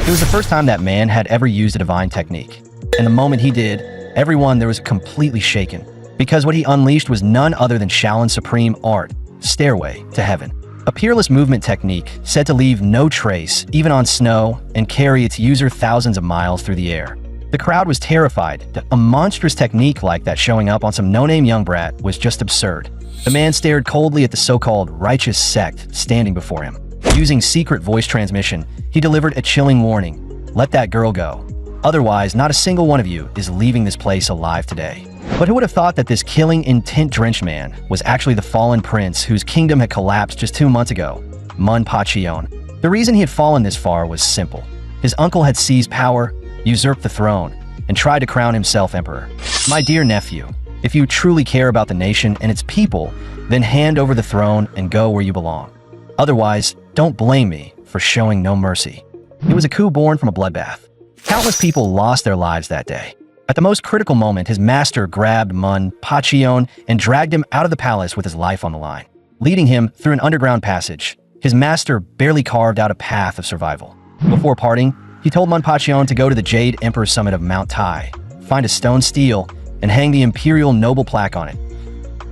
It was the first time that man had ever used a divine technique. And the moment he did, everyone there was completely shaken, because what he unleashed was none other than Shaolin's supreme art, Stairway to Heaven. A peerless movement technique said to leave no trace, even on snow, and carry its user thousands of miles through the air. The crowd was terrified. A monstrous technique like that showing up on some no-name young brat was just absurd. The man stared coldly at the so-called righteous sect standing before him. Using secret voice transmission, he delivered a chilling warning. Let that girl go. Otherwise, not a single one of you is leaving this place alive today. But who would have thought that this killing, intent-drenched man was actually the fallen prince whose kingdom had collapsed just 2 months ago, ManhwaCapped. The reason he had fallen this far was simple. His uncle had seized power, usurped the throne, and tried to crown himself emperor. My dear nephew, if you truly care about the nation and its people, then hand over the throne and go where you belong. Otherwise, don't blame me for showing no mercy. It was a coup born from a bloodbath. Countless people lost their lives that day. At the most critical moment, his master grabbed ManhwaCapped and dragged him out of the palace with his life on the line, leading him through an underground passage. His master barely carved out a path of survival. Before parting, he told ManhwaCapped to go to the Jade Emperor Summit of Mount Tai, find a stone stele, and hang the imperial noble plaque on it.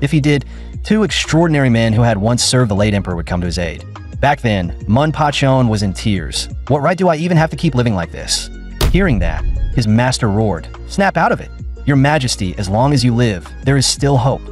If he did, 2 extraordinary men who had once served the late emperor would come to his aid. Back then, ManhwaCapped was in tears. What right do I even have to keep living like this? Hearing that, his master roared, "Snap out of it! Your Majesty, as long as you live, there is still hope."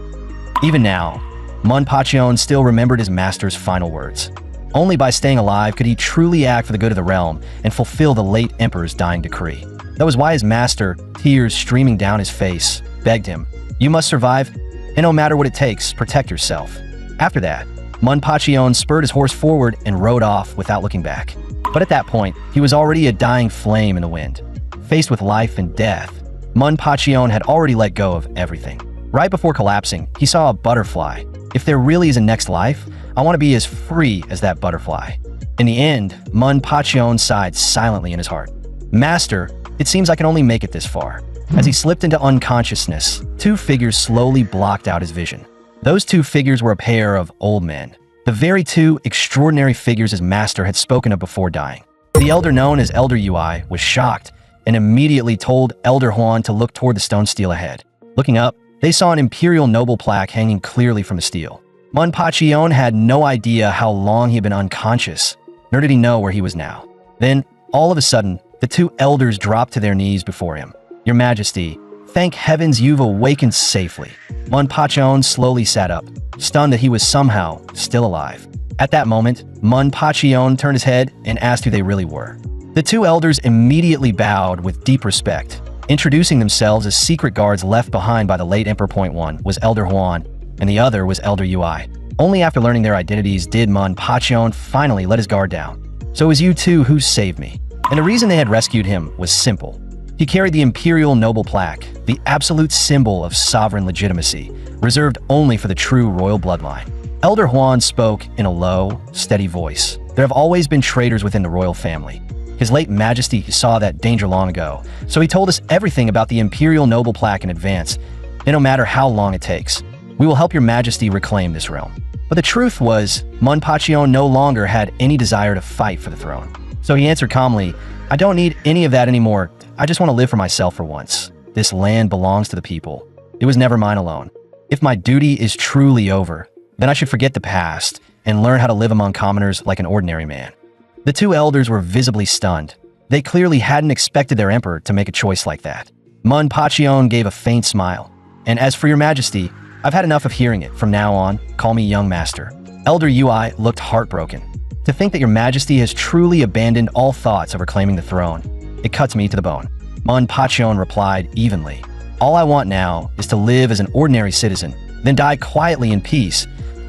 Even now, ManhwaCapped still remembered his master's final words. Only by staying alive could he truly act for the good of the realm and fulfill the late emperor's dying decree. That was why his master, tears streaming down his face, begged him, "You must survive, and no matter what it takes, protect yourself." After that, ManhwaCapped spurred his horse forward and rode off without looking back. But at that point, he was already a dying flame in the wind. Faced with life and death, ManhwaCapped had already let go of everything. Right before collapsing, he saw a butterfly. If there really is a next life, I want to be as free as that butterfly. In the end, ManhwaCapped sighed silently in his heart. "Master, it seems I can only make it this far." As he slipped into unconsciousness, 2 figures slowly blocked out his vision. Those 2 figures were a pair of old men, the very 2 extraordinary figures his master had spoken of before dying. The elder, known as Elder Ui, was shocked and immediately told Elder Huan to look toward the stone stele ahead. Looking up, they saw an imperial noble plaque hanging clearly from the stele. ManhwaCapped had no idea how long he had been unconscious, nor did he know where he was now. Then, all of a sudden, the 2 elders dropped to their knees before him. "Your Majesty, thank heavens you've awakened safely." ManhwaCapped slowly sat up, stunned that he was somehow still alive. At that moment, ManhwaCapped turned his head and asked who they really were. The 2 elders immediately bowed with deep respect. Introducing themselves as secret guards left behind by the late Emperor. One was Elder Huan, and the other was Elder Ui. Only after learning their identities did ManhwaCapped finally let his guard down. "So it was you 2 who saved me." And the reason they had rescued him was simple. He carried the imperial noble plaque, the absolute symbol of sovereign legitimacy, reserved only for the true royal bloodline. Elder Huan spoke in a low, steady voice. There have always been traitors within the royal family. His late majesty saw that danger long ago, so he told us everything about the imperial noble plaque in advance, and no matter how long it takes, we will help your majesty reclaim this realm. But the truth was, ManhwaCapped no longer had any desire to fight for the throne. So he answered calmly, "I don't need any of that anymore. I just want to live for myself for once. This land belongs to the people. It was never mine alone. If my duty is truly over, then I should forget the past and learn how to live among commoners like an ordinary man." The 2 elders were visibly stunned. They clearly hadn't expected their emperor to make a choice like that. ManhwaCapped gave a faint smile. "And as for your majesty, I've had enough of hearing it. From now on, call me young master." Elder Ui looked heartbroken. "To think that your majesty has truly abandoned all thoughts of reclaiming the throne. It cuts me to the bone." ManhwaCapped replied evenly, "All I want now is to live as an ordinary citizen, then die quietly in peace.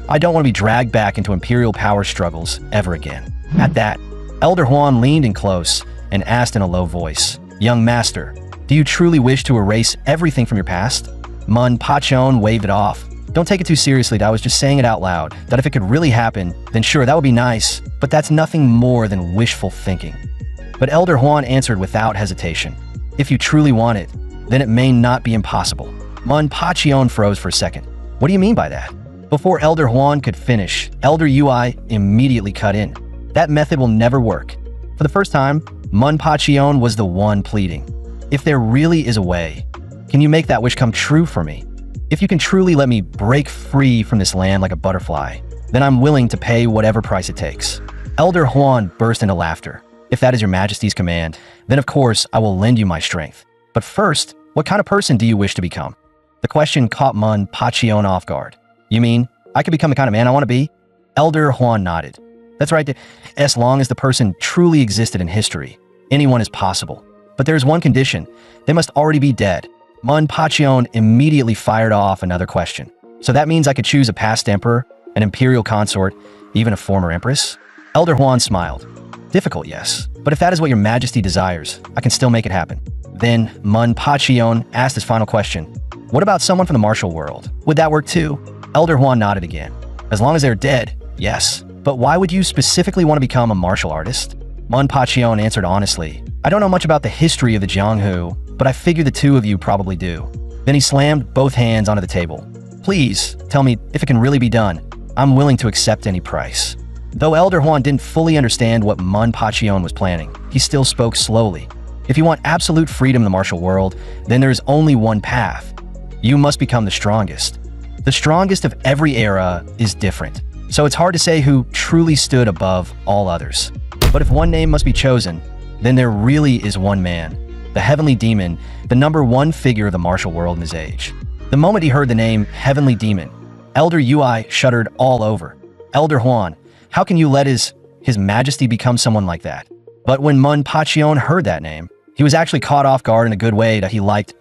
I don't want to be dragged back into imperial power struggles ever again." At that, Elder Huan leaned in close and asked in a low voice, "Young master, do you truly wish to erase everything from your past?" ManhwaCapped waved it off. "Don't take it too seriously. I was just saying it out loud, that if it could really happen, then sure, that would be nice, but that's nothing more than wishful thinking." But Elder Huan answered without hesitation, "If you truly want it, then it may not be impossible." ManhwaCapped froze for a second. "What do you mean by that?" Before Elder Huan could finish, Elder Ui immediately cut in. "That method will never work." For the first time, ManhwaCapped was the one pleading. If there really is a way, can you make that wish come true for me? If you can truly let me break free from this land like a butterfly, then I'm willing to pay whatever price it takes. Elder Huan burst into laughter. If that is your majesty's command, then of course I will lend you my strength. But first, what kind of person do you wish to become? The question caught ManhwaCapped off guard. You mean, I could become the kind of man I want to be? Elder Huan nodded. That's right, as long as the person truly existed in history, anyone is possible. But there is one condition, they must already be dead. ManhwaCapped immediately fired off another question. So that means I could choose a past emperor, an imperial consort, even a former empress? Elder Huan smiled. Difficult, yes. But if that is what your majesty desires, I can still make it happen. Then ManhwaCapped asked his final question. What about someone from the martial world? Would that work too? Elder Huan nodded again. As long as they're dead, yes. But why would you specifically want to become a martial artist? ManhwaCapped answered honestly. I don't know much about the history of the Jianghu, but I figure the two of you probably do. Then he slammed both hands onto the table. Please, tell me if it can really be done. I'm willing to accept any price. Though Elder Huan didn't fully understand what ManhwaCapped was planning, he still spoke slowly. If you want absolute freedom in the martial world, then there is only one path. You must become the strongest. The strongest of every era is different, so it's hard to say who truly stood above all others. But if one name must be chosen, then there really is one man. The Heavenly Demon, the #1 figure of the martial world in his age. The moment he heard the name Heavenly Demon, Elder Ui shuddered all over. Elder Huan, how can you let his majesty become someone like that? But when ManhwaCapped heard that name, he was actually caught off guard in a good way that he liked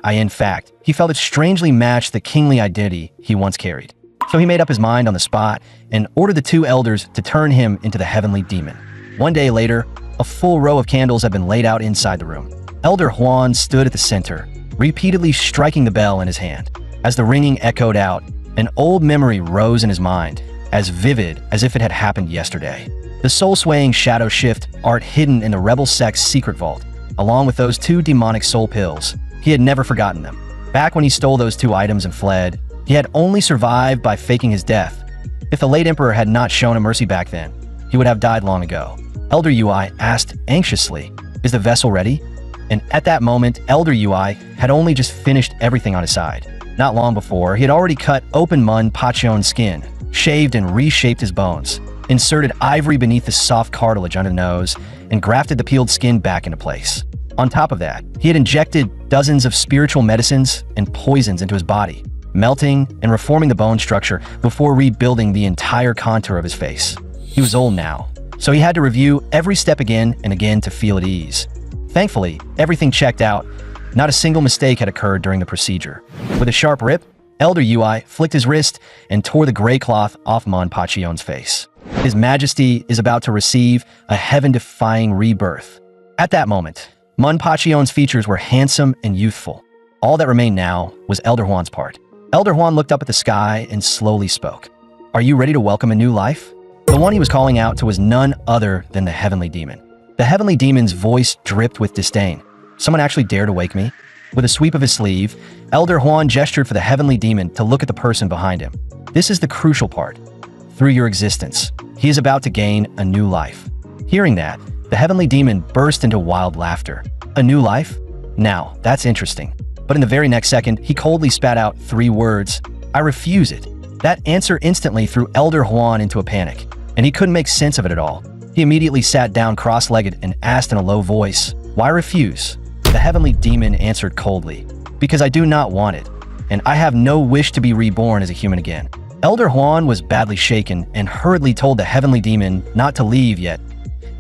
in fact. He felt it strangely matched the kingly identity he once carried. So he made up his mind on the spot and ordered the two elders to turn him into the Heavenly Demon. One day later, a full row of candles had been laid out inside the room. Elder Huan stood at the center, repeatedly striking the bell in his hand. As the ringing echoed out, an old memory rose in his mind, as vivid as if it had happened yesterday. The soul-swaying shadow shift art hidden in the rebel sect's secret vault, along with those 2 demonic soul pills. He had never forgotten them. Back when he stole those 2 items and fled, he had only survived by faking his death. If the late emperor had not shown him mercy back then, he would have died long ago. Elder Ui asked anxiously, is the vessel ready? And at that moment, Elder Ui had only just finished everything on his side. Not long before, he had already cut open ManhwaCapped's skin, shaved and reshaped his bones, inserted ivory beneath the soft cartilage under the nose, and grafted the peeled skin back into place. On top of that, he had injected dozens of spiritual medicines and poisons into his body, melting and reforming the bone structure before rebuilding the entire contour of his face. He was old now, so he had to review every step again and again to feel at ease. Thankfully, everything checked out. Not a single mistake had occurred during the procedure. With a sharp rip, Elder Ui flicked his wrist and tore the gray cloth off ManhwaCapped's face. His Majesty is about to receive a heaven-defying rebirth. At that moment, ManhwaCapped's features were handsome and youthful. All that remained now was Elder Huan's part. Elder Huan looked up at the sky and slowly spoke. Are you ready to welcome a new life? The one he was calling out to was none other than the Heavenly Demon. The Heavenly Demon's voice dripped with disdain. Someone actually dared to wake me? With a sweep of his sleeve, Elder Huan gestured for the Heavenly Demon to look at the person behind him. This is the crucial part. Through your existence, he is about to gain a new life. Hearing that, the Heavenly Demon burst into wild laughter. A new life? Now, that's interesting. But in the very next second, he coldly spat out 3 words. I refuse it. That answer instantly threw Elder Huan into a panic, and he couldn't make sense of it at all. He immediately sat down cross-legged and asked in a low voice, why refuse? The Heavenly Demon answered coldly, because I do not want it, and I have no wish to be reborn as a human again. Elder Huan was badly shaken and hurriedly told the Heavenly Demon not to leave yet.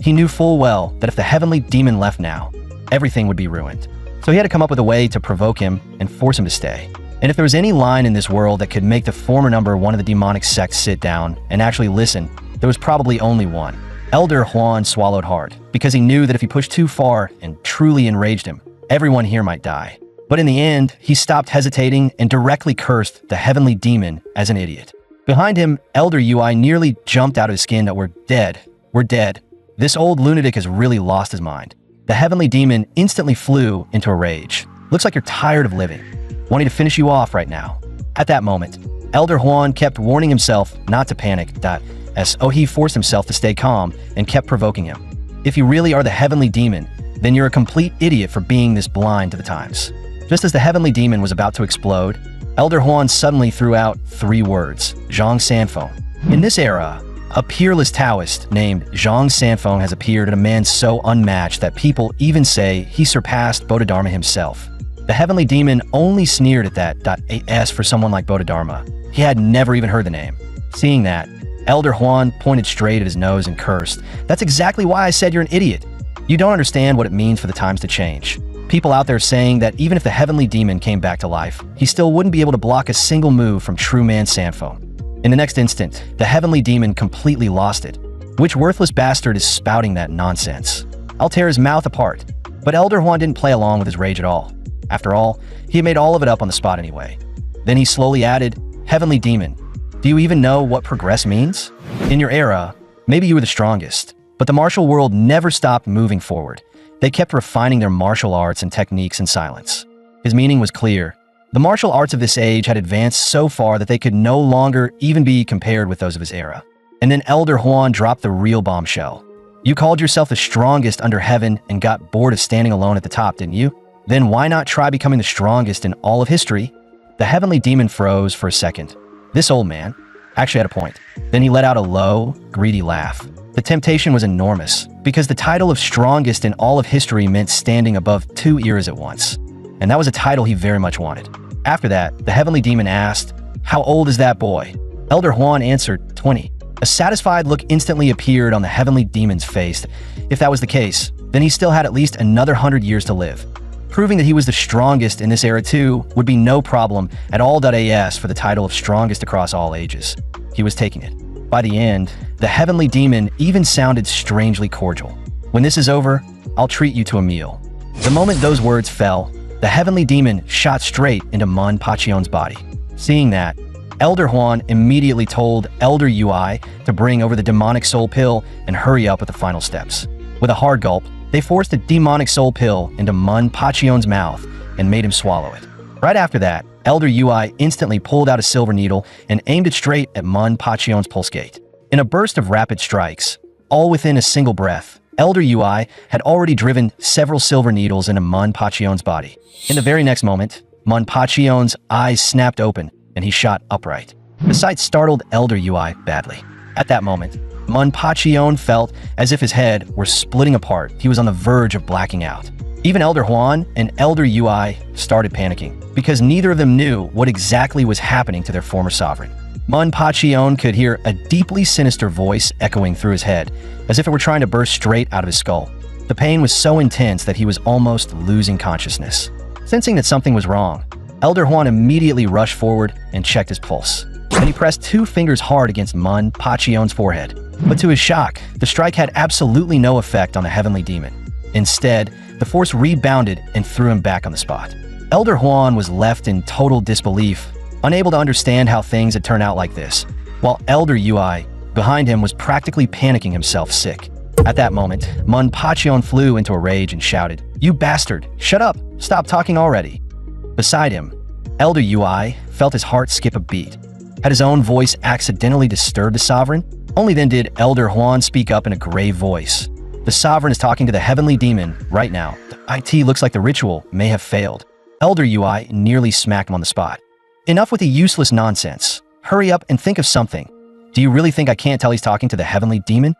He knew full well that if the Heavenly Demon left now, everything would be ruined. So he had to come up with a way to provoke him and force him to stay. And if there was any line in this world that could make the former #1 of the demonic sect sit down and actually listen, there was probably only one. Elder Huan swallowed hard, because he knew that if he pushed too far and truly enraged him, everyone here might die. But in the end, he stopped hesitating and directly cursed the Heavenly Demon as an idiot. Behind him, Elder Ui nearly jumped out of his skin that we're dead. We're dead. This old lunatic has really lost his mind. The Heavenly Demon instantly flew into a rage. Looks like you're tired of living. Wanting to finish you off right now. At that moment, Elder Huan kept warning himself not to panic. So he forced himself to stay calm and kept provoking him. If you really are the heavenly demon, then you're a complete idiot for being this blind to the times. Just as the heavenly demon was about to explode, Elder Huan suddenly threw out 3 words, Zhang Sanfeng. In this era, a peerless Taoist named Zhang Sanfeng has appeared in a man so unmatched that people even say he surpassed Bodhidharma himself. The heavenly demon only sneered at that .as for someone like Bodhidharma. He had never even heard the name. Seeing that, Elder Huan pointed straight at his nose and cursed. That's exactly why I said you're an idiot. You don't understand what it means for the times to change. People out there saying that even if the heavenly demon came back to life, he still wouldn't be able to block a single move from true man Sanfeng. In the next instant, the heavenly demon completely lost it. Which worthless bastard is spouting that nonsense? I'll tear his mouth apart. But Elder Huan didn't play along with his rage at all. After all, he had made all of it up on the spot anyway. Then he slowly added, Heavenly demon, do you even know what progress means? In your era, maybe you were the strongest, but the martial world never stopped moving forward. They kept refining their martial arts and techniques in silence. His meaning was clear. The martial arts of this age had advanced so far that they could no longer even be compared with those of his era. And then Elder Huan dropped the real bombshell. You called yourself the strongest under heaven and got bored of standing alone at the top, didn't you? Then why not try becoming the strongest in all of history? The heavenly demon froze for a second. This old man actually had a point. Then he let out a low, greedy laugh. The temptation was enormous, because the title of strongest in all of history meant standing above 2 eras at once. And that was a title he very much wanted. After that, the heavenly demon asked, How old is that boy? Elder Huan answered, 20. A satisfied look instantly appeared on the heavenly demon's face. If that was the case, then he still had at least another 100 years to live. Proving that he was the strongest in this era too would be no problem at all.as for the title of strongest across all ages. He was taking it. By the end, the heavenly demon even sounded strangely cordial. When this is over, I'll treat you to a meal. The moment those words fell, the heavenly demon shot straight into ManhwaCapped's body. Seeing that, Elder Huan immediately told Elder Ui to bring over the demonic soul pill and hurry up with the final steps. With a hard gulp, they forced the demonic soul pill into ManhwaCapped's mouth and made him swallow it. Right after that, Elder Ui instantly pulled out a silver needle and aimed it straight at ManhwaCapped's pulse gate. In a burst of rapid strikes, all within a single breath, Elder Ui had already driven several silver needles into ManhwaCapped's body. In the very next moment, ManhwaCapped's eyes snapped open and he shot upright. The sight startled Elder Ui badly. At that moment, ManhwaCapped felt as if his head were splitting apart. He was on the verge of blacking out. Even Elder Huan and Elder Ui started panicking, because neither of them knew what exactly was happening to their former sovereign. ManhwaCapped could hear a deeply sinister voice echoing through his head, as if it were trying to burst straight out of his skull. The pain was so intense that he was almost losing consciousness. Sensing that something was wrong, Elder Huan immediately rushed forward and checked his pulse. Then he pressed 2 fingers hard against ManhwaCapped's forehead. But to his shock, the strike had absolutely no effect on the heavenly demon. Instead, the force rebounded and threw him back on the spot. Elder Huan was left in total disbelief, unable to understand how things had turned out like this, while Elder Ui, behind him, was practically panicking himself sick. At that moment, ManhwaCapped flew into a rage and shouted, You bastard! Shut up! Stop talking already! Beside him, Elder Ui felt his heart skip a beat. Had his own voice accidentally disturbed the sovereign? Only then did Elder Huan speak up in a grave voice. The sovereign is talking to the heavenly demon right now. The IT looks like the ritual may have failed. Elder Ui nearly smacked him on the spot. Enough with the useless nonsense. Hurry up and think of something. Do you really think I can't tell he's talking to the heavenly demon?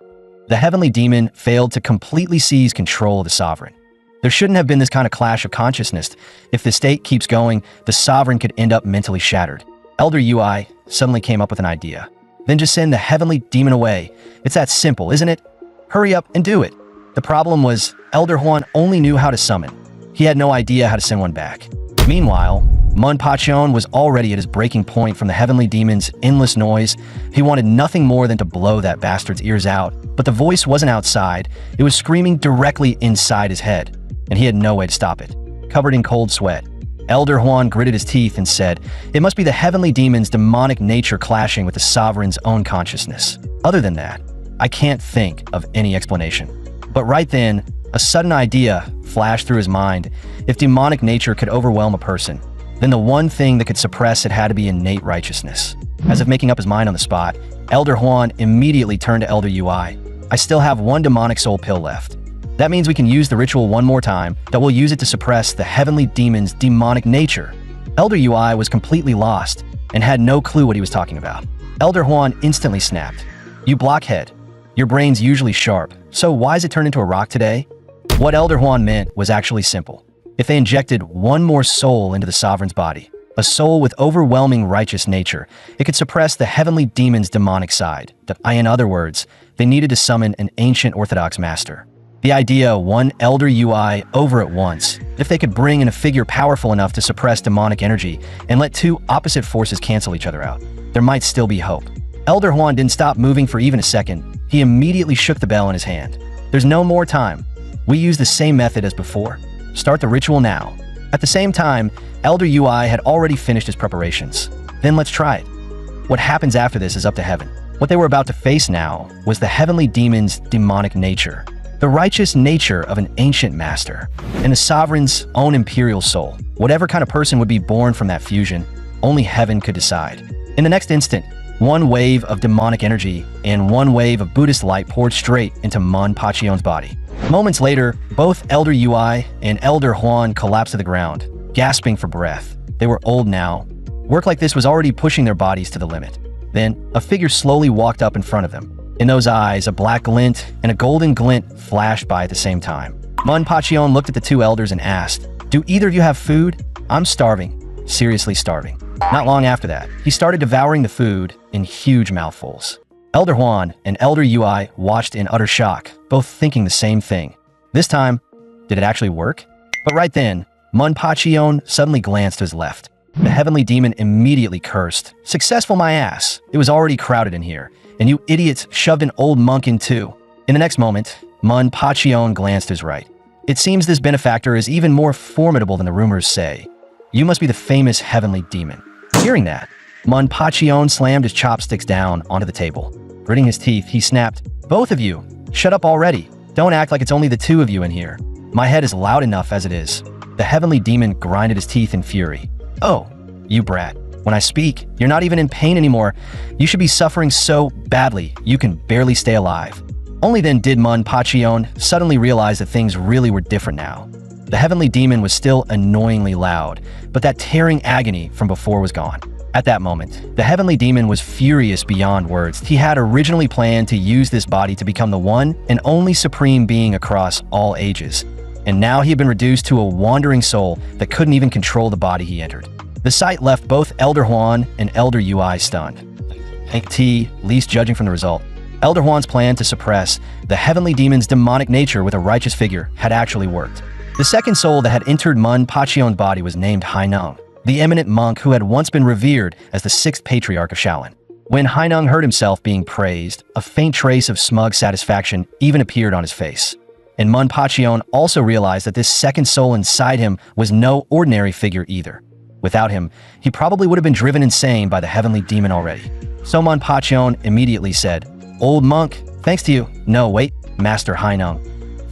The heavenly demon failed to completely seize control of the sovereign. There shouldn't have been this kind of clash of consciousness. If the state keeps going, the sovereign could end up mentally shattered. Elder Ui suddenly came up with an idea. Then just send the heavenly demon away. It's that simple, isn't it? Hurry up and do it. The problem was, Elder Huan only knew how to summon. He had no idea how to send one back. Meanwhile, ManhwaCapped was already at his breaking point from the heavenly demon's endless noise. He wanted nothing more than to blow that bastard's ears out, but the voice wasn't outside. It was screaming directly inside his head, and he had no way to stop it. Covered in cold sweat, Elder Huan gritted his teeth and said, It must be the heavenly demon's demonic nature clashing with the sovereign's own consciousness. Other than that, I can't think of any explanation. But right then, a sudden idea flashed through his mind. If demonic nature could overwhelm a person, then the one thing that could suppress it had to be innate righteousness. As if making up his mind on the spot, Elder Huan immediately turned to Elder Ui. I still have one demonic soul pill left. That means we can use the ritual one more time, that we'll use it to suppress the heavenly demon's demonic nature. Elder UI was completely lost and had no clue what he was talking about. Elder Huan instantly snapped. You blockhead. Your brain's usually sharp, so why is it turned into a rock today? What Elder Huan meant was actually simple. If they injected one more soul into the sovereign's body, a soul with overwhelming righteous nature, it could suppress the heavenly demon's demonic side. In other words, they needed to summon an ancient orthodox master. The idea one Elder UI over at once, if they could bring in a figure powerful enough to suppress demonic energy and let two opposite forces cancel each other out, there might still be hope. Elder Huan didn't stop moving for even a second. He immediately shook the bell in his hand. There's no more time. We use the same method as before. Start the ritual now. At the same time, Elder UI had already finished his preparations. Then let's try it. What happens after this is up to heaven. What they were about to face now was the heavenly demon's demonic nature, the righteous nature of an ancient master, and the sovereign's own imperial soul. Whatever kind of person would be born from that fusion, only heaven could decide. In the next instant, one wave of demonic energy and one wave of Buddhist light poured straight into ManhwaCapped's body. Moments later, both Elder UI and Elder Huan collapsed to the ground, gasping for breath. They were old now. Work like this was already pushing their bodies to the limit. Then, a figure slowly walked up in front of them. In those eyes, a black glint and a golden glint flashed by at the same time. ManhwaCapped looked at the two elders and asked, "Do either of you have food? I'm starving. Seriously starving." Not long after that, he started devouring the food in huge mouthfuls. Elder Huan and Elder UI watched in utter shock, both thinking the same thing. This time, did it actually work? But right then, ManhwaCapped suddenly glanced to his left. The heavenly demon immediately cursed. "Successful my ass. It was already crowded in here, and you idiots shoved an old monk in too." In the next moment, ManhwaCapped glanced to his right. "It seems this benefactor is even more formidable than the rumors say. You must be the famous heavenly demon." Hearing that, ManhwaCapped slammed his chopsticks down onto the table. Gritting his teeth, he snapped, "Both of you, shut up already. Don't act like it's only the two of you in here. My head is loud enough as it is." The heavenly demon grinded his teeth in fury. "Oh, you brat. When I speak, you're not even in pain anymore. You should be suffering so badly, you can barely stay alive." Only then did ManhwaCapped suddenly realize that things really were different now. The heavenly demon was still annoyingly loud, but that tearing agony from before was gone. At that moment, the heavenly demon was furious beyond words. He had originally planned to use this body to become the one and only supreme being across all ages. And now he had been reduced to a wandering soul that couldn't even control the body he entered. The sight left both Elder Huan and Elder UI stunned. Least judging from the result, Elder Huan's plan to suppress the heavenly demon's demonic nature with a righteous figure had actually worked. The second soul that had entered ManhwaCapped's body was named Hainung, the eminent monk who had once been revered as the sixth patriarch of Shaolin. When Hainung heard himself being praised, a faint trace of smug satisfaction even appeared on his face. And ManhwaCapped also realized that this second soul inside him was no ordinary figure either. Without him, he probably would have been driven insane by the heavenly demon already. So ManhwaCapped immediately said, "Old monk, thanks to you." "No, wait, Master Hainung.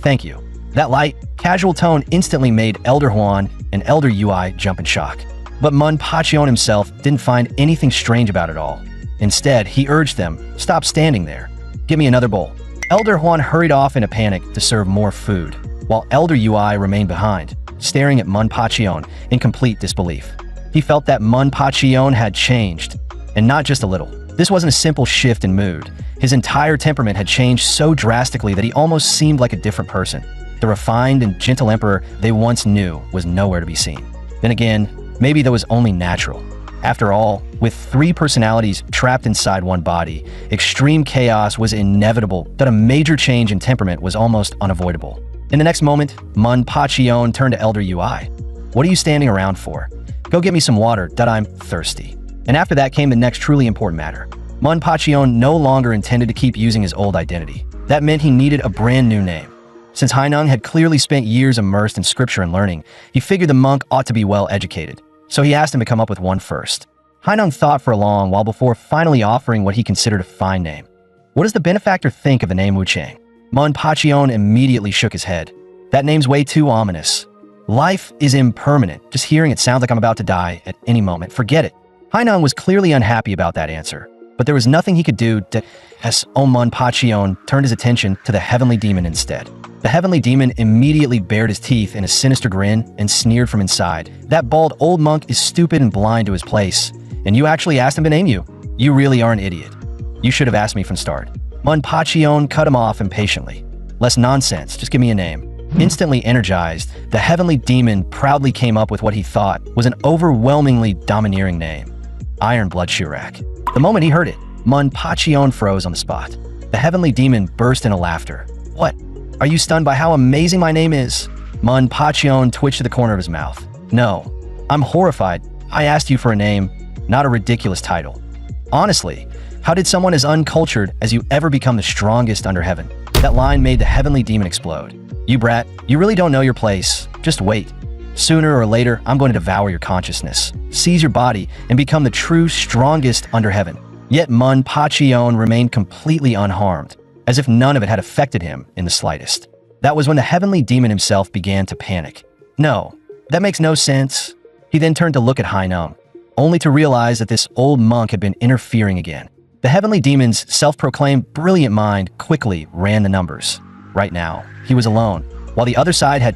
Thank you." That light, casual tone instantly made Elder Huan and Elder UI jump in shock. But ManhwaCapped himself didn't find anything strange about it all. Instead, he urged them, "Stop standing there. Give me another bowl." Elder Huan hurried off in a panic to serve more food, while Elder UI remained behind, staring at ManhwaCapped in complete disbelief. He felt that ManhwaCapped had changed, and not just a little. This wasn't a simple shift in mood. His entire temperament had changed so drastically that he almost seemed like a different person. The refined and gentle emperor they once knew was nowhere to be seen. Then again, maybe that was only natural. After all, with three personalities trapped inside one body, extreme chaos was inevitable, that a major change in temperament was almost unavoidable. In the next moment, ManhwaCapped turned to Elder UI. "What are you standing around for? Go get me some water, I'm thirsty." And after that came the next truly important matter. ManhwaCapped no longer intended to keep using his old identity. That meant he needed a brand new name. Since Hainung had clearly spent years immersed in scripture and learning, he figured the monk ought to be well educated. So he asked him to come up with one first. Hainung thought for a long while before finally offering what he considered a fine name. "What does the benefactor think of the name Wu Chang?" ManhwaCapped immediately shook his head. "That name's way too ominous. Life is impermanent. Just hearing it sounds like I'm about to die at any moment. Forget it." Hainung was clearly unhappy about that answer, but there was nothing he could do to... As Manhwa turned his attention to the heavenly demon instead. The heavenly demon immediately bared his teeth in a sinister grin and sneered from inside. That bald old monk is stupid and blind to his place, and you actually asked him to name you. You really are an idiot. You should have asked me from the start. Manhwa cut him off impatiently. Less nonsense, just give me a name. Instantly energized, the heavenly demon proudly came up with what he thought was an overwhelmingly domineering name. Iron Blood Shirak. The moment he heard it, Manhwa froze on the spot. The heavenly demon burst into laughter. What? Are you stunned by how amazing my name is? Manhwa twitched to the corner of his mouth. No, I'm horrified. I asked you for a name, not a ridiculous title. Honestly, how did someone as uncultured as you ever become the strongest under heaven? That line made the heavenly demon explode. You brat, you really don't know your place. Just wait. Sooner or later, I'm going to devour your consciousness, seize your body, and become the true strongest under heaven. Yet Manhwa remained completely unharmed, as if none of it had affected him in the slightest. That was when the heavenly demon himself began to panic. No, that makes no sense. He then turned to look at Hainam, only to realize that this old monk had been interfering again. The heavenly demon's self-proclaimed brilliant mind quickly ran the numbers. Right now, he was alone. While the other side had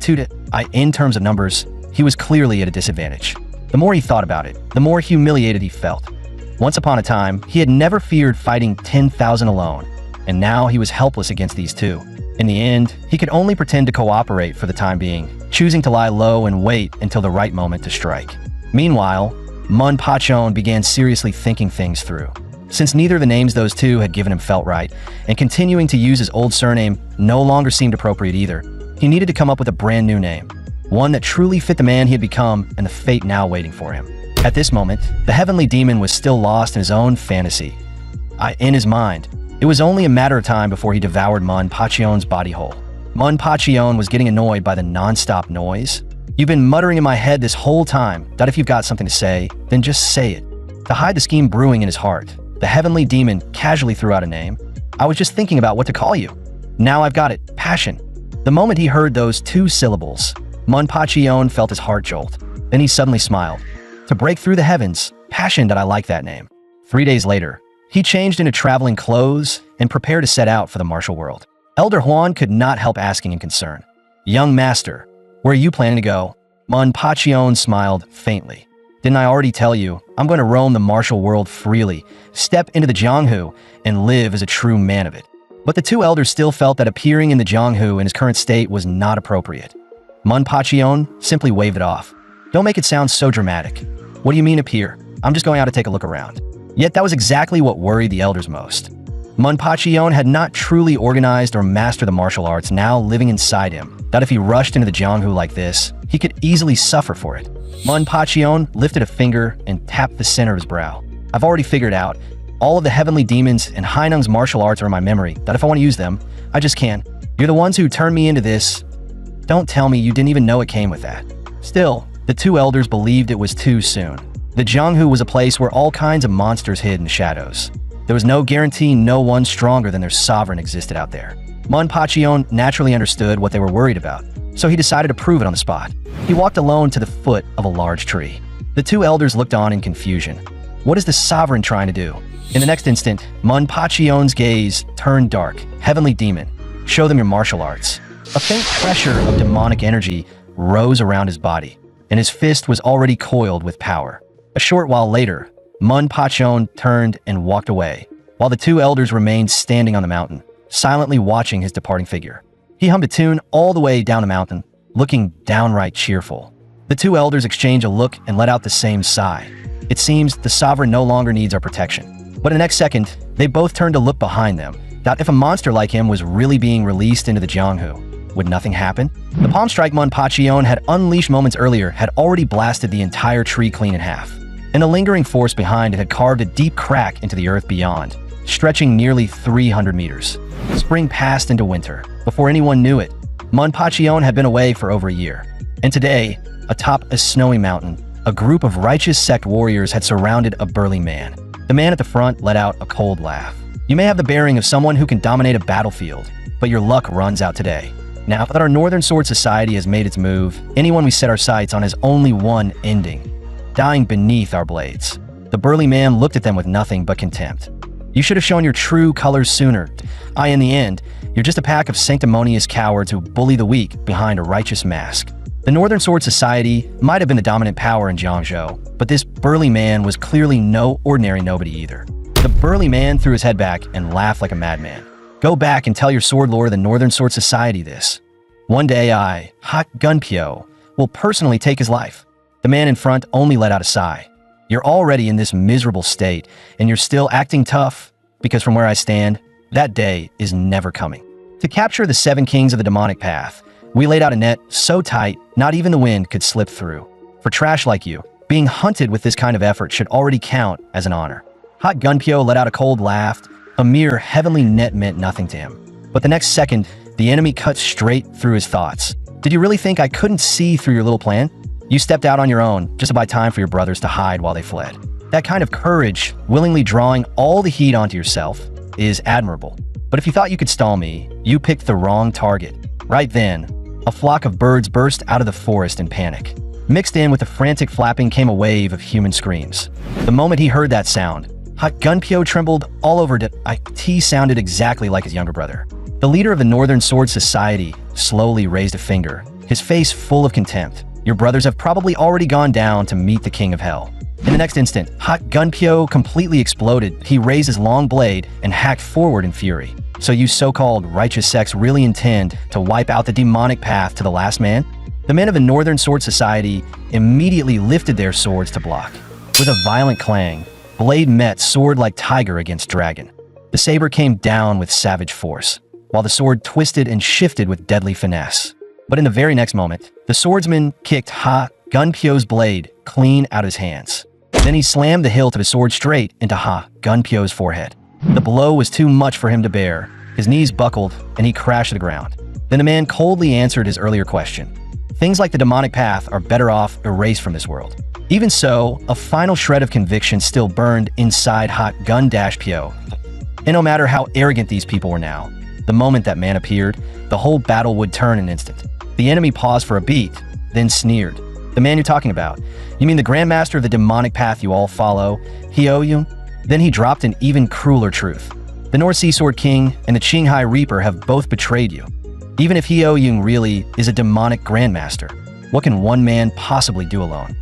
in terms of numbers, he was clearly at a disadvantage. The more he thought about it, the more humiliated he felt. Once upon a time, he had never feared fighting 10,000 alone, and now he was helpless against these two. In the end, he could only pretend to cooperate for the time being, choosing to lie low and wait until the right moment to strike. Meanwhile, Manhwa began seriously thinking things through. Since neither of the names those two had given him felt right, and continuing to use his old surname no longer seemed appropriate either, he needed to come up with a brand new name, one that truly fit the man he had become and the fate now waiting for him. At this moment, the heavenly demon was still lost in his own fantasy. In his mind, it was only a matter of time before he devoured Manhwa's body whole. Manhwa was getting annoyed by the non-stop noise. You've been muttering in my head this whole time that if you've got something to say, then just say it. To hide the scheme brewing in his heart, the heavenly demon casually threw out a name. I was just thinking about what to call you. Now I've got it, Passion. The moment he heard those two syllables, Manhwa felt his heart jolt. Then he suddenly smiled. To break through the heavens, Passion, that I like that name. 3 days later, he changed into traveling clothes and prepared to set out for the martial world. Elder Huan could not help asking in concern. Young master, where are you planning to go? Manhwa smiled faintly. Didn't I already tell you, I'm going to roam the martial world freely, step into the Jianghu, and live as a true man of it. But the two elders still felt that appearing in the Jianghu in his current state was not appropriate. Manhwa simply waved it off. Don't make it sound so dramatic. What do you mean appear? I'm just going out to take a look around. Yet that was exactly what worried the elders most. Manhwa had not truly organized or mastered the martial arts now living inside him, that if he rushed into the Jianghu like this, he could easily suffer for it. Manhwa lifted a finger and tapped the center of his brow. I've already figured out. All of the heavenly demons and Hainung's martial arts are in my memory, that if I want to use them, I just can. You're the ones who turned me into this. Don't tell me you didn't even know it came with that. Still, the two elders believed it was too soon. The Jianghu was a place where all kinds of monsters hid in the shadows. There was no guarantee no one stronger than their sovereign existed out there. Manhwa naturally understood what they were worried about, so he decided to prove it on the spot. He walked alone to the foot of a large tree. The two elders looked on in confusion. What is the sovereign trying to do? In the next instant, Manhwa's gaze turned dark. Heavenly demon, show them your martial arts. A faint pressure of demonic energy rose around his body, and his fist was already coiled with power. A short while later, Manhwa turned and walked away, while the two elders remained standing on the mountain, silently watching his departing figure. He hummed a tune all the way down the mountain, looking downright cheerful. The two elders exchanged a look and let out the same sigh. It seems the sovereign no longer needs our protection. But in the next second, they both turned to look behind them, that if a monster like him was really being released into the Jianghu, would nothing happen? The palm strike Manhwa had unleashed moments earlier had already blasted the entire tree clean in half, and the lingering force behind it had carved a deep crack into the earth beyond, stretching nearly 300 meters. Spring passed into winter. Before anyone knew it, Manhwa had been away for over a year, and today, atop a snowy mountain, a group of righteous sect warriors had surrounded a burly man. The man at the front let out a cold laugh. You may have the bearing of someone who can dominate a battlefield, but your luck runs out today. Now that our Northern Sword Society has made its move, anyone we set our sights on has only one ending: dying beneath our blades. The burly man looked at them with nothing but contempt. You should have shown your true colors sooner. In the end, you're just a pack of sanctimonious cowards who bully the weak behind a righteous mask. The Northern Sword Society might have been the dominant power in Jiangzhou, but this burly man was clearly no ordinary nobody either. The burly man threw his head back and laughed like a madman. Go back and tell your sword lord of the Northern Sword Society this. One day I, Hot Gunpyo, will personally take his life. The man in front only let out a sigh. You're already in this miserable state, and you're still acting tough, because from where I stand, that day is never coming. To capture the 7 kings of the demonic path, we laid out a net so tight, not even the wind could slip through. For trash like you, being hunted with this kind of effort should already count as an honor. Hot Gunpyo let out a cold laugh. A mere heavenly net meant nothing to him. But the next second, the enemy cut straight through his thoughts. Did you really think I couldn't see through your little plan? You stepped out on your own just to buy time for your brothers to hide while they fled. That kind of courage, willingly drawing all the heat onto yourself, is admirable. But if you thought you could stall me, you picked the wrong target. Right then, a flock of birds burst out of the forest in panic. Mixed in with the frantic flapping came a wave of human screams. The moment he heard that sound, Hot Gunpyo trembled all over. It sounded exactly like his younger brother. The leader of the Northern Sword Society slowly raised a finger, his face full of contempt. Your brothers have probably already gone down to meet the King of Hell. In the next instant, Hot Gunpyo completely exploded. He raised his long blade and hacked forward in fury. So you so-called righteous sects really intend to wipe out the demonic path to the last man? The men of the Northern Sword Society immediately lifted their swords to block. With a violent clang, blade met sword like tiger against dragon. The saber came down with savage force, while the sword twisted and shifted with deadly finesse. But in the very next moment, the swordsman kicked Hot Gunpyo's blade clean out of his hands. Then he slammed the hilt of his sword straight into Hot Gunpyo's forehead. The blow was too much for him to bear. His knees buckled, and he crashed to the ground. Then the man coldly answered his earlier question. Things like the demonic path are better off erased from this world. Even so, a final shred of conviction still burned inside Hot Gun-Pyo. And no matter how arrogant these people were now, the moment that man appeared, the whole battle would turn in an instant. The enemy paused for a beat, then sneered. The man you're talking about, you mean the Grandmaster of the demonic path you all follow, Hyo-yung? Then he dropped an even crueler truth. The North Sea Sword King and the Qinghai Reaper have both betrayed you. Even if Hyo-yung really is a demonic Grandmaster, what can one man possibly do alone?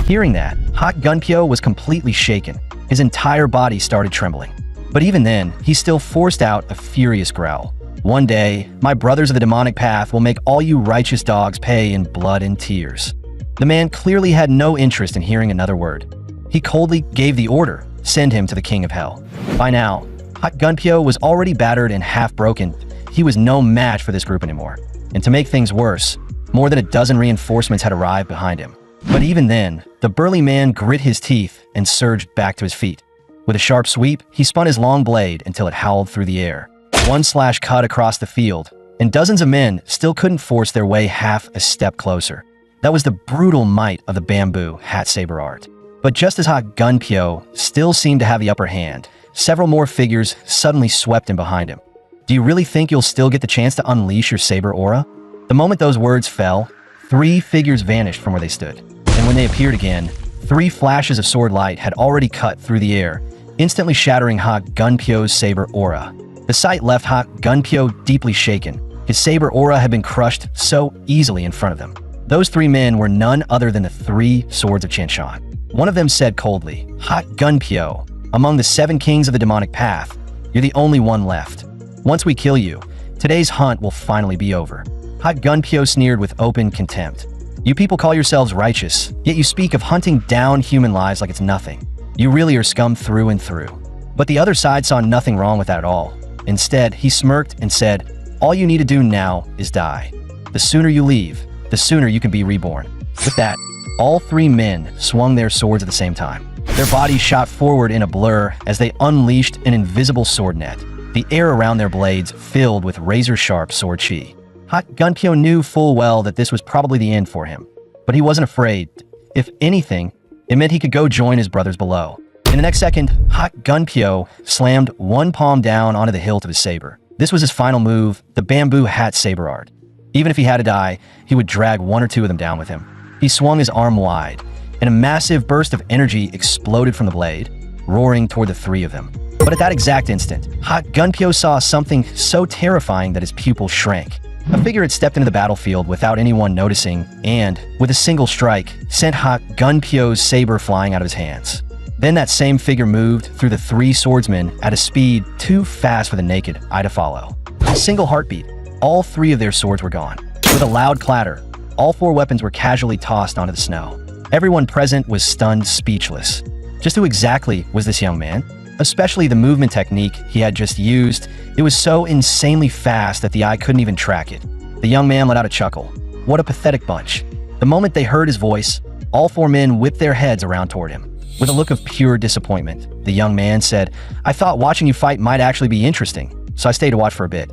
Hearing that, Hot Gunpyo was completely shaken. His entire body started trembling. But even then, he still forced out a furious growl. One day, my brothers of the demonic path will make all you righteous dogs pay in blood and tears. The man clearly had no interest in hearing another word. He coldly gave the order, send him to the King of Hell. By now, Hot Gunpyo was already battered and half broken. He was no match for this group anymore. And to make things worse, more than a dozen reinforcements had arrived behind him. But even then, the burly man grit his teeth and surged back to his feet. With a sharp sweep, he spun his long blade until it howled through the air. One slash cut across the field, and dozens of men still couldn't force their way half a step closer. That was the brutal might of the bamboo hat saber art. But just as Hot Gunpyo still seemed to have the upper hand, several more figures suddenly swept in behind him. Do you really think you'll still get the chance to unleash your saber aura? The moment those words fell, 3 figures vanished from where they stood. And when they appeared again, 3 flashes of sword light had already cut through the air, instantly shattering Hot Gunpyo's saber aura. The sight left Hot Gunpyo deeply shaken. His saber aura had been crushed so easily in front of them. Those 3 men were none other than the 3 swords of Chanshan. One of them said coldly, Hot Gunpyo, among the 7 kings of the demonic path, you're the only one left. Once we kill you, today's hunt will finally be over. Hot Gunpyo sneered with open contempt. You people call yourselves righteous, yet you speak of hunting down human lives like it's nothing. You really are scum through and through. But the other side saw nothing wrong with that at all. Instead, he smirked and said, all you need to do now is die. The sooner you leave, the sooner you can be reborn. With that, all 3 men swung their swords at the same time. Their bodies shot forward in a blur as they unleashed an invisible sword net, the air around their blades filled with razor-sharp sword chi. Hot Gunpyo knew full well that this was probably the end for him, but he wasn't afraid. If anything, it meant he could go join his brothers below. In the next second, Hot Gunpyo slammed one palm down onto the hilt of his saber. This was his final move, the bamboo hat saber art. Even if he had to die, he would drag 1 or 2 of them down with him. He swung his arm wide, and a massive burst of energy exploded from the blade, roaring toward the 3 of them. But at that exact instant, Gunpyo saw something so terrifying that his pupils shrank. A figure had stepped into the battlefield without anyone noticing and, with a single strike, sent Gunpyo's saber flying out of his hands. Then that same figure moved through the three swordsmen at a speed too fast for the naked eye to follow. A single heartbeat, all three of their swords were gone. With a loud clatter, all four weapons were casually tossed onto the snow. Everyone present was stunned speechless. Just who exactly was this young man? Especially the movement technique he had just used. It was so insanely fast that the eye couldn't even track it. The young man let out a chuckle. What a pathetic bunch. The moment they heard his voice, all four men whipped their heads around toward him. With a look of pure disappointment, the young man said, "I thought watching you fight might actually be interesting, so I stayed to watch for a bit.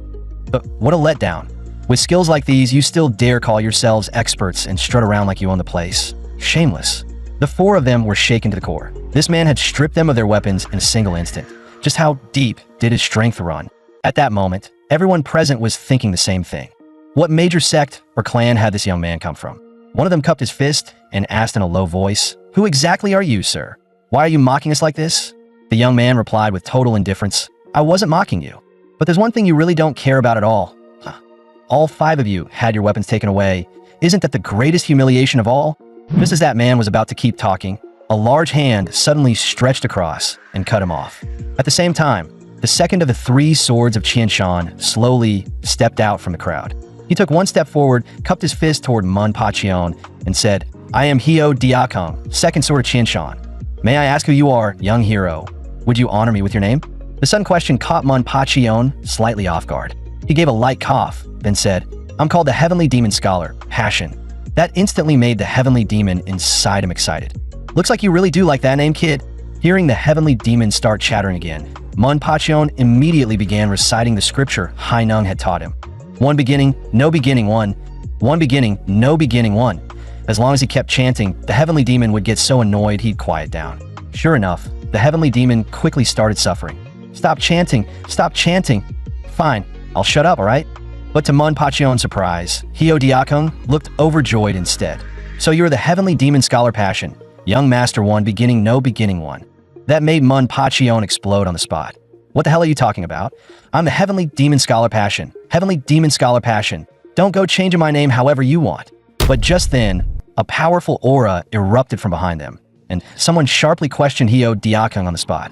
But what a letdown. With skills like these, you still dare call yourselves experts and strut around like you own the place. Shameless." The four of them were shaken to the core. This man had stripped them of their weapons in a single instant. Just how deep did his strength run? At that moment, everyone present was thinking the same thing. What major sect or clan had this young man come from? One of them cupped his fist and asked in a low voice, "Who exactly are you, sir? Why are you mocking us like this?" The young man replied with total indifference, "I wasn't mocking you. But there's one thing you really don't care about at all. All five of you had your weapons taken away. Isn't that the greatest humiliation of all?" Just as that man was about to keep talking, a large hand suddenly stretched across and cut him off. At the same time, the second of the three swords of Qianshan slowly stepped out from the crowd. He took one step forward, cupped his fist toward Manpachion, and said, "I am Hio Diakong, second sword of Qianshan. May I ask who you are, young hero? Would you honor me with your name?" The sudden question caught Manpachion slightly off guard. He gave a light cough, then said, "I'm called the Heavenly Demon Scholar, Passion." That instantly made the Heavenly Demon inside him excited. "Looks like you really do like that name, kid." Hearing the Heavenly Demon start chattering again, Manpachion immediately began reciting the scripture Hainung had taught him. One beginning, no beginning, one. One beginning, no beginning, one. As long as he kept chanting, the Heavenly Demon would get so annoyed he'd quiet down. Sure enough, the Heavenly Demon quickly started suffering. "Stop chanting, stop chanting." "Fine, I'll shut up, alright?" But to Manpachion's surprise, Hio Diakong looked overjoyed instead. "So you're the Heavenly Demon Scholar Passion, young Master One beginning no beginning one." That made Manpachion explode on the spot. "What the hell are you talking about? I'm the Heavenly Demon Scholar Passion, Heavenly Demon Scholar Passion. Don't go changing my name however you want." But just then, a powerful aura erupted from behind them, and someone sharply questioned Hio Diakong on the spot.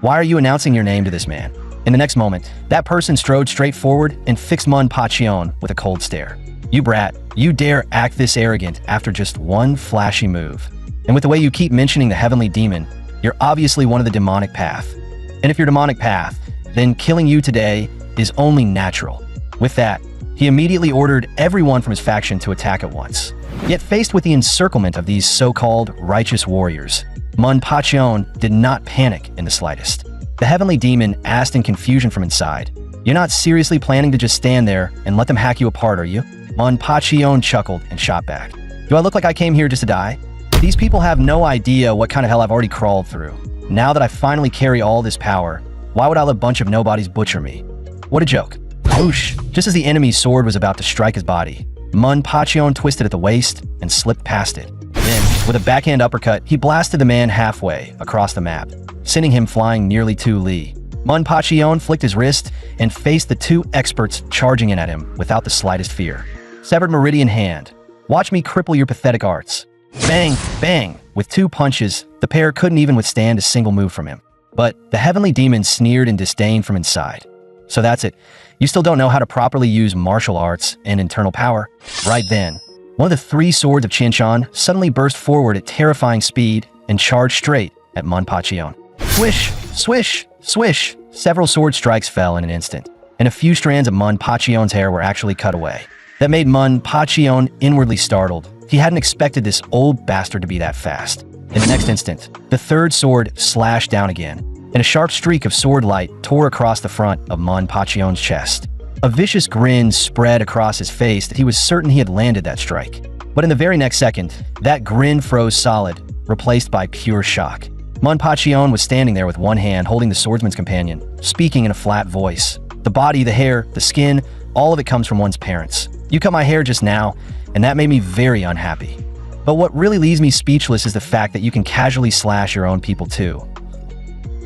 "Why are you announcing your name to this man?" In the next moment, that person strode straight forward and fixed Manpachion with a cold stare. "You brat, you dare act this arrogant after just one flashy move. And with the way you keep mentioning the Heavenly Demon, you're obviously one of the demonic path. And if you're demonic path, then killing you today is only natural." With that, he immediately ordered everyone from his faction to attack at once. Yet faced with the encirclement of these so-called righteous warriors, Manpachion did not panic in the slightest. The Heavenly Demon asked in confusion from inside, "You're not seriously planning to just stand there and let them hack you apart, are you?" Manpachion chuckled and shot back. "Do I look like I came here just to die? These people have no idea what kind of hell I've already crawled through. Now that I finally carry all this power, why would I let a bunch of nobodies butcher me?" What a joke. Whoosh! Just as the enemy's sword was about to strike his body, Manpachion twisted at the waist and slipped past it. Then, with a backhand uppercut, he blasted the man halfway across the map, sending him flying nearly 2 li. Manpachion flicked his wrist and faced the two experts charging in at him without the slightest fear. Severed meridian hand. "Watch me cripple your pathetic arts." Bang! Bang! With 2 punches, the pair couldn't even withstand a single move from him. But the Heavenly Demon sneered in disdain from inside. "So that's it. You still don't know how to properly use martial arts and internal power?" Right then, one of the 3 swords of Qianshan suddenly burst forward at terrifying speed and charged straight at Manpachion. Swish! Swish! Swish! Several sword strikes fell in an instant, and a few strands of Manpachion's hair were actually cut away. That made Manpachion inwardly startled. He hadn't expected this old bastard to be that fast. In the next instant, the 3rd sword slashed down again, and a sharp streak of sword light tore across the front of Manpachion's chest. A vicious grin spread across his face that he was certain he had landed that strike. But in the very next second, that grin froze solid, replaced by pure shock. Manpachion was standing there with one hand holding the swordsman's companion, speaking in a flat voice. "The body, the hair, the skin, all of it comes from one's parents. You cut my hair just now, and that made me very unhappy. But what really leaves me speechless is the fact that you can casually slash your own people too.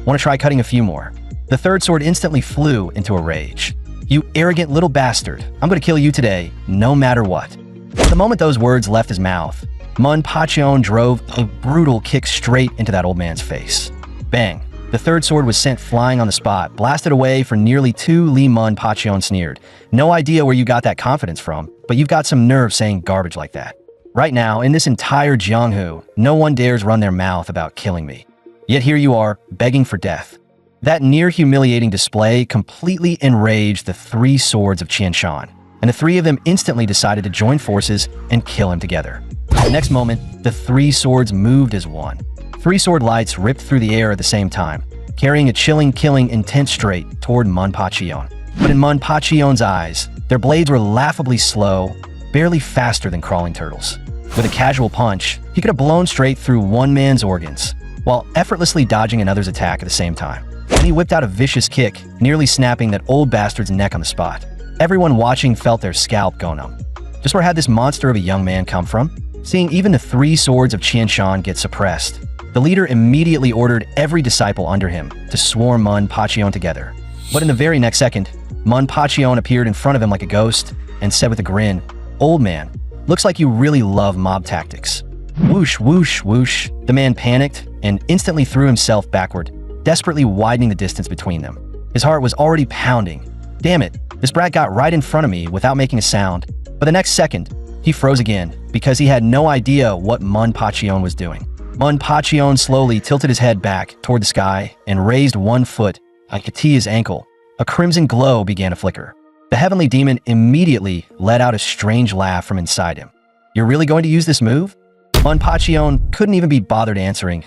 Want to try cutting a few more?" The third sword instantly flew into a rage. "You arrogant little bastard, I'm gonna kill you today, no matter what." The moment those words left his mouth, ManhwaCapped drove a brutal kick straight into that old man's face. Bang! The third sword was sent flying on the spot, blasted away for nearly 2 Li. ManhwaCapped sneered. "No idea where you got that confidence from, but you've got some nerve saying garbage like that. Right now, in this entire Jianghu, no one dares run their mouth about killing me. Yet here you are, begging for death." That near-humiliating display completely enraged the 3 swords of Qianshan, and the 3 of them instantly decided to join forces and kill him together. The next moment, the 3 swords moved as one. 3 sword lights ripped through the air at the same time, carrying a chilling, killing intent straight toward ManhwaCapped. But in ManhwaCapped's eyes, their blades were laughably slow, barely faster than crawling turtles. With a casual punch, he could have blown straight through one man's organs, while effortlessly dodging another's attack at the same time. And he whipped out a vicious kick, nearly snapping that old bastard's neck on the spot. Everyone watching felt their scalp go numb. Just where had this monster of a young man come from? Seeing even the 3 swords of Qianshan get suppressed, the leader immediately ordered every disciple under him to swarm ManhwaCapped together. But in the very next second, ManhwaCapped appeared in front of him like a ghost and said with a grin, "Old man, looks like you really love mob tactics." Whoosh, whoosh, whoosh. The man panicked and instantly threw himself backward, desperately widening the distance between them. His heart was already pounding. Damn it, this brat got right in front of me without making a sound. But the next second, he froze again because he had no idea what ManhwaCapped was doing. ManhwaCapped slowly tilted his head back toward the sky and raised one foot on Katia's ankle. A crimson glow began to flicker. The heavenly demon immediately let out a strange laugh from inside him. "You're really going to use this move?" ManhwaCapped couldn't even be bothered answering.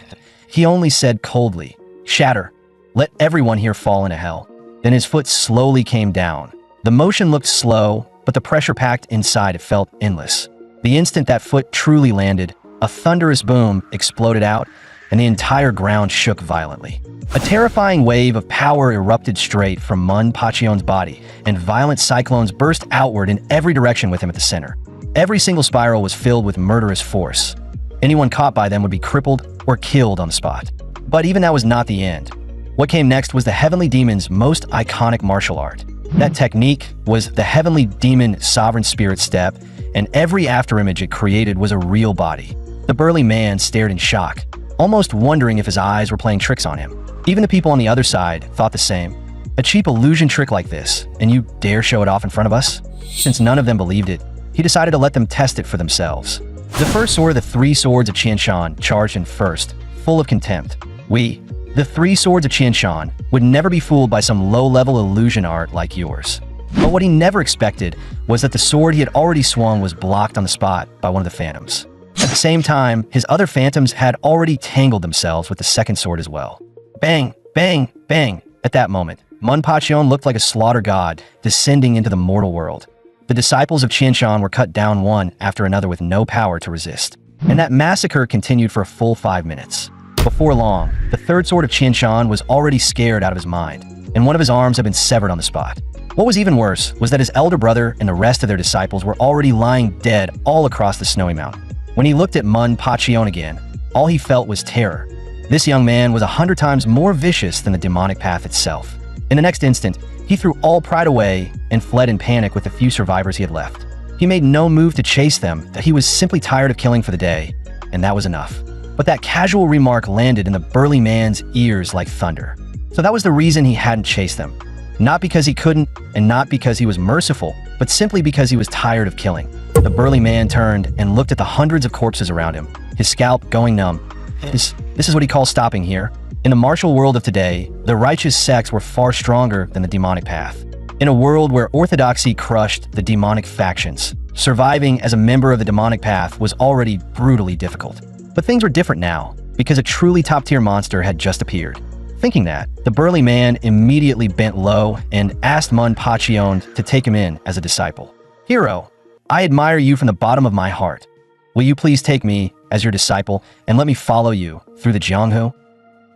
He only said coldly, "Shatter. Let everyone here fall into hell." Then his foot slowly came down. The motion looked slow, but the pressure packed inside it felt endless. The instant that foot truly landed, a thunderous boom exploded out, and the entire ground shook violently. A terrifying wave of power erupted straight from ManhwaCapped's body, and violent cyclones burst outward in every direction with him at the center. Every single spiral was filled with murderous force. Anyone caught by them would be crippled or killed on the spot. But even that was not the end. What came next was the Heavenly Demon's most iconic martial art. That technique was the Heavenly Demon Sovereign Spirit Step, and every afterimage it created was a real body. The burly man stared in shock, almost wondering if his eyes were playing tricks on him. Even the people on the other side thought the same. A cheap illusion trick like this, and you dare show it off in front of us? Since none of them believed it, he decided to let them test it for themselves. The first sword of the 3 swords of Qianshan charged in first, full of contempt. We, the 3 swords of Qianshan, would never be fooled by some low-level illusion art like yours. But what he never expected was that the sword he had already swung was blocked on the spot by one of the phantoms. At the same time, his other phantoms had already tangled themselves with the second sword as well. Bang, bang, bang. At that moment, ManhwaCapped looked like a slaughter god descending into the mortal world. The disciples of Qianshan were cut down one after another with no power to resist. And that massacre continued for a full 5 minutes. Before long, the third sword of Qianshan was already scared out of his mind, and one of his arms had been severed on the spot. What was even worse was that his elder brother and the rest of their disciples were already lying dead all across the snowy mountain. When he looked at ManhwaCapped again, all he felt was terror. This young man was 100 times more vicious than the demonic path itself. In the next instant, he threw all pride away and fled in panic with the few survivors he had left. He made no move to chase them, that he was simply tired of killing for the day, and that was enough. But that casual remark landed in the burly man's ears like thunder. So that was the reason he hadn't chased them. Not because he couldn't, and not because he was merciful, but simply because he was tired of killing. The burly man turned and looked at the hundreds of corpses around him, his scalp going numb. This is what he calls stopping here. In the martial world of today, the righteous sects were far stronger than the demonic path. In a world where orthodoxy crushed the demonic factions, surviving as a member of the demonic path was already brutally difficult. But things were different now, because a truly top-tier monster had just appeared. Thinking that, the burly man immediately bent low and asked ManhwaCapped to take him in as a disciple. "Hero, I admire you from the bottom of my heart. Will you please take me as your disciple and let me follow you through the Jianghu?"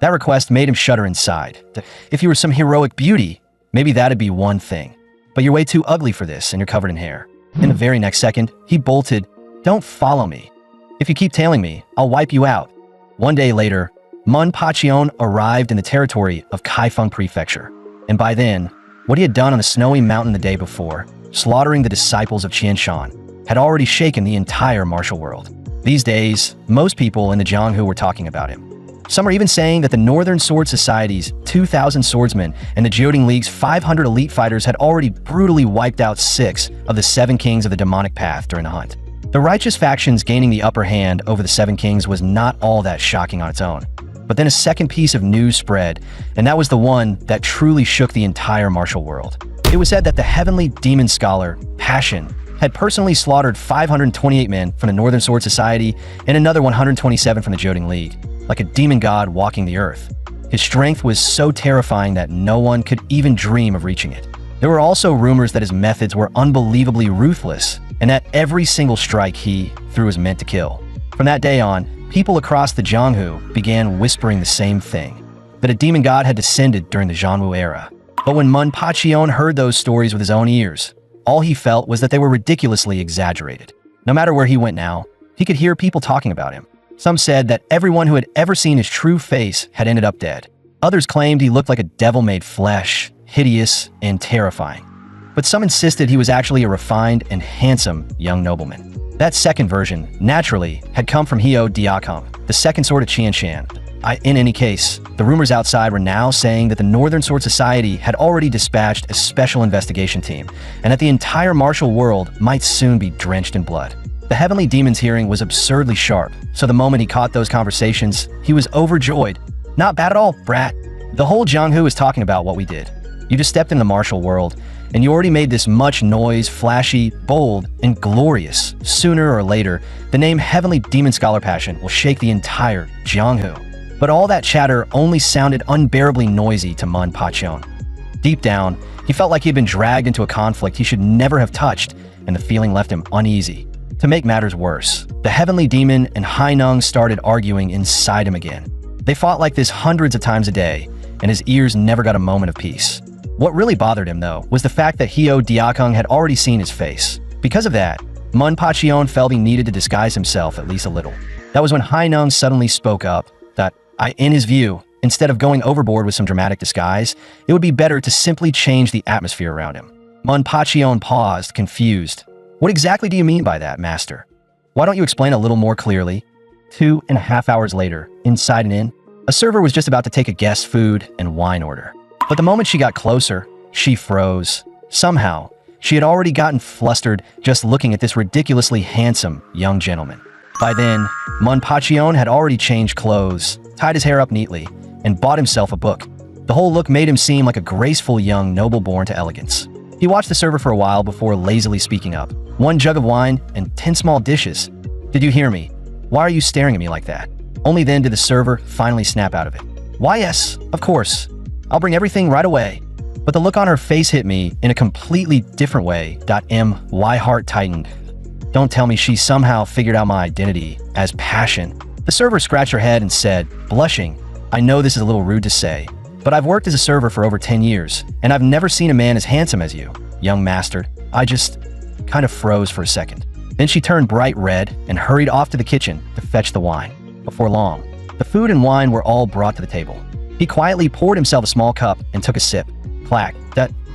That request made him shudder inside. If you were some heroic beauty, maybe that'd be one thing. But you're way too ugly for this, and you're covered in hair. In the very next second, he bolted, "Don't follow me. If you keep tailing me, I'll wipe you out." One day later, ManhwaCapped arrived in the territory of Kaifeng Prefecture. And by then, what he had done on the snowy mountain the day before, slaughtering the disciples of Qian Shan, had already shaken the entire martial world. These days, most people in the Jianghu were talking about him. Some are even saying that the Northern Sword Society's 2,000 swordsmen and the Jioding League's 500 elite fighters had already brutally wiped out 6 of the 7 kings of the demonic path during the hunt. The righteous factions gaining the upper hand over the 7 kings was not all that shocking on its own. But then a second piece of news spread, and that was the one that truly shook the entire martial world. It was said that the heavenly demon scholar, Passion, had personally slaughtered 528 men from the Northern Sword Society and another 127 from the Jioding League, like a demon god walking the earth. His strength was so terrifying that no one could even dream of reaching it. There were also rumors that his methods were unbelievably ruthless, and that every single strike he threw was meant to kill. From that day on, people across the Jianghu began whispering the same thing, that a demon god had descended during the Zhanwu era. But when ManhwaCapped heard those stories with his own ears, all he felt was that they were ridiculously exaggerated. No matter where he went now, he could hear people talking about him. Some said that everyone who had ever seen his true face had ended up dead. Others claimed he looked like a devil made flesh, hideous and terrifying. But some insisted he was actually a refined and handsome young nobleman. That second version, naturally, had come from Heo Diakong, the second sword of Qian Shan. In any case, the rumors outside were now saying that the Northern Sword Society had already dispatched a special investigation team, and that the entire martial world might soon be drenched in blood. The Heavenly Demon's hearing was absurdly sharp, so the moment he caught those conversations, he was overjoyed. "Not bad at all, brat. The whole Jianghu is talking about what we did. You just stepped in the martial world, and you already made this much noise, flashy, bold, and glorious. Sooner or later, the name Heavenly Demon Scholar Passion will shake the entire Jianghu." But all that chatter only sounded unbearably noisy to ManhwaCapped. Deep down, he felt like he had been dragged into a conflict he should never have touched, and the feeling left him uneasy. To make matters worse, the Heavenly Demon and Hainung started arguing inside him again. They fought like this hundreds of times a day, and his ears never got a moment of peace. What really bothered him, though, was the fact that Heo Diakong had already seen his face. Because of that, ManhwaCapped felt he needed to disguise himself at least a little. That was when Hainung suddenly spoke up that, in his view, instead of going overboard with some dramatic disguise, it would be better to simply change the atmosphere around him. ManhwaCapped paused, confused. "What exactly do you mean by that, master? Why don't you explain a little more clearly?" 2.5 hours later, inside an inn, a server was just about to take a guest's food and wine order. But the moment she got closer, she froze. Somehow, she had already gotten flustered just looking at this ridiculously handsome young gentleman. By then, ManhwaCapped had already changed clothes, tied his hair up neatly, and bought himself a book. The whole look made him seem like a graceful young noble born to elegance. He watched the server for a while before lazily speaking up. "1 jug of wine and 10 small dishes. Did you hear me? Why are you staring at me like that?" Only then did the server finally snap out of it. "Why, yes, of course. I'll bring everything right away." But the look on her face hit me in a completely different way. My heart tightened. Don't tell me she somehow figured out my identity as Passion. The server scratched her head and said, blushing, "I know this is a little rude to say, but I've worked as a server for over 10 years, and I've never seen a man as handsome as you, young master." I just kind of froze for a second. Then she turned bright red and hurried off to the kitchen to fetch the wine. Before long, the food and wine were all brought to the table. He quietly poured himself a small cup and took a sip. Clack.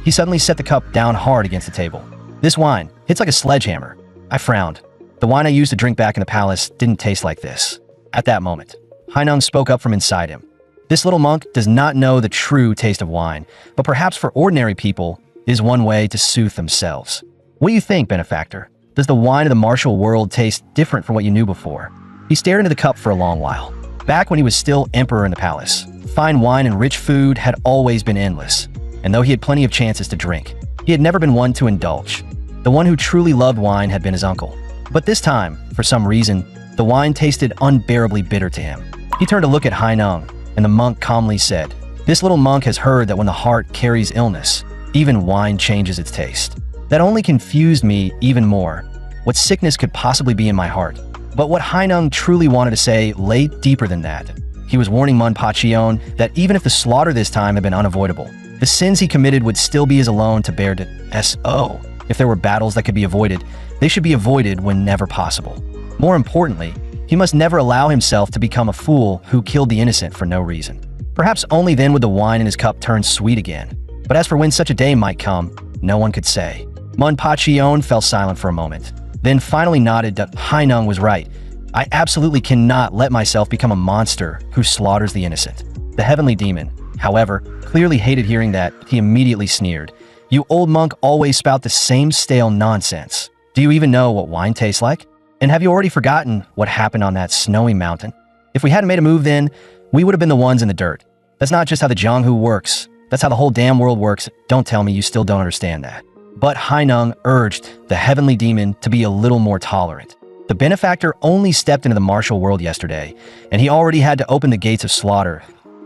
He suddenly set the cup down hard against the table. "This wine hits like a sledgehammer." I frowned. The wine I used to drink back in the palace didn't taste like this. At that moment, Hainung spoke up from inside him. "This little monk does not know the true taste of wine, but perhaps for ordinary people is one way to soothe themselves. What do you think, benefactor? Does the wine of the martial world taste different from what you knew before?" He stared into the cup for a long while. Back when he was still emperor in the palace, fine wine and rich food had always been endless, and though he had plenty of chances to drink, he had never been one to indulge. The one who truly loved wine had been his uncle. But this time, for some reason, the wine tasted unbearably bitter to him. He turned to look at Hainung, and the monk calmly said, "This little monk has heard that when the heart carries illness, even wine changes its taste." That only confused me even more. What sickness could possibly be in my heart? But what Hainung truly wanted to say lay deeper than that. He was warning ManhwaCapped that even if the slaughter this time had been unavoidable, the sins he committed would still be his alone to bear to S.O. If there were battles that could be avoided, they should be avoided whenever possible. More importantly, he must never allow himself to become a fool who killed the innocent for no reason. Perhaps only then would the wine in his cup turn sweet again. But as for when such a day might come, no one could say. Manhwa fell silent for a moment, then finally nodded that Hainung was right. I absolutely cannot let myself become a monster who slaughters the innocent. The heavenly demon, however, clearly hated hearing that. He immediately sneered. You old monk always spout the same stale nonsense. Do you even know what wine tastes like? And have you already forgotten what happened on that snowy mountain? If we hadn't made a move then, we would have been the ones in the dirt. That's not just how the Jianghu works. That's how the whole damn world works. Don't tell me you still don't understand that. But Hainung urged the heavenly demon to be a little more tolerant. The benefactor only stepped into the martial world yesterday, and he already had to open the gates of slaughter.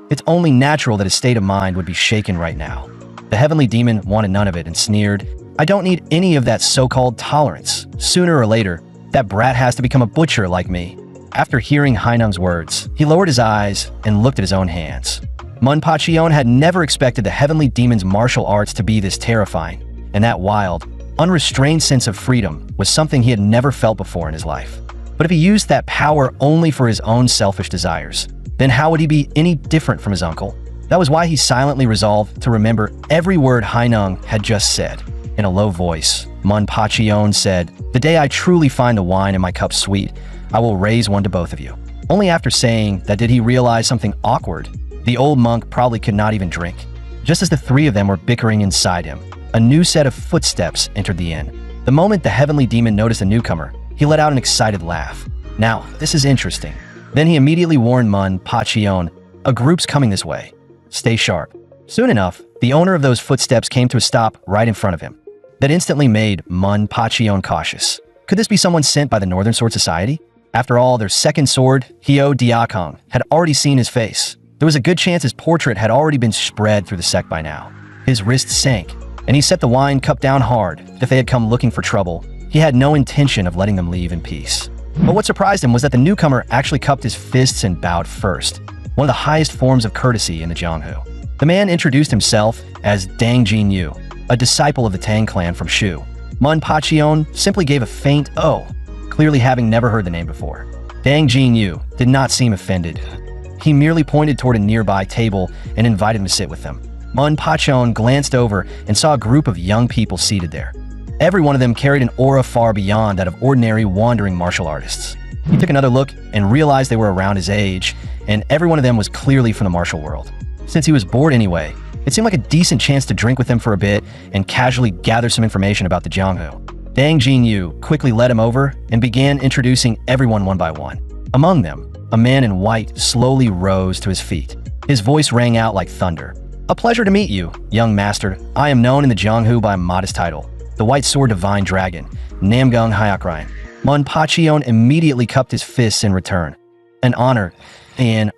It's only natural that his state of mind would be shaken right now. The heavenly demon wanted none of it and sneered, I don't need any of that so-called tolerance. Sooner or later, that brat has to become a butcher like me. After hearing Hainung's words, he lowered his eyes and looked at his own hands. Manhwa had never expected the heavenly demon's martial arts to be this terrifying, and that wild, unrestrained sense of freedom was something he had never felt before in his life. But if he used that power only for his own selfish desires, then how would he be any different from his uncle? That was why he silently resolved to remember every word Hainung had just said. In a low voice, Manhwa said, The day I truly find the wine in my cup sweet, I will raise one to both of you. Only after saying that did he realize something awkward. The old monk probably could not even drink. Just as the three of them were bickering inside him, a new set of footsteps entered the inn. The moment the heavenly demon noticed a newcomer, he let out an excited laugh. Now, this is interesting. Then he immediately warned Manhwa, a group's coming this way. Stay sharp. Soon enough, the owner of those footsteps came to a stop right in front of him. That instantly made Manhwa cautious. Could this be someone sent by the Northern Sword Society? After all, their second sword, Hyo Diakong, had already seen his face. There was a good chance his portrait had already been spread through the sect by now. His wrist sank, and he set the wine cup down hard. If they had come looking for trouble, he had no intention of letting them leave in peace. But what surprised him was that the newcomer actually cupped his fists and bowed first, one of the highest forms of courtesy in the Jianghu. The man introduced himself as Dang Jinyu, a disciple of the Tang clan from Shu. Manhwa simply gave a faint "oh," clearly having never heard the name before. Dang Jinyu did not seem offended. He merely pointed toward a nearby table and invited him to sit with them. Manhwa glanced over and saw a group of young people seated there. Every one of them carried an aura far beyond that of ordinary wandering martial artists. He took another look and realized they were around his age, and every one of them was clearly from the martial world. Since he was bored anyway, it seemed like a decent chance to drink with them for a bit and casually gather some information about the Jianghu. Dang Jinyu quickly led him over and began introducing everyone one by one. Among them, a man in white slowly rose to his feet. His voice rang out like thunder. A pleasure to meet you, young master. I am known in the Jianghu by a modest title, the White Sword Divine Dragon, Namgung Hyakryan. Manhwa immediately cupped his fists in return. An honor. Then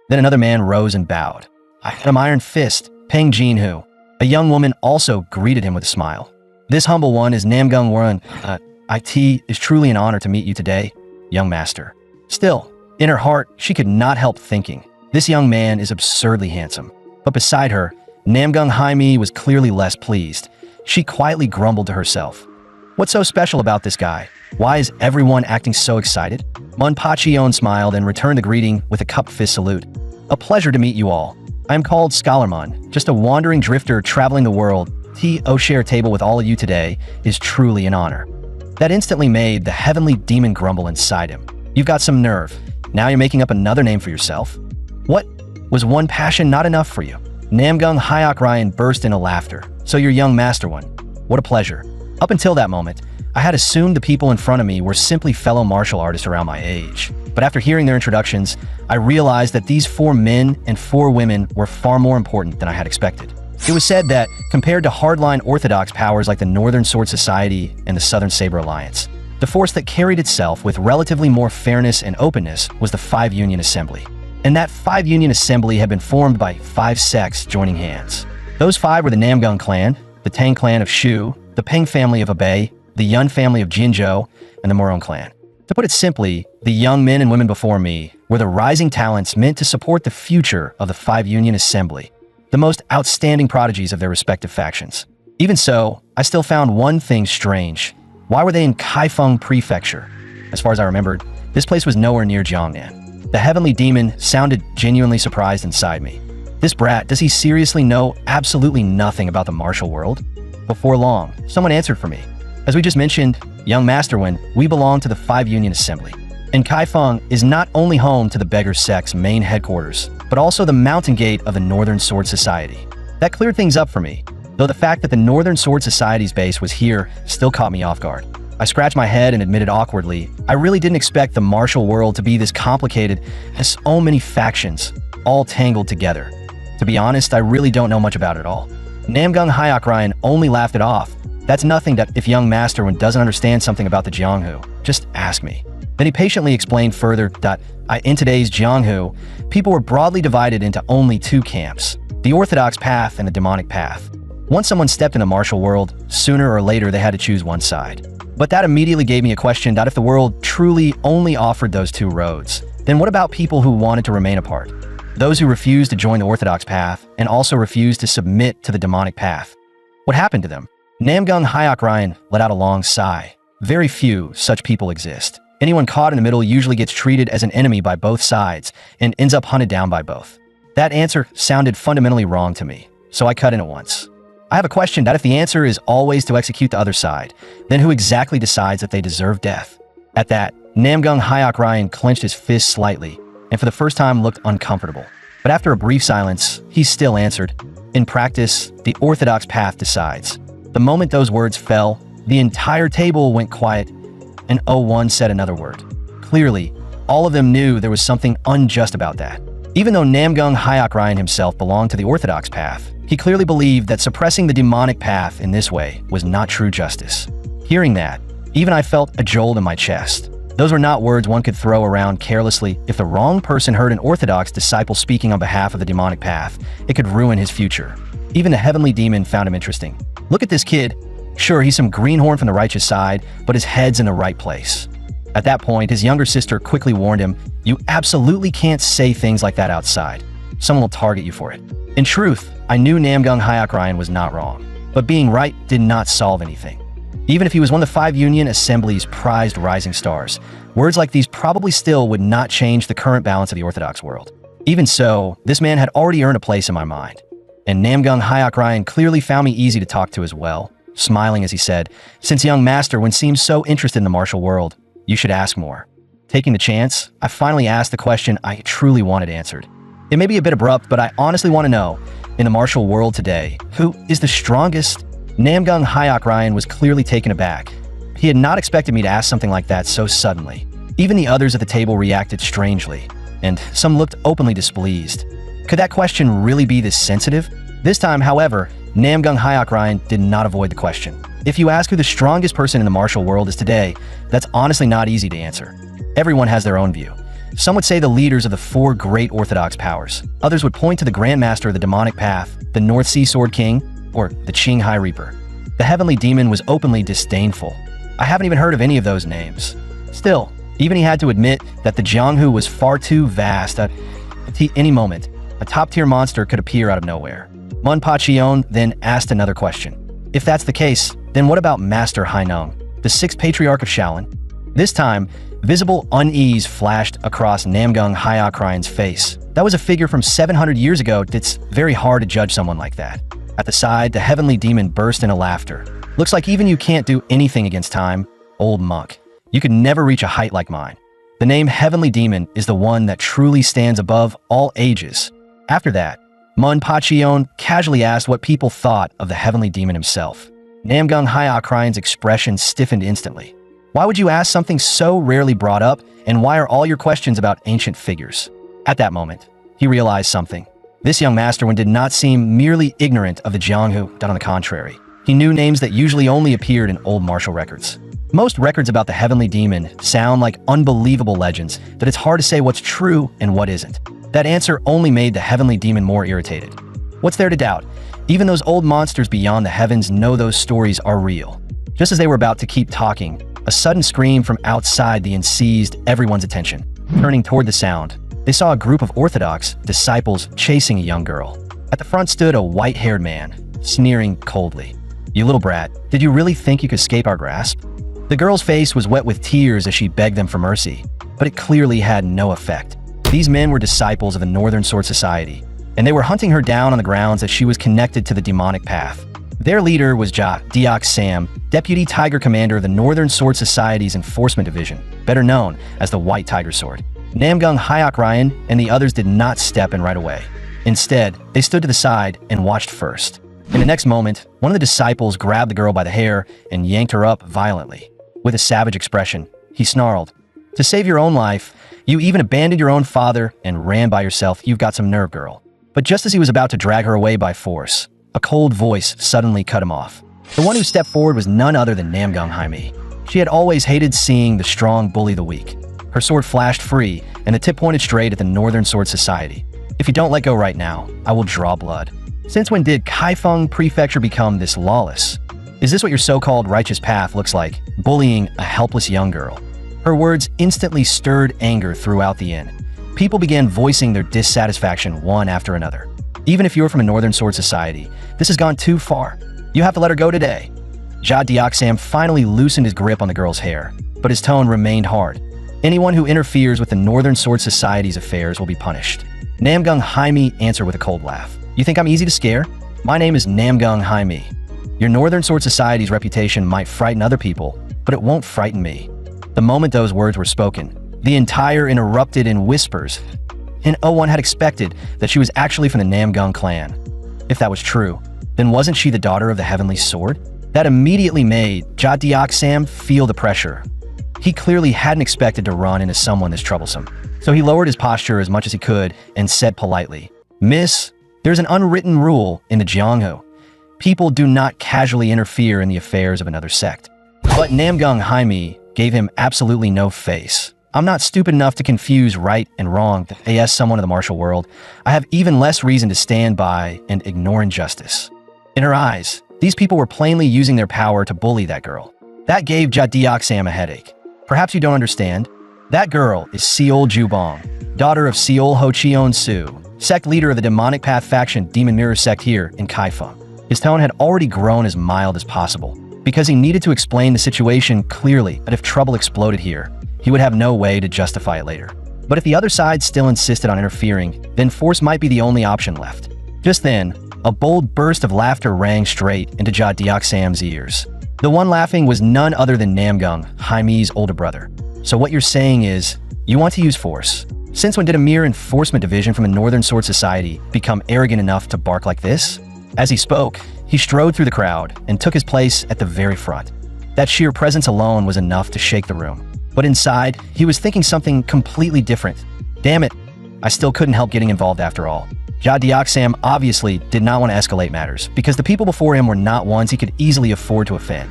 another man rose and bowed. I had an iron fist, Peng Jinhu. A young woman also greeted him with a smile. This humble one is Namgung Warren. It is truly an honor to meet you today, young master. Still, in her heart, she could not help thinking, this young man is absurdly handsome. But beside her, Namgung Haimi was clearly less pleased. She quietly grumbled to herself. What's so special about this guy? Why is everyone acting so excited? Manhwa smiled and returned the greeting with a cupped fist salute. A pleasure to meet you all. I am called Scholarmon, just a wandering drifter traveling the world. To share a table with all of you today is truly an honor. That instantly made the heavenly demon grumble inside him. You've got some nerve. Now you're making up another name for yourself. What? Was one passion not enough for you? Namgung Hyakryan burst into laughter. So you're young master one. What a pleasure. Up until that moment, I had assumed the people in front of me were simply fellow martial artists around my age. But after hearing their introductions, I realized that these 4 men and 4 women were far more important than I had expected. It was said that, compared to hardline orthodox powers like the Northern Sword Society and the Southern Saber Alliance, the force that carried itself with relatively more fairness and openness was the 5 Union Assembly. And that 5 Union Assembly had been formed by 5 sects joining hands. Those 5 were the Namgung clan, the Tang clan of Shu, the Peng family of Abei, the Yun family of Jinzhou, and the Morong clan. To put it simply, the young men and women before me were the rising talents meant to support the future of the 5 Union Assembly, the most outstanding prodigies of their respective factions. Even so, I still found one thing strange. Why were they in Kaifeng Prefecture? As far as I remembered, this place was nowhere near Jiangnan. The heavenly demon sounded genuinely surprised inside me. This brat, does he seriously know absolutely nothing about the martial world? Before long, someone answered for me. As we just mentioned, young Master Wen, we belong to the 5 Union Assembly. And Kaifeng is not only home to the Beggar Sect's main headquarters, but also the mountain gate of the Northern Sword Society. That cleared things up for me, though the fact that the Northern Sword Society's base was here still caught me off guard. I scratched my head and admitted awkwardly, I really didn't expect the martial world to be this complicated and so many factions, all tangled together. To be honest, I really don't know much about it all. Namgung Hyok Ryan only laughed it off. That's nothing that if young Master Wen doesn't understand something about the Jianghu, just ask me. Then he patiently explained further that in today's Jianghu, people were broadly divided into only 2 camps, the orthodox path and the demonic path. Once someone stepped in the martial world, sooner or later they had to choose one side. But that immediately gave me a question that if the world truly only offered those 2 roads, then what about people who wanted to remain apart? Those who refused to join the orthodox path and also refused to submit to the demonic path. What happened to them? Namgung Hyok Ryan let out a long sigh. Very few such people exist. Anyone caught in the middle usually gets treated as an enemy by both sides and ends up hunted down by both. That answer sounded fundamentally wrong to me, so I cut in at once. I have a question that if the answer is always to execute the other side, then who exactly decides that they deserve death? At that, Namgung Hyok Ryan clenched his fist slightly, and for the first time looked uncomfortable. But after a brief silence, he still answered, in practice, the orthodox path decides. The moment those words fell, the entire table went quiet, and no one said another word. Clearly, all of them knew there was something unjust about that. Even though Namgung Hyok Ryan himself belonged to the orthodox path, he clearly believed that suppressing the demonic path in this way was not true justice. Hearing that, even I felt a jolt in my chest. Those were not words one could throw around carelessly. If the wrong person heard an orthodox disciple speaking on behalf of the demonic path, it could ruin his future. Even the heavenly demon found him interesting. Look at this kid. Sure, he's some greenhorn from the righteous side, but his head's in the right place. At that point, his younger sister quickly warned him, you absolutely can't say things like that outside. Someone will target you for it. In truth, I knew Namgung Hyok Ryan was not wrong, but being right did not solve anything. Even if he was one of the 5 Union Assembly's prized rising stars, words like these probably still would not change the current balance of the Orthodox world. Even so, this man had already earned a place in my mind. And Namgung Hyok Ryan clearly found me easy to talk to as well, smiling as he said, since young Master Wen seems so interested in the martial world, you should ask more. Taking the chance, I finally asked the question I truly wanted answered. It may be a bit abrupt, but I honestly want to know, in the martial world today, who is the strongest? Namgung Hyok Ryan was clearly taken aback. He had not expected me to ask something like that so suddenly. Even the others at the table reacted strangely, and some looked openly displeased. Could that question really be this sensitive? This time, however, Namgung Hyok Ryan did not avoid the question. If you ask who the strongest person in the martial world is today, that's honestly not easy to answer. Everyone has their own view. Some would say the leaders of the 4 great orthodox powers. Others would point to the Grand Master of the demonic path, the North Sea Sword King, or the Qing High Reaper. The heavenly demon was openly disdainful. I haven't even heard of any of those names. Still, even he had to admit that the Jianghu was far too vast. At any moment, a top-tier monster could appear out of nowhere. Mun Pachion then asked another question. If that's the case, then what about Master Hainong, the 6th Patriarch of Shaolin? This time, visible unease flashed across Namgung Hyok Ryan's face. That was a figure from 700 years ago. It's very hard to judge someone like that. At the side, the heavenly demon burst into laughter. Looks like even you can't do anything against time, old monk. You could never reach a height like mine. The name Heavenly Demon is the one that truly stands above all ages. After that, Mun Pachion casually asked what people thought of the heavenly demon himself. Namgung Hyok Ryan's expression stiffened instantly. Why would you ask something so rarely brought up, and why are all your questions about ancient figures? At that moment, he realized something. This young Master Wen did not seem merely ignorant of the Jianghu, but on the contrary. He knew names that usually only appeared in old martial records. Most records about the heavenly demon sound like unbelievable legends that it's hard to say what's true and what isn't. That answer only made the heavenly demon more irritated. What's there to doubt? Even those old monsters beyond the heavens know those stories are real. Just as they were about to keep talking, a sudden scream from outside the inn seized everyone's attention. Turning toward the sound, they saw a group of Orthodox disciples chasing a young girl. At the front stood a white-haired man, sneering coldly. You little brat, did you really think you could escape our grasp? The girl's face was wet with tears as she begged them for mercy, but it clearly had no effect. These men were disciples of the Northern Sword Society, and they were hunting her down on the grounds that she was connected to the demonic path. Their leader was Ja Deok Sam, Deputy Tiger Commander of the Northern Sword Society's Enforcement Division, better known as the White Tiger Sword. Namgung Hyok Ryan and the others did not step in right away. Instead, they stood to the side and watched first. In the next moment, one of the disciples grabbed the girl by the hair and yanked her up violently. With a savage expression, he snarled, "To save your own life, you even abandoned your own father and ran by yourself. You've got some nerve, girl." But just as he was about to drag her away by force, a cold voice suddenly cut him off. The one who stepped forward was none other than Namgung Hymi. She had always hated seeing the strong bully the weak. Her sword flashed free, and the tip pointed straight at the Northern Sword Society. "If you don't let go right now, I will draw blood." Since when did Kaifeng Prefecture become this lawless? Is this what your so-called righteous path looks like, bullying a helpless young girl? Her words instantly stirred anger throughout the inn. People began voicing their dissatisfaction one after another. Even if you're from a Northern Sword Society, this has gone too far. You have to let her go today. Ja Deok Sam finally loosened his grip on the girl's hair, but his tone remained hard. Anyone who interferes with the Northern Sword Society's affairs will be punished. Namgung Hymi answered with a cold laugh. "You think I'm easy to scare? My name is Namgung Hymi. Your Northern Sword Society's reputation might frighten other people, but it won't frighten me." The moment those words were spoken, the entire inn erupted in whispers, and one had expected that she was actually from the Namgung clan. If that was true, then wasn't she the daughter of the Heavenly Sword? That immediately made Ja Deok Sam feel the pressure. He clearly hadn't expected to run into someone this troublesome, so he lowered his posture as much as he could and said politely, "Miss, there's an unwritten rule in the Jianghu. People do not casually interfere in the affairs of another sect." But Namgung Hymi gave him absolutely no face. "I'm not stupid enough to confuse right and wrong as someone of the martial world. I have even less reason to stand by and ignore injustice." In her eyes, these people were plainly using their power to bully that girl. That gave Ja Deok Sam a headache. Perhaps you don't understand. That girl is Seol Jubong, daughter of Seol Ho Cheon Su, sect leader of the demonic path faction Demon Mirror sect here in Kaifeng. His tone had already grown as mild as possible, because he needed to explain the situation clearly that if trouble exploded here, he would have no way to justify it later. But if the other side still insisted on interfering, then force might be the only option left. Just then, a bold burst of laughter rang straight into Ja Deok Sam's ears. The one laughing was none other than Namgung, Hymi's older brother. "So what you're saying is, you want to use force. Since when did a mere enforcement division from a Northern Sword Society become arrogant enough to bark like this?" As he spoke, he strode through the crowd and took his place at the very front. That sheer presence alone was enough to shake the room. But inside, he was thinking something completely different. Damn it, I still couldn't help getting involved after all. Ja Deok Sam obviously did not want to escalate matters, because the people before him were not ones he could easily afford to offend.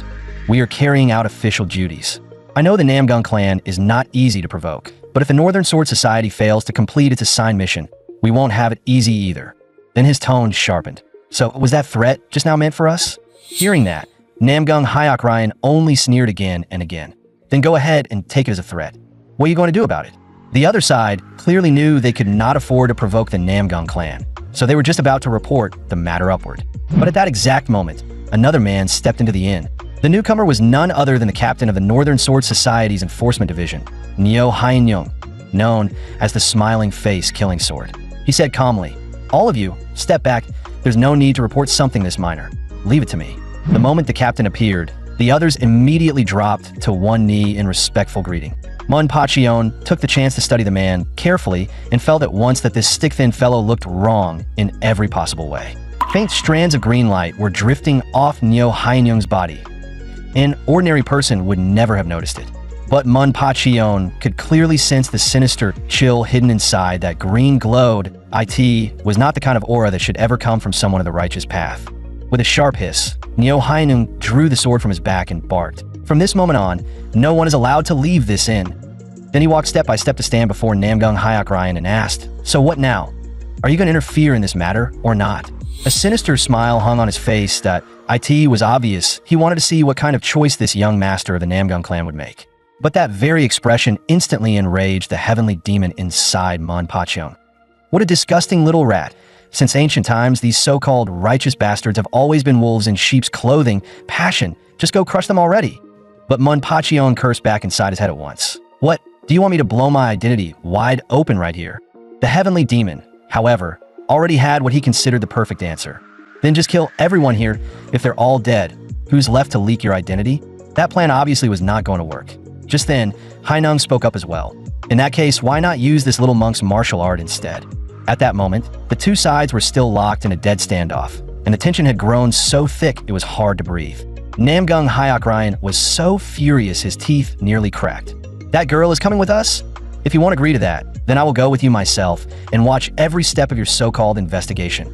"We are carrying out official duties. I know the Namgung clan is not easy to provoke, but if the Northern Sword Society fails to complete its assigned mission, we won't have it easy either." Then his tone sharpened. "So was that threat just now meant for us?" Hearing that, Namgung Hyok Ryan only sneered again and again. "Then go ahead and take it as a threat. What are you going to do about it?" The other side clearly knew they could not afford to provoke the Namgung clan, so they were just about to report the matter upward. But at that exact moment, another man stepped into the inn. The newcomer was none other than the captain of the Northern Sword Society's Enforcement Division, Neo Hainyung, known as the Smiling Face Killing Sword. He said calmly, "All of you, step back. There's no need to report something this minor. Leave it to me." The moment the captain appeared, the others immediately dropped to one knee in respectful greeting. Mun Pachion took the chance to study the man carefully and felt at once that this stick-thin fellow looked wrong in every possible way. Faint strands of green light were drifting off Neo Hainyung's body. An ordinary person would never have noticed it. But Mun Pachion could clearly sense the sinister chill hidden inside that green glowed. It was not the kind of aura that should ever come from someone of the righteous path. With a sharp hiss, Neo Hainyung drew the sword from his back and barked. From this moment on, no one is allowed to leave this inn. Then he walked step by step to stand before Namgung Hyok Ryan and asked, "So what now? Are you going to interfere in this matter or not?" A sinister smile hung on his face that was obvious. He wanted to see what kind of choice this young master of the Namgung clan would make. But that very expression instantly enraged the heavenly demon inside Mun Pachion. What a disgusting little rat. Since ancient times, these so-called righteous bastards have always been wolves in sheep's clothing. Passion, just go crush them already. But Mun Pachion cursed back inside his head at once. "What? Do you want me to blow my identity wide open right here?" The heavenly demon, however, already had what he considered the perfect answer. Then just kill everyone here. If they're all dead, who's left to leak your identity? That plan obviously was not going to work. Just then, Hainung spoke up as well. In that case, why not use this little monk's martial art instead? At that moment, the two sides were still locked in a dead standoff, and the tension had grown so thick it was hard to breathe. Namgung Hyok was so furious his teeth nearly cracked. That girl is coming with us? If you won't agree to that, then I will go with you myself and watch every step of your so-called investigation.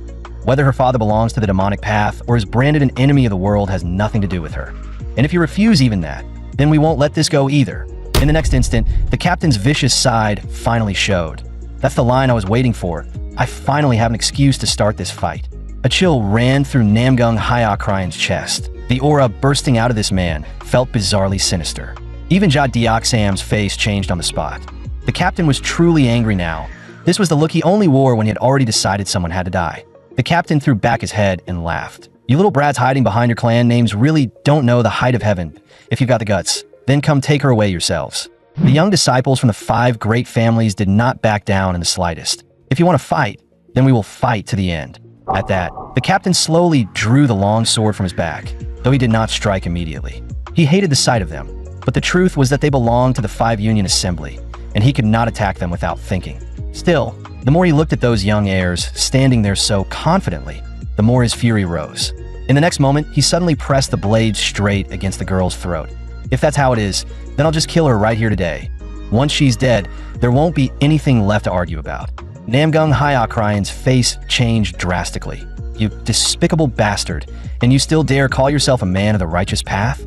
Whether her father belongs to the demonic path or is branded an enemy of the world has nothing to do with her. And if you refuse even that, then we won't let this go either. In the next instant, the captain's vicious side finally showed. That's the line I was waiting for. I finally have an excuse to start this fight. A chill ran through Namgung Hyok chest. The aura bursting out of this man felt bizarrely sinister. Even Ja Deoksam's face changed on the spot. The captain was truly angry now. This was the look he only wore when he had already decided someone had to die. The captain threw back his head and laughed. You little brats hiding behind your clan names really don't know the height of heaven. If you've got the guts, then come take her away yourselves. The young disciples from the 5 great families did not back down in the slightest. If you want to fight, then we will fight to the end. At that, the captain slowly drew the long sword from his back, though he did not strike immediately. He hated the sight of them, but the truth was that they belonged to the 5 Union Assembly, and he could not attack them without thinking. Still, the more he looked at those young heirs standing there so confidently, the more his fury rose. In the next moment, he suddenly pressed the blade straight against the girl's throat. If that's how it is, then I'll just kill her right here today. Once she's dead, there won't be anything left to argue about. Namgung Hyok face changed drastically. You despicable bastard, and you still dare call yourself a man of the righteous path?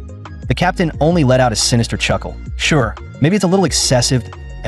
The captain only let out a sinister chuckle. Sure, maybe it's a little excessive.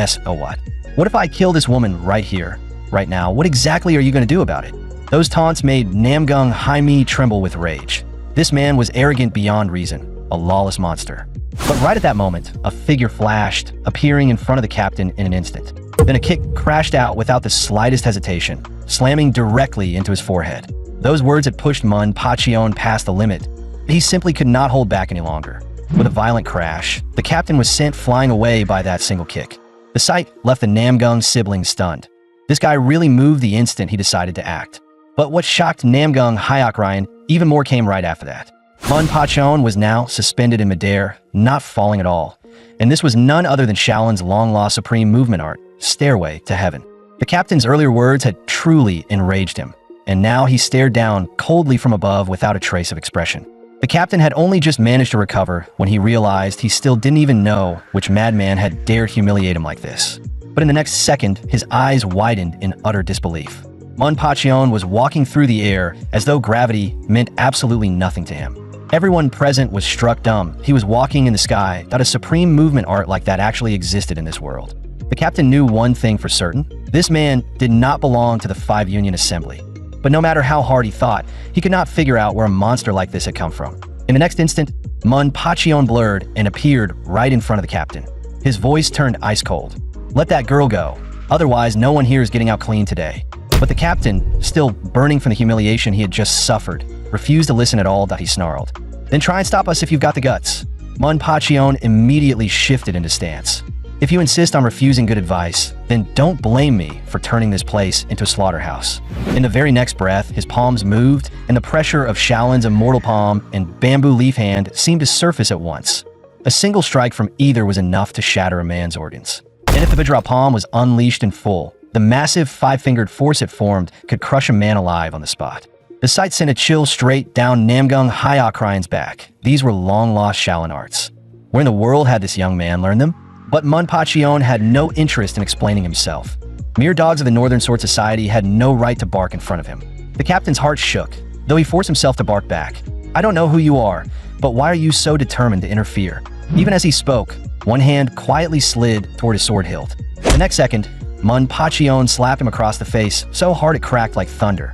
So what? What if I kill this woman right here, right now? What exactly are you going to do about it? Those taunts made Namgung Haimi tremble with rage. This man was arrogant beyond reason, a lawless monster. But right at that moment, a figure flashed, appearing in front of the captain in an instant. Then a kick crashed out without the slightest hesitation, slamming directly into his forehead. Those words had pushed ManhwaCapped past the limit. He simply could not hold back any longer. With a violent crash, the captain was sent flying away by that single kick. The sight left the Namgung siblings stunned. This guy really moved the instant he decided to act. But what shocked Namgung Hyok even more came right after that. ManhwaCapped was now suspended in midair, not falling at all. And this was none other than Shaolin's long-lost supreme movement art, Stairway to Heaven. The captain's earlier words had truly enraged him, and now he stared down coldly from above without a trace of expression. The captain had only just managed to recover when he realized he still didn't even know which madman had dared humiliate him like this. But in the next second, his eyes widened in utter disbelief. ManhwaCapped was walking through the air as though gravity meant absolutely nothing to him. Everyone present was struck dumb. He was walking in the sky, that a supreme movement art like that actually existed in this world. The captain knew one thing for certain. This man did not belong to the 5 Union Assembly. But no matter how hard he thought, he could not figure out where a monster like this had come from. In the next instant, ManhwaCapped blurred and appeared right in front of the captain. His voice turned ice cold. Let that girl go. Otherwise, no one here is getting out clean today. But the captain, still burning from the humiliation he had just suffered, refused to listen at all. He snarled. Then try and stop us if you've got the guts. ManhwaCapped immediately shifted into stance. If you insist on refusing good advice, then don't blame me for turning this place into a slaughterhouse. In the very next breath, his palms moved, and the pressure of Shaolin's immortal palm and bamboo leaf hand seemed to surface at once. A single strike from either was enough to shatter a man's organs. And if the Vajra palm was unleashed in full, the massive 5-fingered force it formed could crush a man alive on the spot. The sight sent a chill straight down Namgung Hyok's back. These were long-lost Shaolin arts. Where in the world had this young man learned them? But ManhwaCapped had no interest in explaining himself. Mere dogs of the Northern Sword Society had no right to bark in front of him. The captain's heart shook, though he forced himself to bark back. I don't know who you are, but why are you so determined to interfere? Even as he spoke, one hand quietly slid toward his sword hilt. The next second, ManhwaCapped slapped him across the face so hard it cracked like thunder.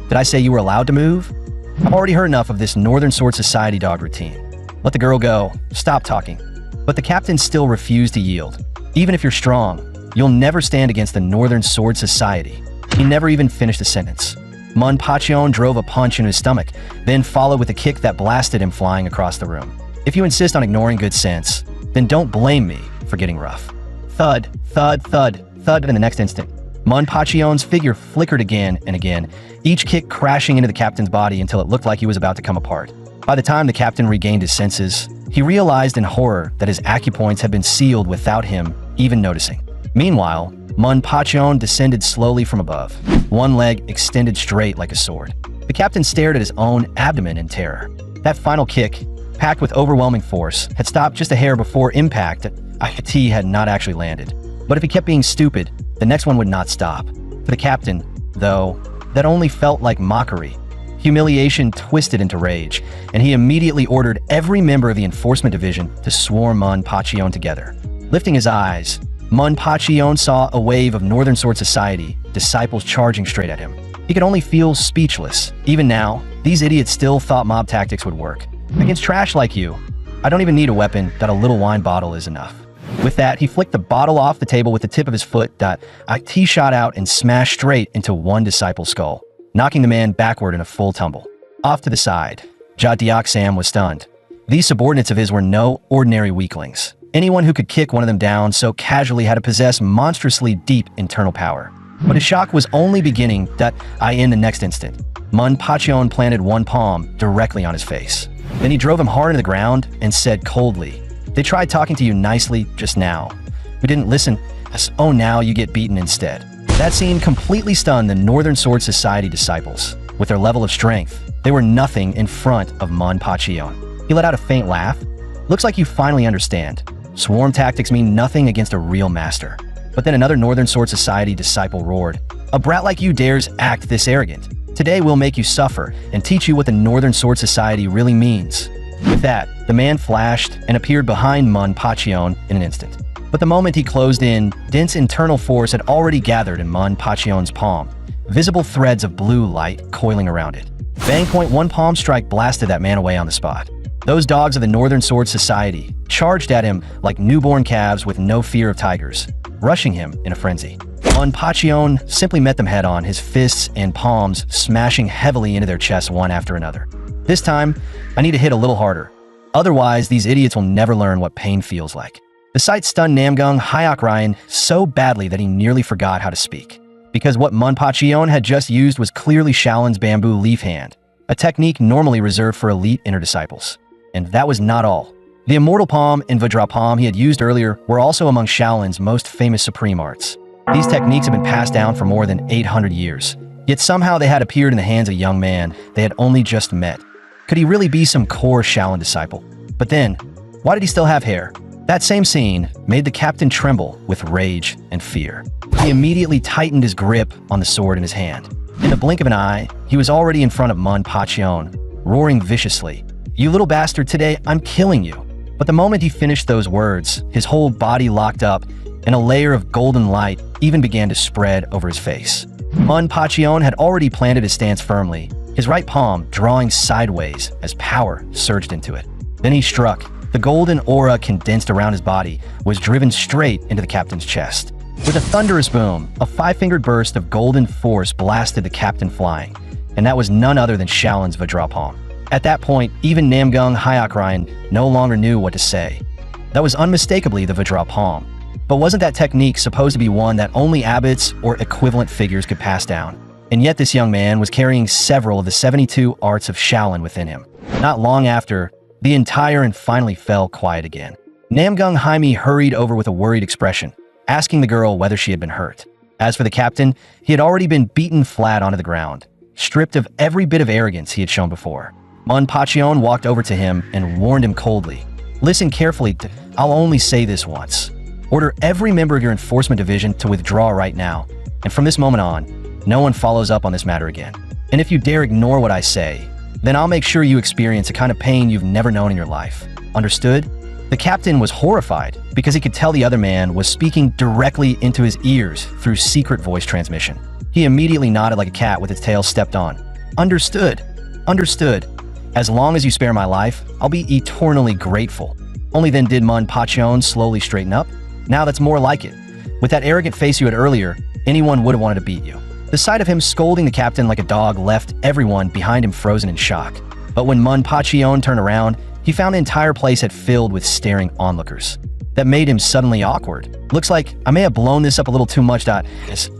Did I say you were allowed to move? I've already heard enough of this Northern Sword Society dog routine. Let the girl go. Stop talking. But the captain still refused to yield. Even if you're strong, you'll never stand against the Northern Sword Society. He never even finished the sentence. ManhwaCapped drove a punch into his stomach, then followed with a kick that blasted him flying across the room. If you insist on ignoring good sense, then don't blame me for getting rough. Thud, thud, thud, thud in the next instant. Manhwa's figure flickered again and again, each kick crashing into the captain's body until it looked like he was about to come apart. By the time the captain regained his senses, he realized in horror that his acupoints had been sealed without him even noticing. Meanwhile, Manhwa descended slowly from above, one leg extended straight like a sword. The captain stared at his own abdomen in terror. That final kick, packed with overwhelming force, had stopped just a hair before impact. IT had not actually landed. But if he kept being stupid, the next one would not stop. For the captain, though, that only felt like mockery. Humiliation twisted into rage, and he immediately ordered every member of the enforcement division to swarm Manhwa together. Lifting his eyes, Manhwa saw a wave of Northern Sword Society disciples charging straight at him. He could only feel speechless. Even now, these idiots still thought mob tactics would work. Against trash like you, I don't even need a weapon. That a little wine bottle is enough. With that, he flicked the bottle off the table with the tip of his foot. IT shot out and smashed straight into one disciple's skull, knocking the man backward in a full tumble. Off to the side, Sam was stunned. These subordinates of his were no ordinary weaklings. Anyone who could kick one of them down so casually had to possess monstrously deep internal power. But his shock was only beginning. In the next instant, Manhwa planted one palm directly on his face. Then he drove him hard into the ground and said coldly, "They tried talking to you nicely just now. We didn't listen. Oh, now you get beaten instead." That scene completely stunned the Northern Sword Society disciples. With their level of strength, they were nothing in front of Manhwa. He let out a faint laugh. "Looks like you finally understand. Swarm tactics mean nothing against a real master." But then another Northern Sword Society disciple roared, "A brat like you dares act this arrogant. Today we'll make you suffer and teach you what the Northern Sword Society really means." With that, the man flashed and appeared behind Manhwa in an instant. But the moment he closed in, dense internal force had already gathered in Manhwa's palm, visible threads of blue light coiling around it. Bang! One palm strike blasted that man away on the spot. Those dogs of the Northern Sword Society charged at him like newborn calves with no fear of tigers, rushing him in a frenzy. Manhwa simply met them head-on, his fists and palms smashing heavily into their chests one after another. This time, I need to hit a little harder. Otherwise, these idiots will never learn what pain feels like. The sight stunned Ryan so badly that he nearly forgot how to speak. Because what Manhwa had just used was clearly Shaolin's bamboo leaf hand, a technique normally reserved for elite inner disciples. And that was not all. The immortal palm and Vajra palm he had used earlier were also among Shaolin's most famous supreme arts. These techniques have been passed down for more than 800 years, yet somehow they had appeared in the hands of a young man they had only just met. Could he really be some core Shaolin disciple? But then, why did he still have hair? That same scene made the captain tremble with rage and fear. He immediately tightened his grip on the sword in his hand. In the blink of an eye, he was already in front of Manhwa, roaring viciously, "You little bastard, today I'm killing you." But the moment he finished those words, his whole body locked up, and a layer of golden light even began to spread over his face. Manhwa had already planted his stance firmly, his right palm drawing sideways as power surged into it. Then he struck. The golden aura condensed around his body was driven straight into the captain's chest. With a thunderous boom, a five-fingered burst of golden force blasted the captain flying, and that was none other than Shaolin's Vajra palm. At that point, even Ryan no longer knew what to say. That was unmistakably the Vajra palm. But wasn't that technique supposed to be one that only abbots or equivalent figures could pass down? And yet this young man was carrying several of the 72 arts of Shaolin within him. Not long after, the entire and finally fell quiet again. Jaime hurried over with a worried expression, asking the girl whether she had been hurt. As for the captain, he had already been beaten flat onto the ground, stripped of every bit of arrogance he had shown before. Manhwa walked over to him and warned him coldly, "Listen carefully, I'll only say this once. Order every member of your enforcement division to withdraw right now, and from this moment on, no one follows up on this matter again. And if you dare ignore what I say, then I'll make sure you experience a kind of pain you've never known in your life. Understood?" The captain was horrified because he could tell the other man was speaking directly into his ears through secret voice transmission. He immediately nodded like a cat with its tail stepped on. "Understood. Understood. As long as you spare my life, I'll be eternally grateful." Only then did Manhwa slowly straighten up. "Now that's more like it. With that arrogant face you had earlier, anyone would have wanted to beat you." The sight of him scolding the captain like a dog left everyone behind him frozen in shock. But when Manhwa turned around, he found the entire place had filled with staring onlookers. that made him suddenly awkward. Looks like I may have blown this up a little too much.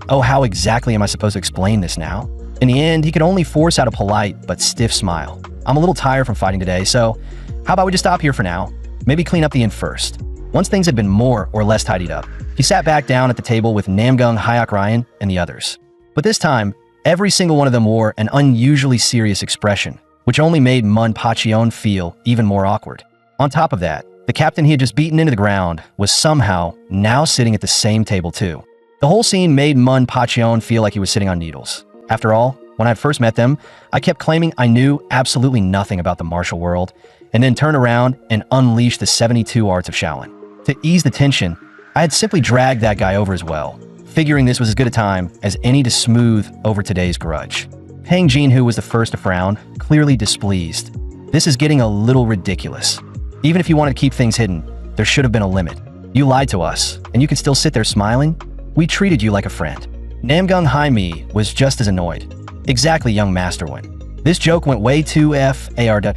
Oh, how exactly am I supposed to explain this now? In the end, he could only force out a polite but stiff smile. I'm a little tired from fighting today, so how about we just stop here for now? Maybe clean up the inn first. Once things had been more or less tidied up, he sat back down at the table with Namgung Hyok Ryan and the others. But this time, every single one of them wore an unusually serious expression, which only made ManhwaCapped feel even more awkward. On top of that, the captain he had just beaten into the ground was somehow now sitting at the same table too. The whole scene made ManhwaCapped feel like he was sitting on needles. After all, when I first met them, I kept claiming I knew absolutely nothing about the martial world, and then turned around and unleashed the 72 arts of Shaolin. To ease the tension, I had simply dragged that guy over as well, figuring this was as good a time as any to smooth over today's grudge. Peng Jinhu was the first to frown, clearly displeased. This is getting a little ridiculous. Even if you wanted to keep things hidden, there should have been a limit. You lied to us, and you can still sit there smiling? We treated you like a friend. Namgung Haimi was just as annoyed. Exactly, young Master Wen. This joke went way too far.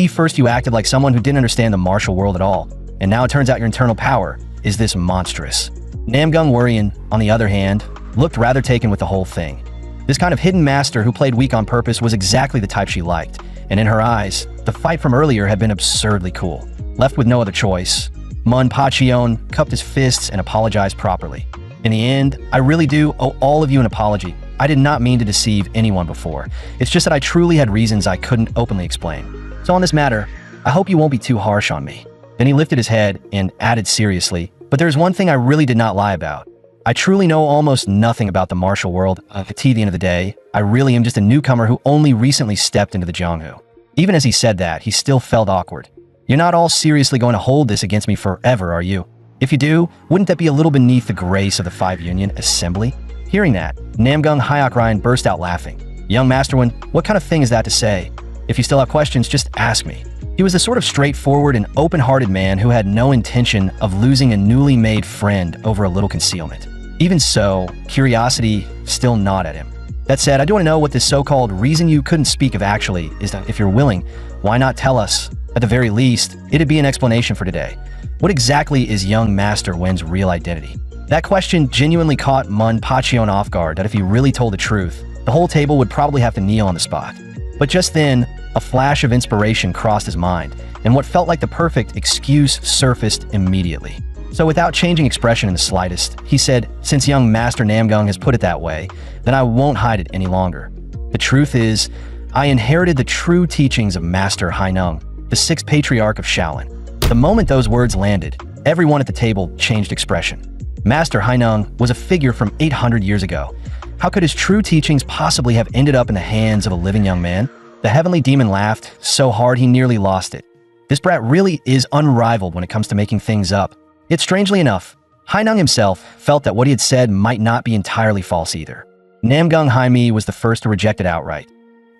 First you acted like someone who didn't understand the martial world at all, and now it turns out your internal power is this monstrous. Namgung Worrian, on the other hand, looked rather taken with the whole thing. This kind of hidden master who played weak on purpose was exactly the type she liked, and in her eyes, the fight from earlier had been absurdly cool. Left with no other choice, ManhwaCapped cupped his fists and apologized properly. In the end, I really do owe all of you an apology. I did not mean to deceive anyone before. It's just that I truly had reasons I couldn't openly explain. So on this matter, I hope you won't be too harsh on me. Then he lifted his head and added seriously, but there's one thing I really did not lie about. I truly know almost nothing about the martial world. At the end of the day, I really am just a newcomer who only recently stepped into the Jianghu. Even as he said that, he still felt awkward. You're not all seriously going to hold this against me forever, are you? If you do, wouldn't that be a little beneath the grace of the Five Union Assembly? Hearing that, Namgung Hyok Ryan burst out laughing. Young Master Wen, what kind of thing is that to say? If you still have questions, just ask me. He was the sort of straightforward and open-hearted man who had no intention of losing a newly made friend over a little concealment. Even so, curiosity still gnawed at him. That said, I do want to know what this so-called reason you couldn't speak of actually is. That if you're willing, why not tell us? At the very least, it'd be an explanation for today. What exactly is young Master Wen's real identity? That question genuinely caught ManhwaCapped off guard that if he really told the truth, the whole table would probably have to kneel on the spot. But just then, a flash of inspiration crossed his mind, and what felt like the perfect excuse surfaced immediately. So without changing expression in the slightest, he said, since young Master Namgung has put it that way, then I won't hide it any longer. The truth is, I inherited the true teachings of Master Hainung, the sixth patriarch of Shaolin. The moment those words landed, everyone at the table changed expression. Master Hainung was a figure from 800 years ago. How could his true teachings possibly have ended up in the hands of a living young man? The heavenly demon laughed so hard he nearly lost it. This brat really is unrivaled when it comes to making things up. Yet strangely enough, Hainung himself felt that what he had said might not be entirely false either. Namgung Haimi was the first to reject it outright.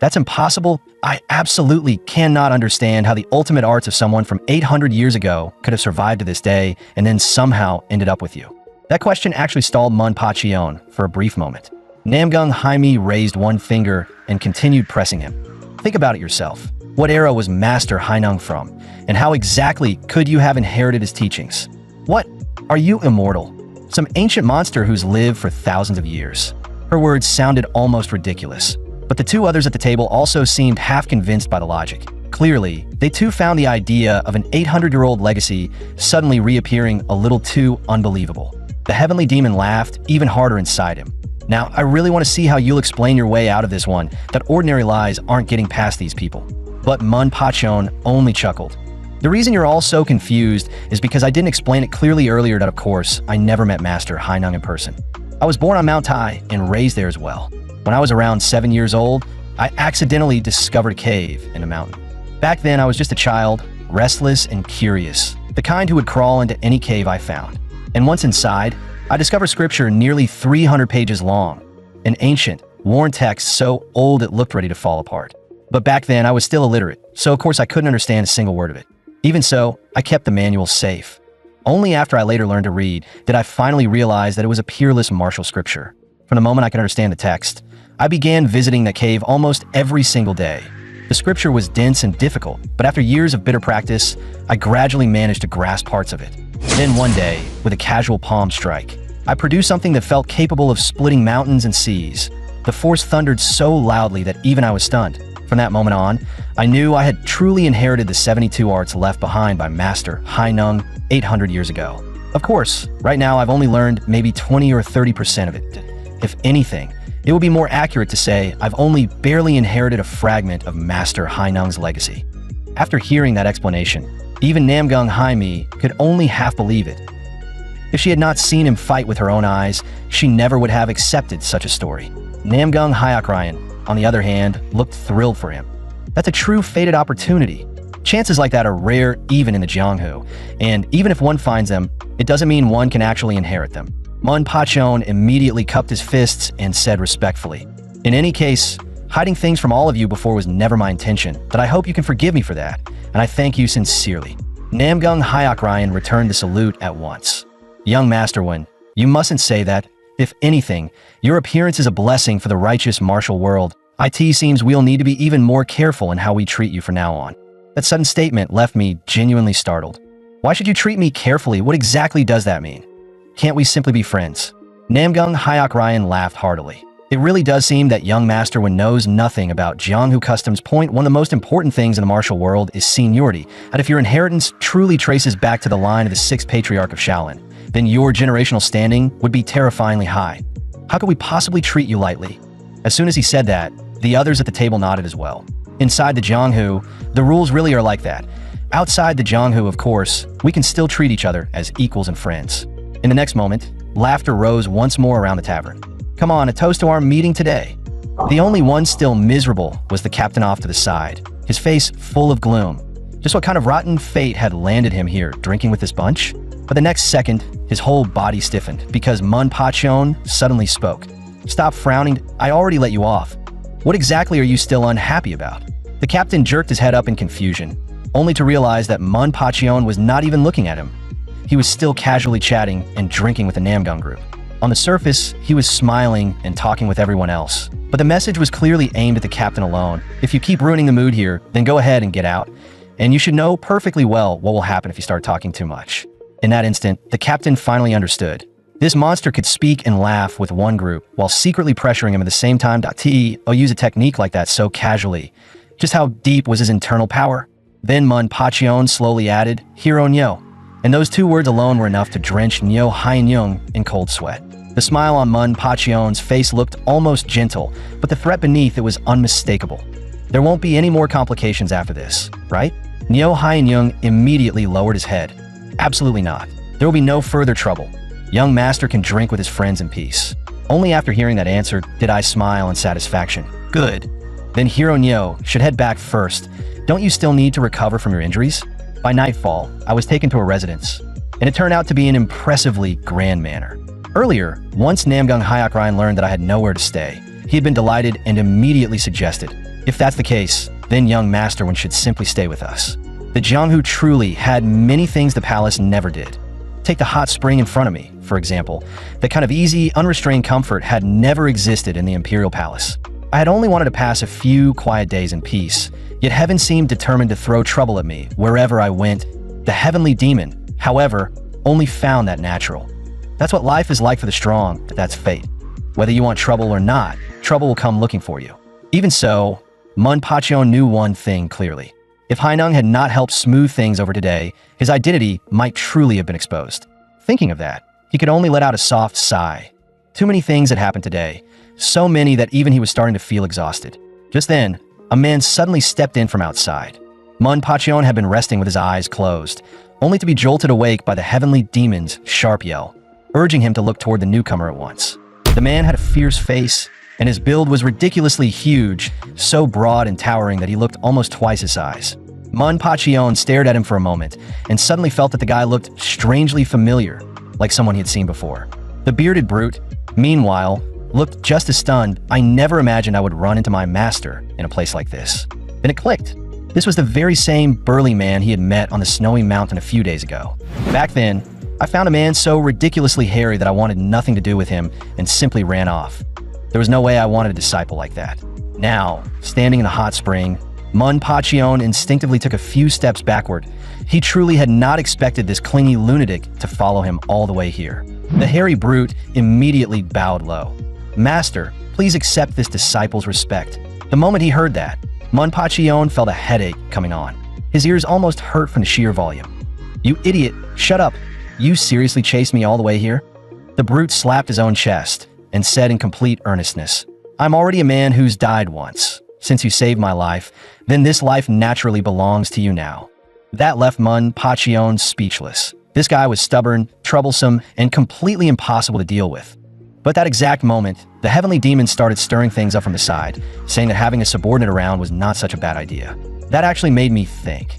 That's impossible. I absolutely cannot understand how the ultimate arts of someone from 800 years ago could have survived to this day and then somehow ended up with you. That question actually stalled ManhwaCapped for a brief moment. Namgung Haimi raised one finger and continued pressing him. Think about it yourself. What era was Master Hainung from? And how exactly could you have inherited his teachings? What? Are you immortal? Some ancient monster who's lived for thousands of years? Her words sounded almost ridiculous. But the two others at the table also seemed half convinced by the logic. Clearly, they too found the idea of an 800-year-old legacy suddenly reappearing a little too unbelievable. The heavenly demon laughed even harder inside him. Now, I really want to see how you'll explain your way out of this one, that ordinary lies aren't getting past these people. But ManhwaCapped only chuckled. The reason you're all so confused is because I didn't explain it clearly earlier that, of course, I never met Master Hainung in person. I was born on Mount Tai and raised there as well. When I was around 7 years old, I accidentally discovered a cave in a mountain. Back then, I was just a child, restless and curious, the kind who would crawl into any cave I found. And once inside, I discovered scripture nearly 300 pages long, an ancient, worn text so old it looked ready to fall apart. But back then, I was still illiterate, so of course I couldn't understand a single word of it. Even so, I kept the manual safe. Only after I later learned to read did I finally realize that it was a peerless martial scripture. From the moment I could understand the text, I began visiting the cave almost every single day. The scripture was dense and difficult, but after years of bitter practice, I gradually managed to grasp parts of it. Then one day, with a casual palm strike, I produced something that felt capable of splitting mountains and seas. The force thundered so loudly that even I was stunned. From that moment on, I knew I had truly inherited the 72 arts left behind by Master Hainung 800 years ago. Of course, right now I've only learned maybe 20 or 30% of it. If anything, it would be more accurate to say I've only barely inherited a fragment of Master Hainung's legacy. After hearing that explanation, even Namgung Haimi could only half believe it. If she had not seen him fight with her own eyes, she never would have accepted such a story. Namgung Hyakryan, on the other hand, looked thrilled for him. That's a true fated opportunity. Chances like that are rare even in the Jianghu, and even if one finds them, it doesn't mean one can actually inherit them. Mun Pachon immediately cupped his fists and said respectfully, "In any case, hiding things from all of you before was never my intention, but I hope you can forgive me for that, and I thank you sincerely." Namgung Hyakryan returned the salute at once. "Young Master Wen, you mustn't say that. If anything, your appearance is a blessing for the righteous martial world. It seems we'll need to be even more careful in how we treat you from now on." That sudden statement left me genuinely startled. Why should you treat me carefully? What exactly does that mean? Can't we simply be friends? Namgung Hyakryan laughed heartily. It really does seem that young Master Wen knows nothing about Jianghu customs. One of the most important things in the martial world is seniority, and if your inheritance truly traces back to the line of the 6th patriarch of Shaolin, then your generational standing would be terrifyingly high. How could we possibly treat you lightly? As soon as he said that, the others at the table nodded as well. Inside the Jianghu, the rules really are like that. Outside the Jianghu, of course, we can still treat each other as equals and friends. In the next moment, laughter rose once more around the tavern. "Come on, a toast to our meeting today." The only one still miserable was the captain off to the side, his face full of gloom. Just what kind of rotten fate had landed him here, drinking with this bunch? But the next second, his whole body stiffened because Mun Pachon suddenly spoke. "Stop frowning, I already let you off. What exactly are you still unhappy about?" The captain jerked his head up in confusion, only to realize that Mun Pachon was not even looking at him. He was still casually chatting and drinking with the Namgung group. On the surface, he was smiling and talking with everyone else, but the message was clearly aimed at the captain alone. If you keep ruining the mood here, then go ahead and get out. And you should know perfectly well what will happen if you start talking too much. In that instant, the captain finally understood. This monster could speak and laugh with one group while secretly pressuring him at the same time. I'll use a technique like that so casually. Just how deep was his internal power? Then Mun Pachon slowly added, "Hero Nyo." And those two words alone were enough to drench Nyo Hainyung in cold sweat. The smile on Mun Pachion's face looked almost gentle, but the threat beneath it was unmistakable. There won't be any more complications after this, right? Nyo Hainyung immediately lowered his head. Absolutely not. There will be no further trouble. Young Master can drink with his friends in peace. Only after hearing that answer did I smile in satisfaction. Good. Then Hero Nyo should head back first. Don't you still need to recover from your injuries? By nightfall, I was taken to a residence, and it turned out to be an impressively grand manor. Earlier, once Namgung Hyakryan learned that I had nowhere to stay, he had been delighted and immediately suggested, if that's the case, then young Master Wen should simply stay with us. The Jianghu truly had many things the palace never did. Take the hot spring in front of me, for example. That kind of easy, unrestrained comfort had never existed in the Imperial Palace. I had only wanted to pass a few quiet days in peace, yet heaven seemed determined to throw trouble at me wherever I went. The heavenly demon, however, only found that natural. That's what life is like for the strong, but that's fate. Whether you want trouble or not, trouble will come looking for you. Even so, Mun Pachon knew one thing clearly. If Hainung had not helped smooth things over today, his identity might truly have been exposed. Thinking of that, he could only let out a soft sigh. Too many things had happened today, so many that even he was starting to feel exhausted. Just then, a man suddenly stepped in from outside. Mun Pachon had been resting with his eyes closed, only to be jolted awake by the heavenly demon's sharp yell, urging him to look toward the newcomer at once. The man had a fierce face, and his build was ridiculously huge, so broad and towering that he looked almost twice his size. Mun Pachon stared at him for a moment, and suddenly felt that the guy looked strangely familiar, like someone he had seen before. The bearded brute, meanwhile, looked just as stunned. I never imagined I would run into my master in a place like this. Then it clicked. This was the very same burly man he had met on the snowy mountain a few days ago. Back then, I found a man so ridiculously hairy that I wanted nothing to do with him and simply ran off. There was no way I wanted a disciple like that. Now, standing in the hot spring, Mun Pachon instinctively took a few steps backward, He truly had not expected this clingy lunatic to follow him all the way here. The hairy brute immediately bowed low. "Master, please accept this disciple's respect." The moment he heard that, ManhwaCapped felt a headache coming on. His ears almost hurt from the sheer volume. "You idiot, shut up. You seriously chased me all the way here?" The brute slapped his own chest and said in complete earnestness, "I'm already a man who's died once. Since you saved my life, then this life naturally belongs to you now." That left ManhwaCapped speechless. This guy was stubborn, troublesome, and completely impossible to deal with. But that exact moment, the heavenly demon started stirring things up from the side, saying that having a subordinate around was not such a bad idea. That actually made me think.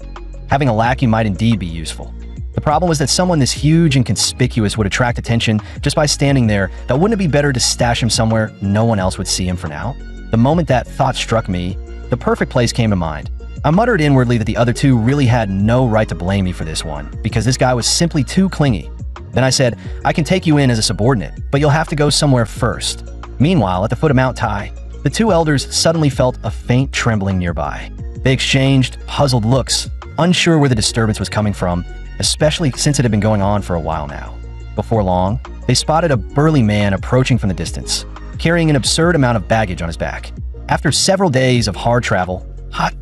Having a lackey might indeed be useful. The problem was that someone this huge and conspicuous would attract attention just by standing there. That wouldn't it be better to stash him somewhere no one else would see him for now? The moment that thought struck me, the perfect place came to mind. I muttered inwardly that the other two really had no right to blame me for this one, because this guy was simply too clingy. Then I said, "I can take you in as a subordinate, but you'll have to go somewhere first." Meanwhile, at the foot of Mount Tai, the two elders suddenly felt a faint trembling nearby. They exchanged puzzled looks, unsure where the disturbance was coming from, especially since it had been going on for a while now. Before long, they spotted a burly man approaching from the distance, carrying an absurd amount of baggage on his back. After several days of hard travel,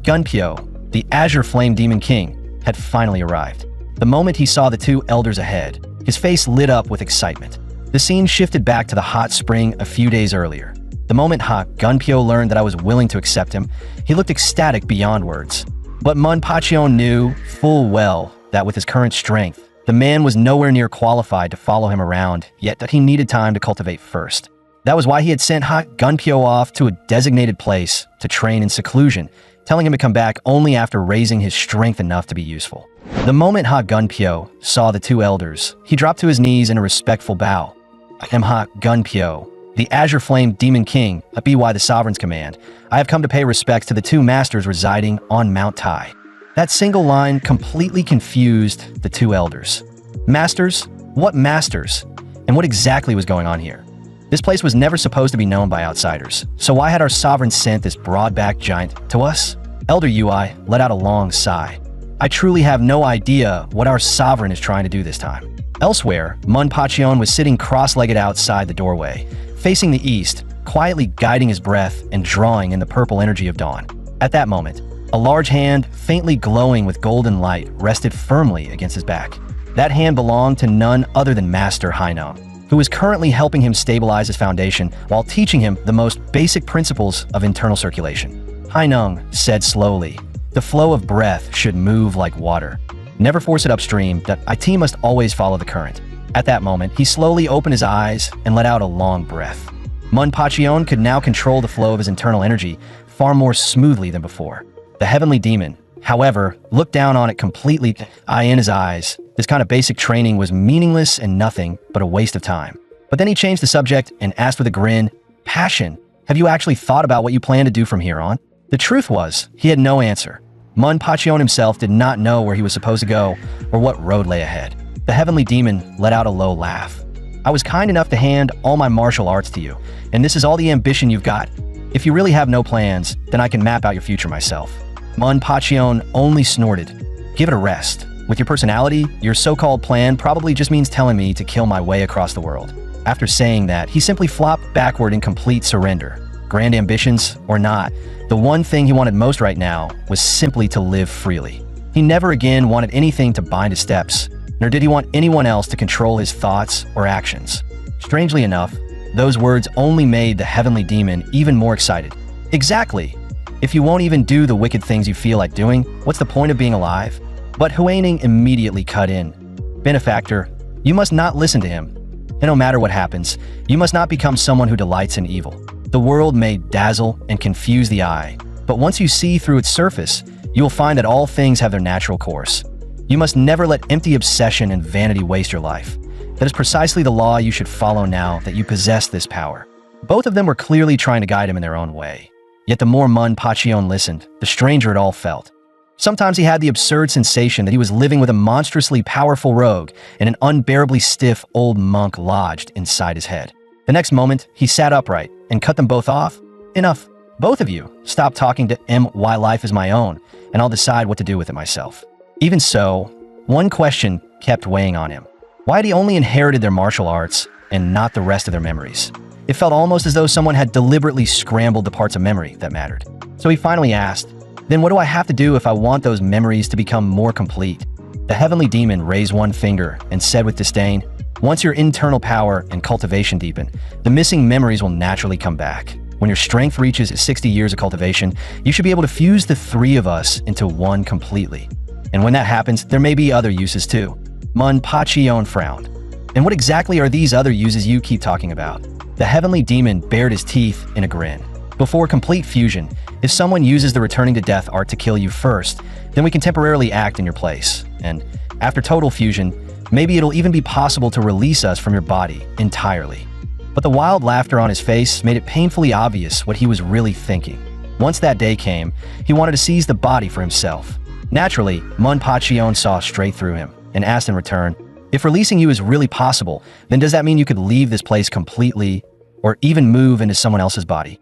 Gunpyo, the Azure Flame Demon King, had finally arrived. The moment he saw the two elders ahead, his face lit up with excitement. The scene shifted back to the hot spring a few days earlier. The moment Gunpyo learned that I was willing to accept him, he looked ecstatic beyond words. But ManhwaCapped knew full well that with his current strength, the man was nowhere near qualified to follow him around, yet that he needed time to cultivate first. That was why he had sent Gunpyo off to a designated place to train in seclusion, telling him to come back only after raising his strength enough to be useful. The moment Gunpyo saw the two elders, he dropped to his knees in a respectful bow. "I am Gunpyo, the Azure Flame Demon King, by the Sovereign's command. I have come to pay respects to the two masters residing on Mount Tai." That single line completely confused the two elders. Masters? What masters? And what exactly was going on here? This place was never supposed to be known by outsiders, so why had our sovereign sent this broad-backed giant to us? Elder Ui let out a long sigh. "I truly have no idea what our sovereign is trying to do this time." Elsewhere, ManhwaCapped was sitting cross-legged outside the doorway, facing the east, quietly guiding his breath and drawing in the purple energy of dawn. At that moment, a large hand, faintly glowing with golden light, rested firmly against his back. That hand belonged to none other than Master Hainung, who was currently helping him stabilize his foundation while teaching him the most basic principles of internal circulation. Hainung said slowly, "The flow of breath should move like water. Never force it upstream, that IT must always follow the current." At that moment, he slowly opened his eyes and let out a long breath. ManhwaCapped could now control the flow of his internal energy far more smoothly than before. The heavenly demon, however, looked down on it completely, eye in his eyes. This kind of basic training was meaningless and nothing but a waste of time. But then he changed the subject and asked with a grin, "Passion, have you actually thought about what you plan to do from here on?" The truth was, he had no answer. ManhwaCapped himself did not know where he was supposed to go or what road lay ahead. The heavenly demon let out a low laugh. "I was kind enough to hand all my martial arts to you, and this is all the ambition you've got. If you really have no plans, then I can map out your future myself." ManhwaCapped only snorted. "Give it a rest. With your personality, your so-called plan probably just means telling me to kill my way across the world." After saying that, he simply flopped backward in complete surrender. Grand ambitions or not, the one thing he wanted most right now was simply to live freely. He never again wanted anything to bind his steps, nor did he want anyone else to control his thoughts or actions. Strangely enough, those words only made the heavenly demon even more excited. "Exactly. If you won't even do the wicked things you feel like doing, what's the point of being alive?" But Huaining immediately cut in. "Benefactor, you must not listen to him. And no matter what happens, you must not become someone who delights in evil. The world may dazzle and confuse the eye, but once you see through its surface, you will find that all things have their natural course. You must never let empty obsession and vanity waste your life. That is precisely the law you should follow now that you possess this power." Both of them were clearly trying to guide him in their own way. Yet the more ManhwaCapped listened, the stranger it all felt. Sometimes he had the absurd sensation that he was living with a monstrously powerful rogue and an unbearably stiff old monk lodged inside his head. The next moment, he sat upright and cut them both off. "Enough. Both of you, stop talking to my life is my own, and I'll decide what to do with it myself." Even so, One question kept weighing on him. Why had he only inherited their martial arts and not the rest of their memories? It felt almost as though someone had deliberately scrambled the parts of memory that mattered. So he finally asked, "Then what do I have to do if I want those memories to become more complete?" The heavenly demon raised one finger and said with disdain, "Once your internal power and cultivation deepen, the missing memories will naturally come back. When your strength reaches 60 years of cultivation, you should be able to fuse the three of us into one completely. And when that happens, there may be other uses too." ManhwaCapped frowned. "And what exactly are these other uses you keep talking about?" The heavenly demon bared his teeth in a grin. "Before complete fusion, if someone uses the returning to death art to kill you first, then we can temporarily act in your place. And after total fusion, maybe it'll even be possible to release us from your body entirely." But the wild laughter on his face made it painfully obvious what he was really thinking. Once that day came, he wanted to seize the body for himself. Naturally, ManhwaCapped saw straight through him and asked in return, "If releasing you is really possible, then does that mean you could leave this place completely or even move into someone else's body?"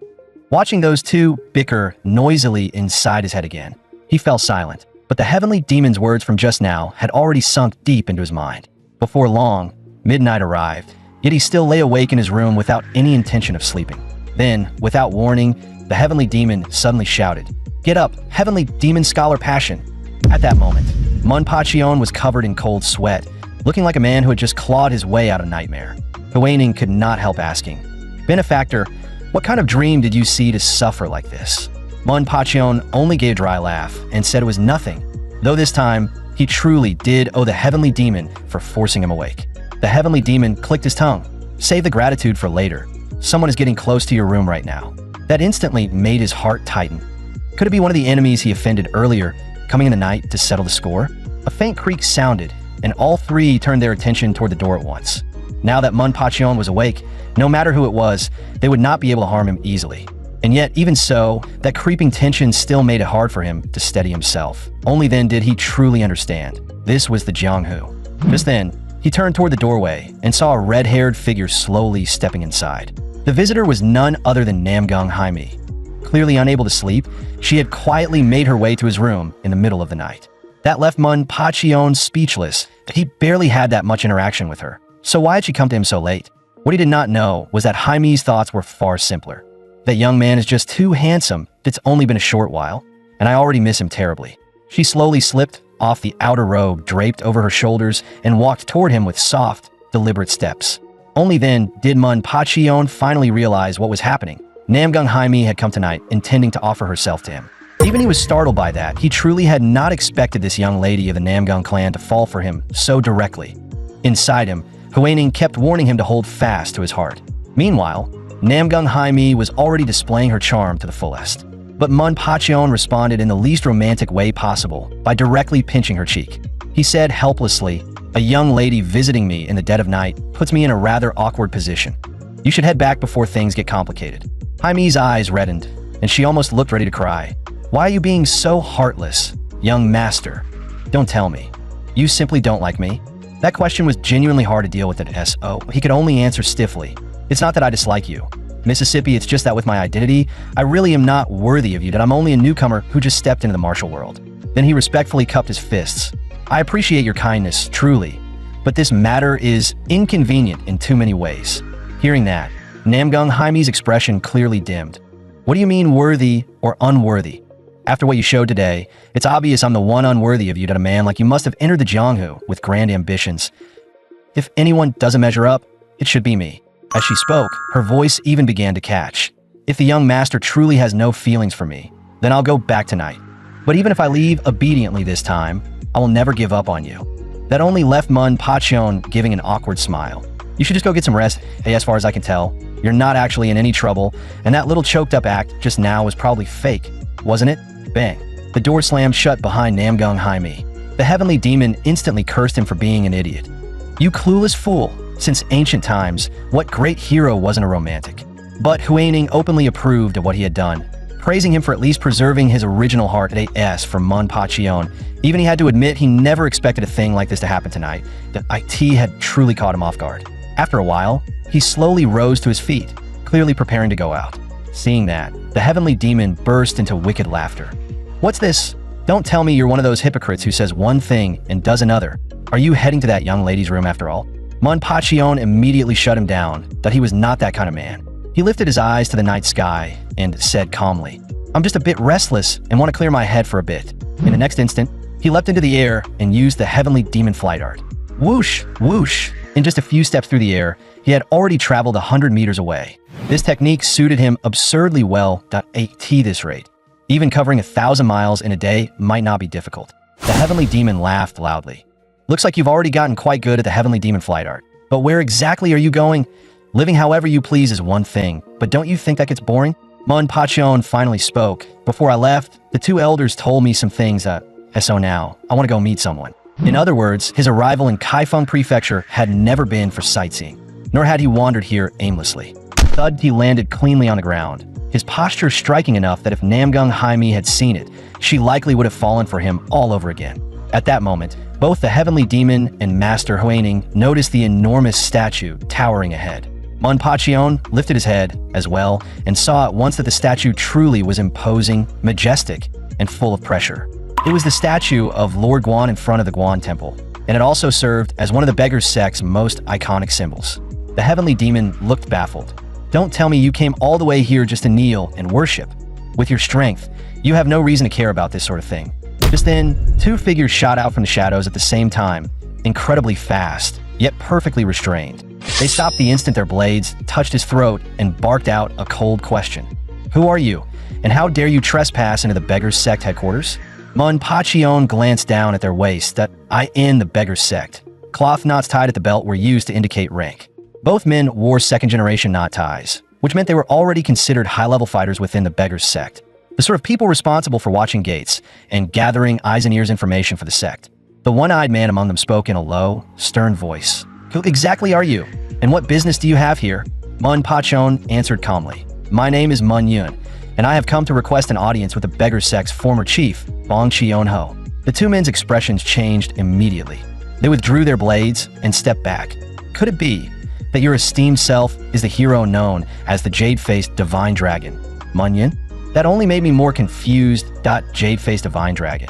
Watching those two bicker noisily inside his head again, he fell silent. But the heavenly demon's words from just now had already sunk deep into his mind. Before long, midnight arrived, yet he still lay awake in his room without any intention of sleeping. Then, without warning, the heavenly demon suddenly shouted, "Get up, heavenly demon scholar passion!" At that moment, ManhwaCapped was covered in cold sweat, looking like a man who had just clawed his way out of nightmare. Huaning could not help asking, "Benefactor, what kind of dream did you see to suffer like this?" ManhwaCapped only gave a dry laugh and said it was nothing, though this time he truly did owe the heavenly demon for forcing him awake. The heavenly demon clicked his tongue. "Save the gratitude for later. Someone is getting close to your room right now." That instantly made his heart tighten. Could it be one of the enemies he offended earlier, coming in the night to settle the score? A faint creak sounded, and all three turned their attention toward the door at once. Now that ManhwaCapped was awake, no matter who it was, they would not be able to harm him easily. And yet, even so, that creeping tension still made it hard for him to steady himself. Only then did he truly understand. This was the Jianghu. Just then, he turned toward the doorway and saw a red-haired figure slowly stepping inside. The visitor was none other than Namgung. Clearly unable to sleep, she had quietly made her way to his room in the middle of the night. That left ManhwaCapped speechless. He barely had that much interaction with her. So why had she come to him so late? What he did not know was that Jaime's thoughts were far simpler. That young man is just too handsome. It's only been a short while, and I already miss him terribly. She slowly slipped off the outer robe draped over her shoulders and walked toward him with soft, deliberate steps. Only then did ManhwaCapped finally realize what was happening. Namgung had come tonight intending to offer herself to him. Even he was startled by that. He truly had not expected this young lady of the Namgung clan to fall for him so directly. Inside him, Huaning kept warning him to hold fast to his heart. Meanwhile, Namgung was already displaying her charm to the fullest. But ManhwaCapped responded in the least romantic way possible by directly pinching her cheek. He said helplessly, "A young lady visiting me in the dead of night puts me in a rather awkward position. You should head back before things get complicated." Jaime's eyes reddened, and she almost looked ready to cry. "Why are you being so heartless, young master? Don't tell me. You simply don't like me?" That question was genuinely hard to deal with at SO. He could only answer stiffly, "It's not that I dislike you, Mississippi, it's just that with my identity, I really am not worthy of you, that I'm only a newcomer who just stepped into the martial world." Then he respectfully cupped his fists. "I appreciate your kindness, truly, but this matter is inconvenient in too many ways." Hearing that, Namgung's expression clearly dimmed. "What do you mean worthy or unworthy? After what you showed today, it's obvious I'm the one unworthy of you, that a man like you must have entered the Jianghu with grand ambitions. If anyone doesn't measure up, it should be me." As she spoke, her voice even began to catch. "If the young master truly has no feelings for me, then I'll go back tonight. But even if I leave obediently this time, I will never give up on you." That only left ManhwaCapped giving an awkward smile. "You should just go get some rest. Hey, as far as I can tell, you're not actually in any trouble, and that little choked up act just now was probably fake, wasn't it?" Bang. The door slammed shut behind Namgung. The heavenly demon instantly cursed him for being an idiot. "You clueless fool. Since ancient times, what great hero wasn't a romantic?" But Huaning openly approved of what he had done, praising him for at least preserving his original heart at AS for ManhwaCapped. Even he had to admit he never expected a thing like this to happen tonight. The IT had truly caught him off guard. After a while, he slowly rose to his feet, clearly preparing to go out. Seeing that, the heavenly demon burst into wicked laughter. "What's this? Don't tell me you're one of those hypocrites who says one thing and does another. Are you heading to that young lady's room after all? ManhwaCapped immediately shut him down that he was not that kind of man. He lifted his eyes to the night sky and said calmly, "I'm just a bit restless and want to clear my head for a bit." In the next instant, he leapt into the air and used the heavenly demon flight art. Whoosh, whoosh. In just a few steps through the air, he had already traveled 100 meters away. This technique suited him absurdly well at this rate. Even covering 1,000 miles in a day might not be difficult. The heavenly demon laughed loudly. "Looks like you've already gotten quite good at the heavenly demon flight art. But where exactly are you going? Living however you please is one thing, but don't you think that gets boring?" ManhwaCapped finally spoke. "Before I left, the two elders told me some things so now, I want to go meet someone." In other words, his arrival in Kaifeng Prefecture had never been for sightseeing, nor had he wandered here aimlessly. Thud, he landed cleanly on the ground, his posture striking enough that if Namgung Haimi had seen it, she likely would have fallen for him all over again. At that moment, both the heavenly demon and Master Huining noticed the enormous statue towering ahead. ManhwaCapped lifted his head as well and saw at once that the statue truly was imposing, majestic, and full of pressure. It was the statue of Lord Guan in front of the Guan Temple, and it also served as one of the beggar sect's most iconic symbols. The heavenly demon looked baffled. "Don't tell me you came all the way here just to kneel and worship. With your strength, you have no reason to care about this sort of thing." Just then, two figures shot out from the shadows at the same time, incredibly fast, yet perfectly restrained. They stopped the instant their blades touched his throat and barked out a cold question. "Who are you, and how dare you trespass into the Beggar's Sect headquarters?" ManhwaCapped glanced down at their waist. "That I in the Beggar's Sect." Cloth knots tied at the belt were used to indicate rank. Both men wore second-generation knot ties, which meant they were already considered high-level fighters within the Beggar's Sect, the sort of people responsible for watching gates and gathering eyes and ears information for the sect. The one-eyed man among them spoke in a low, stern voice. "Who exactly are you, and what business do you have here?" ManhwaCapped answered calmly. "My name is Mun Yun, and I have come to request an audience with the Beggar Sect's former chief, Bong Chionho." The two men's expressions changed immediately. They withdrew their blades and stepped back. Could it be that your esteemed self is the hero known as the Jade-Faced Divine Dragon, Mun Yun? That only made me more confused. Jade-Faced Divine Dragon.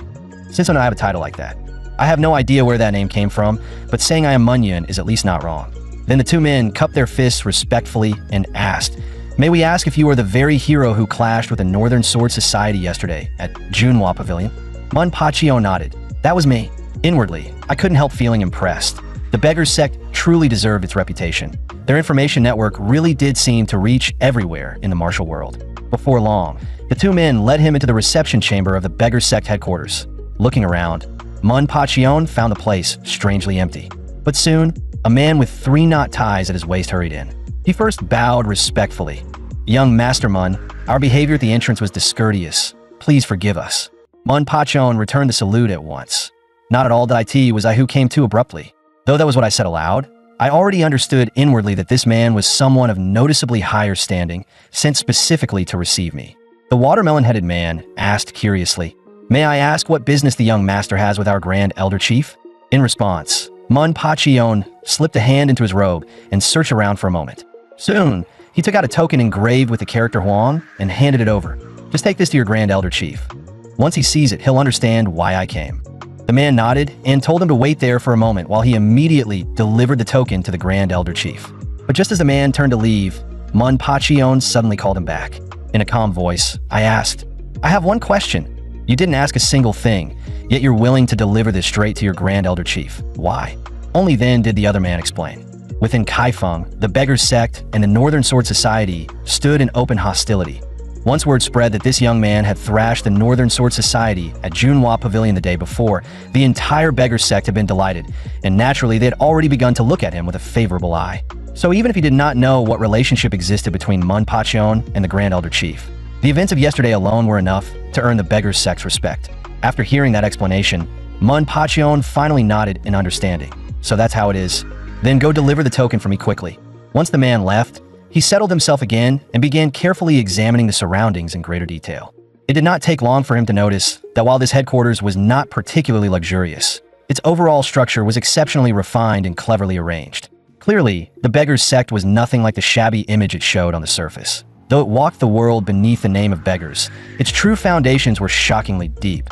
Since when do I have a title like that? I have no idea where that name came from, but saying I am Mun Yun is at least not wrong. Then the two men cupped their fists respectfully and asked, "May we ask if you are the very hero who clashed with the Northern Sword Society yesterday at Junhua Pavilion?" ManhwaCapped nodded. "That was me." Inwardly, I couldn't help feeling impressed. The Beggar's Sect truly deserved its reputation. Their information network really did seem to reach everywhere in the martial world. Before long, the two men led him into the reception chamber of the Beggar's Sect headquarters. Looking around, ManhwaCapped found the place strangely empty. But soon, a man with 3 knot ties at his waist hurried in. He first bowed respectfully. "Young Master Mun, our behavior at the entrance was discourteous. Please forgive us." ManhwaCapped returned the salute at once. Not at all was I who came too abruptly. Though that was what I said aloud, I already understood inwardly that this man was someone of noticeably higher standing, sent specifically to receive me. The watermelon-headed man asked curiously, "May I ask what business the young master has with our Grand Elder Chief?" In response, ManhwaCapped slipped a hand into his robe and searched around for a moment. Soon, he took out a token engraved with the character Huang and handed it over. "Just take this to your Grand Elder Chief. Once he sees it, he'll understand why I came." The man nodded and told him to wait there for a moment while he immediately delivered the token to the Grand Elder Chief. But just as the man turned to leave, ManhwaCapped suddenly called him back. In a calm voice, I asked, "I have one question. You didn't ask a single thing, yet you're willing to deliver this straight to your Grand Elder Chief. Why?" Only then did the other man explain. Within Kaifeng, the Beggar's Sect and the Northern Sword Society stood in open hostility. Once word spread that this young man had thrashed the Northern Sword Society at Junhua Pavilion the day before, the entire Beggar Sect had been delighted, and naturally they had already begun to look at him with a favorable eye. So even if he did not know what relationship existed between ManhwaCapped and the Grand Elder Chief, the events of yesterday alone were enough to earn the Beggar Sect's respect. After hearing that explanation, ManhwaCapped finally nodded in understanding. "So that's how it is. Then go deliver the token for me quickly." Once the man left, he settled himself again and began carefully examining the surroundings in greater detail. It did not take long for him to notice that while this headquarters was not particularly luxurious, its overall structure was exceptionally refined and cleverly arranged. Clearly, the Beggar's Sect was nothing like the shabby image it showed on the surface. Though it walked the world beneath the name of beggars, its true foundations were shockingly deep.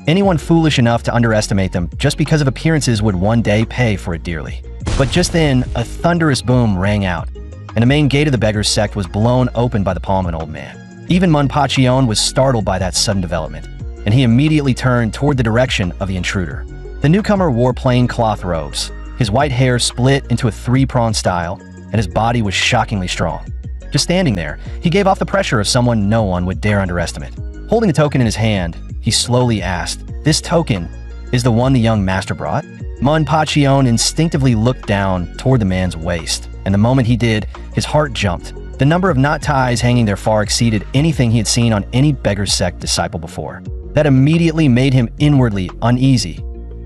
Anyone foolish enough to underestimate them just because of appearances would one day pay for it dearly. But just then, a thunderous boom rang out, and the main gate of the beggar's sect was blown open by the palm of an old man. Even Manpachion was startled by that sudden development, and he immediately turned toward the direction of the intruder. The newcomer wore plain cloth robes. His white hair split into a three-pronged style, and his body was shockingly strong. Just standing there, he gave off the pressure of someone no one would dare underestimate. Holding the token in his hand, he slowly asked, "This token is the one the young master brought?" Manpachion instinctively looked down toward the man's waist, and the moment he did, his heart jumped. The number of knot ties hanging there far exceeded anything he had seen on any beggar's sect disciple before. That immediately made him inwardly uneasy.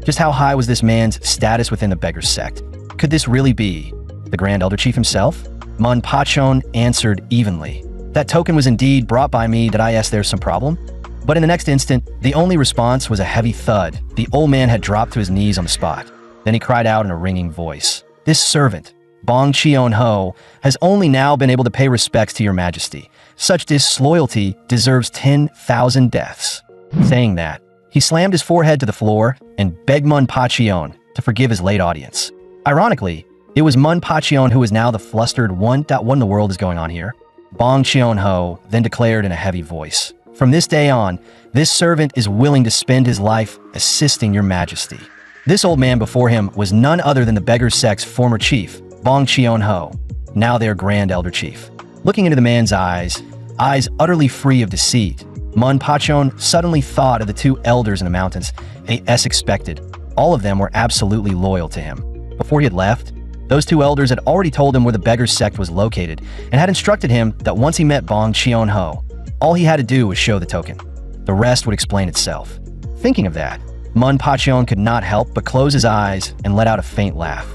Just how high was this man's status within the beggar's sect? Could this really be the Grand Elder Chief himself? Manpachion answered evenly. "That token was indeed brought by me. Did I ask there's some problem?" But in the next instant, the only response was a heavy thud. The old man had dropped to his knees on the spot. Then he cried out in a ringing voice, "This servant, Bong Cheon-ho, has only now been able to pay respects to your majesty. Such disloyalty deserves 10,000 deaths." Saying that, he slammed his forehead to the floor and begged Manpachion to forgive his late audience. Ironically, it was Manpachion who was now the flustered one. What in the world is going on here? Bong Cheon-ho then declared in a heavy voice, "From this day on, this servant is willing to spend his life assisting your majesty." This old man before him was none other than the beggar sect's former chief, Bong Cheon-ho, now their Grand Elder Chief. Looking into the man's eyes utterly free of deceit, Manpachion suddenly thought of the two elders in the mountains, as expected. All of them were absolutely loyal to him. Before he had left, those two elders had already told him where the beggar sect was located and had instructed him that once he met Bong Cheon-ho, all he had to do was show the token. The rest would explain itself. Thinking of that, Manpachion could not help but close his eyes and let out a faint laugh.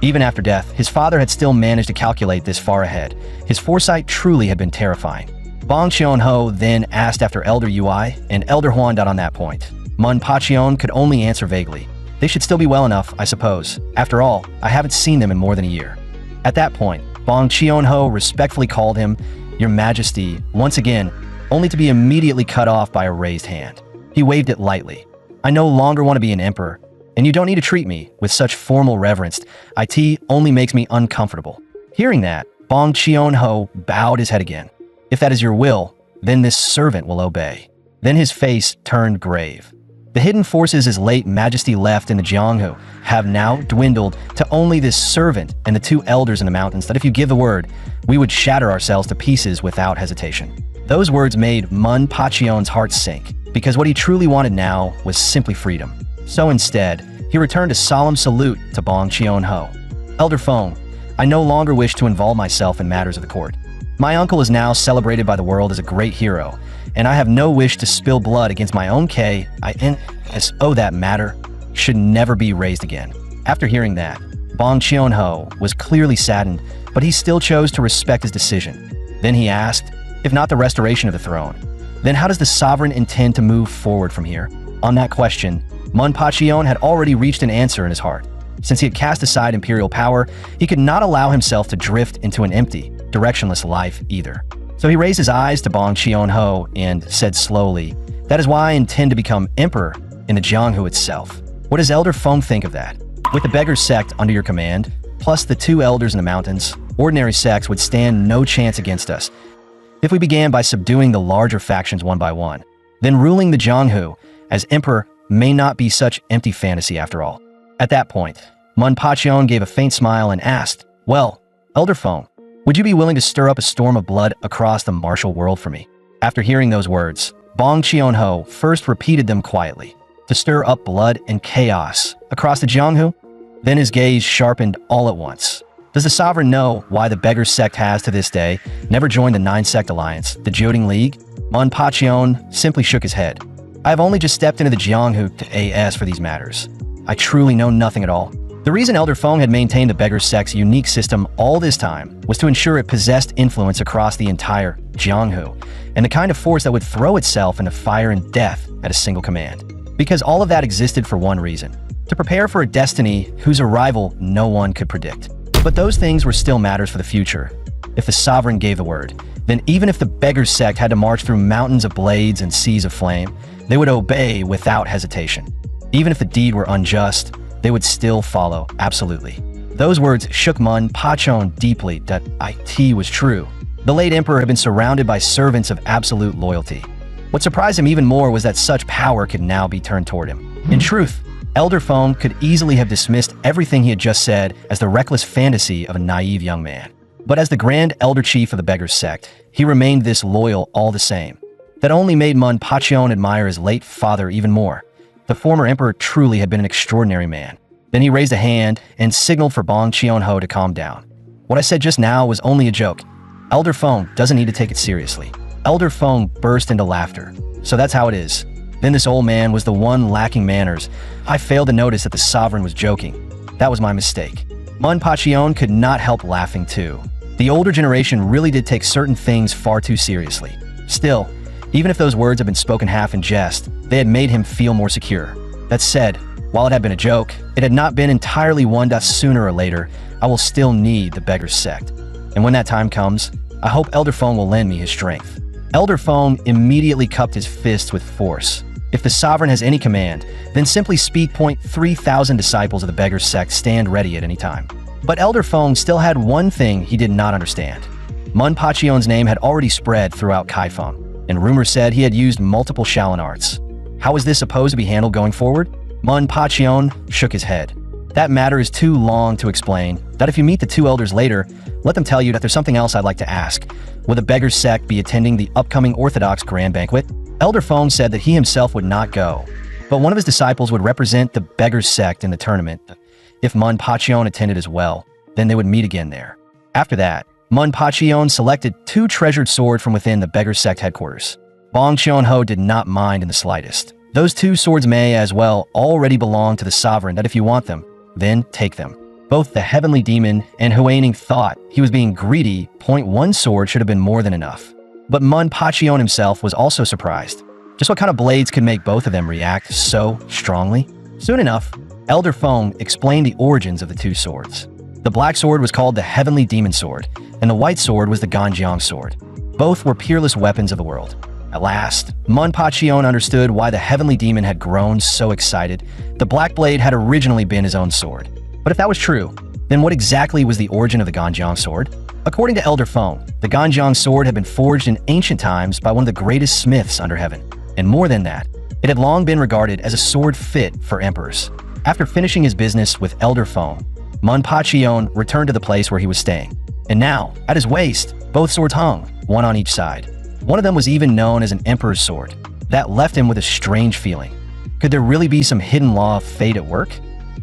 Even after death, his father had still managed to calculate this far ahead. His foresight truly had been terrifying. Bong Cheon-ho then asked after Elder Ui, and Elder Huan on that point. Manpachion could only answer vaguely. They should still be well enough, I suppose. After all, I haven't seen them in more than a year. At that point, Bong Cheon-ho respectfully called him, "Your Majesty," once again, only to be immediately cut off by a raised hand. He waved it lightly. "I no longer want to be an emperor, and you don't need to treat me with such formal reverence. It only makes me uncomfortable." Hearing that, Bong Cheon-ho bowed his head again. "If that is your will, then this servant will obey." Then his face turned grave. The hidden forces his late majesty left in the Jianghu have now dwindled to only this servant and the two elders in the mountains that if you give the word, we would shatter ourselves to pieces without hesitation. Those words made Manpachion's heart sink, because what he truly wanted now was simply freedom. So instead, he returned a solemn salute to Bong Cheon-ho. "Elder Feng, I no longer wish to involve myself in matters of the court. My uncle is now celebrated by the world as a great hero, and I have no wish to spill blood against my own that matter should never be raised again." After hearing that, Bong Cheon-ho was clearly saddened, but he still chose to respect his decision. Then he asked, "If not the restoration of the throne, then how does the sovereign intend to move forward from here?" On that question, Manpachion had already reached an answer in his heart. Since he had cast aside imperial power, he could not allow himself to drift into an empty, directionless life either. So he raised his eyes to Bong Cheon-ho and said slowly, "That is why I intend to become emperor in the Jianghu itself. What does Elder Feng think of that? With the beggar sect under your command, plus the two elders in the mountains, ordinary sects would stand no chance against us. If we began by subduing the larger factions one by one, then ruling the Jianghu as emperor may not be such empty fantasy after all." At that point, Manpachion gave a faint smile and asked, "Well, Elder Feng, would you be willing to stir up a storm of blood across the martial world for me?" After hearing those words, Bong Cheon-ho first repeated them quietly. "To stir up blood and chaos across the Jianghu?" Then his gaze sharpened all at once. Does the sovereign know why the beggar sect has to this day never joined the Nine-Sect Alliance, the Jioding League? Manpachion simply shook his head. "I have only just stepped into the Jianghu to AS for these matters. I truly know nothing at all." The reason Elder Feng had maintained the beggar sect's unique system all this time was to ensure it possessed influence across the entire Jianghu, and the kind of force that would throw itself into fire and death at a single command. Because all of that existed for one reason: to prepare for a destiny whose arrival no one could predict. But those things were still matters for the future. If the sovereign gave the word, then even if the beggar sect had to march through mountains of blades and seas of flame, They would obey without hesitation. Even if the deed were unjust, they would still follow, absolutely. Those words shook Mun Pachon deeply that it was true. The late emperor had been surrounded by servants of absolute loyalty. What surprised him even more was that such power could now be turned toward him. In truth, Elder Feng could easily have dismissed everything he had just said as the reckless fantasy of a naive young man. But as the grand elder chief of the Beggars sect, he remained this loyal all the same. That only made Mun Pachon admire his late father even more. The former emperor truly had been an extraordinary man. Then he raised a hand and signaled for Bong Qianho to calm down. What I said just now was only a joke. Elder Feng doesn't need to take it seriously. Elder Feng burst into laughter. So that's how it is. Then this old man was the one lacking manners. I failed to notice that the sovereign was joking. That was my mistake. Mun Pachon could not help laughing too. The older generation really did take certain things far too seriously. Still, even if those words had been spoken half in jest, they had made him feel more secure. That said, while it had been a joke, it had not been entirely one that sooner or later, I will still need the Beggars sect. And when that time comes, I hope Elder Feng will lend me his strength. Elder Feng immediately cupped his fists with force. If the sovereign has any command, then simply speak. 3,000 disciples of the Beggars sect stand ready at any time. But Elder Feng still had one thing he did not understand. Mun Pachion's name had already spread throughout Kaifeng, and rumors said he had used multiple Shaolin arts. How was this supposed to be handled going forward? Mun Pachion shook his head. That matter is too long to explain. That if you meet the two elders later, let them tell you that there's something else I'd like to ask. Will the Beggars sect be attending the upcoming Orthodox Grand Banquet? Elder Feng said that he himself would not go, but one of his disciples would represent the Beggars sect in the tournament. If Mun Pachion attended as well, then they would meet again there. After that, Mun Pachion selected 2 treasured swords from within the Beggars sect headquarters. Bong Qianho did not mind in the slightest. Those 2 swords may, as well, already belong to the sovereign, that if you want them, then take them. Both the heavenly demon and Huaining thought he was being greedy. 1 sword should have been more than enough. But Mun Pachion himself was also surprised. Just what kind of blades could make both of them react so strongly? Soon enough, Elder Feng explained the origins of the 2 swords. The black sword was called the Heavenly Demon Sword, and the white sword was the Ganjiang Sword. Both were peerless weapons of the world. At last, Mun Pachion understood why the Heavenly Demon had grown so excited. The black blade had originally been his own sword. But if that was true, then what exactly was the origin of the Ganjiang Sword? According to Elder Feng, the Ganjiang Sword had been forged in ancient times by one of the greatest smiths under heaven. And more than that, it had long been regarded as a sword fit for emperors. After finishing his business with Elder Feng, Mun Pachion returned to the place where he was staying. And now, at his waist, both swords hung, one on each side. One of them was even known as an emperor's sword. That left him with a strange feeling. Could there really be some hidden law of fate at work?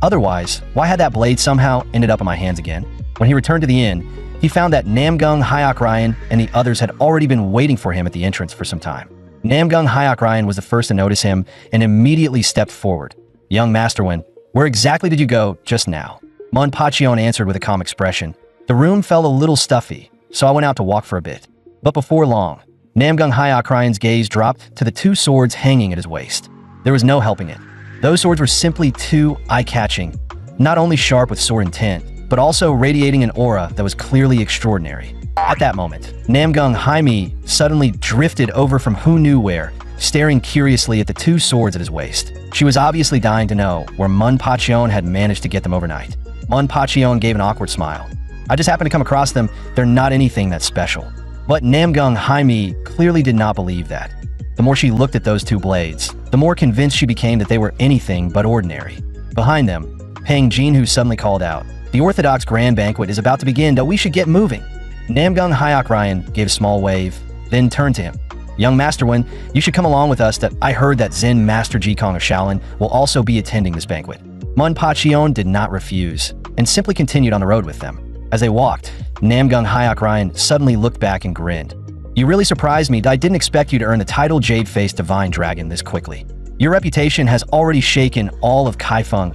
Otherwise, why had that blade somehow ended up in my hands again? When he returned to the inn, he found that Namgung Hyok Ryan and the others had already been waiting for him at the entrance for some time. Namgung Hyok Ryan was the first to notice him and immediately stepped forward. "Young Masterwind, where exactly did you go just now?" Mun Pachion answered with a calm expression. "The room felt a little stuffy, so I went out to walk for a bit." But before long, Namgung Hyok Ryan's gaze dropped to the 2 swords hanging at his waist. There was no helping it. Those swords were simply too eye-catching, not only sharp with sword intent, but also radiating an aura that was clearly extraordinary. At that moment, Namgung Haimi suddenly drifted over from who knew where, staring curiously at the 2 swords at his waist. She was obviously dying to know where Mun Pachion had managed to get them overnight. Mun Pachion gave an awkward smile. "I just happened to come across them. They're not anything that special." But Namgung Haimi clearly did not believe that. The more she looked at those 2 blades, the more convinced she became that they were anything but ordinary. Behind them, Peng Jinhu suddenly called out, "The Orthodox Grand Banquet is about to begin, though we should get moving." Namgung Hyok Ryan gave a small wave, then turned to him. "Young Masterwind, you should come along with us. That I heard that Zen Master Jikong of Shaolin will also be attending this banquet." Mun Pachion did not refuse, and simply continued on the road with them. As they walked, Namgung Hyok Ryan suddenly looked back and grinned. "You really surprised me. I didn't expect you to earn the title Jade-Faced Divine Dragon this quickly. Your reputation has already shaken all of Kaifeng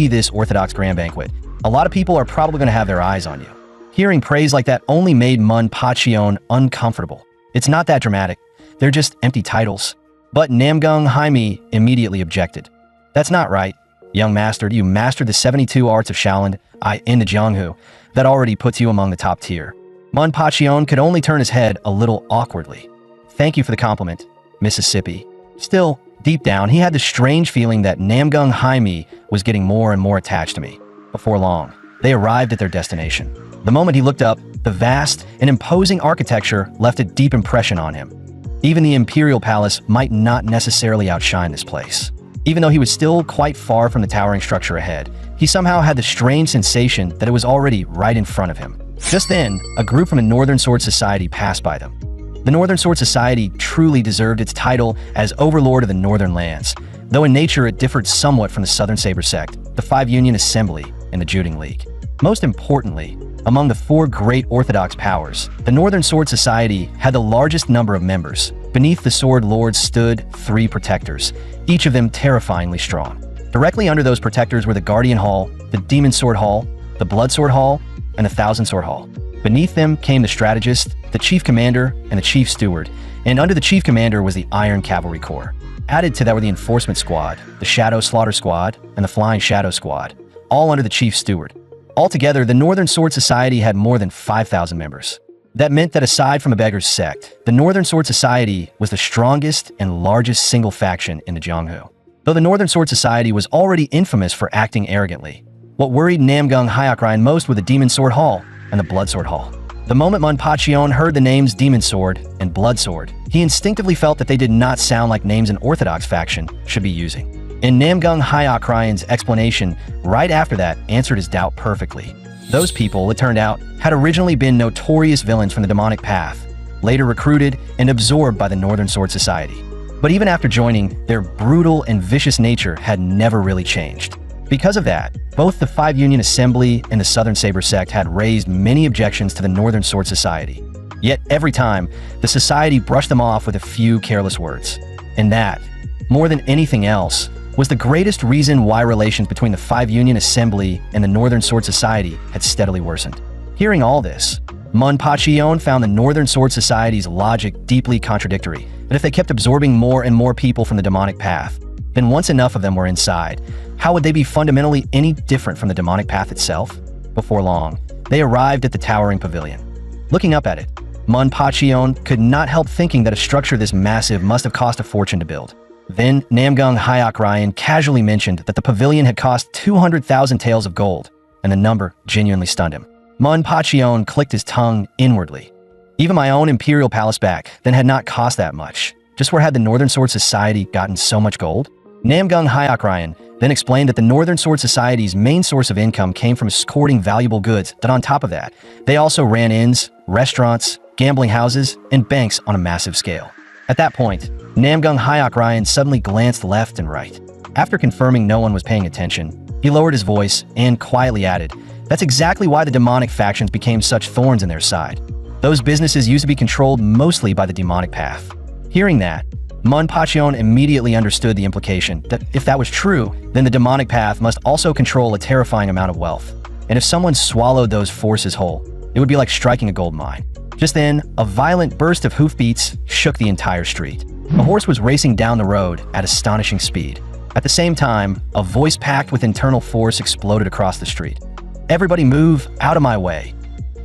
this Orthodox Grand Banquet. A lot of people are probably going to have their eyes on you." Hearing praise like that only made Mun Pachion uncomfortable. "It's not that dramatic. They're just empty titles." But Namgung Haimi immediately objected. "That's not right. Young master, you mastered the 72 arts of Shaolin, in the Jianghu. That already puts you among the top tier." Mun Pachion could only turn his head a little awkwardly. "Thank you for the compliment, Mississippi." Still, deep down, he had the strange feeling that Namgung Haimi was getting more and more attached to me. Before long, they arrived at their destination. The moment he looked up, the vast and imposing architecture left a deep impression on him. Even the Imperial Palace might not necessarily outshine this place. Even though he was still quite far from the towering structure ahead, he somehow had the strange sensation that it was already right in front of him. Just then, a group from the Northern Sword Society passed by them. The Northern Sword Society truly deserved its title as Overlord of the Northern Lands, though in nature it differed somewhat from the Southern Saber Sect, the Five Union Assembly, and the Juding League. Most importantly, among the four great Orthodox powers, the Northern Sword Society had the largest number of members. Beneath the Sword Lords stood 3 protectors, each of them terrifyingly strong. Directly under those protectors were the Guardian Hall, the Demon Sword Hall, the Blood Sword Hall, and the Thousand Sword Hall. Beneath them came the Strategist, the Chief Commander, and the Chief Steward, and under the Chief Commander was the Iron Cavalry Corps. Added to that were the Enforcement Squad, the Shadow Slaughter Squad, and the Flying Shadow Squad, all under the Chief Steward. Altogether, the Northern Sword Society had more than 5,000 members. That meant that aside from a beggar's sect, the Northern Sword Society was the strongest and largest single faction in the Jianghu. Though the Northern Sword Society was already infamous for acting arrogantly, what worried Namgung Hyokrian most were the Demon Sword Hall and the Blood Sword Hall. The moment Munpachion heard the names Demon Sword and Blood Sword, he instinctively felt that they did not sound like names an Orthodox faction should be using. And Namgung Hyokrian's explanation right after that answered his doubt perfectly. Those people, it turned out, had originally been notorious villains from the demonic path, later recruited and absorbed by the Northern Sword Society. But even after joining, their brutal and vicious nature had never really changed. Because of that, both the Five Union Assembly and the Southern Saber Sect had raised many objections to the Northern Sword Society. Yet every time, the society brushed them off with a few careless words. And that, more than anything else, was the greatest reason why relations between the Five Union Assembly and the Northern Sword Society had steadily worsened. Hearing all this, Munpachion found the Northern Sword Society's logic deeply contradictory, that if they kept absorbing more and more people from the demonic path, then once enough of them were inside, how would they be fundamentally any different from the demonic path itself? Before long, they arrived at the towering pavilion. Looking up at it, Munpachion could not help thinking that a structure this massive must have cost a fortune to build. Then Namgung Hyokrian casually mentioned that the pavilion had cost 200,000 taels of gold, and the number genuinely stunned him. Munpachion clicked his tongue inwardly. Even my own Imperial Palace back then had not cost that much. Just where had the Northern Sword Society gotten so much gold? Namgung Hyokrian then explained that the Northern Sword Society's main source of income came from escorting valuable goods, that on top of that, they also ran inns, restaurants, gambling houses, and banks on a massive scale. At that point, Namgung Hyokrian suddenly glanced left and right. After confirming no one was paying attention, he lowered his voice and quietly added, "That's exactly why the demonic factions became such thorns in their side. Those businesses used to be controlled mostly by the demonic path." Hearing that, Munpachion immediately understood the implication that if that was true, then the demonic path must also control a terrifying amount of wealth. And if someone swallowed those forces whole, it would be like striking a gold mine. Just then, a violent burst of hoofbeats shook the entire street. A horse was racing down the road at astonishing speed. At the same time, a voice packed with internal force exploded across the street. "Everybody move out of my way."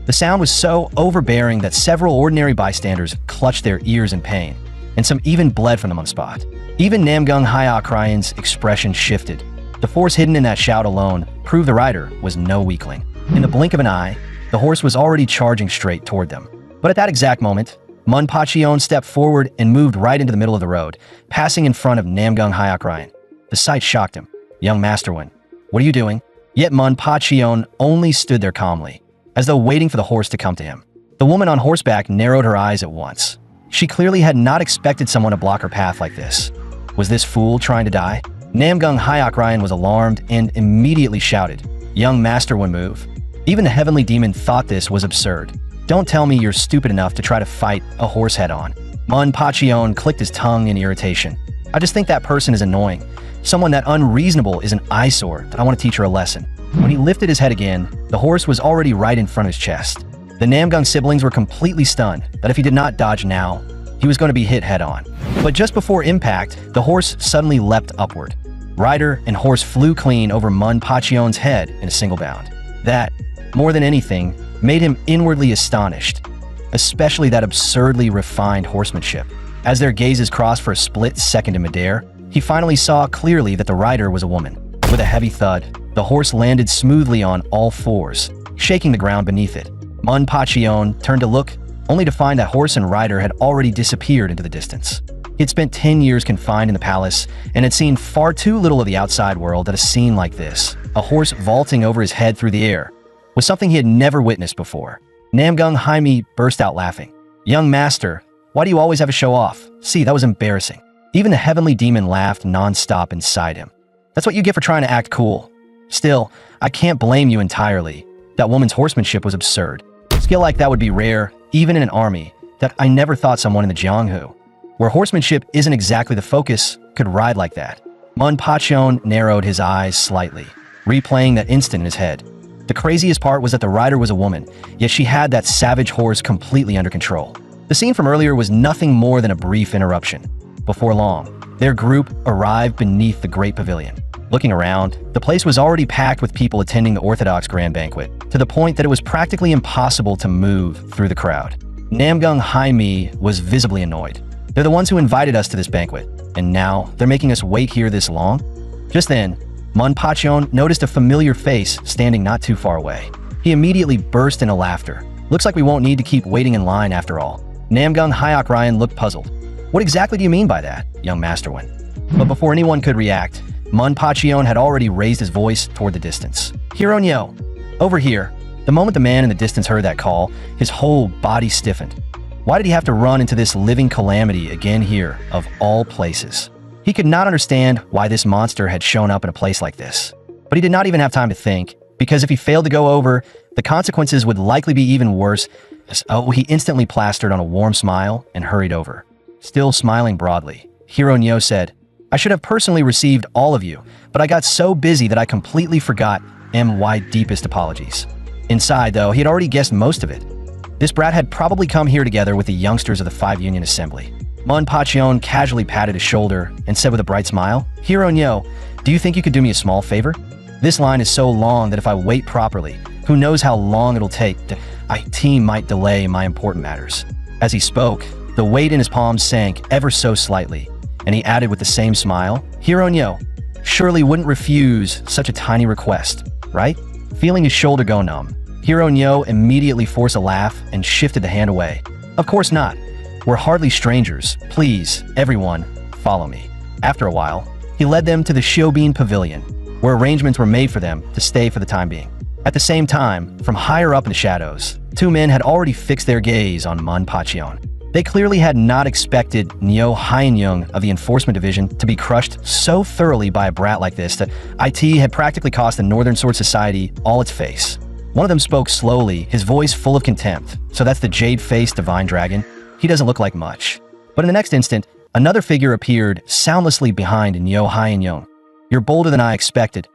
The sound was so overbearing that several ordinary bystanders clutched their ears in pain, and some even bled from them on the spot. Even Namgung Hyokrian's expression shifted. The force hidden in that shout alone proved the rider was no weakling. In the blink of an eye, the horse was already charging straight toward them. But at that exact moment, Munpachion stepped forward and moved right into the middle of the road, passing in front of Namgung Hyokrian. The sight shocked him. "Young Masterwind, what are you doing?" Yet Munpachion only stood there calmly, as though waiting for the horse to come to him. The woman on horseback narrowed her eyes at once. She clearly had not expected someone to block her path like this. Was this fool trying to die? Namgung Hyokrian was alarmed and immediately shouted, "Young Masterwind, move." Even the heavenly demon thought this was absurd. "Don't tell me you're stupid enough to try to fight a horse head-on." Munpachion clicked his tongue in irritation. "I just think that person is annoying. Someone that unreasonable is an eyesore that I want to teach her a lesson." When he lifted his head again, the horse was already right in front of his chest. The Namgung siblings were completely stunned that if he did not dodge now, he was going to be hit head-on. But just before impact, the horse suddenly leapt upward. Rider and horse flew clean over Munpachion's head in a single bound. That, more than anything, made him inwardly astonished, especially that absurdly refined horsemanship. As their gazes crossed for a split second in midair, he finally saw clearly that the rider was a woman. With a heavy thud, the horse landed smoothly on all fours, shaking the ground beneath it. ManhwaCapped turned to look, only to find that horse and rider had already disappeared into the distance. He had spent 10 years confined in the palace and had seen far too little of the outside world that a scene like this, a horse vaulting over his head through the air, was something he had never witnessed before. Namgung burst out laughing. "Young master, why do you always have a show off? See, that was embarrassing." Even the heavenly demon laughed non-stop inside him. "That's what you get for trying to act cool. Still, I can't blame you entirely. That woman's horsemanship was absurd. Skill like that would be rare, even in an army, that I never thought someone in the Jianghu, where horsemanship isn't exactly the focus, could ride like that." ManhwaCapped narrowed his eyes slightly, replaying that instant in his head. The craziest part was that the rider was a woman, yet she had that savage horse completely under control. The scene from earlier was nothing more than a brief interruption. Before long, their group arrived beneath the great pavilion. Looking around, the place was already packed with people attending the Orthodox Grand Banquet, to the point that it was practically impossible to move through the crowd. Namgung was visibly annoyed. "They're the ones who invited us to this banquet, and now they're making us wait here this long?" Just then, ManhwaCapped noticed a familiar face standing not too far away. He immediately burst into laughter. "Looks like we won't need to keep waiting in line after all." Namgung looked puzzled. "What exactly do you mean by that, young master one?" But before anyone could react, ManhwaCapped had already raised his voice toward the distance. "Hironyo, over here." The moment the man in the distance heard that call, his whole body stiffened. Why did he have to run into this living calamity again here, of all places? He could not understand why this monster had shown up in a place like this. But he did not even have time to think, because if he failed to go over, the consequences would likely be even worse. So he instantly plastered on a warm smile and hurried over. Still smiling broadly, Hironyo said, "I should have personally received all of you, but I got so busy that I completely forgot. My deepest apologies." Inside, though, he had already guessed most of it. This brat had probably come here together with the youngsters of the Five Union Assembly. ManhwaCapped casually patted his shoulder and said with a bright smile, "Hironyo, do you think you could do me a small favor? This line is so long that if I wait properly, who knows how long it'll take. Team might delay my important matters." As he spoke, the weight in his palms sank ever so slightly, and he added with the same smile, "Hironyo surely wouldn't refuse such a tiny request, right?" Feeling his shoulder go numb, Hironyo immediately forced a laugh and shifted the hand away. "Of course not. We're hardly strangers. Please, everyone, follow me." After a while, he led them to the Shiobin Pavilion, where arrangements were made for them to stay for the time being. At the same time, from higher up in the shadows, two men had already fixed their gaze on ManhwaCapped. They clearly had not expected Nyo Hyenyung of the Enforcement Division to be crushed so thoroughly by a brat like this that IT had practically cost the Northern Sword Society all its face. One of them spoke slowly, his voice full of contempt. "So that's the jade-faced divine dragon? He doesn't look like much." But in the next instant, another figure appeared soundlessly behind Nyo Hyenyung. "You're bolder than I expected.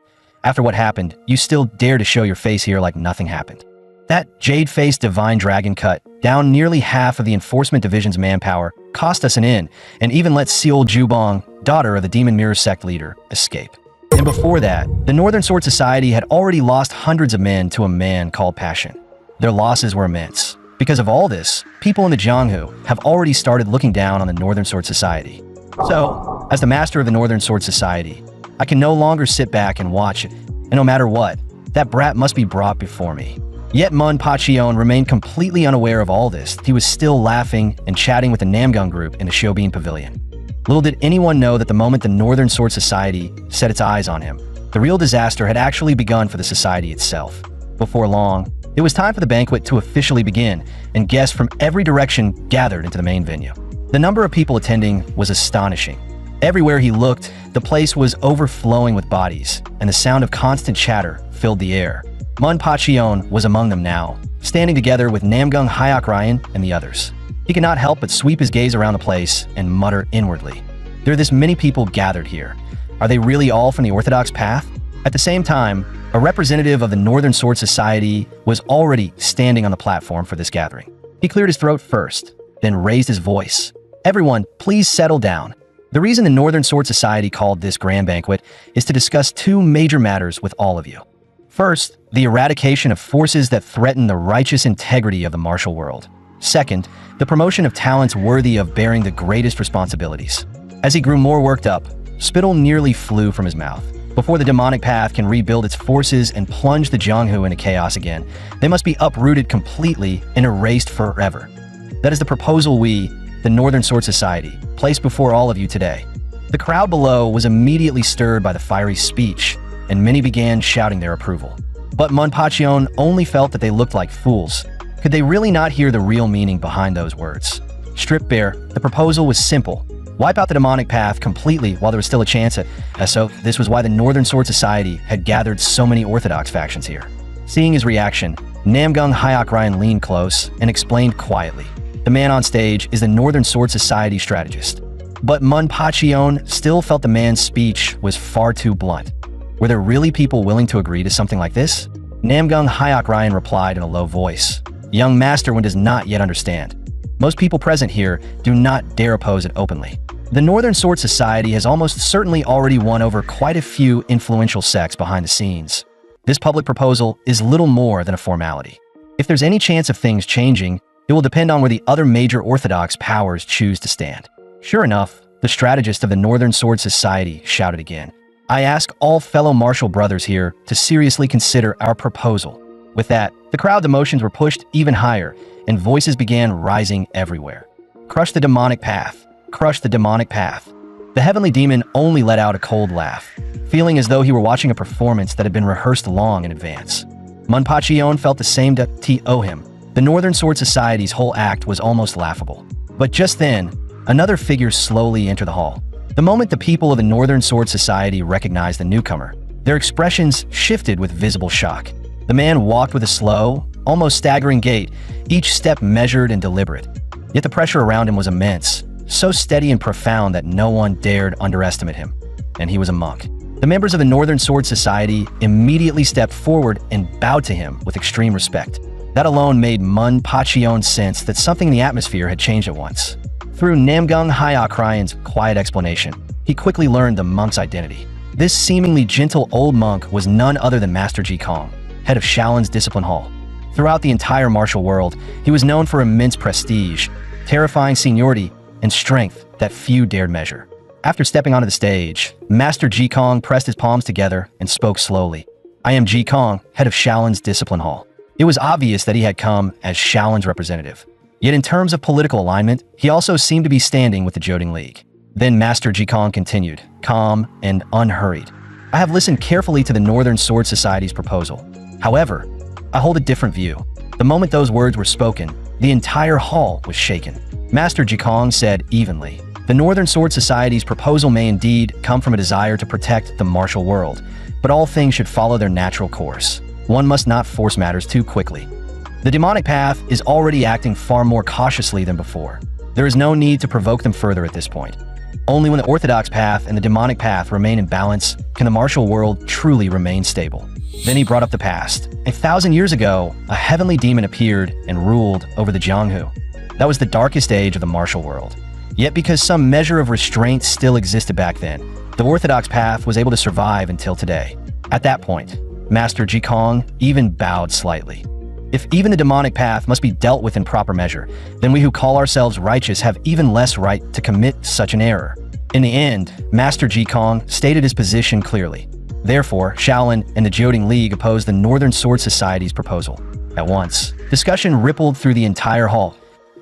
After what happened, you still dare to show your face here like nothing happened." That jade-faced divine dragon cut down nearly half of the Enforcement Division's manpower, cost us an inn, and even let Seol Jubong, daughter of the Demon Mirror sect leader, escape. And before that, the Northern Sword Society had already lost hundreds of men to a man called Passion. Their losses were immense. Because of all this, people in the Jianghu have already started looking down on the Northern Sword Society. So, as the master of the Northern Sword Society, I can no longer sit back and watch it, and no matter what, that brat must be brought before me. Yet ManhwaCapped remained completely unaware of all this. He was still laughing and chatting with the Namgung group in the Shiobin Pavilion. Little did anyone know that the moment the Northern Sword Society set its eyes on him, the real disaster had actually begun for the society itself. Before long, it was time for the banquet to officially begin, and guests from every direction gathered into the main venue. The number of people attending was astonishing. Everywhere he looked, the place was overflowing with bodies, and the sound of constant chatter filled the air. ManhwaCapped was among them now, standing together with Namgung and the others. He could not help but sweep his gaze around the place and mutter inwardly, "There are this many people gathered here. Are they really all from the Orthodox path?" At the same time, a representative of the Northern Sword Society was already standing on the platform for this gathering. He cleared his throat first, then raised his voice. "Everyone, please settle down. The reason the Northern Sword Society called this grand banquet is to discuss two major matters with all of you. First, the eradication of forces that threaten the righteous integrity of the martial world. Second, the promotion of talents worthy of bearing the greatest responsibilities. As he grew more worked up, spittle nearly flew from his mouth. Before the demonic path can rebuild its forces and plunge the Jianghu into chaos again, they must be uprooted completely and erased forever. That is the proposal we, the Northern Sword Society, place before all of you today. The crowd below was immediately stirred by the fiery speech, and many began shouting their approval. But Manhwa only felt that they looked like fools. Could they really not hear the real meaning behind those words? Stripped bare, the proposal was simple. Wipe out the demonic path completely while there was still a chance at so this was why the Northern Sword Society had gathered so many orthodox factions here. Seeing his reaction, Namgung Hyok Ryan leaned close and explained quietly. The man on stage is the Northern Sword Society strategist. But Manhwa still felt the man's speech was far too blunt. Were there really people willing to agree to something like this? Namgung Hyok Ryan replied in a low voice. Young master one does not yet understand. Most people present here do not dare oppose it openly. The Northern Sword Society has almost certainly already won over quite a few influential sects behind the scenes. This public proposal is little more than a formality. If there's any chance of things changing, it will depend on where the other major orthodox powers choose to stand. Sure enough, the strategist of the Northern Sword Society shouted again. I ask all fellow martial brothers here to seriously consider our proposal. With that, the crowd's emotions were pushed even higher, and voices began rising everywhere. Crush the demonic path. Crush the demonic path. The heavenly demon only let out a cold laugh, feeling as though he were watching a performance that had been rehearsed long in advance. Manhwa felt the same to him. The Northern Sword Society's whole act was almost laughable. But just then, another figure slowly entered the hall. The moment the people of the Northern Sword Society recognized the newcomer, their expressions shifted with visible shock. The man walked with a slow, almost staggering gait, each step measured and deliberate. Yet the pressure around him was immense, so steady and profound that no one dared underestimate him. And he was a monk. The members of the Northern Sword Society immediately stepped forward and bowed to him with extreme respect. That alone made Manhwa sense that something in the atmosphere had changed at once. Through Namgung Hyok Ryan's quiet explanation, he quickly learned the monk's identity. This seemingly gentle old monk was none other than Master Ji Kong, head of Shaolin's Discipline Hall. Throughout the entire martial world, he was known for immense prestige, terrifying seniority, and strength that few dared measure. After stepping onto the stage, Master Ji Kong pressed his palms together and spoke slowly. I am Ji Kong, head of Shaolin's Discipline Hall. It was obvious that he had come as Shaolin's representative. Yet in terms of political alignment, he also seemed to be standing with the Joding League. Then Master Ji Kong continued, calm and unhurried. I have listened carefully to the Northern Sword Society's proposal. However, I hold a different view. The moment those words were spoken, the entire hall was shaken. Master Ji Kong said evenly, the Northern Sword Society's proposal may indeed come from a desire to protect the martial world, but all things should follow their natural course. One must not force matters too quickly. The demonic path is already acting far more cautiously than before. There is no need to provoke them further at this point. Only when the orthodox path and the demonic path remain in balance can the martial world truly remain stable. Then he brought up the past. 1,000 years ago, a heavenly demon appeared and ruled over the Jianghu. That was the darkest age of the martial world. Yet because some measure of restraint still existed back then, the orthodox path was able to survive until today. At that point, Master Ji Kong even bowed slightly. If even the demonic path must be dealt with in proper measure, then we who call ourselves righteous have even less right to commit such an error. In the end, Master Ji Kong stated his position clearly. Therefore, Shaolin and the Joding League opposed the Northern Sword Society's proposal. At once, discussion rippled through the entire hall,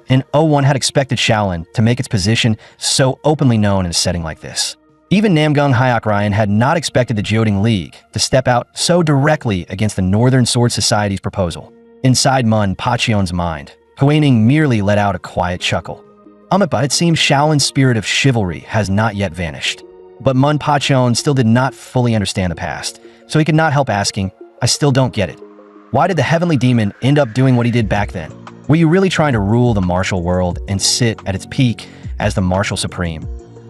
and one had expected Shaolin to make its position so openly known in a setting like this. Even Namgung Hyok Ryan had not expected the Joding League to step out so directly against the Northern Sword Society's proposal. Inside Manhwa's mind, Huaining merely let out a quiet chuckle. But it seems Shaolin's spirit of chivalry has not yet vanished. But Manhwa still did not fully understand the past, so he could not help asking, I still don't get it. Why did the heavenly demon end up doing what he did back then? Were you really trying to rule the martial world and sit at its peak as the martial supreme?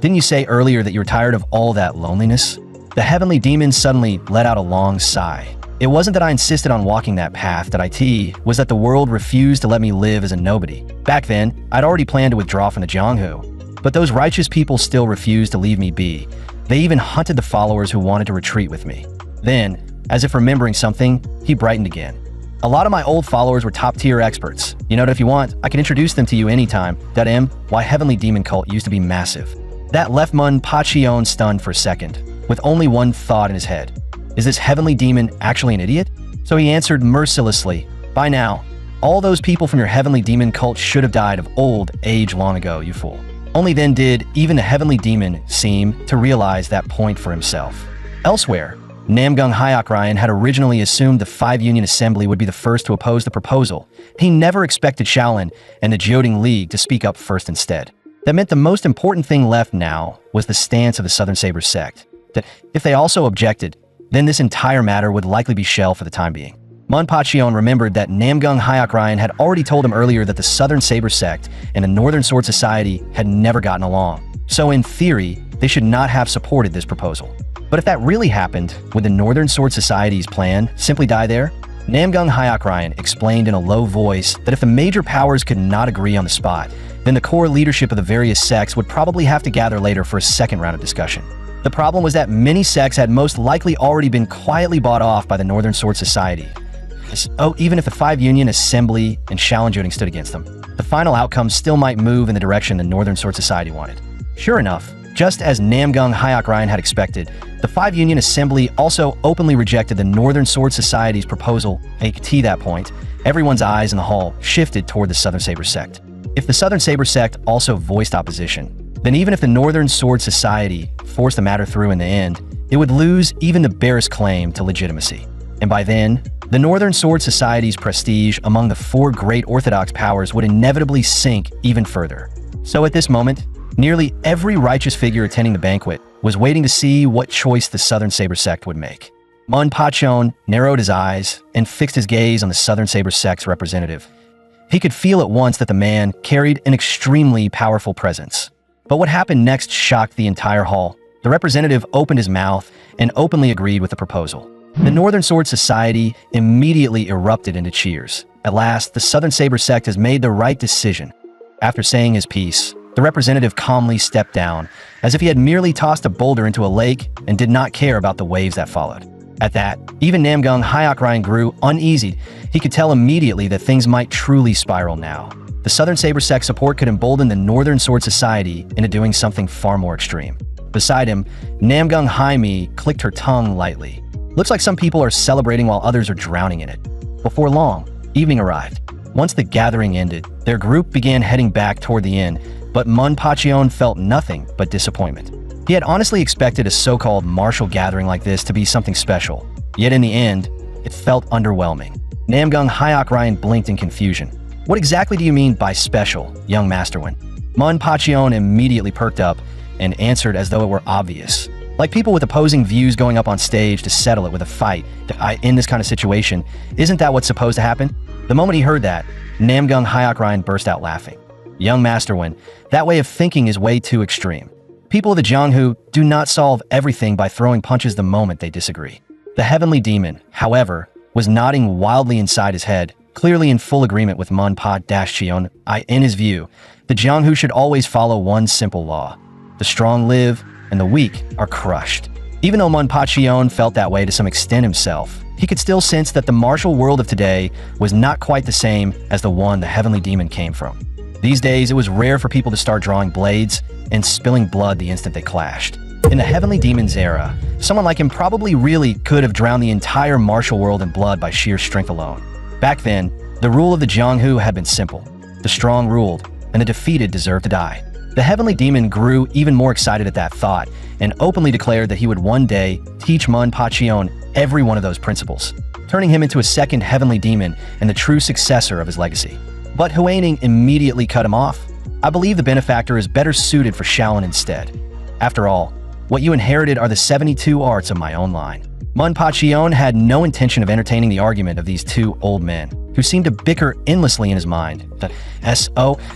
Didn't you say earlier that you were tired of all that loneliness? The heavenly demon suddenly let out a long sigh. It wasn't that I insisted on walking that path, that it was that the world refused to let me live as a nobody. Back then, I'd already planned to withdraw from the Jianghu. But those righteous people still refused to leave me be. They even hunted the followers who wanted to retreat with me. Then, as if remembering something, he brightened again. A lot of my old followers were top-tier experts. You know what, if you want, I can introduce them to you anytime. Why Heavenly Demon Cult used to be massive. That left ManhwaCapped stunned for a second, with only one thought in his head. Is this Heavenly Demon actually an idiot? So he answered mercilessly, by now, all those people from your Heavenly Demon Cult should have died of old age long ago, you fool. Only then did even the Heavenly Demon seem to realize that point for himself. Elsewhere, MangaMangacapped had originally assumed the 5-Union Assembly would be the first to oppose the proposal. He never expected Shaolin and the Jioding League to speak up first instead. That meant the most important thing left now was the stance of the Southern Saber sect. That if they also objected, then this entire matter would likely be shelved for the time being. ManhwaCapped remembered that MangaMangacapped had already told him earlier that the Southern Saber sect and the Northern Sword Society had never gotten along. So in theory, they should not have supported this proposal. But if that really happened, would the Northern Sword Society's plan simply die there? MangaMangacapped explained in a low voice that if the major powers could not agree on the spot, then the core leadership of the various sects would probably have to gather later for a second round of discussion. The problem was that many sects had most likely already been quietly bought off by the Northern Sword Society. Even if the 5-Union Assembly and Shaolin Jioding stood against them, the final outcome still might move in the direction the Northern Sword Society wanted. Sure enough, just as MangaMangacapped had expected, the 5-Union Assembly also openly rejected the Northern Sword Society's proposal. At that point, everyone's eyes in the hall shifted toward the Southern Saber sect. If the Southern Saber sect also voiced opposition, then even if the Northern Sword Society forced the matter through in the end, it would lose even the barest claim to legitimacy. And by then, the Northern Sword Society's prestige among the 4 great orthodox powers would inevitably sink even further. So at this moment, nearly every righteous figure attending the banquet was waiting to see what choice the Southern Saber sect would make. ManhwaCapped narrowed his eyes and fixed his gaze on the Southern Saber sect's representative. He could feel at once that the man carried an extremely powerful presence. But what happened next shocked the entire hall. The representative opened his mouth and openly agreed with the proposal. The Northern Sword Society immediately erupted into cheers. At last, the Southern Saber sect has made the right decision. After saying his piece, the representative calmly stepped down, as if he had merely tossed a boulder into a lake and did not care about the waves that followed. At that, even MangaMangacapped grew uneasy. He could tell immediately that things might truly spiral now. The Southern Saber sect support could embolden the Northern Sword Society into doing something far more extreme. Beside him, MangaMangacapped clicked her tongue lightly. Looks like some people are celebrating while others are drowning in it. Before long, evening arrived. Once the gathering ended, their group began heading back toward the inn, but ManhwaCapped felt nothing but disappointment. He had honestly expected a so-called martial gathering like this to be something special, yet in the end, it felt underwhelming. MangaMangacapped blinked in confusion. What exactly do you mean by special, young masterwind? ManhwaCapped immediately perked up and answered as though it were obvious. Like people with opposing views going up on stage to settle it with a fight. In this kind of situation, isn't that what's supposed to happen? The moment he heard that, MangaMangacapped burst out laughing. Young Masterwind, that way of thinking is way too extreme. People of the Jianghu do not solve everything by throwing punches the moment they disagree. The Heavenly Demon, however, was nodding wildly inside his head, clearly in full agreement with ManhwaCapped. In his view, the Jianghu should always follow one simple law. The strong live, and the weak are crushed. Even though ManhwaCapped felt that way to some extent himself, he could still sense that the martial world of today was not quite the same as the one the Heavenly Demon came from. These days, it was rare for people to start drawing blades and spilling blood the instant they clashed. In the Heavenly Demon's era, someone like him probably really could have drowned the entire martial world in blood by sheer strength alone. Back then, the rule of the Jianghu had been simple. The strong ruled, and the defeated deserved to die. The Heavenly Demon grew even more excited at that thought and openly declared that he would one day teach ManhwaCapped every one of those principles, turning him into a second Heavenly Demon and the true successor of his legacy. But Huaining immediately cut him off. I believe the benefactor is better suited for Shaolin instead. After all, what you inherited are the 72 arts of my own line. ManhwaCapped had no intention of entertaining the argument of these two old men, who seemed to bicker endlessly in his mind.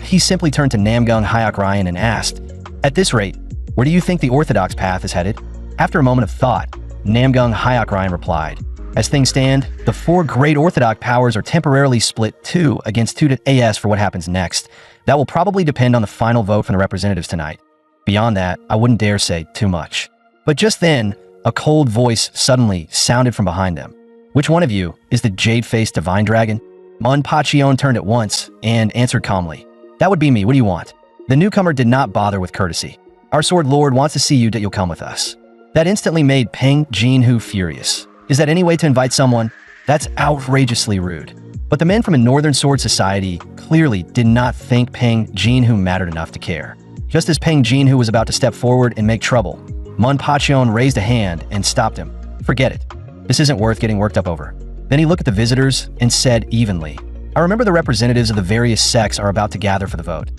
He simply turned to MangaMangacapped and asked, "At this rate, where do you think the orthodox path is headed?" After a moment of thought, MangaMangacapped replied, "As things stand, the 4 great orthodox powers are temporarily split 2 against 2 as for what happens next. That will probably depend on the final vote from the representatives tonight. Beyond that, I wouldn't dare say too much." But just then, a cold voice suddenly sounded from behind them. Which one of you is the jade-faced divine dragon? Manhwa turned at once and answered calmly. That would be me. What do you want? The newcomer did not bother with courtesy. Our sword lord wants to see you that you'll come with us. That instantly made Peng Jinhu furious. Is that any way to invite someone? That's outrageously rude. But the men from a northern sword society clearly did not think Peng Jinhu mattered enough to care. Just as Peng Jinhu was about to step forward and make trouble, Manhwa raised a hand and stopped him. Forget it. This isn't worth getting worked up over. Then he looked at the visitors and said evenly, I remember the representatives of the various sects are about to gather for the vote.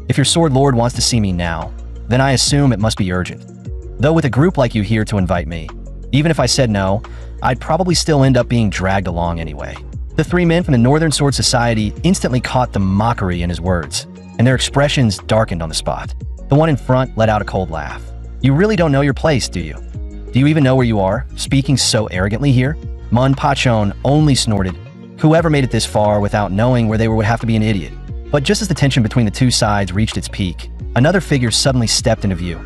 If your sword lord wants to see me now, then I assume it must be urgent. Though with a group like you here to invite me, even if I said no, I'd probably still end up being dragged along anyway. The three men from the Northern Sword Society instantly caught the mockery in his words, and their expressions darkened on the spot. The one in front let out a cold laugh. You really don't know your place, do you? Do you even know where you are, speaking so arrogantly here? Manhwa only snorted. Whoever made it this far without knowing where they were would have to be an idiot. But just as the tension between the two sides reached its peak, another figure suddenly stepped into view.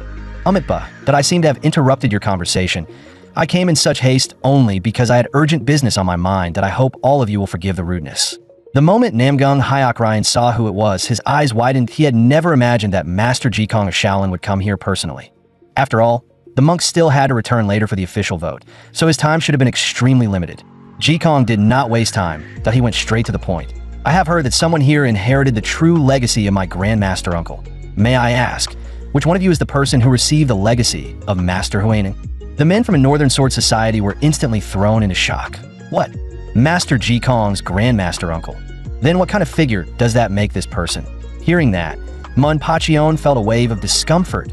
Amitba, that I seem to have interrupted your conversation. I came in such haste only because I had urgent business on my mind that I hope all of you will forgive the rudeness. The moment Namgung Hyok Ryan saw who it was, his eyes widened. He had never imagined that Master Jikong of Shaolin would come here personally. After all, the monk still had to return later for the official vote, so his time should have been extremely limited. Jikong did not waste time, that he went straight to the point. I have heard that someone here inherited the true legacy of my Grandmaster uncle. May I ask, which one of you is the person who received the legacy of Master Huaning? The men from a Northern Sword Society were instantly thrown into shock. What? Master Jikong's Grandmaster uncle? Then what kind of figure does that make this person? Hearing that, Manhwa felt a wave of discomfort.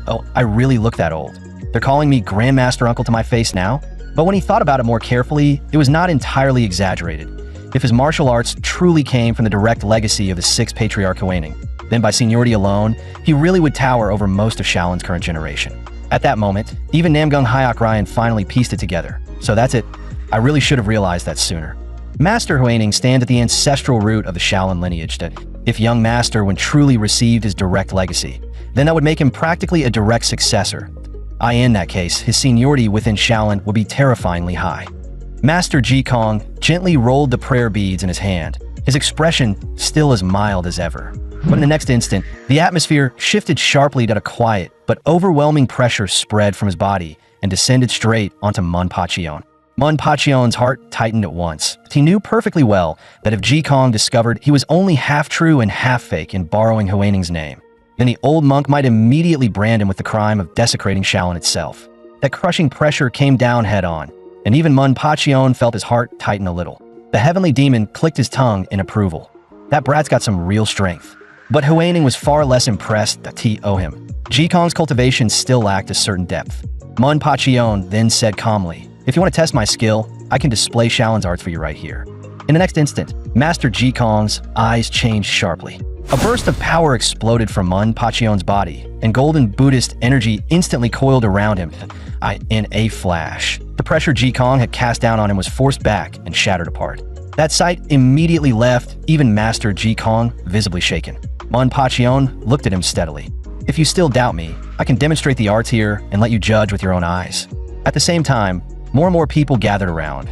Oh, I really look that old. They're calling me Grandmaster Uncle to my face now? But when he thought about it more carefully, it was not entirely exaggerated. If his martial arts truly came from the direct legacy of the sixth patriarch Huaning, then by seniority alone, he really would tower over most of Shaolin's current generation. At that moment, even Namgung Hyok Ryan finally pieced it together. So that's it. I really should have realized that sooner. Master Huaning stands at the ancestral root of the Shaolin lineage that, if young Master when truly received his direct legacy, then that would make him practically a direct successor. In that case, his seniority within Shaolin would be terrifyingly high. Master Jikong gently rolled the prayer beads in his hand, his expression still as mild as ever. But in the next instant, the atmosphere shifted sharply to a quiet but overwhelming pressure spread from his body and descended straight onto Manhwa. Manhwa's heart tightened at once. He knew perfectly well that if Jikong discovered he was only half true and half fake in borrowing Huaning's name, then the old monk might immediately brand him with the crime of desecrating Shaolin itself. That crushing pressure came down head-on, and even Manhwa felt his heart tighten a little. The heavenly demon clicked his tongue in approval. That brat's got some real strength. But Huaning was far less impressed that he owed him. Jikong's cultivation still lacked a certain depth. Manhwa then said calmly, if you want to test my skill, I can display Shaolin's arts for you right here. In the next instant, Master Jikong's eyes changed sharply. A burst of power exploded from Manhwa's body, and golden Buddhist energy instantly coiled around him. In a flash, the pressure Jikong had cast down on him was forced back and shattered apart. That sight immediately left even Master Jikong visibly shaken. Manhwa looked at him steadily. If you still doubt me, I can demonstrate the arts here and let you judge with your own eyes. At the same time, more and more people gathered around.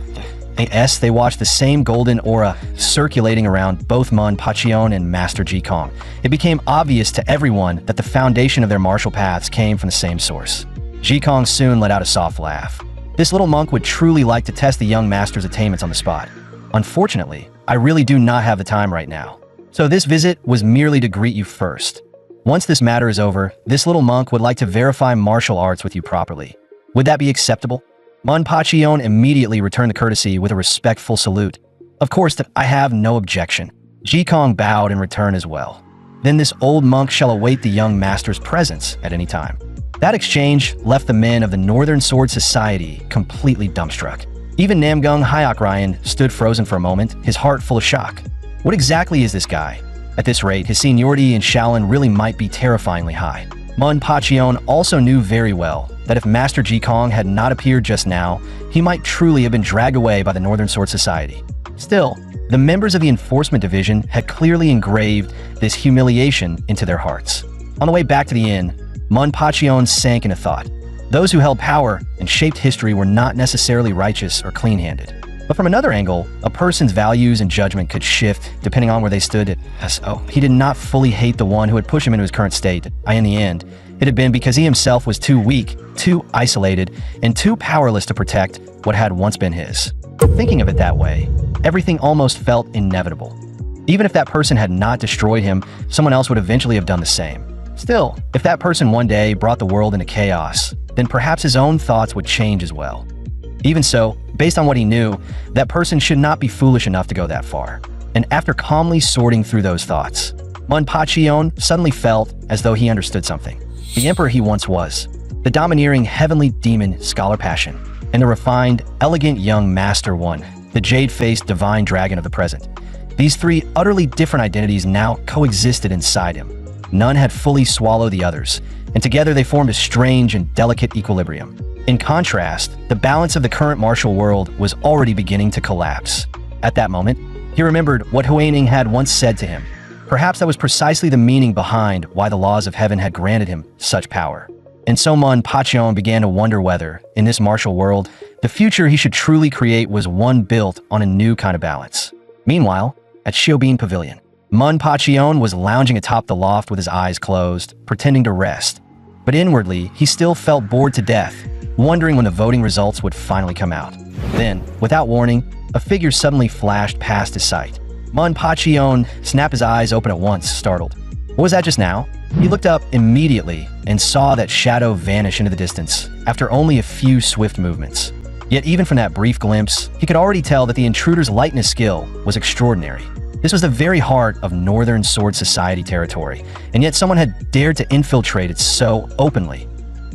They watched the same golden aura circulating around both Manhwa and Master Jikong. It became obvious to everyone that the foundation of their martial paths came from the same source. Jikong soon let out a soft laugh. This little monk would truly like to test the young master's attainments on the spot. Unfortunately, I really do not have the time right now. So this visit was merely to greet you first. Once this matter is over, this little monk would like to verify martial arts with you properly. Would that be acceptable? Manhwa immediately returned the courtesy with a respectful salute. Of course that I have no objection. Jikong bowed in return as well. Then this old monk shall await the young master's presence at any time. That exchange left the men of the Northern Sword Society completely dumbstruck. Even Namgung Hyok Ryan stood frozen for a moment, his heart full of shock. What exactly is this guy? At this rate, his seniority in Shaolin really might be terrifyingly high. Manhwa also knew very well that if Master Jikong had not appeared just now, he might truly have been dragged away by the Northern Sword Society. Still, the members of the Enforcement Division had clearly engraved this humiliation into their hearts. On the way back to the inn, Manhwa sank into thought. Those who held power and shaped history were not necessarily righteous or clean-handed. But from another angle, a person's values and judgment could shift depending on where they stood. So he did not fully hate the one who had pushed him into his current state. In the end, it had been because he himself was too weak, too isolated, and too powerless to protect what had once been his. Thinking of it that way, everything almost felt inevitable. Even if that person had not destroyed him, someone else would eventually have done the same. Still, if that person one day brought the world into chaos, then perhaps his own thoughts would change as well. Even so, based on what he knew, that person should not be foolish enough to go that far. And after calmly sorting through those thoughts, ManhwaCapped suddenly felt as though he understood something. The emperor he once was, the domineering heavenly demon Scholar Passion, and the refined, elegant young Master One, the jade-faced divine dragon of the present. These three utterly different identities now coexisted inside him. None had fully swallowed the others, and together they formed a strange and delicate equilibrium. In contrast, the balance of the current martial world was already beginning to collapse. At that moment, he remembered what Huaining had once said to him. Perhaps that was precisely the meaning behind why the laws of heaven had granted him such power. And so ManhwaCapped began to wonder whether, in this martial world, the future he should truly create was one built on a new kind of balance. Meanwhile, at Xiaobin Pavilion, ManhwaCapped was lounging atop the loft with his eyes closed, pretending to rest. But inwardly, he still felt bored to death, wondering when the voting results would finally come out. Then, without warning, a figure suddenly flashed past his sight. ManhwaCapped snapped his eyes open at once, startled. What was that just now? He looked up immediately and saw that shadow vanish into the distance after only a few swift movements. Yet even from that brief glimpse, he could already tell that the intruder's lightness skill was extraordinary. This was the very heart of Northern Sword Society territory, and yet someone had dared to infiltrate it so openly.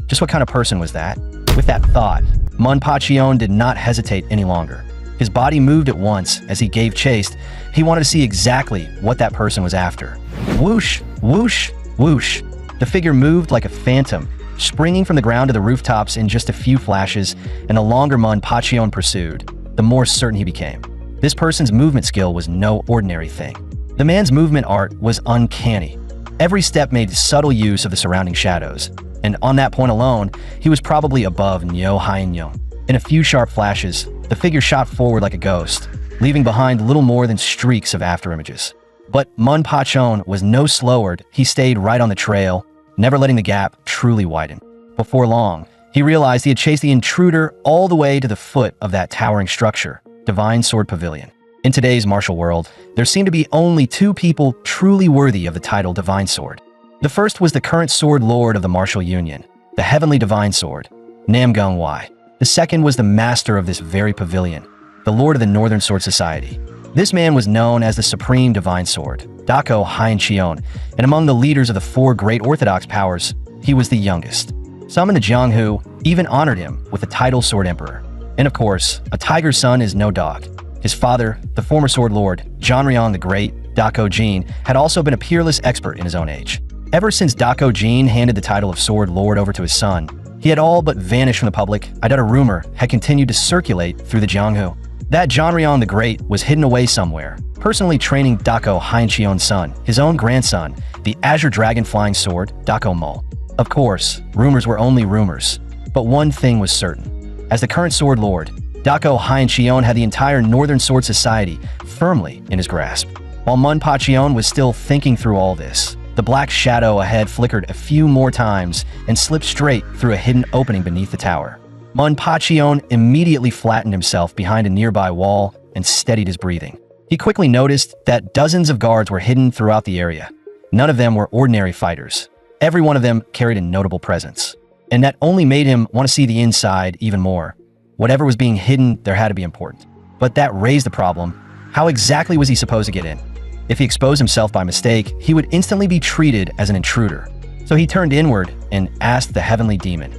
Just what kind of person was that? With that thought, ManhwaCapped did not hesitate any longer. His body moved at once as he gave chase. He wanted to see exactly what that person was after. Whoosh, whoosh, whoosh. The figure moved like a phantom, springing from the ground to the rooftops in just a few flashes, and the longer ManhwaCapped pursued, the more certain he became. This person's movement skill was no ordinary thing. The man's movement art was uncanny. Every step made subtle use of the surrounding shadows, and on that point alone, he was probably above Nyo Hainyong. In a few sharp flashes, the figure shot forward like a ghost, leaving behind little more than streaks of afterimages. But ManhwaCapped was no slower. He stayed right on the trail, never letting the gap truly widen. Before long, he realized he had chased the intruder all the way to the foot of that towering structure, Divine Sword Pavilion. In today's martial world, there seemed to be only two people truly worthy of the title Divine Sword. The first was the current Sword Lord of the Martial Union, the Heavenly Divine Sword, Namgungwei. The second was the master of this very pavilion, the Lord of the Northern Sword Society. This man was known as the Supreme Divine Sword, Dako Hainshion, and among the leaders of the four great Orthodox powers, he was the youngest. Some in the Jianghu even honored him with the title Sword Emperor. And of course, a tiger's son is no dog. His father, the former Sword Lord, Zhanriang the Great, Dako Jin, had also been a peerless expert in his own age. Ever since Dako Jin handed the title of Sword Lord over to his son, he had all but vanished from the public. A rumor had continued to circulate through the Jianghu. That Zhanriang the Great was hidden away somewhere, personally training Dako Hainshi's son, his own grandson, the Azure Dragon Flying Sword, Dako Mul. Of course, rumors were only rumors, but one thing was certain. As the current Sword Lord, Dako Hainshion had the entire Northern Sword Society firmly in his grasp. While ManhwaCapped was still thinking through all this, the black shadow ahead flickered a few more times and slipped straight through a hidden opening beneath the tower. ManhwaCapped immediately flattened himself behind a nearby wall and steadied his breathing. He quickly noticed that dozens of guards were hidden throughout the area. None of them were ordinary fighters. Every one of them carried a notable presence. And that only made him want to see the inside even more. Whatever was being hidden, there had to be important. But that raised the problem. How exactly was he supposed to get in? If he exposed himself by mistake, he would instantly be treated as an intruder. So he turned inward and asked the heavenly demon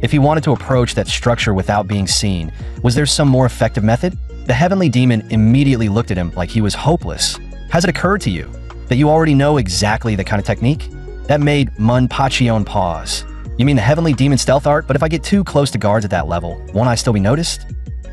if he wanted to approach that structure without being seen. Was there some more effective method? The heavenly demon immediately looked at him like he was hopeless. Has it occurred to you that you already know exactly the kind of technique? That made ManhwaCapped pause. You mean the heavenly demon stealth art? But if I get too close to guards at that level, won't I still be noticed?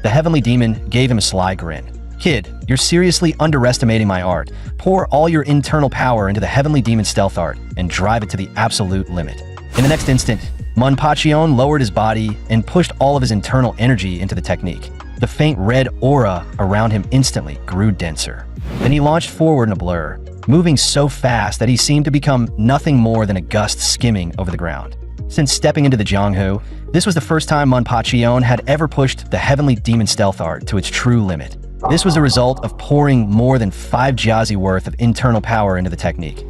The heavenly demon gave him a sly grin. Kid, you're seriously underestimating my art. Pour all your internal power into the heavenly demon stealth art and drive it to the absolute limit. In the next instant, ManhwaCapped lowered his body and pushed all of his internal energy into the technique. The faint red aura around him instantly grew denser. Then he launched forward in a blur, moving so fast that he seemed to become nothing more than a gust skimming over the ground. Since stepping into the Jianghu, this was the first time ManhwaCapped had ever pushed the heavenly demon stealth art to its true limit. This was a result of pouring more than 5 jiazi worth of internal power into the technique.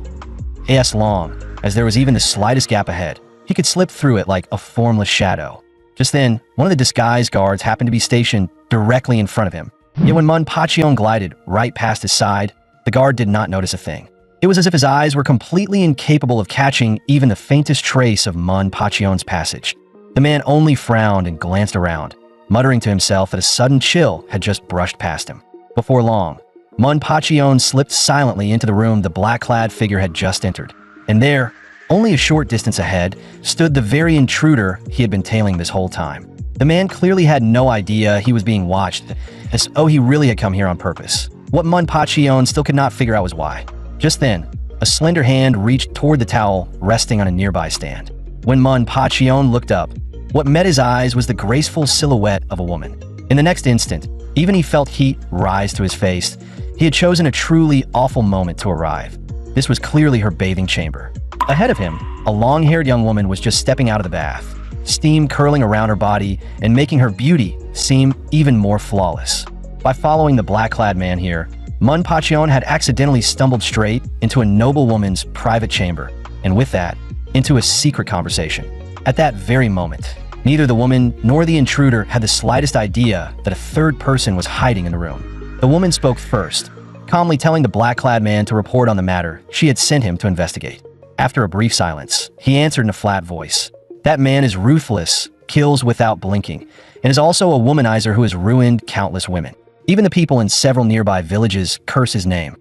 As long as there was even the slightest gap ahead, he could slip through it like a formless shadow. Just then, one of the disguise guards happened to be stationed directly in front of him. Yet when ManhwaCapped glided right past his side, the guard did not notice a thing. It was as if his eyes were completely incapable of catching even the faintest trace of ManhwaCapped's passage. The man only frowned and glanced around, muttering to himself that a sudden chill had just brushed past him. Before long, ManhwaCapped slipped silently into the room the black-clad figure had just entered. And there, only a short distance ahead, stood the very intruder he had been tailing this whole time. The man clearly had no idea he was being watched, as though he really had come here on purpose. What ManhwaCapped still could not figure out was why. Just then, a slender hand reached toward the towel resting on a nearby stand. When ManhwaCapped looked up, what met his eyes was the graceful silhouette of a woman. In the next instant, even he felt heat rise to his face. He had chosen a truly awful moment to arrive. This was clearly her bathing chamber. Ahead of him, a long-haired young woman was just stepping out of the bath, steam curling around her body and making her beauty seem even more flawless. By following the black-clad man here, ManhwaCapped had accidentally stumbled straight into a noble woman's private chamber, and with that, into a secret conversation. At that very moment, neither the woman nor the intruder had the slightest idea that a third person was hiding in the room. The woman spoke first, calmly telling the black-clad man to report on the matter she had sent him to investigate. After a brief silence, he answered in a flat voice. That man is ruthless, kills without blinking, and is also a womanizer who has ruined countless women. Even the people in several nearby villages curse his name.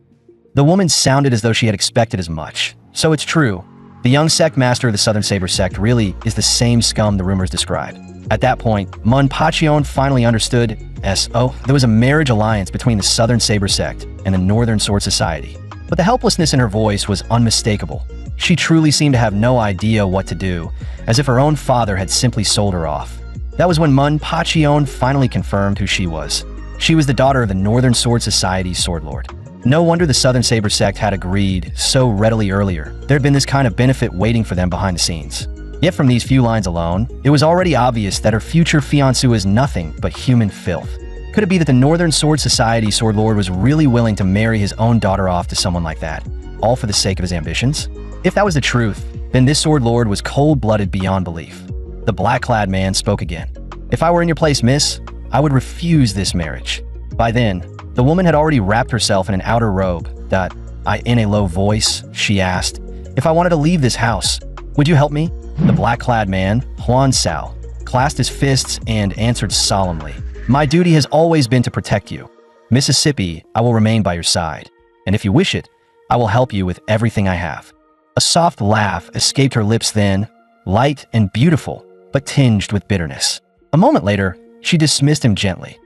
The woman sounded as though she had expected as much. So it's true. The young sect master of the Southern Saber sect really is the same scum the rumors describe. At that point, ManhwaCapped finally understood there was a marriage alliance between the Southern Saber sect and the Northern Sword Society. But the helplessness in her voice was unmistakable. She truly seemed to have no idea what to do, as if her own father had simply sold her off. That was when ManhwaCapped finally confirmed who she was. She was the daughter of the Northern Sword Society's sword lord. No wonder the Southern Saber sect had agreed so readily earlier. There had been this kind of benefit waiting for them behind the scenes. Yet from these few lines alone, it was already obvious that her future fiancé was nothing but human filth. Could it be that the Northern Sword Society sword lord was really willing to marry his own daughter off to someone like that, all for the sake of his ambitions? If that was the truth, then this sword lord was cold-blooded beyond belief. The black-clad man spoke again. If I were in your place, miss, I would refuse this marriage. By then, the woman had already wrapped herself in an outer robe. In a low voice, she asked, if I wanted to leave this house, would you help me? The black-clad man, Huan Sao, clasped his fists and answered solemnly, my duty has always been to protect you. Mississippi, I will remain by your side. And if you wish it, I will help you with everything I have. A soft laugh escaped her lips then, light and beautiful, but tinged with bitterness. A moment later, she dismissed him gently.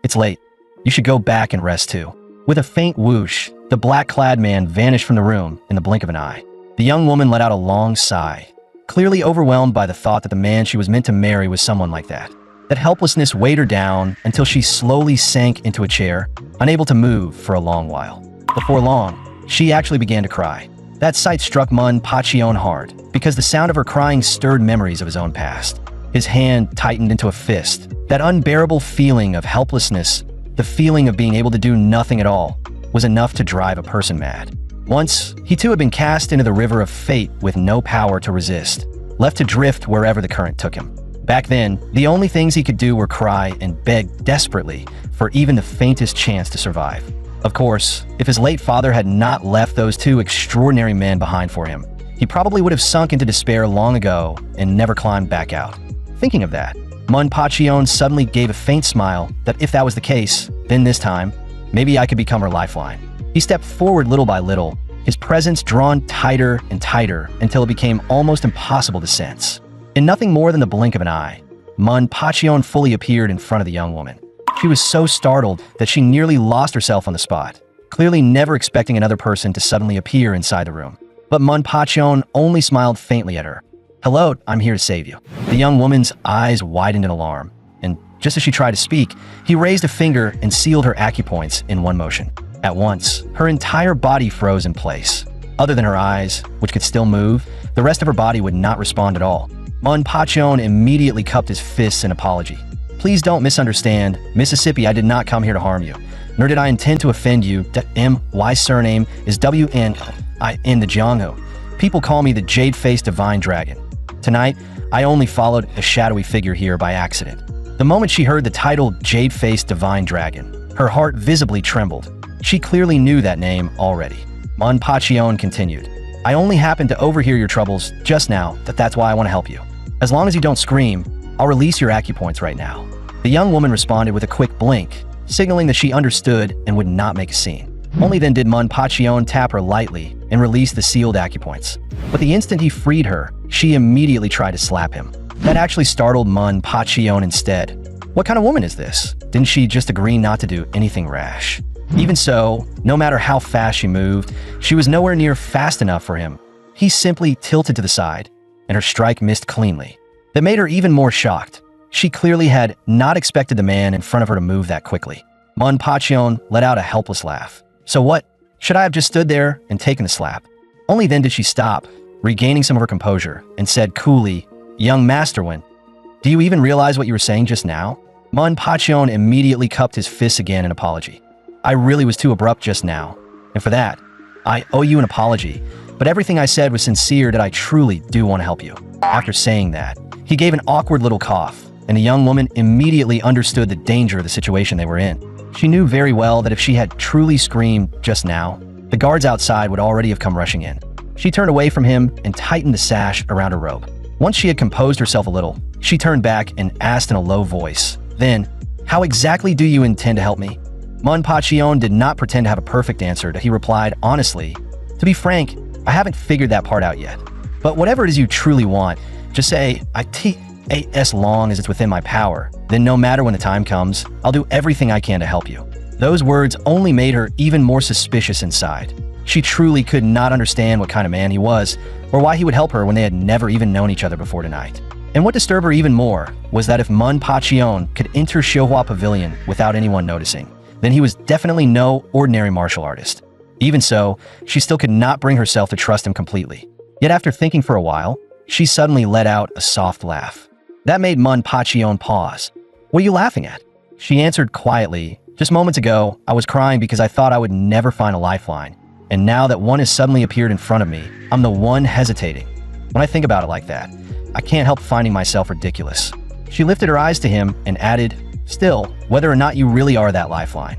It's late. You should go back and rest too. With a faint whoosh, the black-clad man vanished from the room in the blink of an eye. The young woman let out a long sigh, clearly overwhelmed by the thought that the man she was meant to marry was someone like that. That helplessness weighed her down until she slowly sank into a chair, unable to move for a long while. Before long, she actually began to cry. That sight struck ManhwaCapped hard, because the sound of her crying stirred memories of his own past. His hand tightened into a fist. That unbearable feeling of helplessness, the feeling of being able to do nothing at all, was enough to drive a person mad. Once, he too had been cast into the river of fate with no power to resist, left to drift wherever the current took him. Back then, the only things he could do were cry and beg desperately for even the faintest chance to survive. Of course, if his late father had not left those two extraordinary men behind for him, he probably would have sunk into despair long ago and never climbed back out. Thinking of that, ManhwaCapped suddenly gave a faint smile that if that was the case, then this time, maybe I could become her lifeline. He stepped forward little by little, his presence drawn tighter and tighter until it became almost impossible to sense. In nothing more than the blink of an eye, ManhwaCapped fully appeared in front of the young woman. She was so startled that she nearly lost herself on the spot, clearly never expecting another person to suddenly appear inside the room. But ManhwaCapped only smiled faintly at her. "Hello, I'm here to save you." The young woman's eyes widened in alarm, and just as she tried to speak, he raised a finger and sealed her acupoints in one motion. At once, her entire body froze in place. Other than her eyes, which could still move, the rest of her body would not respond at all. ManhwaCapped immediately cupped his fists in apology. "Please don't misunderstand. Mississippi, I did not come here to harm you, nor did I intend to offend you. My surname is W-N-I in the Jianghu. People call me the Jade-Faced Divine Dragon. Tonight, I only followed a shadowy figure here by accident." The moment she heard the title Jade-Faced Divine Dragon, her heart visibly trembled. She clearly knew that name already. ManhwaCapped continued, "I only happened to overhear your troubles just now, that's why I want to help you. As long as you don't scream, I'll release your acupoints right now." The young woman responded with a quick blink, signaling that she understood and would not make a scene. Only then did ManhwaCapped tap her lightly and release the sealed acupoints. But the instant he freed her, she immediately tried to slap him. That actually startled ManhwaCapped instead. What kind of woman is this? Didn't she just agree not to do anything rash? Even so, no matter how fast she moved, she was nowhere near fast enough for him. He simply tilted to the side, and her strike missed cleanly. That made her even more shocked. She clearly had not expected the man in front of her to move that quickly. ManhwaCapped let out a helpless laugh. "So what? Should I have just stood there and taken the slap?" Only then did she stop, regaining some of her composure, and said coolly, "Young Masterwin, do you even realize what you were saying just now?" ManhwaCapped immediately cupped his fists again in apology. "I really was too abrupt just now, and for that, I owe you an apology, but everything I said was sincere that I truly do want to help you." After saying that, he gave an awkward little cough, and the young woman immediately understood the danger of the situation they were in. She knew very well that if she had truly screamed just now, the guards outside would already have come rushing in. She turned away from him and tightened the sash around her robe. Once she had composed herself a little, she turned back and asked in a low voice, "Then, how exactly do you intend to help me?" ManhwaCapped did not pretend to have a perfect answer. He replied, "Honestly, to be frank, I haven't figured that part out yet. But whatever it is you truly want, just say, as long as it's within my power, then no matter when the time comes, I'll do everything I can to help you." Those words only made her even more suspicious inside. She truly could not understand what kind of man he was, or why he would help her when they had never even known each other before tonight. And what disturbed her even more was that if ManhwaCapped could enter Xiuhua Pavilion without anyone noticing, then he was definitely no ordinary martial artist. Even so, she still could not bring herself to trust him completely. Yet after thinking for a while, she suddenly let out a soft laugh. That made ManhwaCapped pause. "What are you laughing at?" She answered quietly, "Just moments ago, I was crying because I thought I would never find a lifeline. And now that one has suddenly appeared in front of me, I'm the one hesitating. When I think about it like that, I can't help finding myself ridiculous." She lifted her eyes to him and added, "Still, whether or not you really are that lifeline,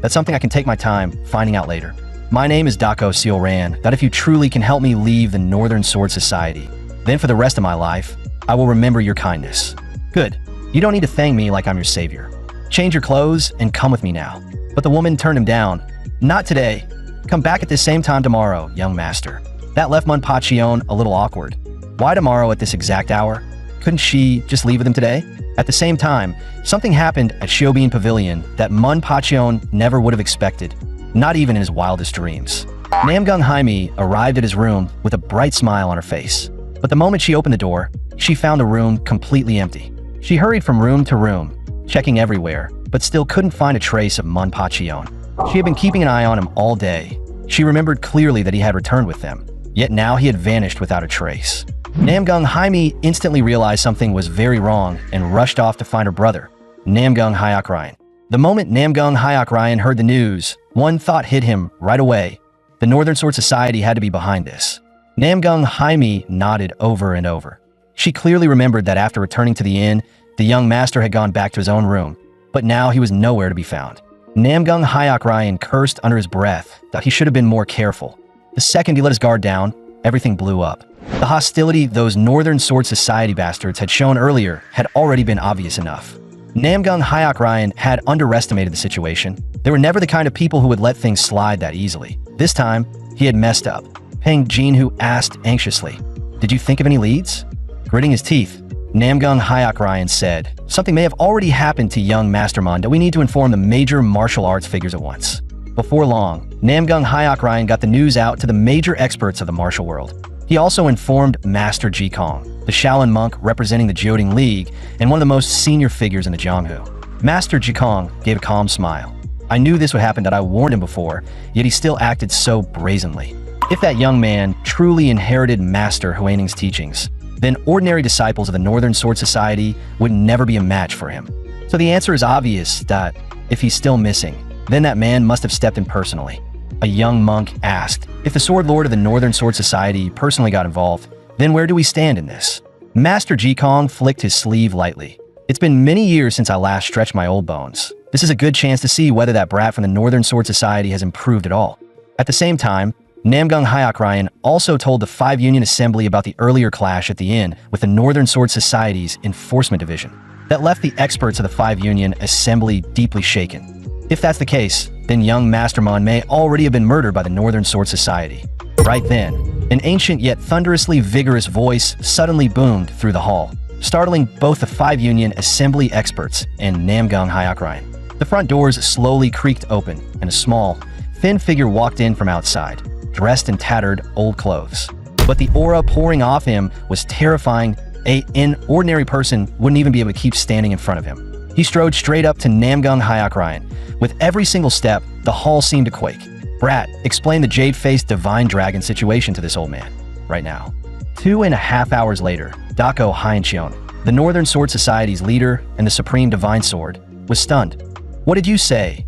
that's something I can take my time finding out later. My name is Dako Sealran, that if you truly can help me leave the Northern Sword Society, then for the rest of my life, I will remember your kindness." "Good. You don't need to thank me like I'm your savior. Change your clothes and come with me now." But the woman turned him down. "Not today. Come back at the same time tomorrow, young master." That left ManhwaCapped a little awkward. Why tomorrow at this exact hour? Couldn't she just leave with him today? At the same time, something happened at Shiobin Pavilion that ManhwaCapped never would have expected, not even in his wildest dreams. Namgung Jaime arrived at his room with a bright smile on her face. But the moment she opened the door, she found the room completely empty. She hurried from room to room, checking everywhere, but still couldn't find a trace of ManhwaCapped. She had been keeping an eye on him all day. She remembered clearly that he had returned with them, yet now he had vanished without a trace. Namgung Jaime instantly realized something was very wrong and rushed off to find her brother, Namgung Hyok-ryan. The moment Namgung Hyok-ryan heard the news, one thought hit him right away. The Northern Sword Society had to be behind this. Namgung Jaime nodded over and over. She clearly remembered that after returning to the inn, the young master had gone back to his own room, but now he was nowhere to be found. Namgung Hyok-ryan cursed under his breath that he should have been more careful. The second he let his guard down, everything blew up. The hostility those Northern Sword Society bastards had shown earlier had already been obvious enough. Namgung Hyok-ryan had underestimated the situation. They were never the kind of people who would let things slide that easily. This time, he had messed up. Peng Jinhu asked anxiously, "Did you think of any leads?" Gritting his teeth, Namgung Hyok-ryan said, "Something may have already happened to young Mastermon that we need to inform the major martial arts figures at once." Before long, Namgung Hyok-ryan got the news out to the major experts of the martial world. He also informed Master Jikong, the Shaolin monk representing the Jioding League and one of the most senior figures in the Jianghu. Master Jikong gave a calm smile. I knew this would happen, that I warned him before, yet he still acted so brazenly. If that young man truly inherited Master Huining's teachings, then ordinary disciples of the Northern Sword Society would never be a match for him. So the answer is obvious that if he's still missing, then that man must have stepped in personally. A young monk asked, if the Sword Lord of the Northern Sword Society personally got involved, then where do we stand in this? Master Jikong flicked his sleeve lightly. It's been many years since I last stretched my old bones. This is a good chance to see whether that brat from the Northern Sword Society has improved at all. At the same time, Namgung Hyok also told the 5 Union Assembly about the earlier clash at the inn with the Northern Sword Society's Enforcement Division that left the experts of the 5 Union Assembly deeply shaken. If that's the case, then young Master Mon may already have been murdered by the Northern Sword Society. Right then, an ancient yet thunderously vigorous voice suddenly boomed through the hall, startling both the 5 Union Assembly experts and Namgung Hyok. The front doors slowly creaked open, and a small, thin figure walked in from outside, dressed in tattered, old clothes. But the aura pouring off him was terrifying. An ordinary person wouldn't even be able to keep standing in front of him. He strode straight up to Namgung Hyok. With every single step, the hall seemed to quake. Brat, explain the jade-faced divine dragon situation to this old man, right now. 2.5 hours later, Dako Hyencheon, the Northern Sword Society's leader and the Supreme Divine Sword, was stunned. What did you say?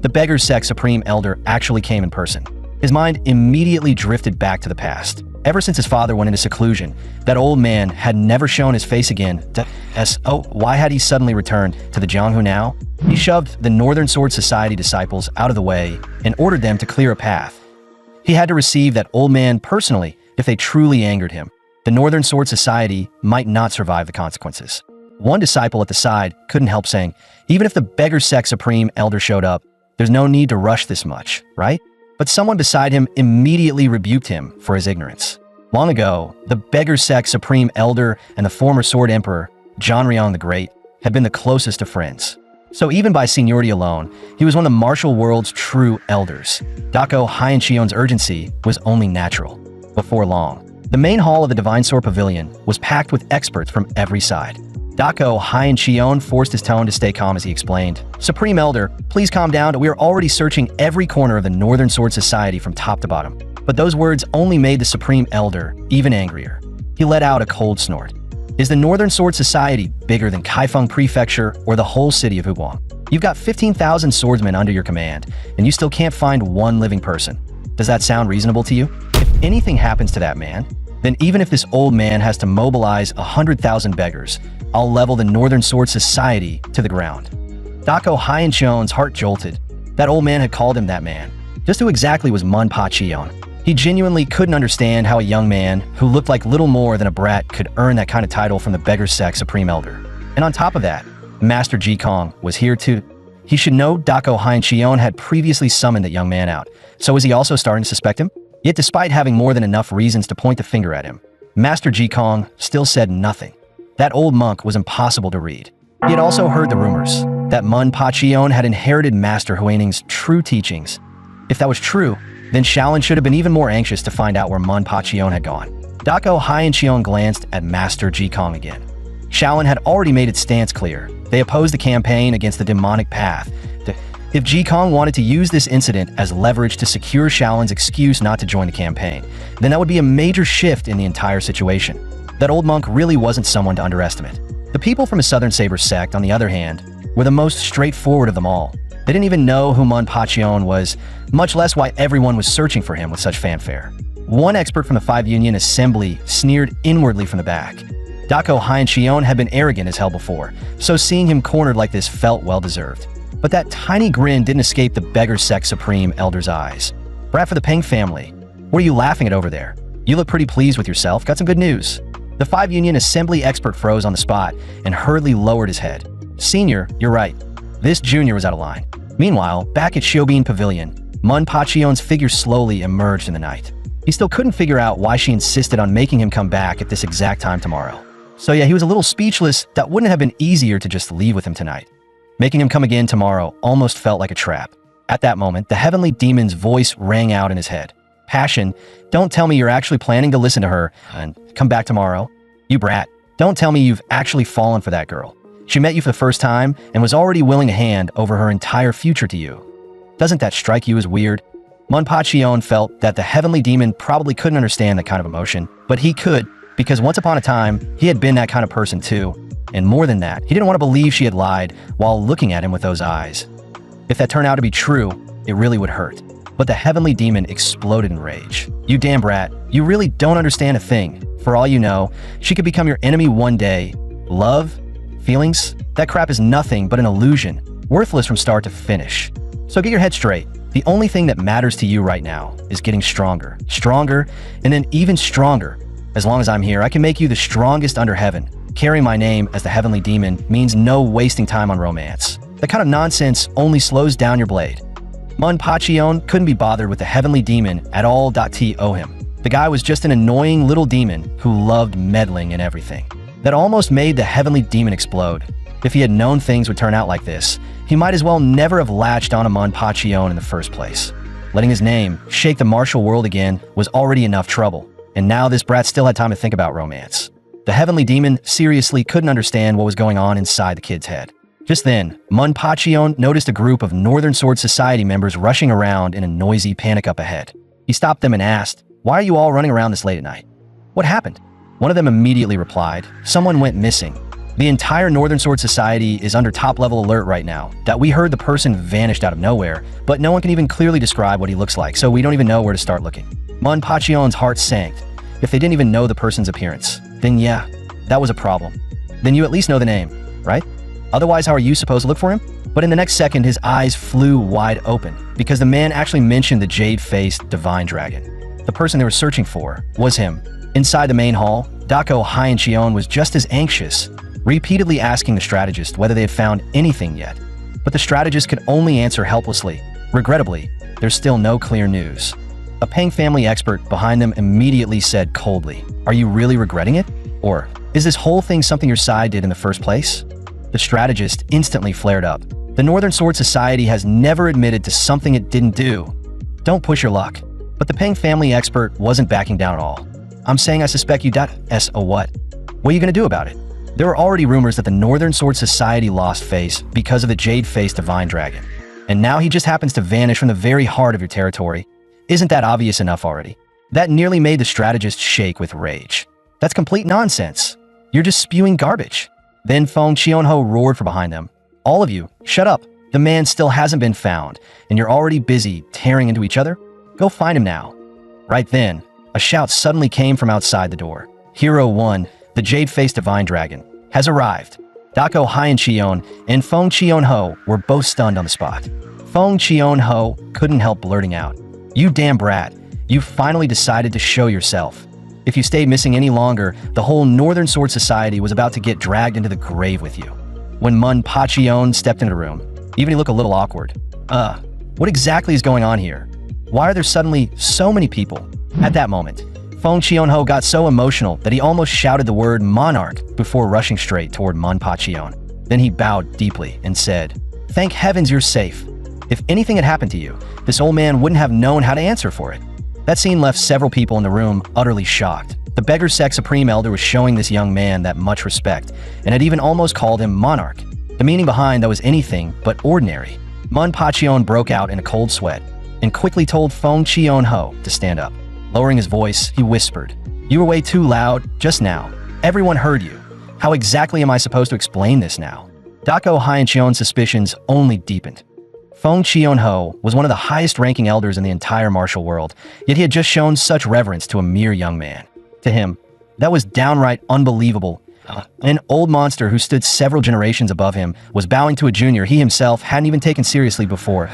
The Beggar Sect Supreme Elder actually came in person. His mind immediately drifted back to the past. Ever since his father went into seclusion, that old man had never shown his face again. Why had he suddenly returned to the Jianghu now? He shoved the Northern Sword Society disciples out of the way and ordered them to clear a path. He had to receive that old man personally if they truly angered him. The Northern Sword Society might not survive the consequences. One disciple at the side couldn't help saying, even if the Beggar Sect Supreme Elder showed up, there's no need to rush this much, right? But someone beside him immediately rebuked him for his ignorance. Long ago, the Beggar Sect Supreme Elder and the former Sword Emperor, Zhanriang the Great, had been the closest of friends. So even by seniority alone, he was one of the martial world's true elders. Dako Hyencheon's urgency was only natural. Before long, the main hall of the Divine Sword Pavilion was packed with experts from every side. Dako Hyencheon forced his tone to stay calm as he explained, Supreme Elder, please calm down. We are already searching every corner of the Northern Sword Society from top to bottom. But those words only made the Supreme Elder even angrier. He let out a cold snort. Is the Northern Sword Society bigger than Kaifeng Prefecture or the whole city of Huguang? You've got 15,000 swordsmen under your command, and you still can't find one living person. Does that sound reasonable to you? If anything happens to that man, then even if this old man has to mobilize 100,000 beggars, I'll level the Northern Sword Society to the ground. Dako Hyencheon's heart jolted. That old man had called him that man. Just who exactly was Manhwa? He genuinely couldn't understand how a young man who looked like little more than a brat could earn that kind of title from the Beggar Sect Supreme Elder. And on top of that, Master Jikong was here too. He should know Dako Hyencheon had previously summoned that young man out. So was he also starting to suspect him? Yet despite having more than enough reasons to point the finger at him, Master Jikong still said nothing. That old monk was impossible to read. He had also heard the rumors that Manhwa had inherited Master Huining's true teachings. If that was true, then Shaolin should have been even more anxious to find out where Manhwa had gone. Dako Hyencheon glanced at Master Jikong again. Shaolin had already made its stance clear. They opposed the campaign against the demonic path. If Jikong wanted to use this incident as leverage to secure Shaolin's excuse not to join the campaign, then that would be a major shift in the entire situation. That old monk really wasn't someone to underestimate. The people from the Southern Saber sect, on the other hand, were the most straightforward of them all. They didn't even know who Manhwa was, much less why everyone was searching for him with such fanfare. One expert from the 5 Union Assembly sneered inwardly from the back. Dako Hyencheon had been arrogant as hell before, so seeing him cornered like this felt well-deserved. But that tiny grin didn't escape the Beggar Sect Supreme Elder's eyes. Brat for the Peng family, what are you laughing at over there? You look pretty pleased with yourself. Got some good news. The 5 Union Assembly expert froze on the spot and hurriedly lowered his head. Senior, you're right. This junior was out of line. Meanwhile, back at Shiobin Pavilion, Manhwa's figure slowly emerged in the night. He still couldn't figure out why she insisted on making him come back at this exact time tomorrow. So yeah, he was a little speechless. That wouldn't have been easier to just leave with him tonight. Making him come again tomorrow almost felt like a trap. At that moment, the heavenly demon's voice rang out in his head. Passion, don't tell me you're actually planning to listen to her and come back tomorrow. You brat, don't tell me you've actually fallen for that girl. She met you for the first time and was already willing to hand over her entire future to you. Doesn't that strike you as weird? ManhwaCapped felt that the heavenly demon probably couldn't understand that kind of emotion, but he could, because once upon a time, he had been that kind of person too. And more than that, he didn't want to believe she had lied while looking at him with those eyes. If that turned out to be true, it really would hurt. But the heavenly demon exploded in rage. You damn brat, you really don't understand a thing. For all you know, she could become your enemy one day. Love? Feelings? That crap is nothing but an illusion, worthless from start to finish. So get your head straight. The only thing that matters to you right now is getting stronger, and then even stronger. As long as I'm here, I can make you the strongest under heaven. Carrying my name as the heavenly demon means no wasting time on romance. That kind of nonsense only slows down your blade. ManhwaCapped couldn't be bothered with the heavenly demon at all. To him. The guy was just an annoying little demon who loved meddling in everything. That almost made the heavenly demon explode. If he had known things would turn out like this, he might as well never have latched on to ManhwaCapped in the first place. Letting his name shake the martial world again was already enough trouble, and now this brat still had time to think about romance. The heavenly demon seriously couldn't understand what was going on inside the kid's head. Just then, ManhwaCapped noticed a group of Northern Sword Society members rushing around in a noisy panic up ahead. He stopped them and asked, "Why are you all running around this late at night? What happened?" One of them immediately replied, "Someone went missing. The entire Northern Sword Society is under top-level alert right now that we heard the person vanished out of nowhere, but no one can even clearly describe what he looks like, so we don't even know where to start looking." ManhwaCapped's heart sank. If they didn't even know the person's appearance, then yeah, that was a problem. Then you at least know the name, right? Otherwise, how are you supposed to look for him? But in the next second, his eyes flew wide open because the man actually mentioned the jade-faced divine dragon. The person they were searching for was him. Inside the main hall, Hayachion was just as anxious, repeatedly asking the strategist whether they had found anything yet. But the strategist could only answer helplessly. Regrettably, there's still no clear news. A Pang family expert behind them immediately said coldly, "Are you really regretting it? Or is this whole thing something your side did in the first place?" The strategist instantly flared up. The Northern Sword Society has never admitted to something it didn't do. Don't push your luck. But the Pang family expert wasn't backing down at all. "I'm saying I suspect you so what? What are you going to do about it?" There were already rumors that the Northern Sword Society lost face because of the jade-faced divine dragon. And now he just happens to vanish from the very heart of your territory. Isn't that obvious enough already? That nearly made the strategist shake with rage. That's complete nonsense. You're just spewing garbage. Then ManhwaCapped roared from behind them. "All of you, shut up. The man still hasn't been found, and you're already busy tearing into each other? Go find him now." Right then, a shout suddenly came from outside the door. Hero 1, the jade-faced divine dragon, has arrived. Hayachion and ManhwaCapped were both stunned on the spot. ManhwaCapped couldn't help blurting out, "You damn brat, you finally decided to show yourself. If you stayed missing any longer, the whole Northern Sword Society was about to get dragged into the grave with you." When ManhwaCapped stepped into the room, even he looked a little awkward. What exactly is going on here? Why are there suddenly so many people?" At that moment, ManhwaCapped got so emotional that he almost shouted the word monarch before rushing straight toward ManhwaCapped. Then he bowed deeply and said, "Thank heavens you're safe. If anything had happened to you, this old man wouldn't have known how to answer for it." That scene left several people in the room utterly shocked. The beggar sect supreme elder was showing this young man that much respect, and had even almost called him monarch. The meaning behind that was anything but ordinary. ManhwaCapped broke out in a cold sweat, and quickly told ManhwaCapped to stand up. Lowering his voice, he whispered, "You were way too loud just now. Everyone heard you. How exactly am I supposed to explain this now?" Hayachi's suspicions only deepened. ManhwaCapped was one of the highest-ranking elders in the entire martial world, yet he had just shown such reverence to a mere young man. To him, that was downright unbelievable. An old monster who stood several generations above him was bowing to a junior he himself hadn't even taken seriously before.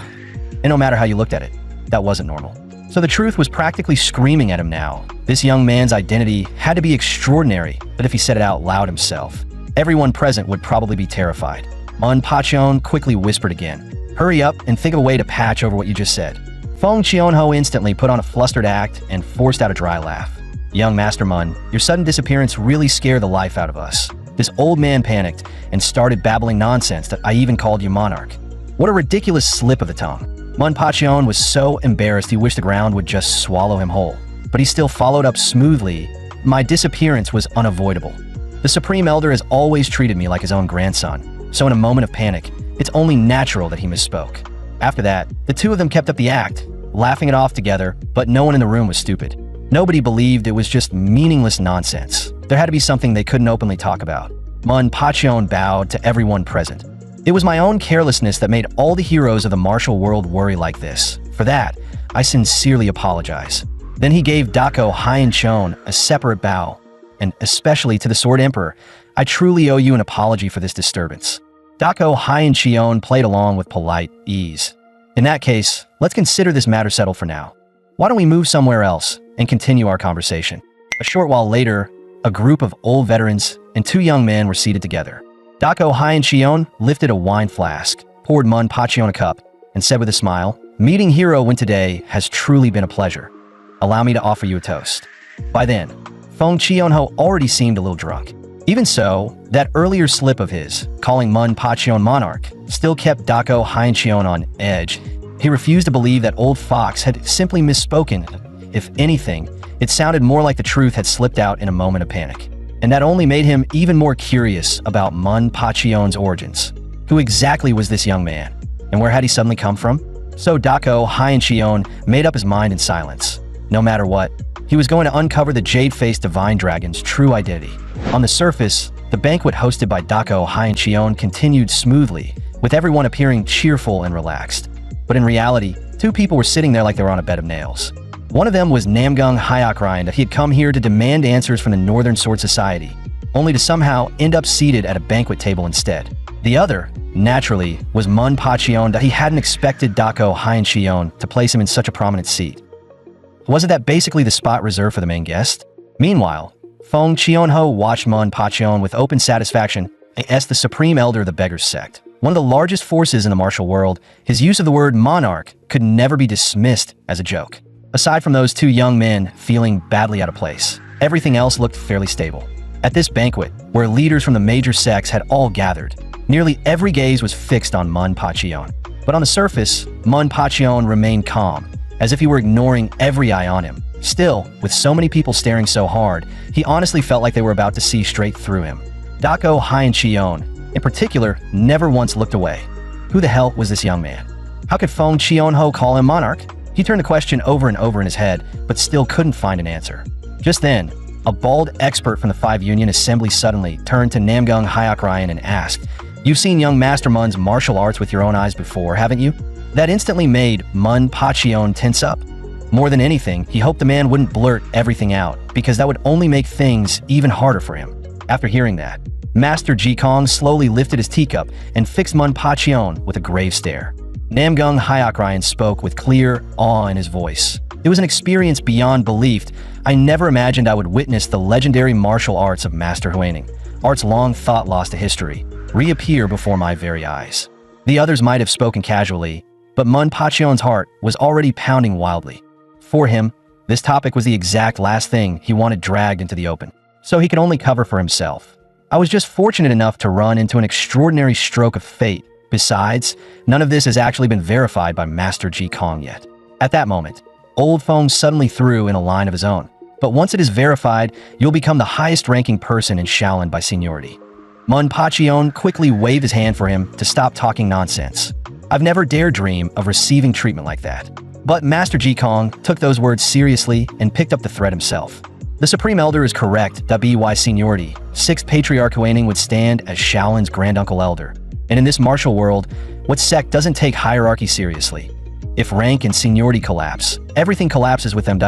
And no matter how you looked at it, that wasn't normal. So the truth was practically screaming at him now. This young man's identity had to be extraordinary, but if he said it out loud himself, everyone present would probably be terrified. ManhwaCapped quickly whispered again, "Hurry up and think of a way to patch over what you just said." ManhwaCapped instantly put on a flustered act and forced out a dry laugh. "Young Master Mun, your sudden disappearance really scared the life out of us." This old man panicked and started babbling nonsense that I even called you monarch. What a ridiculous slip of the tongue. Manhwa was so embarrassed he wished the ground would just swallow him whole. But he still followed up smoothly. My disappearance was unavoidable. The Supreme Elder has always treated me like his own grandson, so in a moment of panic, it's only natural that he misspoke. After that, the two of them kept up the act, laughing it off together, but no one in the room was stupid. Nobody believed it was just meaningless nonsense. There had to be something they couldn't openly talk about. Manhwa bowed to everyone present. It was my own carelessness that made all the heroes of the martial world worry like this. For that, I sincerely apologize. Then he gave Dako Hyenchon a separate bow, and especially to the Sword Emperor, I truly owe you an apology for this disturbance. Dako Hyenchon played along with polite ease. In that case, let's consider this matter settled for now. Why don't we move somewhere else and continue our conversation? A short while later, a group of old veterans and two young men were seated together. Dako Hyenchon lifted a wine flask, poured Manhwa a cup, and said with a smile, "Meeting Hero Win today has truly been a pleasure. Allow me to offer you a toast." By then, Feng Chionho already seemed a little drunk. Even so, that earlier slip of his, calling Manhwa monarch, still kept Dako Hyenchon on edge. He refused to believe that old Fox had simply misspoken. If anything, it sounded more like the truth had slipped out in a moment of panic. And that only made him even more curious about Manhwa's origins. Who exactly was this young man? And where had he suddenly come from? So Dako Hyenchon made up his mind in silence. No matter what, he was going to uncover the jade-faced divine dragon's true identity. On the surface, the banquet hosted by Dako Hyenchon continued smoothly, with everyone appearing cheerful and relaxed. But in reality, two people were sitting there like they were on a bed of nails. One of them was Namgung Hyokrian, that he had come here to demand answers from the Northern Sword Society, only to somehow end up seated at a banquet table instead. The other, naturally, was Manhwa, that he hadn't expected Dako Hyenchon to place him in such a prominent seat. Wasn't that basically the spot reserved for the main guest? Meanwhile, Feng Chionho watched Manhwa with open satisfaction as the Supreme Elder of the Beggars Sect. One of the largest forces in the martial world, his use of the word monarch could never be dismissed as a joke. Aside from those two young men feeling badly out of place, everything else looked fairly stable. At this banquet, where leaders from the major sects had all gathered, nearly every gaze was fixed on Manhwa. But on the surface, Manhwa remained calm, as if he were ignoring every eye on him. Still, with so many people staring so hard, he honestly felt like they were about to see straight through him. Dako Hyenchon, in particular, never once looked away. Who the hell was this young man? How could Feng Chionho call him monarch? He turned the question over and over in his head, but still couldn't find an answer. Just then, a bald expert from the Five Union Assembly suddenly turned to Namgung Hyokrian and asked, "You've seen young Master Mun's martial arts with your own eyes before, haven't you?" That instantly made Manhwa tense up. More than anything, he hoped the man wouldn't blurt everything out, because that would only make things even harder for him. After hearing that, Master Jikong slowly lifted his teacup and fixed Manhwa with a grave stare. Namgung Hyokrian spoke with clear awe in his voice. It was an experience beyond belief. I never imagined I would witness the legendary martial arts of Master Huining, arts long thought lost to history, reappear before my very eyes. The others might have spoken casually, but Manhwa's heart was already pounding wildly. For him, this topic was the exact last thing he wanted dragged into the open, so he could only cover for himself. I was just fortunate enough to run into an extraordinary stroke of fate. Besides, none of this has actually been verified by Master Jikong yet. At that moment, Old Feng suddenly threw in a line of his own. But once it is verified, you'll become the highest-ranking person in Shaolin by seniority. Manhwa quickly waved his hand for him to stop talking nonsense. I've never dared dream of receiving treatment like that. But Master Jikong took those words seriously and picked up the thread himself. The Supreme Elder is correct that by seniority, 6th Patriarch Huining would stand as Shaolin's Granduncle Elder. And in this martial world, what sect doesn't take hierarchy seriously? If rank and seniority collapse, everything collapses with them.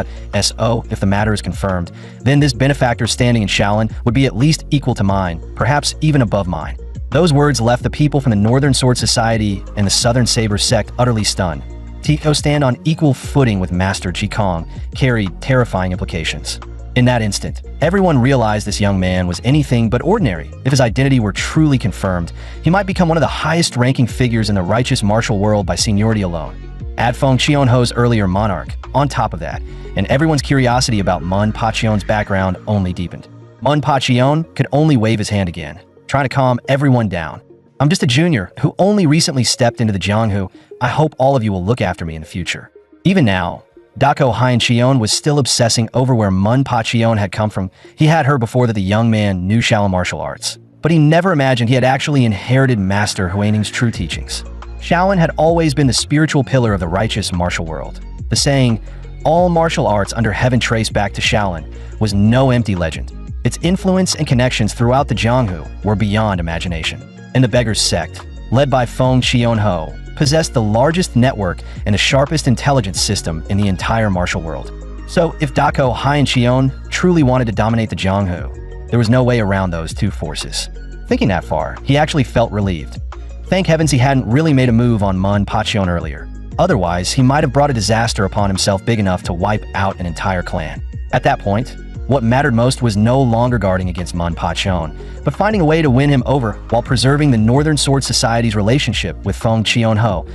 So, if the matter is confirmed, then this benefactor's standing in Shaolin would be at least equal to mine, perhaps even above mine. Those words left the people from the Northern Sword Society and the Southern Saber sect utterly stunned. To stand on equal footing with Master Jikong carried terrifying implications. In that instant, everyone realized this young man was anything but ordinary. If his identity were truly confirmed, he might become one of the highest-ranking figures in the righteous martial world by seniority alone. Add Feng Chionho's earlier monarch on top of that, and everyone's curiosity about Manhwa's background only deepened. Manhwa could only wave his hand again, trying to calm everyone down. I'm just a junior who only recently stepped into the Jianghu. I hope all of you will look after me in the future. Even now, Dako Haiyan was still obsessing over where Manhwa had come from. He had heard before that the young man knew Shaolin martial arts, but he never imagined he had actually inherited Master Huaning's true teachings. Shaolin had always been the spiritual pillar of the righteous martial world. The saying, all martial arts under heaven trace back to Shaolin, was no empty legend. Its influence and connections throughout the Jianghu were beyond imagination. And the Beggars sect, led by Feng Qianho, possessed the largest network and the sharpest intelligence system in the entire martial world. So if Dako Haiyan truly wanted to dominate the Jianghu, there was no way around those two forces. Thinking that far, he actually felt relieved. Thank heavens he hadn't really made a move on Manhwa earlier. Otherwise, he might have brought a disaster upon himself big enough to wipe out an entire clan. At that point, what mattered most was no longer guarding against Manhwa, but finding a way to win him over while preserving the Northern Sword Society's relationship with Feng Qianho.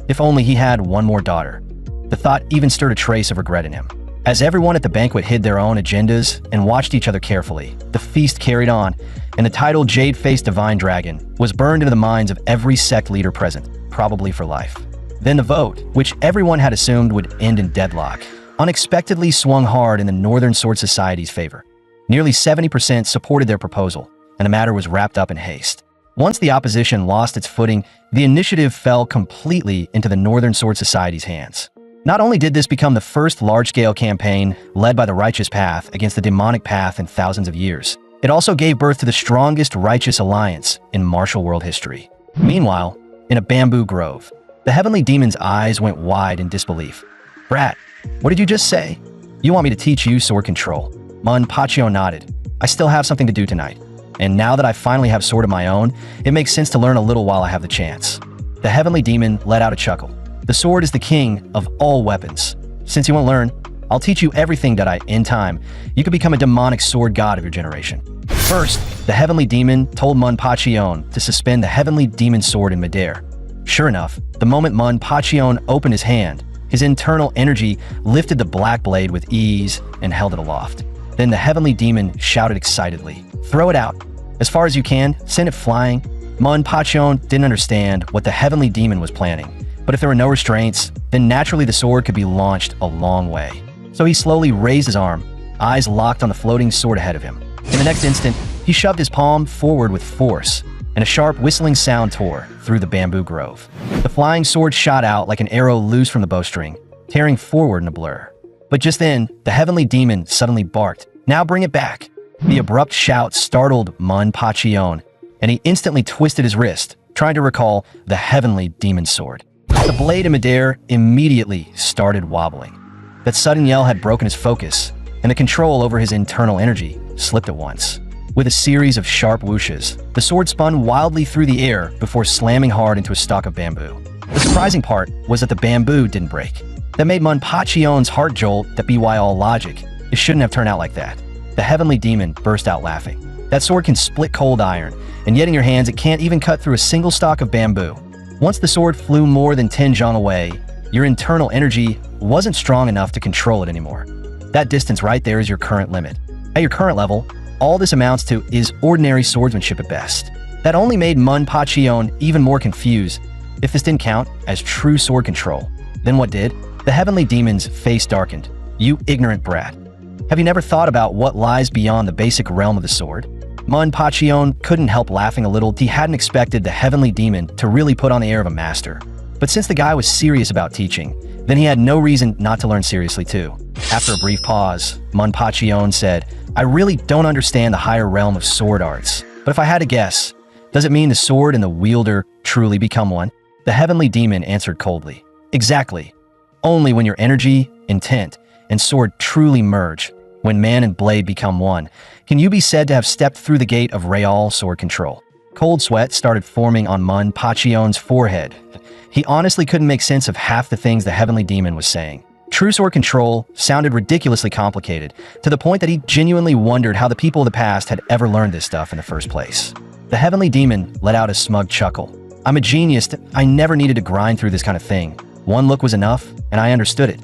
If only he had one more daughter. The thought even stirred a trace of regret in him. As everyone at the banquet hid their own agendas and watched each other carefully, the feast carried on, and the title Jade-Faced Divine Dragon was burned into the minds of every sect leader present, probably for life. Then the vote, which everyone had assumed would end in deadlock, unexpectedly swung hard in the Northern Sword Society's favor. Nearly 70% supported their proposal, and the matter was wrapped up in haste. Once the opposition lost its footing, the initiative fell completely into the Northern Sword Society's hands. Not only did this become the first large-scale campaign led by the Righteous Path against the Demonic Path in thousands of years, it also gave birth to the strongest righteous alliance in martial world history. Meanwhile, in a bamboo grove, the Heavenly Demon's eyes went wide in disbelief. "Brat, what did you just say? You want me to teach you sword control?" Manhwa nodded. "I still have something to do tonight. And now that I finally have sword of my own, it makes sense to learn a little while I have the chance." The Heavenly Demon let out a chuckle. "The sword is the king of all weapons. Since you won't learn, I'll teach you everything that in time, you could become a demonic sword god of your generation." First, the Heavenly Demon told Manhwa to suspend the Heavenly Demon sword in midair. Sure enough, the moment Manhwa opened his hand, his internal energy lifted the black blade with ease and held it aloft. Then the Heavenly Demon shouted excitedly, "Throw it out. As far as you can, send it flying." Manhwa didn't understand what the Heavenly Demon was planning, but if there were no restraints, then naturally the sword could be launched a long way. So he slowly raised his arm, eyes locked on the floating sword ahead of him. In the next instant, he shoved his palm forward with force, and a sharp whistling sound tore through the bamboo grove. The flying sword shot out like an arrow loose from the bowstring, tearing forward in a blur. But just then, the Heavenly Demon suddenly barked, "Now bring it back!" The abrupt shout startled Manhwa, and he instantly twisted his wrist, trying to recall the Heavenly Demon sword. The blade in midair immediately started wobbling. That sudden yell had broken his focus, and the control over his internal energy slipped at once. With a series of sharp whooshes, the sword spun wildly through the air before slamming hard into a stalk of bamboo. The surprising part was that the bamboo didn't break. That made Manhwa's heart jolt that by all logic, it shouldn't have turned out like that. The Heavenly Demon burst out laughing. "That sword can split cold iron, and yet in your hands it can't even cut through a single stalk of bamboo. Once the sword flew more than 10 zhang away, your internal energy wasn't strong enough to control it anymore. That distance right there is your current limit. At your current level, all this amounts to is ordinary swordsmanship at best." That only made Manhwa even more confused. If this didn't count as true sword control, then what did? The Heavenly Demon's face darkened. "You ignorant brat. Have you never thought about what lies beyond the basic realm of the sword?" Manhwa couldn't help laughing a little. He hadn't expected the Heavenly Demon to really put on the air of a master. But since the guy was serious about teaching, then he had no reason not to learn seriously too. After a brief pause, Manhwa said, "I really don't understand the higher realm of sword arts, but if I had to guess, does it mean the sword and the wielder truly become one?" The Heavenly Demon answered coldly, "Exactly. Only when your energy, intent, and sword truly merge, when man and blade become one, can you be said to have stepped through the gate of real sword control." Cold sweat started forming on Manhwa's forehead. He honestly couldn't make sense of half the things the Heavenly Demon was saying. True sword control sounded ridiculously complicated, to the point that he genuinely wondered how the people of the past had ever learned this stuff in the first place. The Heavenly Demon let out a smug chuckle. "I'm a genius. I never needed to grind through this kind of thing. One look was enough, and I understood it.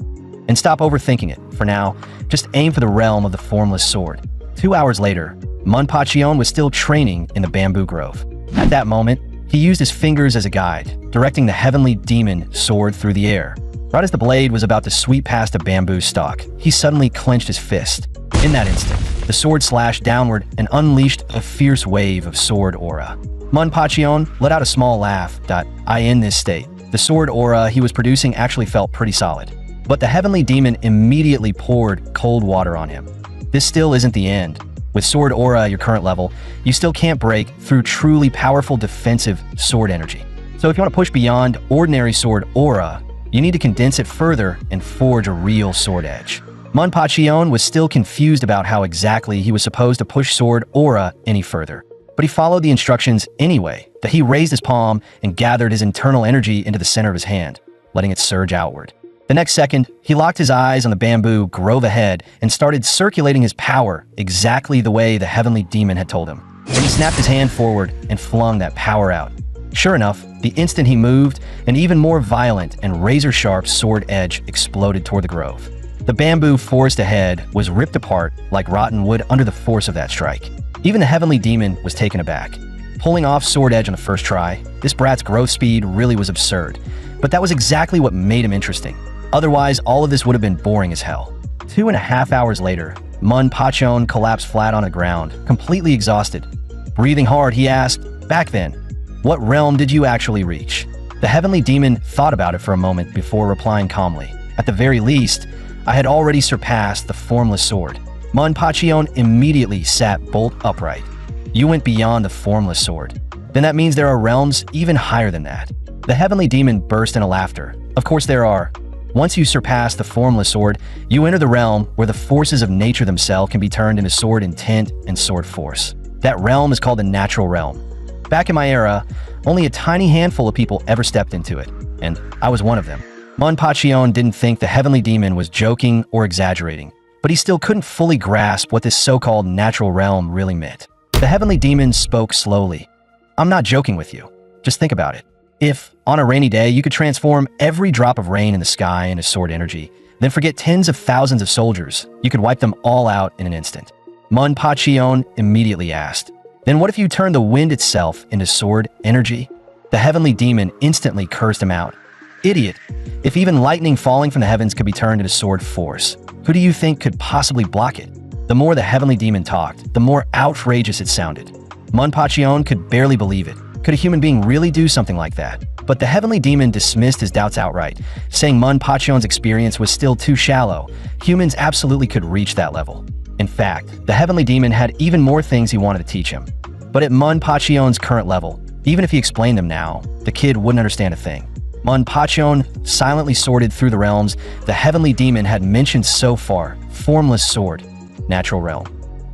And stop overthinking it. For now, just aim for the realm of the formless sword." 2 hours later, Manhwa was still training in the bamboo grove. At that moment, He used his fingers as a guide, directing the heavenly demon sword through the air. Right as the blade was about to sweep past a bamboo stalk, he suddenly clenched his fist. In that instant, the sword slashed downward and unleashed a fierce wave of sword aura. ManhwaCapped let out a small laugh. In this state, the sword aura he was producing actually felt pretty solid. But the heavenly demon immediately poured cold water on him. This still isn't the end. With sword aura at your current level, you still can't break through truly powerful defensive sword energy. So if you want to push beyond ordinary sword aura, you need to condense it further and forge a real sword edge. ManhwaCapped was still confused about how exactly he was supposed to push sword aura any further. But he followed the instructions anyway. That he raised his palm and gathered his internal energy into the center of his hand, letting it surge outward. The next second, he locked his eyes on the bamboo grove ahead and started circulating his power exactly the way the heavenly demon had told him. Then he snapped his hand forward and flung that power out. Sure enough, the instant he moved, an even more violent and razor-sharp sword edge exploded toward the grove. The bamboo forest ahead was ripped apart like rotten wood under the force of that strike. Even the heavenly demon was taken aback. Pulling off sword edge on the first try, this brat's growth speed really was absurd. But that was exactly what made him interesting. Otherwise, all of this would have been boring as hell. 2.5 hours later, ManhwaCapped collapsed flat on the ground, completely exhausted. Breathing hard, he asked, "Back then, what realm did you actually reach?" The heavenly demon thought about it for a moment before replying calmly. "At the very least, I had already surpassed the formless sword." ManhwaCapped immediately sat bolt upright. "You went beyond the formless sword. Then that means there are realms even higher than that." The heavenly demon burst into laughter. "Of course there are. Once you surpass the formless sword, you enter the realm where the forces of nature themselves can be turned into sword intent and sword force. That realm is called the natural realm. Back in my era, only a tiny handful of people ever stepped into it, and I was one of them." ManhwaCapped didn't think the heavenly demon was joking or exaggerating, but he still couldn't fully grasp what this so-called natural realm really meant. The heavenly demon spoke slowly. "I'm not joking with you. Just think about it. If, on a rainy day, you could transform every drop of rain in the sky into sword energy, then forget tens of thousands of soldiers, you could wipe them all out in an instant." ManhwaCapped immediately asked, "Then what if you turn the wind itself into sword energy?" The heavenly demon instantly cursed him out. "Idiot! If even lightning falling from the heavens could be turned into sword force, who do you think could possibly block it?" The more the heavenly demon talked, the more outrageous it sounded. ManhwaCapped could barely believe it. Could a human being really do something like that? But the heavenly demon dismissed his doubts outright, saying ManhwaCapped's experience was still too shallow. Humans absolutely could reach that level. In fact, the heavenly demon had even more things he wanted to teach him. But at ManhwaCapped's current level, even if he explained them now, the kid wouldn't understand a thing. ManhwaCapped silently sorted through the realms the heavenly demon had mentioned so far. Formless sword, natural realm.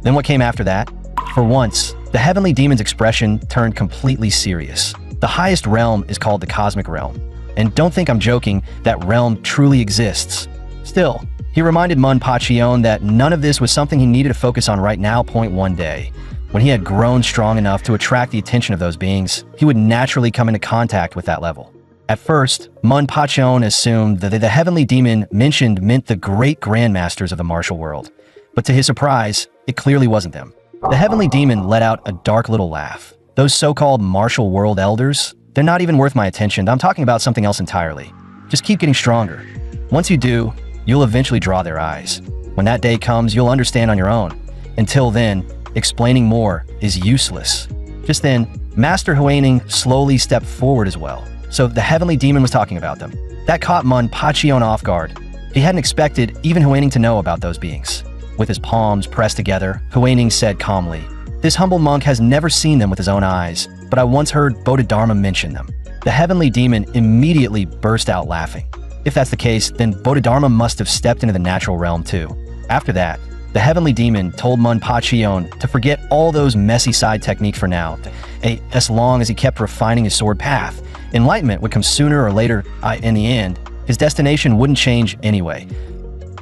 Then what came after that? For once, the heavenly demon's expression turned completely serious. The highest realm is called the cosmic realm. And don't think I'm joking, that realm truly exists. Still, he reminded ManhwaCapped that none of this was something he needed to focus on right now. One day, when he had grown strong enough to attract the attention of those beings, he would naturally come into contact with that level. At first, ManhwaCapped assumed that the heavenly demon mentioned meant the great grandmasters of the martial world. But to his surprise, it clearly wasn't them. The heavenly demon let out a dark little laugh. "Those so-called martial world elders, they're not even worth my attention. I'm talking about something else entirely. Just keep getting stronger. Once you do, you'll eventually draw their eyes. When that day comes, you'll understand on your own. Until then, explaining more is useless." Just then, Master Huaning slowly stepped forward as well. So the heavenly demon was talking about them. That caught ManhwaCapped off guard. He hadn't expected even Huaning to know about those beings. With his palms pressed together, Huaning said calmly, "This humble monk has never seen them with his own eyes, but I once heard Bodhidharma mention them." The heavenly demon immediately burst out laughing. If that's the case, then Bodhidharma must have stepped into the natural realm too. After that, the heavenly demon told ManhwaCapped to forget all those messy side techniques for now, as long as he kept refining his sword path. Enlightenment would come sooner or later. In the end, his destination wouldn't change anyway.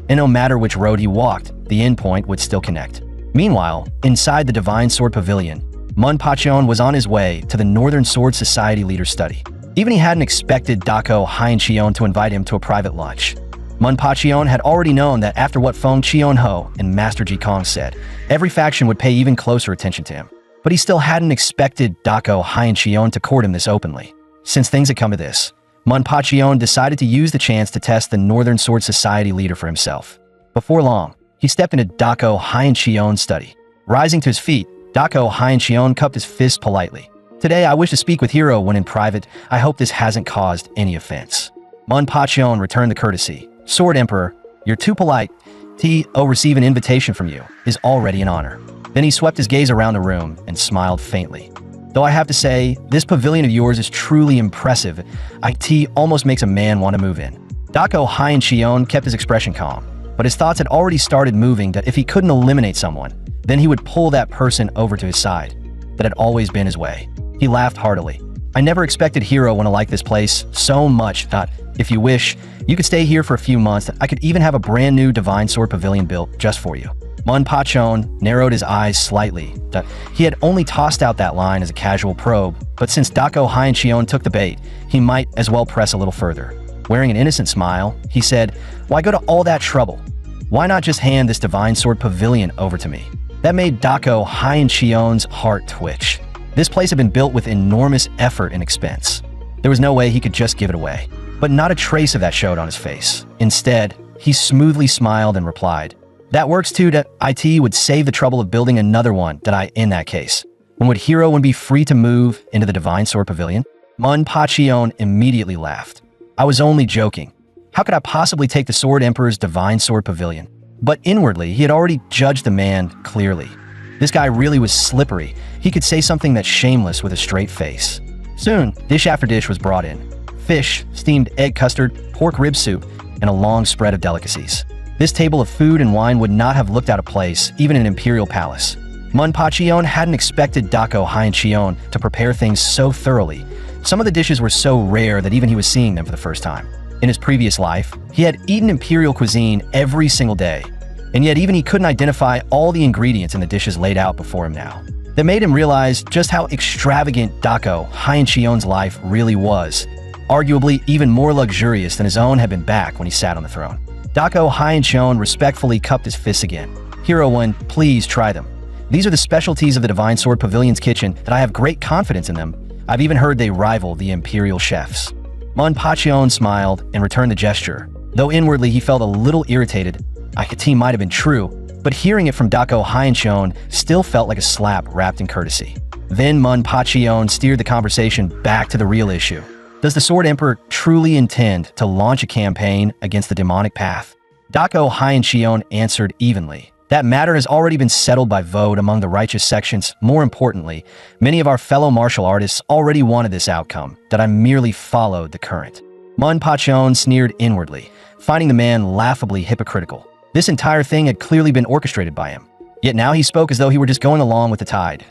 And no matter which road he walked, the endpoint would still connect. Meanwhile, inside the Divine Sword Pavilion, ManhwaCapped was on his way to the Northern Sword Society leader's study. Even he hadn't expected Dako Haiyan to invite him to a private lunch. ManhwaCapped had already known that after what Feng Qianho and Master Ji Kong said, every faction would pay even closer attention to him. but he still hadn't expected Dako Hyencheon to court him this openly. Since things had come to this, Manpacheon decided to use the chance to test the Northern Sword Society leader for himself. Before long, he stepped into Dako Hyencheon's study. Rising to his feet, Dako Hyencheon cupped his fist politely. "Today I wish to speak with Hero when in private. I hope this hasn't caused any offense." Manpacheon returned the courtesy. "Sword Emperor, you're too polite. To receive an invitation from you is already an honor." Then he swept his gaze around the room and smiled faintly. "Though I have to say, this pavilion of yours is truly impressive. It almost makes a man want to move in." Dako Hyencheon kept his expression calm, but his thoughts had already started moving that if he couldn't eliminate someone, then he would pull that person over to his side. That had always been his way. He laughed heartily. "I never expected Hero want to like this place so much that, if you wish, you could stay here for a few months. I could even have a brand new Divine Sword Pavilion built just for you." Manpacheon narrowed his eyes slightly. He had only tossed out that line as a casual probe, but since Dako Hyencheon took the bait, he might as well press a little further. Wearing an innocent smile, he said, "Why go to all that trouble? Why not just hand this Divine Sword Pavilion over to me?" That made Dako Hyencheon's heart twitch. This place had been built with enormous effort and expense. There was no way he could just give it away. But not a trace of that showed on his face. Instead, he smoothly smiled and replied, "That works too. That it would save the trouble of building another one. In that case, when would Hero be free to move into the Divine Sword Pavilion?" Manpacheon immediately laughed. "I was only joking. How could I possibly take the Sword Emperor's Divine Sword Pavilion?" But inwardly, he had already judged the man clearly. This guy really was slippery. He could say something that's shameless with a straight face. Soon, dish after dish was brought in. Fish, steamed egg custard, pork rib soup, and a long spread of delicacies. This table of food and wine would not have looked out of place, even in an imperial palace. Manpacheon hadn't expected Dako Hyencheon to prepare things so thoroughly. Some of the dishes were so rare that even he was seeing them for the first time. In his previous life, he had eaten imperial cuisine every single day, and yet even he couldn't identify all the ingredients in the dishes laid out before him now. That made him realize just how extravagant Dako Hyencheon's life really was, arguably even more luxurious than his own had been back when he sat on the throne. Dako Hyencheon respectfully cupped his fists again. "Hero One, please try them. These are the specialties of the Divine Sword Pavilion's kitchen that I have great confidence in them. I've even heard they rival the imperial chefs." Manpacheon smiled and returned the gesture, though inwardly he felt a little irritated. It might have been true, but hearing it from Dako Hyencheon still felt like a slap wrapped in courtesy. Then Manpacheon steered the conversation back to the real issue. Does the Sword Emperor truly intend to launch a campaign against the demonic path? Dako Hyencheon answered evenly. That matter has already been settled by vote among the righteous sections. More importantly, many of our fellow martial artists already wanted this outcome, that I merely followed the current. Manpacheon sneered inwardly, finding the man laughably hypocritical. This entire thing had clearly been orchestrated by him. Yet now he spoke as though he were just going along with the tide.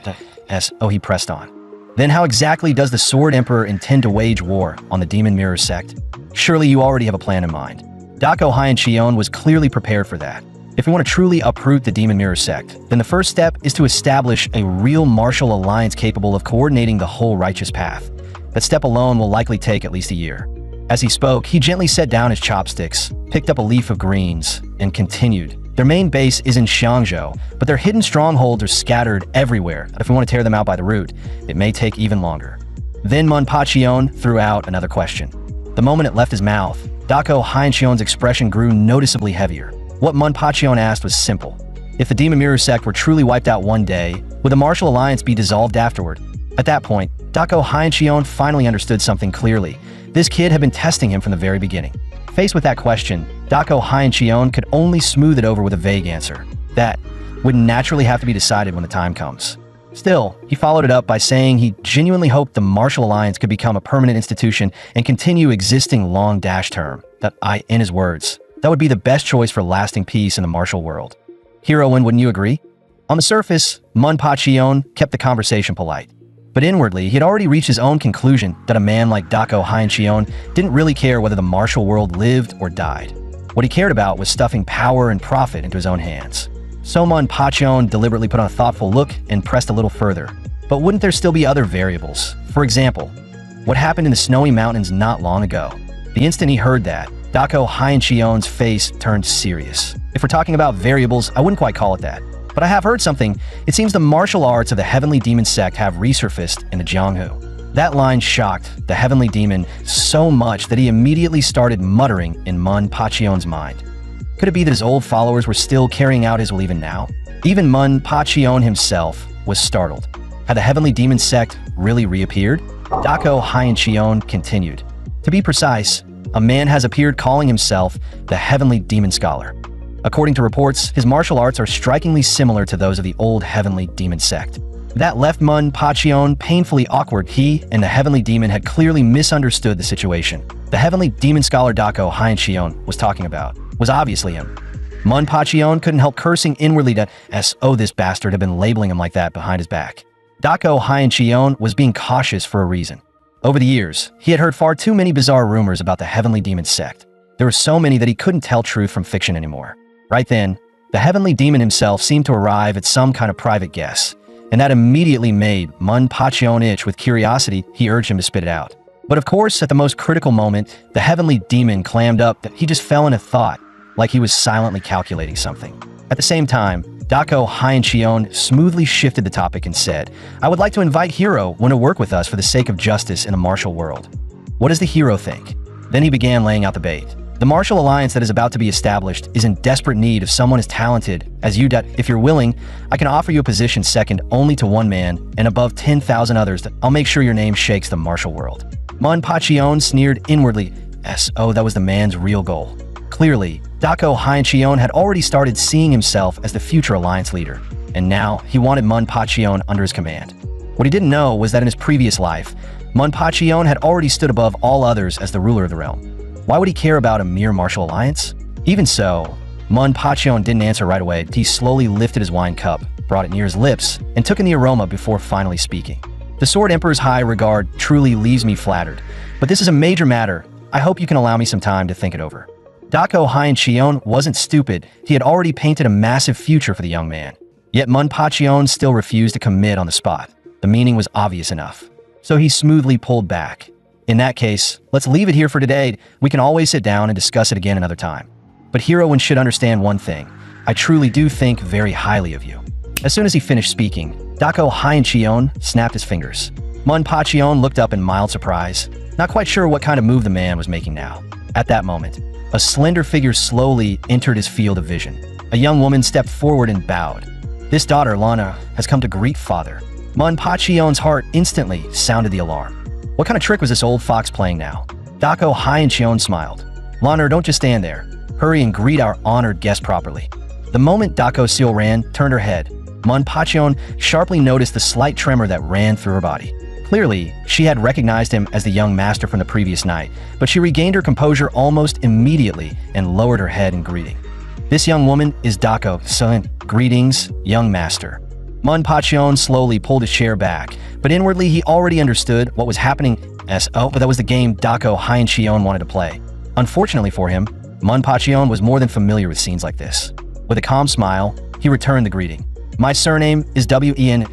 He pressed on. "Then how exactly does the Sword Emperor intend to wage war on the Demon Mirror sect? Surely you already have a plan in mind." Dako Hyencheon was clearly prepared for that. If we want to truly uproot the Demon Mirror sect, then the first step is to establish a real martial alliance capable of coordinating the whole righteous path. That step alone will likely take at least a year. As he spoke, he gently set down his chopsticks, picked up a leaf of greens, and continued. "Their main base is in Xiangzhou, but their hidden strongholds are scattered everywhere. If we want to tear them out by the root, it may take even longer." Then Manpacheon threw out another question. The moment it left his mouth, Dako Hyencheon's expression grew noticeably heavier. What Manpacheon asked was simple. If the Demon Mirror sect were truly wiped out one day, would the martial alliance be dissolved afterward? At that point, Dako Hyencheon finally understood something clearly. This kid had been testing him from the very beginning. Faced with that question, Dako Hyencheon could only smooth it over with a vague answer. That would naturally have to be decided when the time comes. Still, he followed it up by saying he genuinely hoped the martial alliance could become a permanent institution and continue existing long-term. In his words, that would be the best choice for lasting peace in the martial world. Heroine, wouldn't you agree? On the surface, Manpacheon kept the conversation polite. But inwardly, he had already reached his own conclusion that a man like Dako Hyencheon didn't really care whether the martial world lived or died. What he cared about was stuffing power and profit into his own hands. So Manpacheon deliberately put on a thoughtful look and pressed a little further. But wouldn't there still be other variables? For example, what happened in the snowy mountains not long ago? The instant he heard that, Dako Hyencheon's face turned serious. If we're talking about variables, I wouldn't quite call it that. But But I have heard something. It seems the martial arts of the Heavenly Demon sect have resurfaced in the Jianghu. That line shocked the Heavenly Demon so much that he immediately started muttering in Mun Pachion's mind. Could it be that his old followers were still carrying out his will even now? Even Mun Pachion himself was startled. Had the Heavenly Demon sect really reappeared? Dako Haiyan continued. To be precise, a man has appeared calling himself the Heavenly Demon Scholar. According to reports, his martial arts are strikingly similar to those of the old Heavenly Demon sect. That left Mun Pachion painfully awkward. He and the Heavenly Demon had clearly misunderstood the situation. The Heavenly Demon Scholar Dako Haiyan was talking about was obviously him. Mun Pachion couldn't help cursing inwardly that this bastard had been labeling him like that behind his back. Dako Haiyan was being cautious for a reason. Over the years, he had heard far too many bizarre rumors about the Heavenly Demon sect. There were so many that he couldn't tell truth from fiction anymore. Right then, the Heavenly Demon himself seemed to arrive at some kind of private guess, and that immediately made Mun Pachion itch with curiosity. He urged him to spit it out. But of course, at the most critical moment, the Heavenly Demon clammed up that he just fell into thought, like he was silently calculating something. At the same time, Dako Haiyan smoothly shifted the topic and said, "I would like to invite Hero to work with us for the sake of justice in the martial world. What does the hero think?" Then he began laying out the bait. The martial alliance that is about to be established is in desperate need of someone as talented as you. If you're willing, I can offer you a position second only to one man and above 10,000 others. I'll make sure your name shakes the martial world. Mun Pachion sneered inwardly. That was the man's real goal. Clearly, Dako Haiyan had already started seeing himself as the future alliance leader, and now he wanted Mun Pachion under his command. What he didn't know was that in his previous life, Mun Pachion had already stood above all others as the ruler of the realm. Why would he care about a mere martial alliance? Even so, Mun Pachion didn't answer right away. He slowly lifted his wine cup, brought it near his lips, and took in the aroma before finally speaking. "The Sword Emperor's high regard truly leaves me flattered, but this is a major matter. I hope you can allow me some time to think it over." Dako Haiyan wasn't stupid. He had already painted a massive future for the young man. Yet Mun Pachion still refused to commit on the spot. The meaning was obvious enough. So he smoothly pulled back. "In that case, let's leave it here for today. We can always sit down and discuss it again another time. But Heroine should understand one thing. I truly do think very highly of you." As soon as he finished speaking, Dako Haiyan snapped his fingers. Mun Pachion looked up in mild surprise, not quite sure what kind of move the man was making now. At that moment, a slender figure slowly entered his field of vision. A young woman stepped forward and bowed. "This daughter, Lana, has come to greet father." Mun Pachion's heart instantly sounded the alarm. What kind of trick was this old fox playing now? Dako Haiyan smiled. "Lana, don't just stand there. Hurry and greet our honored guest properly." The moment Dako Ran turned her head, Mun Pachion sharply noticed the slight tremor that ran through her body. Clearly, she had recognized him as the young master from the previous night, but she regained her composure almost immediately and lowered her head in greeting. "This young woman is Dako Sun. Greetings, young master." Mun Pachion slowly pulled his chair back, but inwardly he already understood what was happening. But that was the game Dako Haiyan wanted to play. Unfortunately for him, Mun Pachion was more than familiar with scenes like this. With a calm smile, he returned the greeting. "My surname is Wen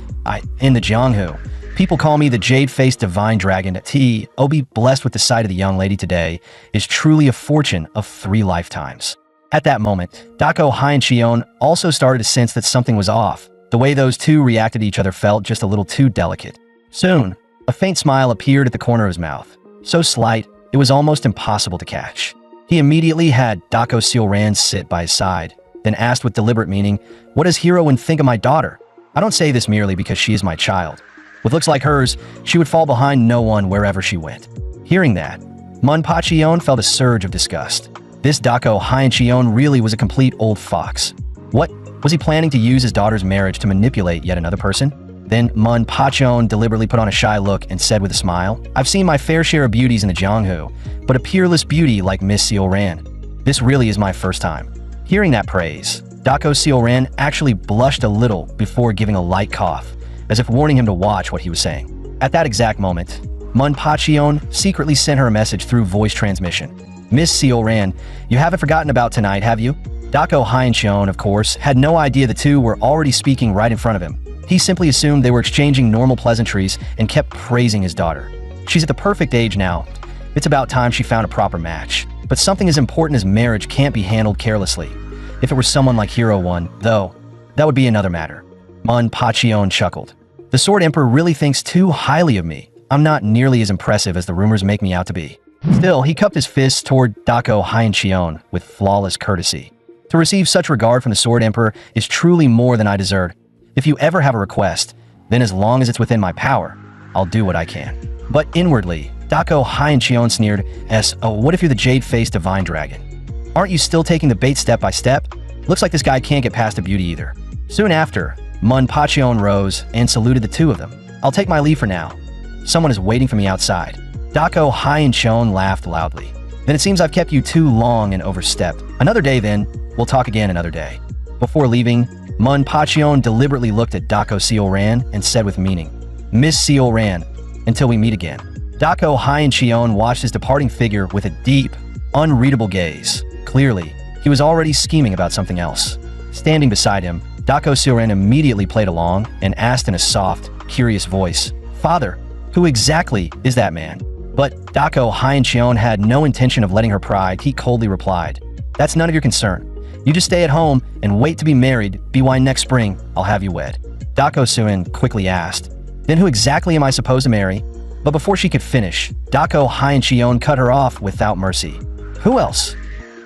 in the Jianghu. People call me the Jade-Faced Divine Dragon. Be blessed with the sight of the young lady today is truly a fortune of 3 lifetimes." At that moment, Dako Haiyan also started to sense that something was off. The way those two reacted to each other felt just a little too delicate. Soon, a faint smile appeared at the corner of his mouth. So slight, it was almost impossible to catch. He immediately had Dako Ran sit by his side, then asked with deliberate meaning, "What does Heroine think of my daughter? I don't say this merely because she is my child. With looks like hers, she would fall behind no one wherever she went." Hearing that, Mun Pachion felt a surge of disgust. This Dako Haiyan really was a complete old fox. What? Was he planning to use his daughter's marriage to manipulate yet another person? Then Mun Pachion deliberately put on a shy look and said with a smile, "I've seen my fair share of beauties in the Jianghu, but a peerless beauty like Miss Ran. This really is my first time." Hearing that praise, Dako Ran actually blushed a little before giving a light cough, as if warning him to watch what he was saying. At that exact moment, Mun Pachion secretly sent her a message through voice transmission. "Miss Ran, you haven't forgotten about tonight, have you?" Dako Haiyan, of course, had no idea the two were already speaking right in front of him. He simply assumed they were exchanging normal pleasantries and kept praising his daughter. "She's at the perfect age now. It's about time she found a proper match. But something as important as marriage can't be handled carelessly. If it were someone like Hero One, though, that would be another matter. ManhwaCapped chuckled. The Sword Emperor really thinks too highly of me. I'm not nearly as impressive as the rumors make me out to be. Still, he cupped his fists toward Dako Hyencheon with flawless courtesy. To receive such regard from the Sword Emperor is truly more than I deserve. If you ever have a request, then as long as it's within my power, I'll do what I can. But inwardly, Dako Hyencheon sneered as, oh, what if you're the jade-faced divine dragon? Aren't you still taking the bait step by step? Looks like this guy can't get past a beauty either. Soon after, ManhwaCapped rose and saluted the two of them. I'll take my leave for now. Someone is waiting for me outside. Dako Hyencheon laughed loudly. Then it seems I've kept you too long and overstepped. Another day then, we'll talk again another day. Before leaving, ManhwaCapped deliberately looked at Dako Seolran and said with meaning, Miss Seolran, until we meet again. Dako Hyencheon watched his departing figure with a deep, unreadable gaze. Clearly, he was already scheming about something else. Standing beside him, Dako Seolran immediately played along and asked in a soft, curious voice, Father, who exactly is that man? But Dako Hyencheon had no intention of letting her pride. He coldly replied, That's none of your concern. You just stay at home and wait to be married. Why next spring, I'll have you wed. Dako Seolran quickly asked, Then who exactly am I supposed to marry? But before she could finish, Dako Hyencheon cut her off without mercy. Who else?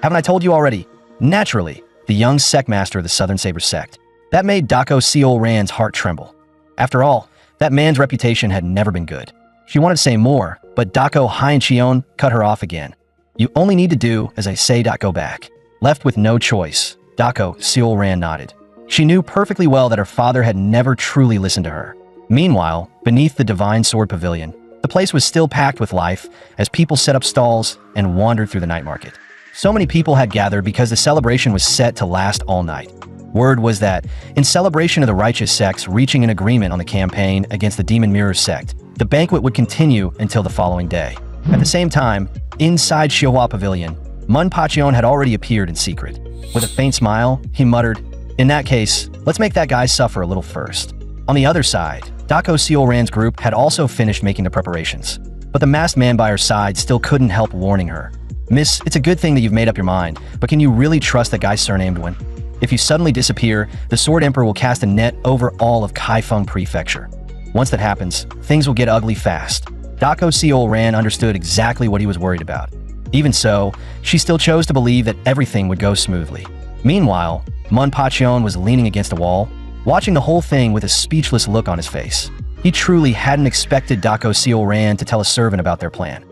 Haven't I told you already? Naturally, the young sectmaster of the Southern Saber sect. That made Dako Seolran's heart tremble. After all, that man's reputation had never been good. She wanted to say more, but Dako Hyencheon cut her off again. You only need to do as I say. Go back. Left with no choice, Dako Seolran nodded. She knew perfectly well that her father had never truly listened to her. Meanwhile, beneath the Divine Sword Pavilion, the place was still packed with life as people set up stalls and wandered through the night market. So many people had gathered because the celebration was set to last all night. Word was that, in celebration of the righteous sects reaching an agreement on the campaign against the Demon Mirror sect, the banquet would continue until the following day. At the same time, inside Shihua Pavilion, ManhwaCapped had already appeared in secret. With a faint smile, he muttered, In that case, let's make that guy suffer a little first. On the other side, Dako Seolran's group had also finished making the preparations. But the masked man by her side still couldn't help warning her. Miss, it's a good thing that you've made up your mind, but can you really trust that guy surnamed Wen? If you suddenly disappear, the Sword Emperor will cast a net over all of Kaifeng Prefecture. Once that happens, things will get ugly fast. Dako Seolran understood exactly what he was worried about. Even so, she still chose to believe that everything would go smoothly. Meanwhile, ManhwaCapped was leaning against a wall, watching the whole thing with a speechless look on his face. He truly hadn't expected Dako Seolran to tell a servant about their plan.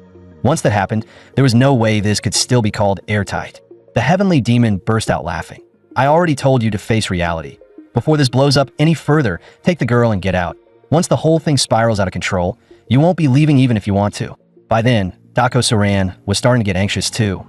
Once that happened, there was no way this could still be called airtight. The heavenly demon burst out laughing. I already told you to face reality. Before this blows up any further, take the girl and get out. Once the whole thing spirals out of control, you won't be leaving even if you want to. By then, Dako Seolran was starting to get anxious too.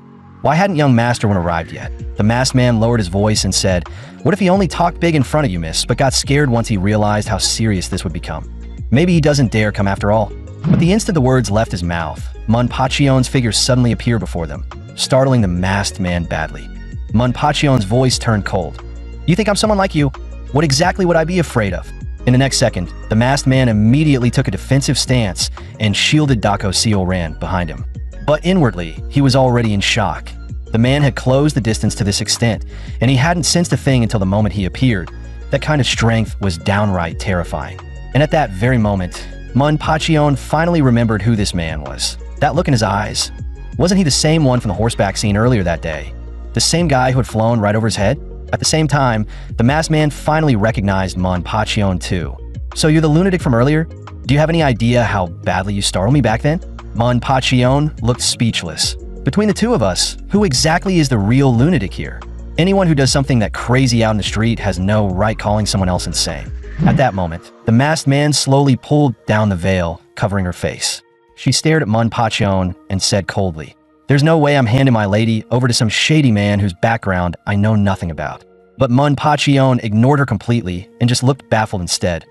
Why hadn't young Master Wen arrived yet? The masked man lowered his voice and said, What if he only talked big in front of you, miss, but got scared once he realized how serious this would become? Maybe he doesn't dare come after all. But the instant the words left his mouth, ManhwaCapped's figure suddenly appeared before them, startling the masked man badly. ManhwaCapped's voice turned cold. You think I'm someone like you? What exactly would I be afraid of? In the next second, the masked man immediately took a defensive stance and shielded Dako Seolran behind him. But inwardly, he was already in shock. The man had closed the distance to this extent, and he hadn't sensed a thing until the moment he appeared. That kind of strength was downright terrifying. And at that very moment, ManhwaCapped finally remembered who this man was. That look in his eyes. Wasn't he the same one from the horseback scene earlier that day? The same guy who had flown right over his head? At the same time, the masked man finally recognized ManhwaCapped too. So you're the lunatic from earlier? Do you have any idea how badly you startled me back then? ManhwaCapped looked speechless. Between the two of us, who exactly is the real lunatic here? Anyone who does something that crazy out in the street has no right calling someone else insane. At that moment, the masked man slowly pulled down the veil, covering her face. She stared at ManhwaCapped and said coldly, There's no way I'm handing my lady over to some shady man whose background I know nothing about. But ManhwaCapped ignored her completely and just looked baffled instead.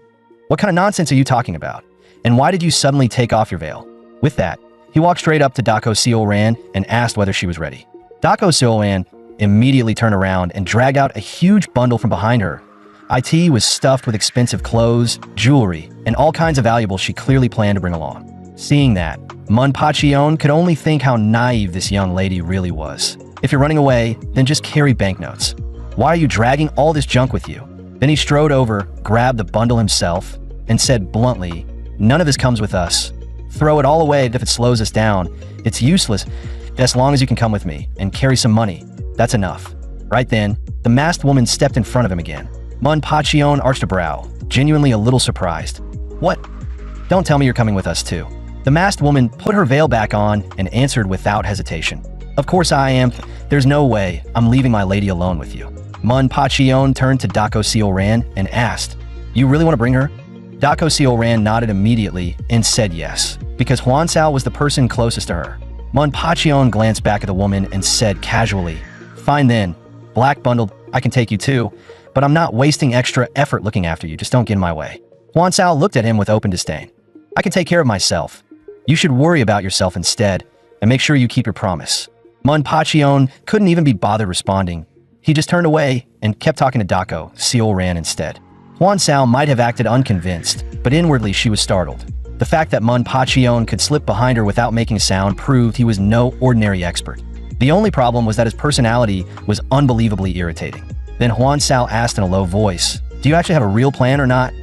What kind of nonsense are you talking about? And why did you suddenly take off your veil? With that, he walked straight up to Dako Seolran and asked whether she was ready. Dako Seolran immediately turned around and dragged out a huge bundle from behind her. It was stuffed with expensive clothes, jewelry, and all kinds of valuables she clearly planned to bring along. Seeing that, ManhwaCapped could only think how naive this young lady really was. If you're running away, then just carry banknotes. Why are you dragging all this junk with you? Then he strode over, grabbed the bundle himself, and said bluntly, "None of this comes with us. Throw it all away if it slows us down. It's useless as long as you can come with me and carry some money. That's enough." Right then, the masked woman stepped in front of him again. ManhwaCapped arched a brow, genuinely a little surprised. "What? Don't tell me you're coming with us too." The masked woman put her veil back on and answered without hesitation. "Of course I am. There's no way I'm leaving my lady alone with you." ManhwaCapped turned to Dako Seolran and asked, "You really want to bring her?" Dako Seolran nodded immediately and said yes, because Hwansao was the person closest to her. ManhwaCapped glanced back at the woman and said casually, "Fine then. Black bundled, I can take you too, but I'm not wasting extra effort looking after you. Just don't get in my way." Hwansao looked at him with open disdain. "I can take care of myself. You should worry about yourself instead, and make sure you keep your promise." ManhwaCapped couldn't even be bothered responding. He just turned away and kept talking to Dako Seolran instead. Hwansao might have acted unconvinced, but inwardly she was startled. The fact that ManhwaCapped could slip behind her without making a sound proved he was no ordinary expert. The only problem was that his personality was unbelievably irritating. Then Hwansao asked in a low voice, "Do you actually have a real plan or not?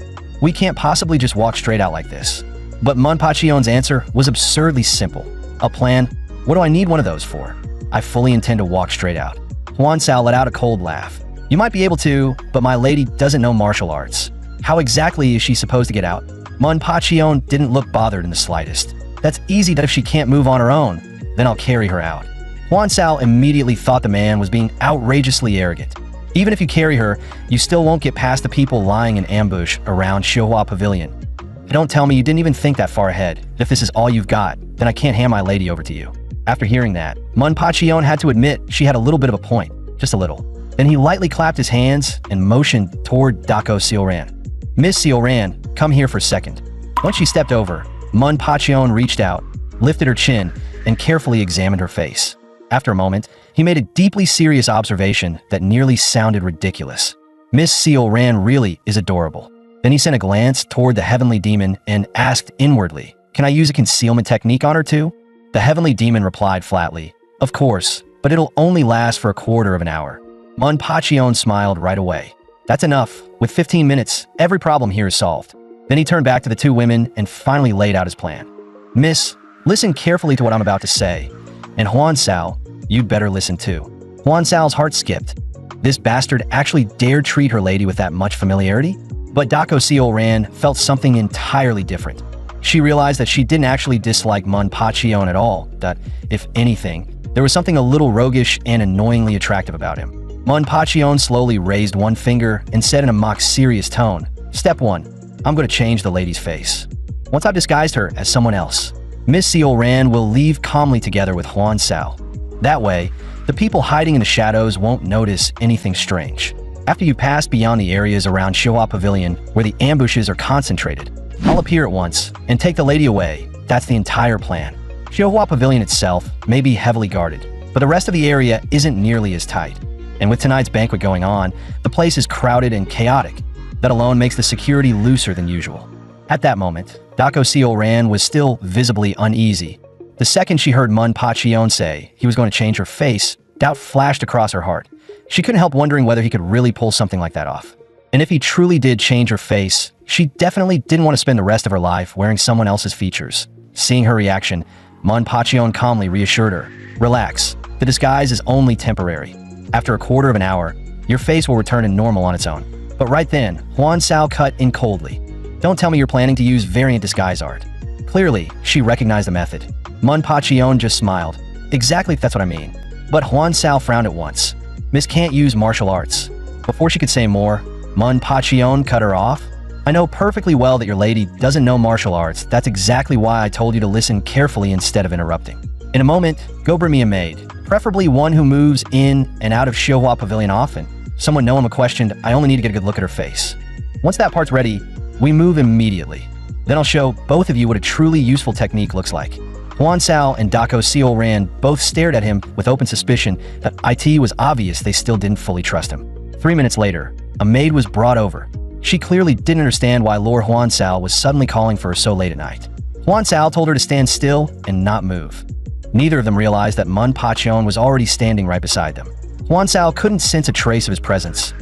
We can't possibly just walk straight out like this." But ManhwaCapped's answer was absurdly simple. "A plan? What do I need one of those for? I fully intend to walk straight out." Hwansao let out a cold laugh. "You might be able to, but my lady doesn't know martial arts. How exactly is she supposed to get out?" ManhwaCapped didn't look bothered in the slightest. "That's easy that if she can't move on her own, then I'll carry her out." Hwansao immediately thought the man was being outrageously arrogant. "Even if you carry her, you still won't get past the people lying in ambush around Shihua Pavilion. Don't tell me you didn't even think that far ahead. If this is all you've got, then I can't hand my lady over to you." After hearing that, ManhwaCapped had to admit she had a little bit of a point. Just a little. Then he lightly clapped his hands and motioned toward Dako Seolran. "Miss Seolran, come here for a second." Once she stepped over, ManhwaCapped reached out, lifted her chin, and carefully examined her face. After a moment, he made a deeply serious observation that nearly sounded ridiculous. "Miss Seolran really is adorable." Then he sent a glance toward the heavenly demon and asked inwardly, "Can I use a concealment technique on her too?" The heavenly demon replied flatly, "Of course, but it'll only last for a quarter of an hour." ManhwaCapped smiled right away. "That's enough. With 15 minutes, every problem here is solved." Then he turned back to the two women and finally laid out his plan. "Miss, listen carefully to what I'm about to say. And Hwansao, you'd better listen too." Hwansao's heart skipped. This bastard actually dared treat her lady with that much familiarity? But Dako Seolran felt something entirely different. She realized that she didn't actually dislike ManhwaCapped at all, that, if anything, there was something a little roguish and annoyingly attractive about him. ManhwaCapped slowly raised one finger and said in a mock-serious tone, "Step 1. I'm going to change the lady's face. Once I've disguised her as someone else, Miss Seolran will leave calmly together with Hwansao. That way, the people hiding in the shadows won't notice anything strange. After you pass beyond the areas around Shihua Pavilion where the ambushes are concentrated, I'll appear at once and take the lady away. That's the entire plan. Shihua Pavilion itself may be heavily guarded, but the rest of the area isn't nearly as tight. And with tonight's banquet going on, the place is crowded and chaotic. That alone makes the security looser than usual." At that moment, Dako Seolran was still visibly uneasy. The second she heard ManhwaCapped say he was going to change her face, doubt flashed across her heart. She couldn't help wondering whether he could really pull something like that off. And if he truly did change her face, she definitely didn't want to spend the rest of her life wearing someone else's features. Seeing her reaction, ManhwaCapped calmly reassured her, "Relax, the disguise is only temporary. After a quarter of an hour, your face will return to normal on its own." But right then, Hwansao cut in coldly. "Don't tell me you're planning to use variant disguise art." Clearly, she recognized the method. ManhwaCapped just smiled. "Exactly, that's what I mean." But Hwansao frowned at once. "Miss can't use martial arts." Before she could say more, ManhwaCapped cut her off. "I know perfectly well that your lady doesn't know martial arts. That's exactly why I told you to listen carefully instead of interrupting. In a moment, go bring me a maid, preferably one who moves in and out of Shihua Pavilion often. Someone Noama questioned, I only need to get a good look at her face. Once that part's ready, we move immediately. Then I'll show both of you what a truly useful technique looks like." Hwansao and Dako Seolran both stared at him with open suspicion that it was obvious they still didn't fully trust him. 3 minutes later, a maid was brought over. She clearly didn't understand why Lord Hwansao was suddenly calling for her so late at night. Hwansao told her to stand still and not move. Neither of them realized that ManhwaCapped was already standing right beside them. Hwansao couldn't sense a trace of his presence.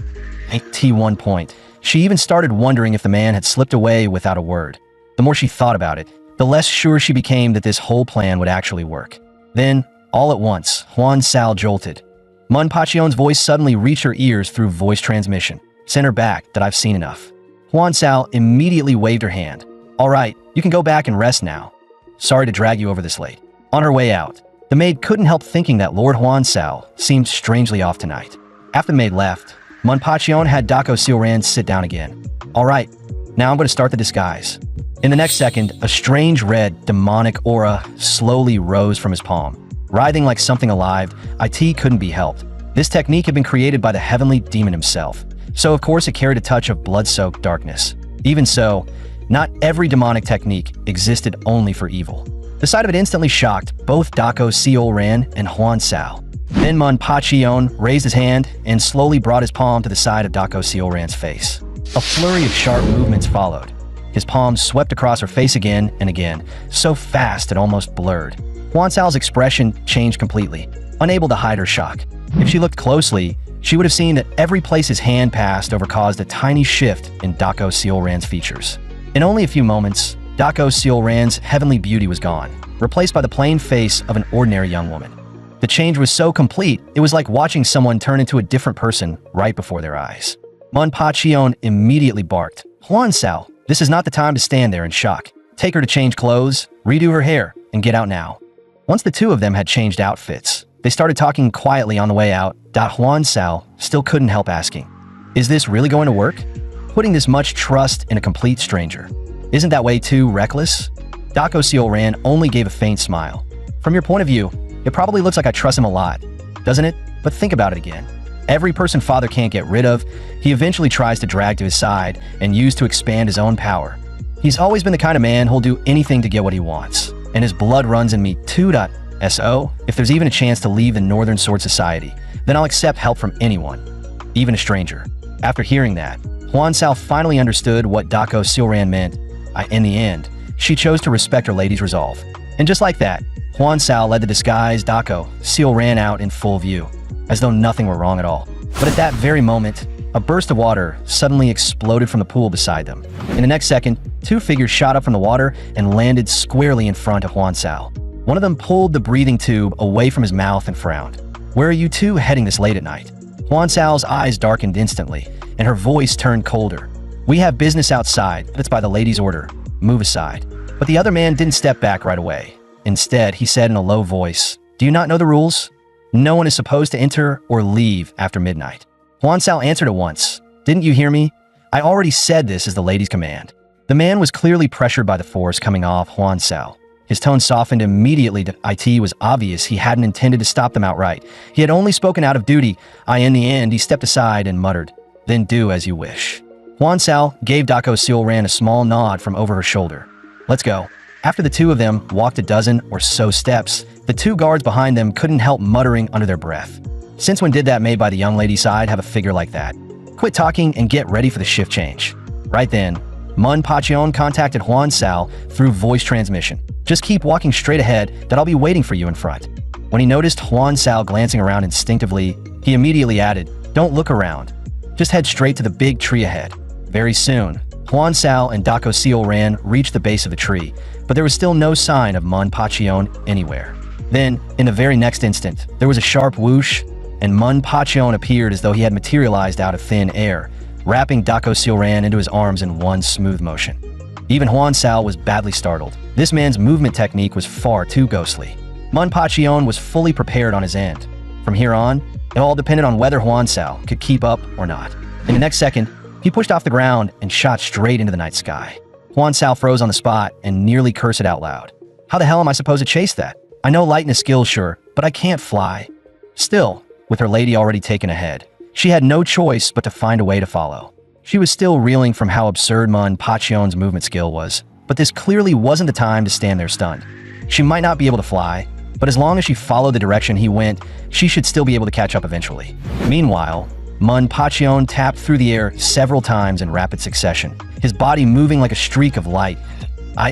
At one point, She even started wondering if the man had slipped away without a word. The more she thought about it, the less sure she became that this whole plan would actually work. Then, all at once, Huan Sao jolted. Manhwa's voice suddenly reached her ears through voice transmission. Sent her back that I've seen enough. Huan Sao immediately waved her hand. All right, you can go back and rest now. Sorry to drag you over this late. On her way out, the maid couldn't help thinking that Lord Huan Sao seemed strangely off tonight. After the maid left, Manhwa had Dako Sealran sit down again. All right, now I'm going to start the disguise. In the next second, a strange red, demonic aura slowly rose from his palm. Writhing like something alive, IT couldn't be helped. This technique had been created by the heavenly demon himself, so of course it carried a touch of blood-soaked darkness. Even so, not every demonic technique existed only for evil. The sight of it instantly shocked both Dako Sealran and Huan Sao. Then Manhwa raised his hand and slowly brought his palm to the side of Dako Sealran's face. A flurry of sharp movements followed. His palm swept across her face again and again, so fast it almost blurred. Huan Sao's expression changed completely, unable to hide her shock. If she looked closely, she would have seen that every place his hand passed over caused a tiny shift in Dako Sealran's features. In only a few moments, Dako Sealran's heavenly beauty was gone, replaced by the plain face of an ordinary young woman. The change was so complete, it was like watching someone turn into a different person right before their eyes. Manhwa immediately barked, Huan Sao, this is not the time to stand there in shock. Take her to change clothes, redo her hair, and get out now. Once the two of them had changed outfits, they started talking quietly on the way out. Huan Sao still couldn't help asking, is this really going to work? Putting this much trust in a complete stranger. Isn't that way too reckless? Dako Sealran only gave a faint smile. From your point of view, it probably looks like I trust him a lot, doesn't it? But think about it again. Every person father can't get rid of, he eventually tries to drag to his side and use to expand his own power. He's always been the kind of man who'll do anything to get what he wants, and his blood runs in me too. So, if there's even a chance to leave the Northern Sword Society, then I'll accept help from anyone, even a stranger. After hearing that, Huan Sao finally understood what Dako Sealran meant. In the end, she chose to respect her lady's resolve. And just like that, Huan Sao led the disguised Dako Sealran out in full view, as though nothing were wrong at all. But at that very moment, a burst of water suddenly exploded from the pool beside them. In the next second, two figures shot up from the water and landed squarely in front of Huan Sao. One of them pulled the breathing tube away from his mouth and frowned. Where are you two heading this late at night? Huan Sao's eyes darkened instantly, and her voice turned colder. We have business outside, but it's by the lady's order. Move aside. But the other man didn't step back right away. Instead, he said in a low voice, do you not know the rules? No one is supposed to enter or leave after midnight. Huan Sao answered at once. Didn't you hear me? I already said this is the lady's command. The man was clearly pressured by the force coming off Huan Sao. His tone softened immediately. To IT was obvious he hadn't intended to stop them outright. He had only spoken out of duty. In the end, he stepped aside and muttered, then do as you wish. Huan Sao gave Dako Sealran a small nod from over her shoulder. Let's go. After the two of them walked a dozen or so steps, the two guards behind them couldn't help muttering under their breath. Since when did that maid by the young lady's side have a figure like that? Quit talking and get ready for the shift change. Right then, Manhwa contacted Huan Sao through voice transmission. Just keep walking straight ahead, that I'll be waiting for you in front. When he noticed Huan Sao glancing around instinctively, he immediately added, don't look around. Just head straight to the big tree ahead. Very soon, Huan Sao and Dako Sealran reached the base of the tree, but there was still no sign of Manhwa anywhere. Then, in the very next instant, there was a sharp whoosh, and Manhwa appeared as though he had materialized out of thin air, wrapping Dako Sealran into his arms in one smooth motion. Even Huan Sao was badly startled. This man's movement technique was far too ghostly. Manhwa was fully prepared on his end. From here on, it all depended on whether Huan Sao could keep up or not. In the next second, he pushed off the ground and shot straight into the night sky. Huan Sao froze on the spot and nearly cursed out loud. How the hell am I supposed to chase that? I know light is skill, sure, but I can't fly. Still, with her lady already taken ahead, she had no choice but to find a way to follow. She was still reeling from how absurd Manhwa's movement skill was, but this clearly wasn't the time to stand there stunned. She might not be able to fly, but as long as she followed the direction he went, she should still be able to catch up eventually. Meanwhile, Manhwa tapped through the air several times in rapid succession, his body moving like a streak of light.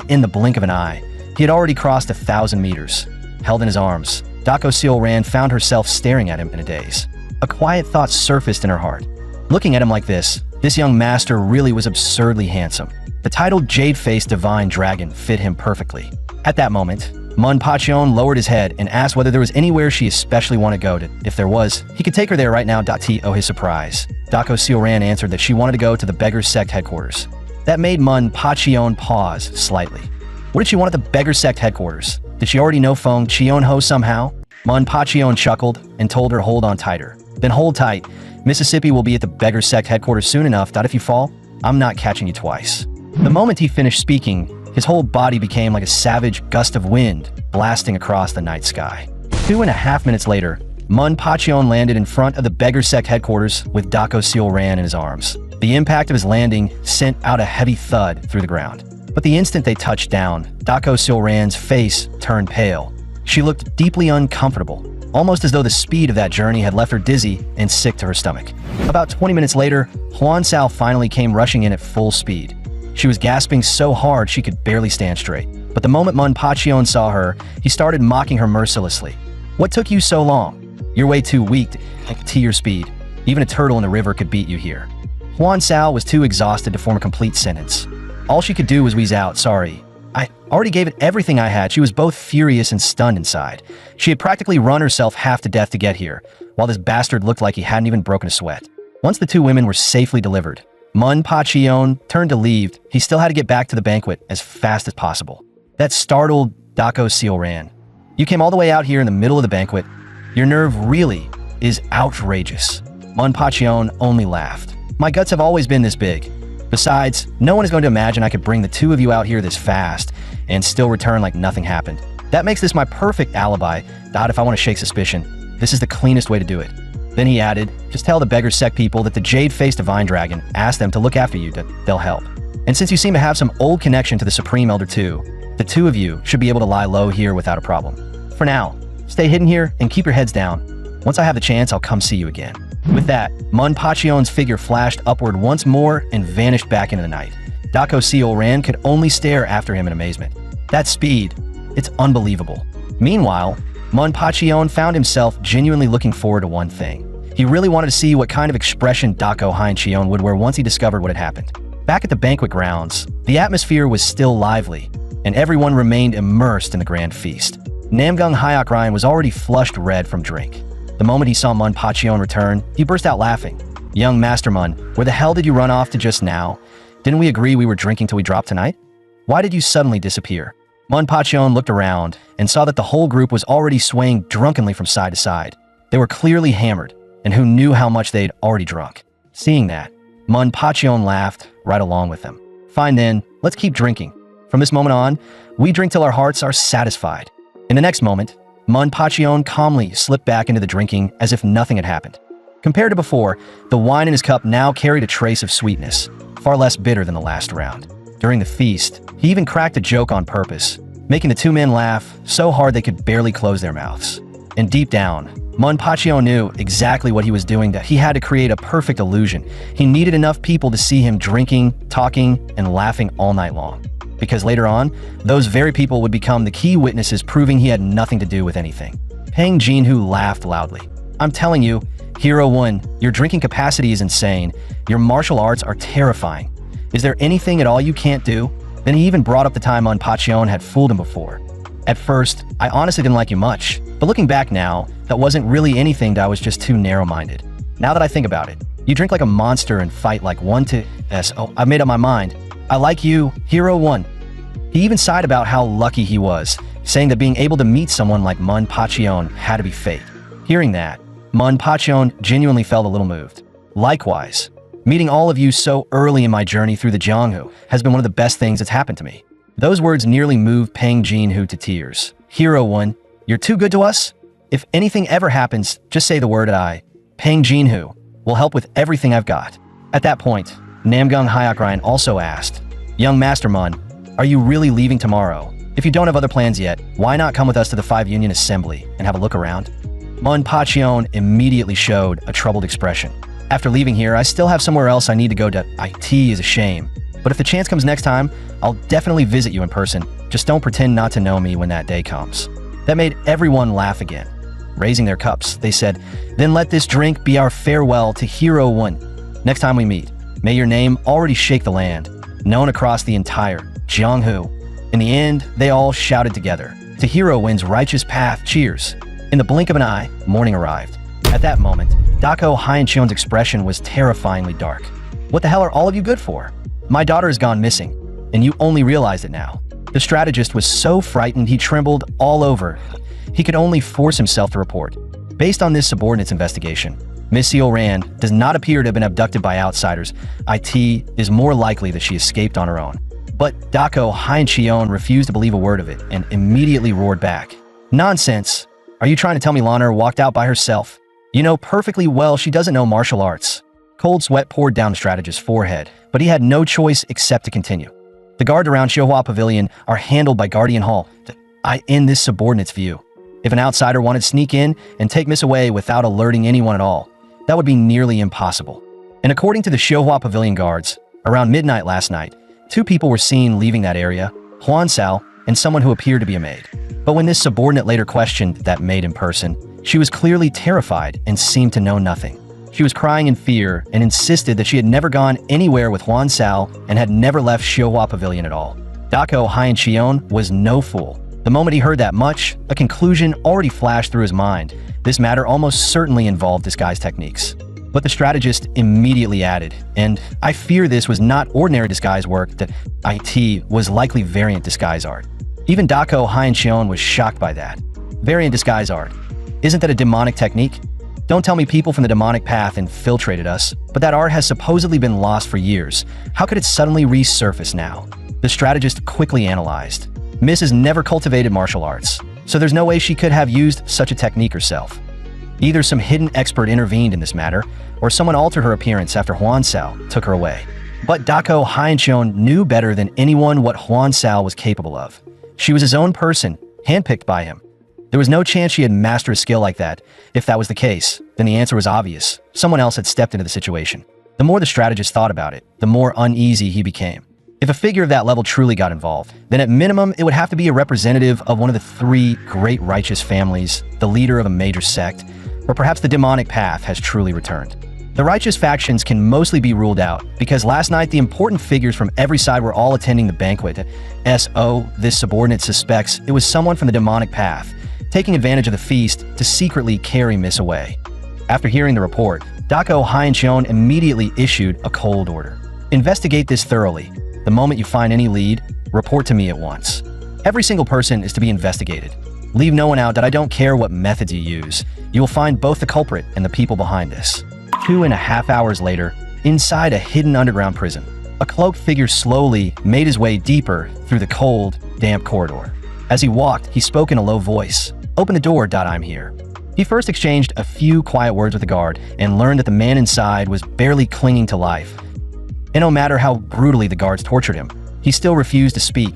In the blink of an eye, he had already crossed 1,000 meters. Held in his arms, Dako Sealran found herself staring at him in a daze. A quiet thought surfaced in her heart. Looking at him like this, This young master really was absurdly handsome. The title Jade-Faced Divine Dragon fit him perfectly. At that moment, Manhwa lowered his head and asked whether there was anywhere she especially wanted to go to. If there was, he could take her there right now. To his surprise, Dako Sealran answered that she wanted to go to the Beggar Sect headquarters. That made Manhwa pause slightly. What did she want at the Beggar Sect headquarters? Did she already know Feng Chionho somehow? Manhwa chuckled and told her hold on tighter. Then hold tight. Mississippi will be at the Beggar Sect headquarters soon enough. If you fall, I'm not catching you twice. The moment he finished speaking, his whole body became like a savage gust of wind blasting across the night sky. 2.5 minutes later, Manhwa landed in front of the Beggar Sect headquarters with Dako Sealran in his arms. The impact of his landing sent out a heavy thud through the ground. But the instant they touched down, Dako Sealran's face turned pale. She looked deeply uncomfortable, almost as though the speed of that journey had left her dizzy and sick to her stomach. About 20 minutes later, Huan Sao finally came rushing in at full speed. She was gasping so hard she could barely stand straight. But the moment Manhwa saw her, he started mocking her mercilessly. What took you so long? You're way too weak to your speed. Even a turtle in the river could beat you here. Huan Sao was too exhausted to form a complete sentence. All she could do was wheeze out, sorry. I already gave it everything I had. She was both furious and stunned inside. She had practically run herself half to death to get here, while this bastard looked like he hadn't even broken a sweat. Once the two women were safely delivered, Manhwa turned to leave. He still had to get back to the banquet as fast as possible. That startled Dako Sealran. You came all the way out here in the middle of the banquet. Your nerve really is outrageous. Manhwa only laughed. My guts have always been this big. Besides, no one is going to imagine I could bring the two of you out here this fast and still return like nothing happened. That makes this my perfect alibi. If I want to shake suspicion, this is the cleanest way to do it. Then he added, just tell the Beggar Sect people that the Jade-Faced Divine Dragon asked them to look after you, that they'll help. And since you seem to have some old connection to the Supreme Elder too, the two of you should be able to lie low here without a problem. For now, stay hidden here and keep your heads down. Once I have the chance, I'll come see you again. With that, Manhwa's figure flashed upward once more and vanished back into the night. Dako Sealran could only stare after him in amazement. That speed, it's unbelievable. Meanwhile, Manhwa found himself genuinely looking forward to one thing. He really wanted to see what kind of expression Dako Heincheon would wear once he discovered what had happened. Back at the banquet grounds, the atmosphere was still lively, and everyone remained immersed in the grand feast. Namgung Hyok was already flushed red from drink. The moment he saw Manhwa return, he burst out laughing. Young Master Mun, where the hell did you run off to just now? Didn't we agree we were drinking till we dropped tonight? Why did you suddenly disappear? Manhwa looked around and saw that the whole group was already swaying drunkenly from side to side. They were clearly hammered, and who knew how much they'd already drunk. Seeing that, Manhwa laughed right along with them. Fine then, let's keep drinking. From this moment on, we drink till our hearts are satisfied. In the next moment, Manhwa calmly slipped back into the drinking as if nothing had happened. Compared to before, the wine in his cup now carried a trace of sweetness, far less bitter than the last round. During the feast, he even cracked a joke on purpose, making the two men laugh so hard they could barely close their mouths. And deep down, Manhwa knew exactly what he was doing, that he had to create a perfect illusion. He needed enough people to see him drinking, talking, and laughing all night long. Because later on, those very people would become the key witnesses proving he had nothing to do with anything. Peng Jinhu laughed loudly. I'm telling you, Hero 1, your drinking capacity is insane. Your martial arts are terrifying. Is there anything at all you can't do? Then he even brought up the time Manhwa had fooled him before. At first, I honestly didn't like you much, but looking back now, that wasn't really anything. I was just too narrow-minded. Now that I think about it, you drink like a monster and fight like one to S. Oh, I made up my mind. I like you, Hero 1. He even sighed about how lucky he was, saying that being able to meet someone like Manhwa had to be fate. Hearing that, Manhwa genuinely felt a little moved. Likewise, meeting all of you so early in my journey through the Jianghu has been one of the best things that's happened to me. Those words nearly moved Peng Jinhu to tears. Hero 1, you're too good to us? If anything ever happens, just say the word and I, Peng Jinhu, will help with everything I've got. At that point, Namgung Hyok also asked, Young Master Mun, are you really leaving tomorrow? If you don't have other plans yet, why not come with us to the 5 Union Assembly and have a look around? Manhwa immediately showed a troubled expression. After leaving here, I still have somewhere else I need to go to. IT is a shame. But if the chance comes next time, I'll definitely visit you in person. Just don't pretend not to know me when that day comes. That made everyone laugh again. Raising their cups, they said, then let this drink be our farewell to Hero 1. Next time we meet, May your name already shake the land, known across the entire Jianghu. In the end, they all shouted together. To hero wins righteous path, cheers. In the blink of an eye, morning arrived. At that moment, Dako Hyeoncheon's expression was terrifyingly dark. What the hell are all of you good for? My daughter has gone missing, and you only realized it now. The strategist was so frightened he trembled all over. He could only force himself to report. Based on this subordinate's investigation, Miss Seo Rand does not appear to have been abducted by outsiders. It is more likely that she escaped on her own. But Dako Hyeoncheon refused to believe a word of it and immediately roared back. Nonsense! Are you trying to tell me Lana walked out by herself? You know perfectly well she doesn't know martial arts. Cold sweat poured down the strategist's forehead, but he had no choice except to continue. The guards around Xiaohua Pavilion are handled by Guardian Hall. In this subordinate's view, if an outsider wanted to sneak in and take Miss away without alerting anyone at all, that would be nearly impossible. And according to the Xiaohua Pavilion guards, around midnight last night, 2 people were seen leaving that area, Huan Sao and someone who appeared to be a maid. But when this subordinate later questioned that maid in person, she was clearly terrified and seemed to know nothing. She was crying in fear and insisted that she had never gone anywhere with Huan Sao and had never left Xiaohua Pavilion at all. Dako Hyeoncheon was no fool. The moment he heard that much, a conclusion already flashed through his mind. This matter almost certainly involved disguise techniques. But the strategist immediately added, and I fear this was not ordinary disguise work, that it was likely variant disguise art. Even Dako Hyeoncheon was shocked by that. Variant disguise art. Isn't that a demonic technique? Don't tell me people from the demonic path infiltrated us, but that art has supposedly been lost for years. How could it suddenly resurface now? The strategist quickly analyzed. Miss has never cultivated martial arts, so there's no way she could have used such a technique herself. Either some hidden expert intervened in this matter, or someone altered her appearance after Huan Sao took her away. But Dako Hyeoncheon knew better than anyone what Huan Sao was capable of. She was his own person, handpicked by him. There was no chance she had mastered a skill like that. If that was the case, then the answer was obvious. Someone else had stepped into the situation. The more the strategist thought about it, the more uneasy he became. If a figure of that level truly got involved, then at minimum it would have to be a representative of one of the 3 great righteous families, the leader of a major sect, or perhaps the demonic path has truly returned. The righteous factions can mostly be ruled out, because last night the important figures from every side were all attending the banquet. This subordinate suspects it was someone from the demonic path, taking advantage of the feast to secretly carry Miss away. After hearing the report, Dako Hyeoncheon immediately issued a cold order. Investigate this thoroughly. The moment you find any lead, report to me at once. Every single person is to be investigated. Leave no one out. That I don't care what methods you use. You will find both the culprit and the people behind this. 2.5 hours later, inside a hidden underground prison, a cloaked figure slowly made his way deeper through the cold, damp corridor. As he walked, he spoke in a low voice. Open the door, I'm here. He first exchanged a few quiet words with the guard and learned that the man inside was barely clinging to life. And no matter how brutally the guards tortured him, he still refused to speak.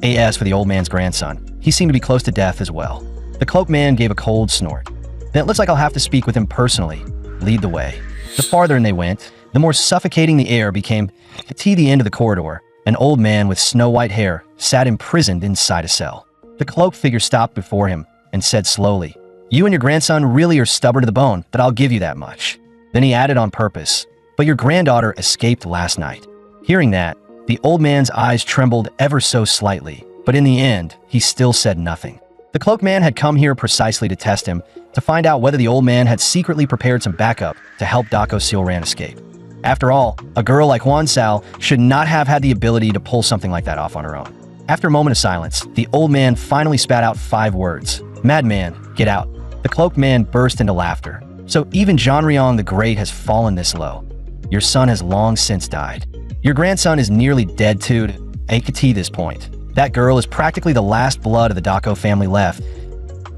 As for the old man's grandson, he seemed to be close to death as well. The cloaked man gave a cold snort. Then it looks like I'll have to speak with him personally. Lead the way. The farther in they went, the more suffocating the air became. At the end of the corridor, an old man with snow-white hair sat imprisoned inside a cell. The cloaked figure stopped before him and said slowly, "You and your grandson really are stubborn to the bone, but I'll give you that much." Then he added on purpose, "But your granddaughter escaped last night." Hearing that, the old man's eyes trembled ever so slightly, but in the end, he still said nothing. The cloaked man had come here precisely to test him, to find out whether the old man had secretly prepared some backup to help Dako Seolran escape. After all, a girl like Huan Sao should not have had the ability to pull something like that off on her own. After a moment of silence, the old man finally spat out 5 words. "Madman, get out." The cloaked man burst into laughter. "So even Jeonryong the Great has fallen this low. Your son has long since died. Your grandson is nearly dead too, to AKT this point. That girl is practically the last blood of the Dako family left.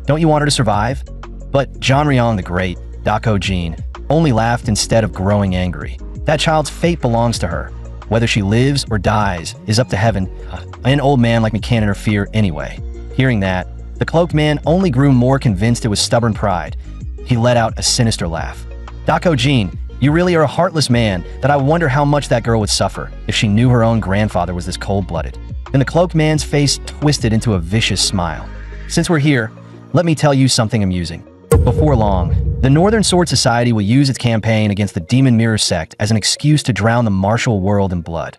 Don't you want her to survive?" But Jeonryong the Great, Dako Jin, only laughed instead of growing angry. That child's fate belongs to her. Whether she lives or dies is up to heaven. An old man like me can't interfere anyway. Hearing that, the cloaked man only grew more convinced it was stubborn pride. He let out a sinister laugh. "Dako Jin, you really are a heartless man, that I wonder how much that girl would suffer if she knew her own grandfather was this cold-blooded." Then the cloaked man's face twisted into a vicious smile. "Since we're here, let me tell you something amusing." Before long, The Northern Sword Society will use its campaign against the Demon Mirror sect as an excuse to drown the martial world in blood.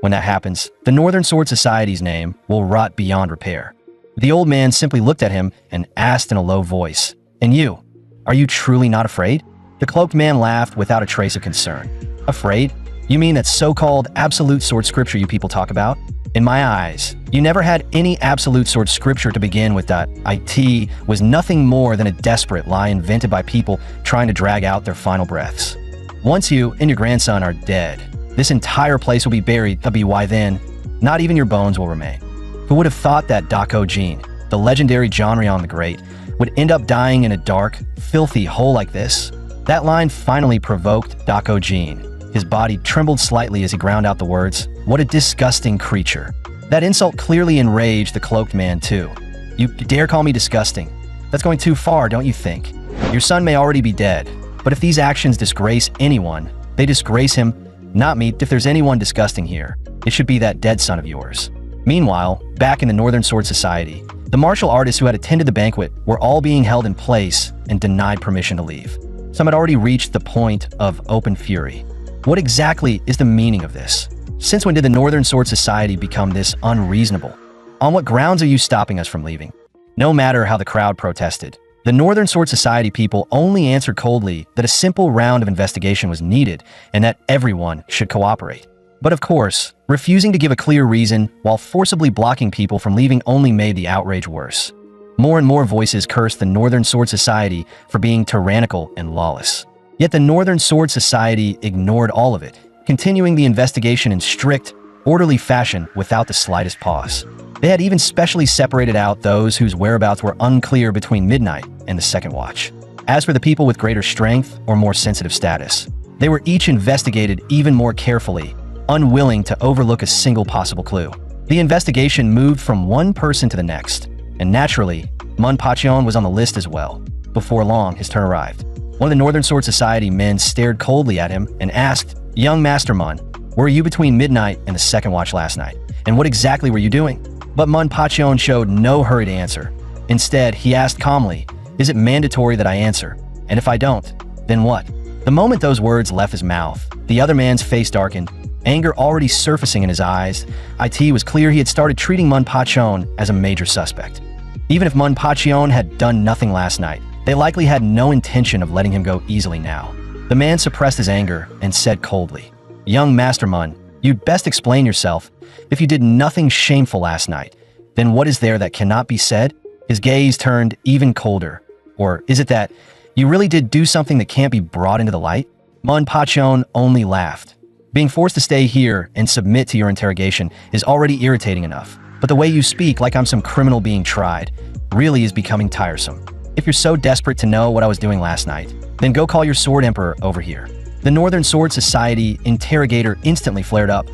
When that happens, the Northern Sword Society's name will rot beyond repair. The old man simply looked at him and asked in a low voice, "And you? Are you truly not afraid?" The cloaked man laughed without a trace of concern. "Afraid? You mean that so-called absolute sword scripture you people talk about? In my eyes, you never had any absolute sword scripture to begin with. It was nothing more than a desperate lie invented by people trying to drag out their final breaths. Once you and your grandson are dead, this entire place will be buried. Why then? Not even your bones will remain. Who would have thought that Dako Jin, the legendary Jonryon the Great, would end up dying in a dark, filthy hole like this?" That line finally provoked Dako Jin. His body trembled slightly as he ground out the words, "What a disgusting creature." That insult clearly enraged the cloaked man too. "You dare call me disgusting? That's going too far, don't you think? Your son may already be dead, but if these actions disgrace anyone, they disgrace him, not me. If there's anyone disgusting here, it should be that dead son of yours." Meanwhile, back in the Northern Sword Society, the martial artists who had attended the banquet were all being held in place and denied permission to leave. Some had already reached the point of open fury. What exactly is the meaning of this? Since when did the Northern Sword Society become this unreasonable? On what grounds are you stopping us from leaving? No matter how the crowd protested, the Northern Sword Society people only answered coldly that a simple round of investigation was needed and that everyone should cooperate. But of course, refusing to give a clear reason while forcibly blocking people from leaving only made the outrage worse. More and more voices cursed the Northern Sword Society for being tyrannical and lawless. Yet the Northern Sword Society ignored all of it, continuing the investigation in strict, orderly fashion without the slightest pause. They had even specially separated out those whose whereabouts were unclear between midnight and the second watch. As for the people with greater strength or more sensitive status, they were each investigated even more carefully, unwilling to overlook a single possible clue. The investigation moved from one person to the next, and naturally, Manpacheon was on the list as well. Before long, his turn arrived. One of the Northern Sword Society men stared coldly at him and asked, "Young Master Mun, were you between midnight and the second watch last night? And what exactly were you doing?" But Manpacheon showed no hurry to answer. Instead, he asked calmly, "Is it mandatory that I answer? And if I don't, then what?" The moment those words left his mouth, the other man's face darkened, anger already surfacing in his eyes. It was clear he had started treating Manpacheon as a major suspect. Even if Manpacheon had done nothing last night, they likely had no intention of letting him go easily now. The man suppressed his anger and said coldly, "Young Master Mun, you'd best explain yourself. If you did nothing shameful last night, then what is there that cannot be said?" His gaze turned even colder. "Or is it that you really did do something that can't be brought into the light?" Manpacheon only laughed. "Being forced to stay here and submit to your interrogation is already irritating enough, but the way you speak like I'm some criminal being tried really is becoming tiresome. If you're so desperate to know what I was doing last night, then go call your Sword Emperor over here." The Northern Sword Society interrogator instantly flared up.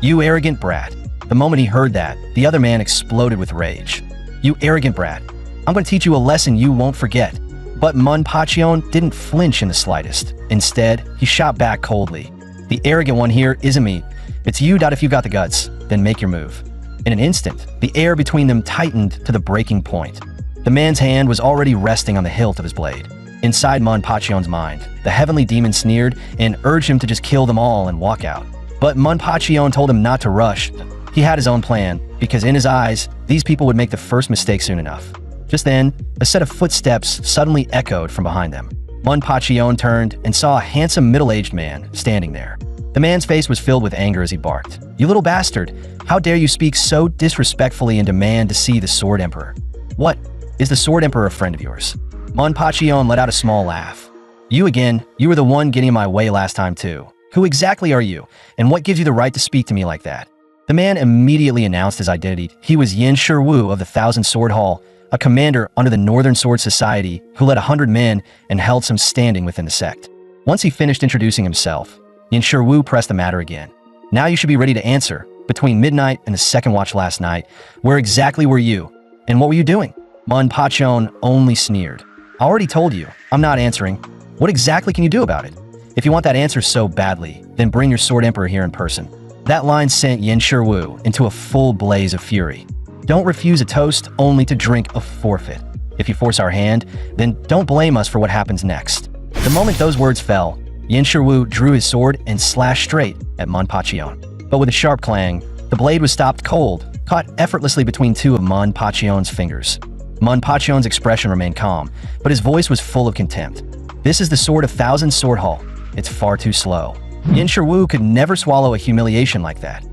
"You arrogant brat." The moment he heard that, the other man exploded with rage. "You arrogant brat. I'm going to teach you a lesson you won't forget." But Manpacheon didn't flinch in the slightest. Instead, he shot back coldly. "The arrogant one here isn't me. It's you. If you've got the guts, then make your move." In an instant, the air between them tightened to the breaking point. The man's hand was already resting on the hilt of his blade. Inside Manpacheon's mind, the heavenly demon sneered and urged him to just kill them all and walk out. But Manpacheon told him not to rush. He had his own plan, because in his eyes, these people would make the first mistake soon enough. Just then, a set of footsteps suddenly echoed from behind them. Manpacheon turned and saw a handsome middle-aged man standing there. The man's face was filled with anger as he barked, "You little bastard! How dare you speak so disrespectfully and demand to see the Sword Emperor? What? Is the Sword Emperor a friend of yours?" Manpacheon let out a small laugh. "You again? You were the one getting in my way last time too. Who exactly are you, and what gives you the right to speak to me like that?" The man immediately announced his identity. He was Yin Shiwu of the Thousand Sword Hall, a commander under the Northern Sword Society who led 100 men and held some standing within the sect. Once he finished introducing himself, Yin Shiwu pressed the matter again. "Now you should be ready to answer. Between midnight and the second watch last night, where exactly were you? And what were you doing?" Manpacheon only sneered. "I already told you. I'm not answering. What exactly can you do about it? If you want that answer so badly, then bring your Sword Emperor here in person." That line sent Yin Shiwu into a full blaze of fury. Don't refuse a toast only to drink a forfeit. If you force our hand, then don't blame us for what happens next. The moment those words fell, Yin Shiwu drew his sword and slashed straight at ManhwaCapped. But with a sharp clang, the blade was stopped cold, caught effortlessly between two of ManhwaCapped's fingers. ManhwaCapped's expression remained calm, but his voice was full of contempt. This is the sword of Thousand Sword Hall. It's far too slow. Yin Shiwu could never swallow a humiliation like that.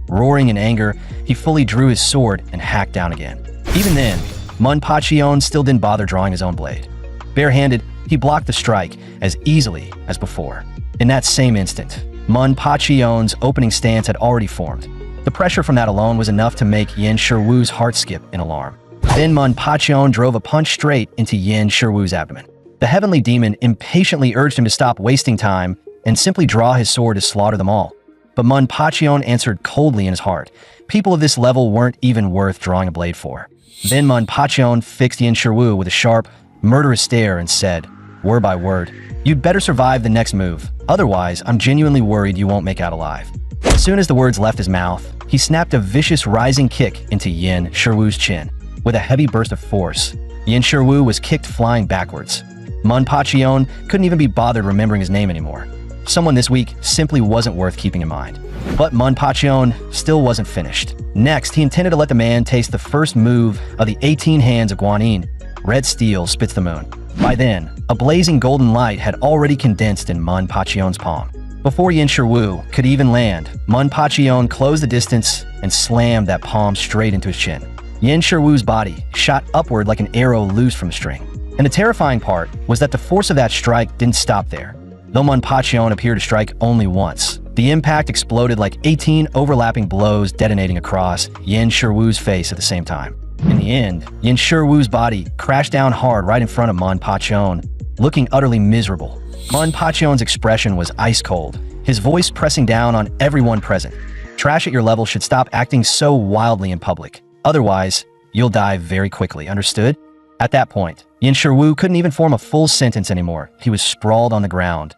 Roaring in anger, he fully drew his sword and hacked down again. Even then, ManhwaCapped still didn't bother drawing his own blade. Barehanded, he blocked the strike as easily as before. In that same instant, ManhwaCapped's opening stance had already formed. The pressure from that alone was enough to make Yin Shiwu's heart skip in alarm. Then ManhwaCapped drove a punch straight into Yin Shiwu's abdomen. The heavenly demon impatiently urged him to stop wasting time and simply draw his sword to slaughter them all. But ManhwaCapped answered coldly in his heart. People of this level weren't even worth drawing a blade for. Then ManhwaCapped fixed Yin Shiwu with a sharp, murderous stare and said, word by word, "You'd better survive the next move. Otherwise, I'm genuinely worried you won't make out alive." As soon as the words left his mouth, he snapped a vicious rising kick into Yin Shiwu's chin. With a heavy burst of force, Yin Shiwu was kicked flying backwards. ManhwaCapped couldn't even be bothered remembering his name anymore. Someone this weak simply wasn't worth keeping in mind. But ManhwaCapped still wasn't finished. Next, he intended to let the man taste the first move of the 18 hands of Guanyin. Red steel spits the moon. By then, a blazing golden light had already condensed in ManhwaCapped's palm. Before Yin Shiwu could even land, ManhwaCapped closed the distance and slammed that palm straight into his chin. Yin Shiwu's body shot upward like an arrow loose from a string. And the terrifying part was that the force of that strike didn't stop there. Though ManhwaCapped appeared to strike only once, the impact exploded like 18 overlapping blows detonating across Yin Shiwu's face at the same time. In the end, Yin Shiwu's body crashed down hard right in front of ManhwaCapped, looking utterly miserable. ManhwaCapped's expression was ice cold, his voice pressing down on everyone present. Trash at your level should stop acting so wildly in public. Otherwise, you'll die very quickly, understood? At that point, Yin Shiwu couldn't even form a full sentence anymore. He was sprawled on the ground,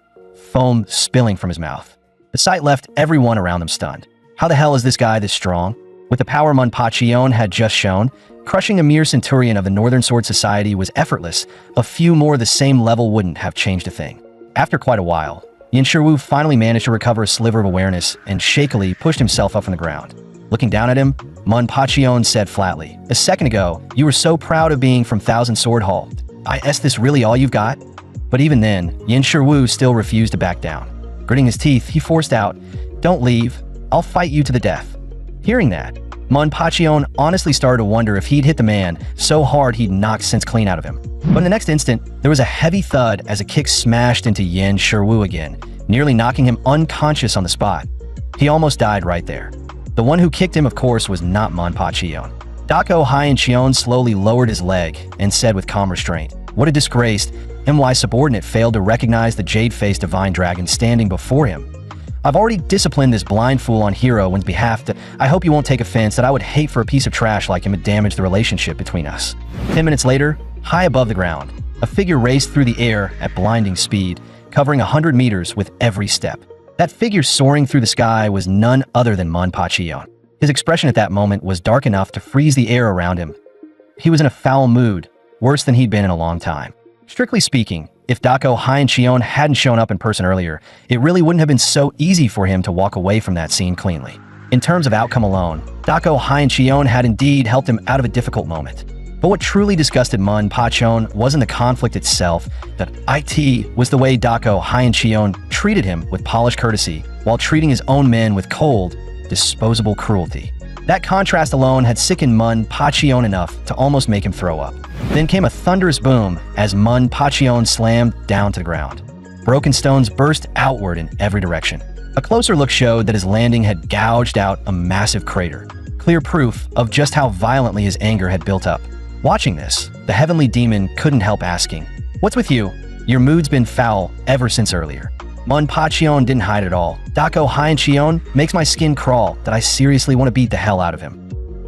foam spilling from his mouth. The sight left everyone around them stunned. How the hell is this guy this strong? With the power ManhwaCapped had just shown, crushing a mere centurion of the Northern Sword Society was effortless. A few more of the same level wouldn't have changed a thing. After quite a while, Yin Shiwu finally managed to recover a sliver of awareness and shakily pushed himself up from the ground. Looking down at him, ManhwaCapped said flatly, "A second ago, you were so proud of being from Thousand Sword Hall. Is this really all you've got?" But even then, Yin Shiwu still refused to back down. Gritting his teeth, he forced out, "Don't leave. I'll fight you to the death." Hearing that, ManhwaCapped honestly started to wonder if he'd hit the man so hard he'd knocked sense clean out of him. But in the next instant, there was a heavy thud as a kick smashed into Yin Shiwu again, nearly knocking him unconscious on the spot. He almost died right there. The one who kicked him, of course, was not ManhwaCapped. Dako Haiyan slowly lowered his leg and said with calm restraint, "What a disgrace. MY subordinate failed to recognize the jade-faced divine dragon standing before him. I've already disciplined this blind fool on Hero's behalf. I hope you won't take offense that I would hate for a piece of trash like him to damage the relationship between us." 10 minutes later, high above the ground, a figure raced through the air at blinding speed, covering 100 meters with every step. That figure soaring through the sky was none other than ManhwaCapped. His expression at that moment was dark enough to freeze the air around him. He was in a foul mood, worse than he'd been in a long time. Strictly speaking, if Dako Haiyan hadn't shown up in person earlier, it really wouldn't have been so easy for him to walk away from that scene cleanly. In terms of outcome alone, Dako Haiyan had indeed helped him out of a difficult moment. But what truly disgusted ManhwaCapped wasn't the conflict itself. That it was the way Dako Haiyan treated him with polished courtesy, while treating his own men with cold, disposable cruelty. That contrast alone had sickened ManhwaCapped enough to almost make him throw up. Then came a thunderous boom as ManhwaCapped slammed down to the ground. Broken stones burst outward in every direction. A closer look showed that his landing had gouged out a massive crater, clear proof of just how violently his anger had built up. Watching this, the heavenly demon couldn't help asking, "What's with you? Your mood's been foul ever since earlier." ManhwaCapped didn't hide at all. "Dako Haiyan makes my skin crawl that I seriously want to beat the hell out of him.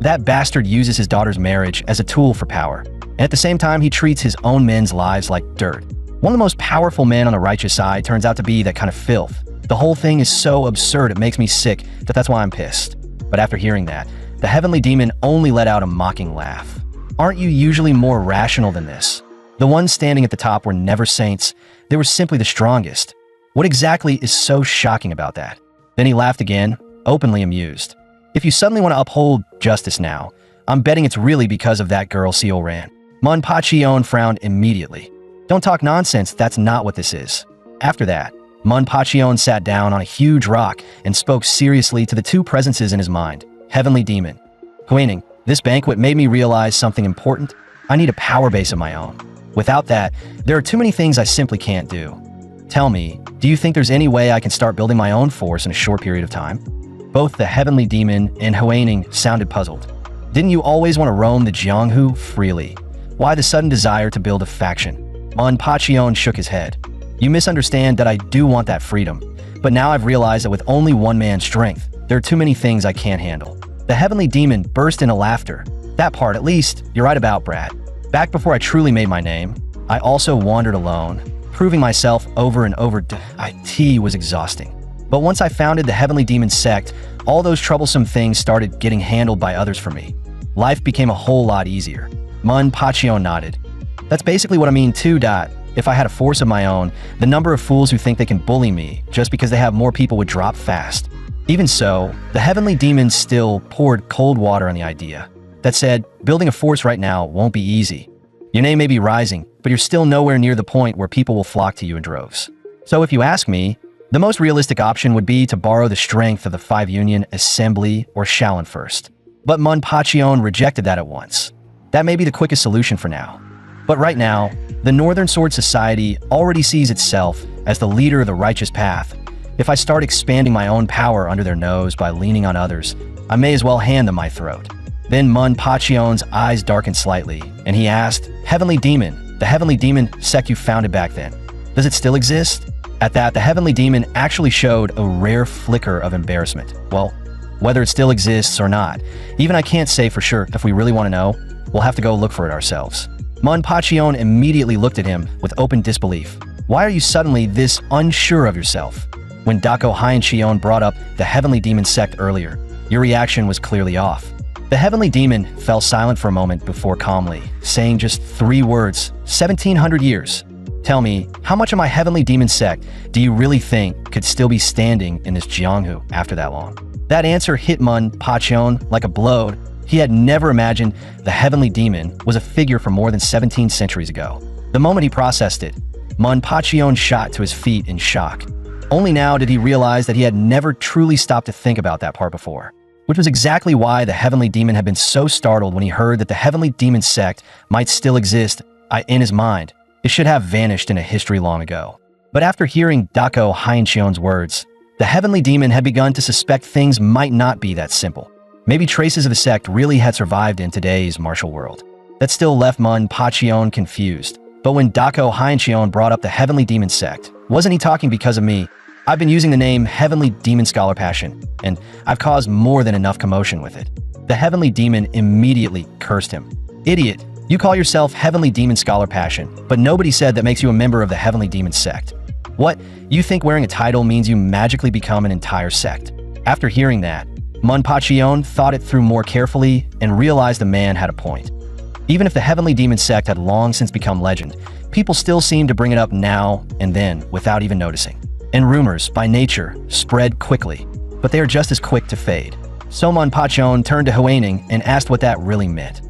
That bastard uses his daughter's marriage as a tool for power, and at the same time he treats his own men's lives like dirt. One of the most powerful men on the righteous side turns out to be that kind of filth. The whole thing is so absurd it makes me sick that's why I'm pissed." But after hearing that, the heavenly demon only let out a mocking laugh. Aren't you usually more rational than this? The ones standing at the top were never saints. They were simply the strongest. What exactly is so shocking about that? Then he laughed again, openly amused. If you suddenly want to uphold justice now, I'm betting it's really because of that girl Seal ran. ManhwaCapped frowned immediately. Don't talk nonsense, that's not what this is. After that, ManhwaCapped sat down on a huge rock and spoke seriously to the two presences in his mind, Heavenly Demon. Awakening, this banquet made me realize something important. I need a power base of my own. Without that, there are too many things I simply can't do. Tell me, do you think there's any way I can start building my own force in a short period of time? Both the Heavenly Demon and Awakening sounded puzzled. Didn't you always want to roam the Jianghu freely? Why the sudden desire to build a faction? ManhwaCapped shook his head. You misunderstand that I do want that freedom, but now I've realized that with only one man's strength, there are too many things I can't handle. The Heavenly Demon burst into laughter. That part, at least, you're right about, Brad. Back before I truly made my name, I also wandered alone, proving myself over and over. It was exhausting. But once I founded the Heavenly Demon sect, all those troublesome things started getting handled by others for me. Life became a whole lot easier. ManhwaCapped nodded. That's basically what I mean too. If I had a force of my own, the number of fools who think they can bully me just because they have more people would drop fast. Even so, the Heavenly Demon still poured cold water on the idea. That said, building a force right now won't be easy. Your name may be rising, but you're still nowhere near the point where people will flock to you in droves. So if you ask me, the most realistic option would be to borrow the strength of the Five Union, Assembly, or Shaolin first. But ManhwaCapped rejected that at once. That may be the quickest solution for now. But right now, the Northern Sword Society already sees itself as the leader of the righteous path. If I start expanding my own power under their nose by leaning on others, I may as well hand them my throat. Then ManhwaCapped's eyes darkened slightly, and he asked, Heavenly Demon, the Heavenly Demon sect you founded back then, does it still exist? At that, the Heavenly Demon actually showed a rare flicker of embarrassment. Well, whether it still exists or not, even I can't say for sure. If we really want to know, we'll have to go look for it ourselves. ManhwaCapped immediately looked at him with open disbelief. Why are you suddenly this unsure of yourself? When Hanshion brought up the Heavenly Demon sect earlier, your reaction was clearly off. The Heavenly Demon fell silent for a moment before calmly, saying just 3 words, 1700 years. Tell me, how much of my Heavenly Demon sect do you really think could still be standing in this Jianghu after that long? That answer hit ManhwaCapped like a blow. He had never imagined the Heavenly Demon was a figure from more than 17 centuries ago. The moment he processed it, ManhwaCapped shot to his feet in shock. Only now did he realize that he had never truly stopped to think about that part before, which was exactly why the Heavenly Demon had been so startled when he heard that the Heavenly Demon sect might still exist in his mind. It should have vanished in a history long ago. But after hearing Hanshion's words, the Heavenly Demon had begun to suspect things might not be that simple. Maybe traces of the sect really had survived in today's martial world. That still left ManhwaCapped confused. But when Hanshion brought up the Heavenly Demon sect, wasn't he talking because of me? I've been using the name Heavenly Demon Scholar Passion, and I've caused more than enough commotion with it. The Heavenly Demon immediately cursed him. Idiot! You call yourself Heavenly Demon Scholar Passion, but nobody said that makes you a member of the Heavenly Demon sect. What? You think wearing a title means you magically become an entire sect? After hearing that, ManhwaCapped thought it through more carefully and realized the man had a point. Even if the Heavenly Demon sect had long since become legend, people still seem to bring it up now and then without even noticing. And rumors, by nature, spread quickly, but they are just as quick to fade. So ManhwaCapped turned to Awakening and asked what that really meant.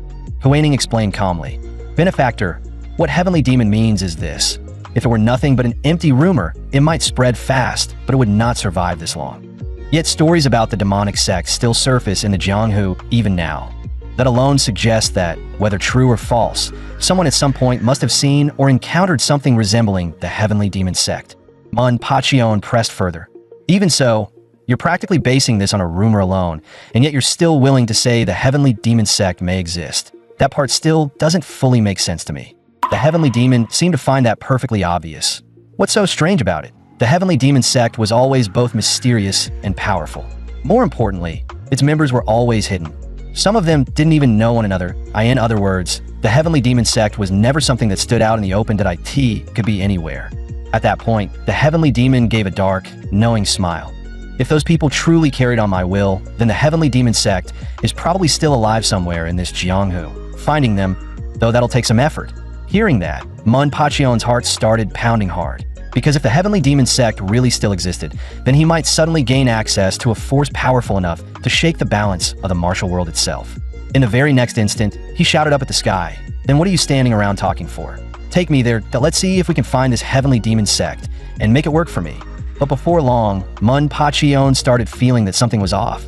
Awakening explained calmly, Benefactor, what Heavenly Demon means is this. If it were nothing but an empty rumor, it might spread fast, but it would not survive this long. Yet stories about the demonic sect still surface in the Jianghu even now. That alone suggests that, whether true or false, someone at some point must have seen or encountered something resembling the Heavenly Demon sect. ManhwaCapped pressed further. Even so, you're practically basing this on a rumor alone, and yet you're still willing to say the Heavenly Demon sect may exist. That part still doesn't fully make sense to me. The Heavenly Demon seemed to find that perfectly obvious. What's so strange about it? The Heavenly Demon sect was always both mysterious and powerful. More importantly, its members were always hidden. Some of them didn't even know one another. In other words, the Heavenly Demon sect was never something that stood out in the open that it could be anywhere. At that point, the Heavenly Demon gave a dark, knowing smile. If those people truly carried on my will, then the Heavenly Demon sect is probably still alive somewhere in this Jianghu, finding them, though that'll take some effort. Hearing that, Manhwa's heart started pounding hard. Because if the Heavenly Demon sect really still existed, then he might suddenly gain access to a force powerful enough to shake the balance of the martial world itself. In the very next instant, he shouted up at the sky, "Then what are you standing around talking for? Take me there, let's see if we can find this Heavenly Demon sect, and make it work for me." But before long, Manhwa started feeling that something was off.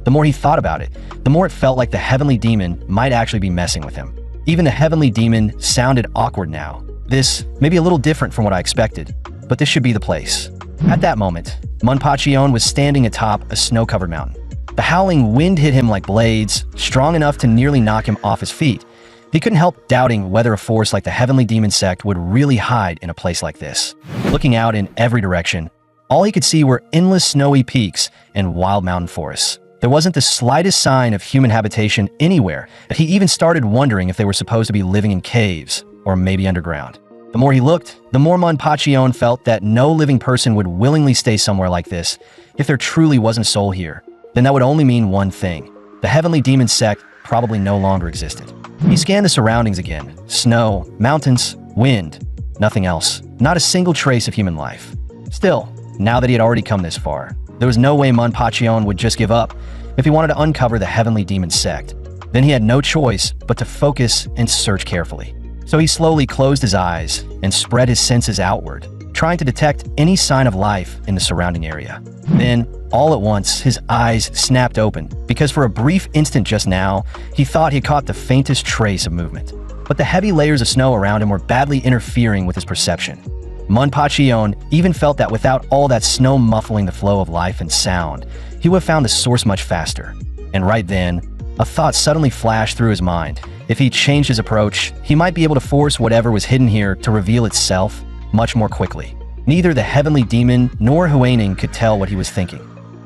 The more he thought about it, the more it felt like the Heavenly Demon might actually be messing with him. Even the Heavenly Demon sounded awkward now. This may be a little different from what I expected, but this should be the place. At that moment, Manhwa was standing atop a snow-covered mountain. The howling wind hit him like blades, strong enough to nearly knock him off his feet. He couldn't help doubting whether a force like the Heavenly Demon sect would really hide in a place like this. Looking out in every direction, all he could see were endless snowy peaks and wild mountain forests. There wasn't the slightest sign of human habitation anywhere, but he even started wondering if they were supposed to be living in caves or maybe underground. The more he looked, the more Manhwa felt that no living person would willingly stay somewhere like this. If there truly wasn't a soul here, then that would only mean one thing. The Heavenly Demon sect probably no longer existed. He scanned the surroundings again. Snow, mountains, wind, nothing else. Not a single trace of human life. Still, now that he had already come this far, there was no way Manhwa would just give up if he wanted to uncover the Heavenly Demon sect. Then he had no choice but to focus and search carefully. So he slowly closed his eyes and spread his senses outward, trying to detect any sign of life in the surrounding area. Then, all at once, his eyes snapped open, because for a brief instant just now, he thought he caught the faintest trace of movement. But the heavy layers of snow around him were badly interfering with his perception. Manhwa even felt that without all that snow muffling the flow of life and sound, he would have found the source much faster. And right then, a thought suddenly flashed through his mind. If he changed his approach, he might be able to force whatever was hidden here to reveal itself much more quickly. Neither the Heavenly Demon nor Awaken could tell what he was thinking.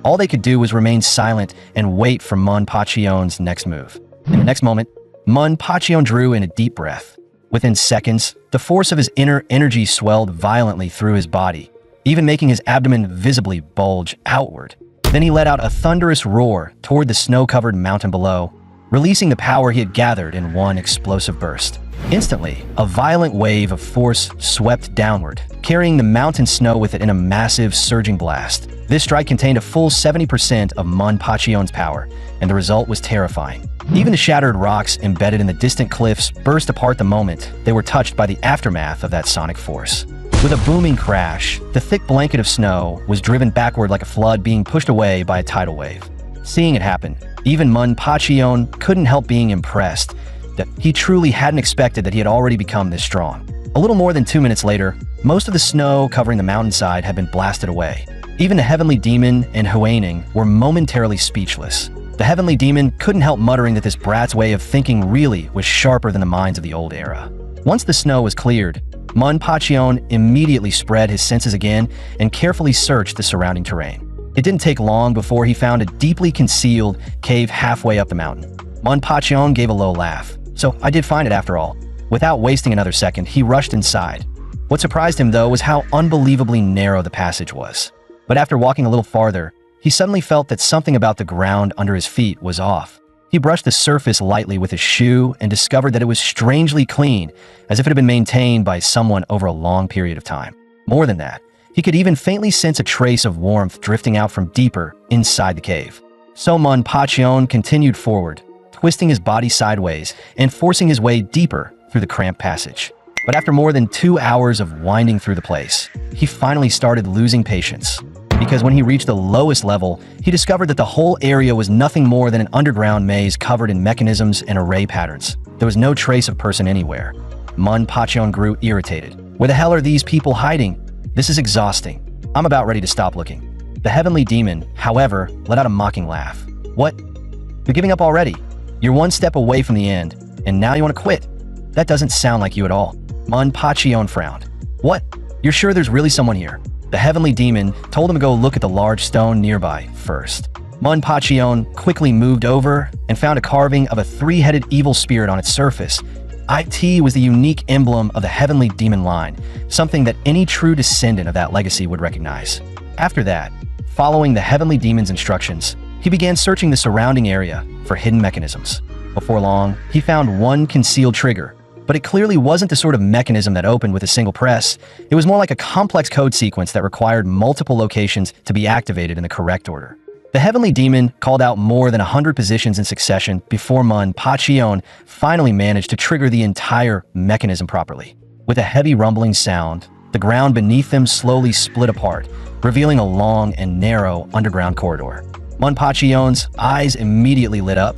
All they could do was remain silent and wait for Manhwa's next move. In the next moment, Manhwa drew in a deep breath. Within seconds, the force of his inner energy swelled violently through his body, even making his abdomen visibly bulge outward. Then he let out a thunderous roar toward the snow-covered mountain below, releasing the power he had gathered in one explosive burst. Instantly, a violent wave of force swept downward, carrying the mountain snow with it in a massive, surging blast. This strike contained a full 70% of Manhwa's power, and the result was terrifying. Even the shattered rocks embedded in the distant cliffs burst apart the moment they were touched by the aftermath of that sonic force. With a booming crash, the thick blanket of snow was driven backward like a flood being pushed away by a tidal wave. Seeing it happen, even Manhwa couldn't help being impressed that he truly hadn't expected that he had already become this strong. A little more than 2 minutes later, most of the snow covering the mountainside had been blasted away. Even the Heavenly Demon and Awaken were momentarily speechless. The Heavenly Demon couldn't help muttering that this brat's way of thinking really was sharper than the minds of the old era. Once the snow was cleared, Manhwa immediately spread his senses again and carefully searched the surrounding terrain. It didn't take long before he found a deeply concealed cave halfway up the mountain. Manhwa gave a low laugh. So I did find it after all. Without wasting another second, he rushed inside. What surprised him, though, was how unbelievably narrow the passage was. But after walking a little farther, he suddenly felt that something about the ground under his feet was off. He brushed the surface lightly with his shoe and discovered that it was strangely clean, as if it had been maintained by someone over a long period of time. More than that, he could even faintly sense a trace of warmth drifting out from deeper inside the cave. So Manhwa continued forward, twisting his body sideways and forcing his way deeper through the cramped passage. But after more than 2 hours of winding through the place, he finally started losing patience. Because when he reached the lowest level, he discovered that the whole area was nothing more than an underground maze covered in mechanisms and array patterns. There was no trace of person anywhere. Manhwa grew irritated. Where the hell are these people hiding? This is exhausting. I'm about ready to stop looking. The Heavenly Demon, however, let out a mocking laugh. What? You're giving up already? You're one step away from the end, and now you want to quit? That doesn't sound like you at all. Manhwa frowned. What? You're sure there's really someone here? The Heavenly Demon told him to go look at the large stone nearby first. Manhwa quickly moved over and found a carving of a three-headed evil spirit on its surface. IT was the unique emblem of the Heavenly Demon line, something that any true descendant of that legacy would recognize. After that, following the Heavenly Demon's instructions, he began searching the surrounding area for hidden mechanisms. Before long, he found one concealed trigger, but it clearly wasn't the sort of mechanism that opened with a single press. It was more like a complex code sequence that required multiple locations to be activated in the correct order. The Heavenly Demon called out more than 100 positions in succession before ManhwaCapped finally managed to trigger the entire mechanism properly. With a heavy rumbling sound, the ground beneath them slowly split apart, revealing a long and narrow underground corridor. ManhwaCapped's eyes immediately lit up.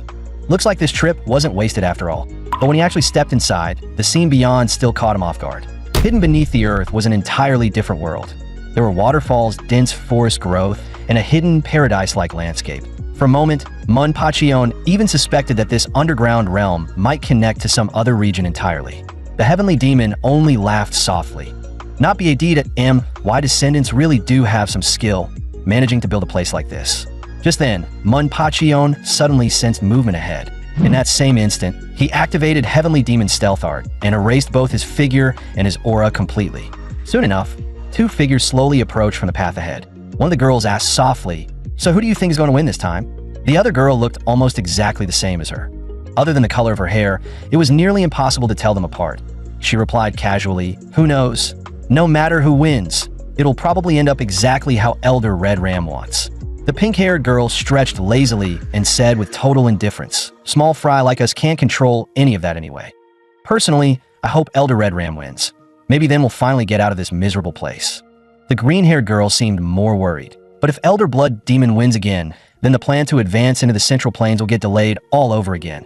Looks like this trip wasn't wasted after all. But when he actually stepped inside, the scene beyond still caught him off guard. Hidden beneath the earth was an entirely different world. There were waterfalls, dense forest growth, and a hidden paradise-like landscape. For a moment, ManhwaCapped even suspected that this underground realm might connect to some other region entirely. The Heavenly Demon only laughed softly. Not bad at why descendants really do have some skill managing to build a place like this. Just then, ManhwaCapped suddenly sensed movement ahead. In that same instant, he activated Heavenly Demon's stealth art and erased both his figure and his aura completely. Soon enough, two figures slowly approached from the path ahead. One of the girls asked softly, "So who do you think is going to win this time?" The other girl looked almost exactly the same as her. Other than the color of her hair, it was nearly impossible to tell them apart. She replied casually, "Who knows? No matter who wins, it'll probably end up exactly how Elder Red Ram wants." The pink-haired girl stretched lazily and said with total indifference, "Small fry like us can't control any of that anyway. Personally, I hope Elder Red Ram wins. Maybe then we'll finally get out of this miserable place." The green-haired girl seemed more worried. But if Elder Blood Demon wins again, then the plan to advance into the Central Plains will get delayed all over again.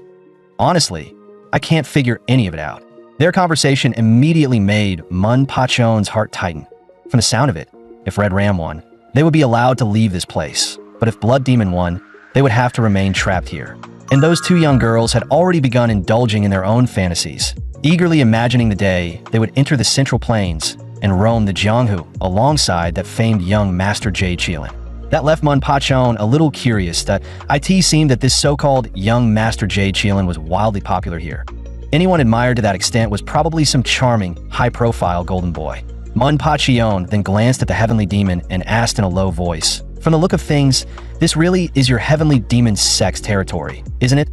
Honestly, I can't figure any of it out. Their conversation immediately made ManhwaCapped's heart tighten. From the sound of it, if Red Ram won, they would be allowed to leave this place. But if Blood Demon won, they would have to remain trapped here. And those two young girls had already begun indulging in their own fantasies, eagerly imagining the day they would enter the Central Plains and roam the Jianghu alongside that famed young Master Jade Qilin. That left ManhwaCapped a little curious that it seemed that this so-called young Master Jade Qilin was wildly popular here. Anyone admired to that extent was probably some charming, high-profile golden boy. ManhwaCapped then glanced at the Heavenly Demon and asked in a low voice, "From the look of things, this really is your Heavenly Demon's sex territory, isn't it?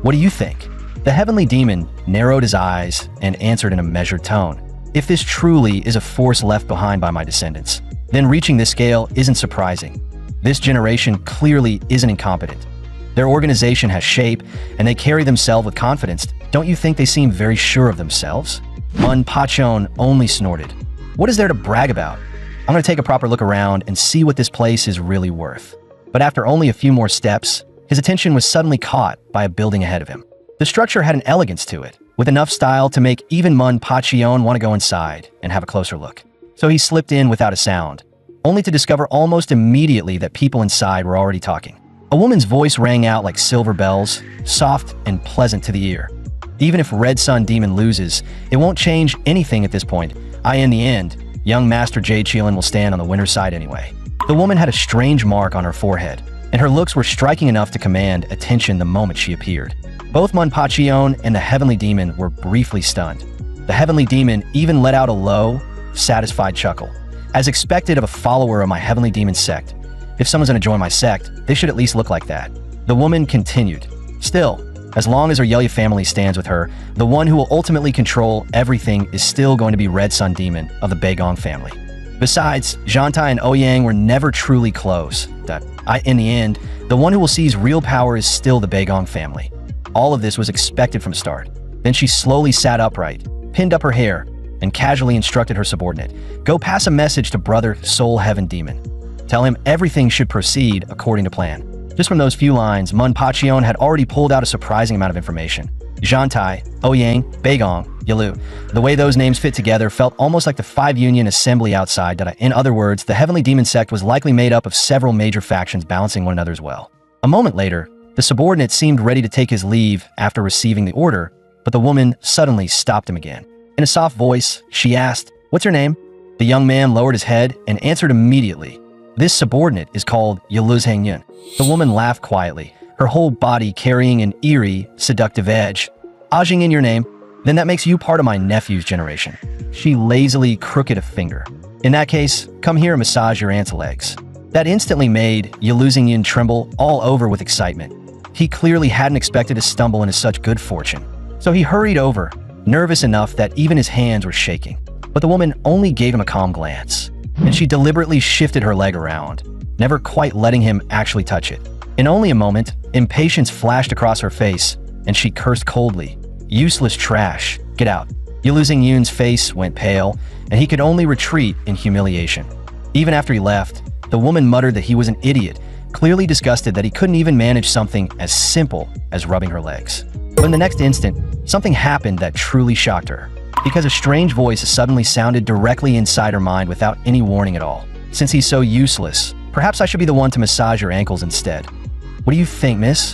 What do you think?" The Heavenly Demon narrowed his eyes and answered in a measured tone, "If this truly is a force left behind by my descendants, then reaching this scale isn't surprising. This generation clearly isn't incompetent. Their organization has shape, and they carry themselves with confidence. Don't you think they seem very sure of themselves?" ManhwaCapped only snorted. "What is there to brag about? I'm going to take a proper look around and see what this place is really worth." But after only a few more steps, his attention was suddenly caught by a building ahead of him. The structure had an elegance to it, with enough style to make even ManhwaCapped want to go inside and have a closer look. So he slipped in without a sound, only to discover almost immediately that people inside were already talking. A woman's voice rang out like silver bells, soft and pleasant to the ear. "Even if Red Sun Demon loses, it won't change anything at this point. In the end, young Master Jade Qilin will stand on the winner's side anyway." The woman had a strange mark on her forehead, and her looks were striking enough to command attention the moment she appeared. Both ManhwaCapped and the Heavenly Demon were briefly stunned. The Heavenly Demon even let out a low, satisfied chuckle. As expected of a follower of my Heavenly Demon sect, if someone's going to join my sect, they should at least look like that. The woman continued, "Still, as long as her Yahello family stands with her, the one who will ultimately control everything is still going to be Red Sun Demon of the Baigong family. Besides, Zhantai and Ouyang were never truly close. In the end, the one who will seize real power is still the Baigong family." All of this was expected from the start. Then she slowly sat upright, pinned up her hair, and casually instructed her subordinate, "Go pass a message to Brother Soul Heaven Demon. Tell him everything should proceed according to plan." Just from those few lines, ManhwaCapped had already pulled out a surprising amount of information. Zhantai, Ouyang, Baigong, Yahello. The way those names fit together felt almost like the Five Union Assembly outside. In other words, the Heavenly Demon sect was likely made up of several major factions balancing one another as well. A moment later, the subordinate seemed ready to take his leave after receiving the order, but the woman suddenly stopped him again. In a soft voice, she asked, "What's your name?" The young man lowered his head and answered immediately, "This subordinate is called Yaluzhangyun." The woman laughed quietly, her whole body carrying an eerie, seductive edge. "Ajing in your name? Then that makes you part of my nephew's generation." She lazily crooked a finger. "In that case, come here and massage your aunt's legs." That instantly made Yaluzhangyun tremble all over with excitement. He clearly hadn't expected to stumble into such good fortune. So he hurried over, nervous enough that even his hands were shaking. But the woman only gave him a calm glance, and she deliberately shifted her leg around, never quite letting him actually touch it. In only a moment, impatience flashed across her face, and she cursed coldly. "Useless trash. Get out." Yuluzing Yoon's face went pale, and he could only retreat in humiliation. Even after he left, the woman muttered that he was an idiot, clearly disgusted that he couldn't even manage something as simple as rubbing her legs. But in the next instant, something happened that truly shocked her, because a strange voice suddenly sounded directly inside her mind without any warning at all. "Since he's so useless, perhaps I should be the one to massage your ankles instead. What do you think, miss?"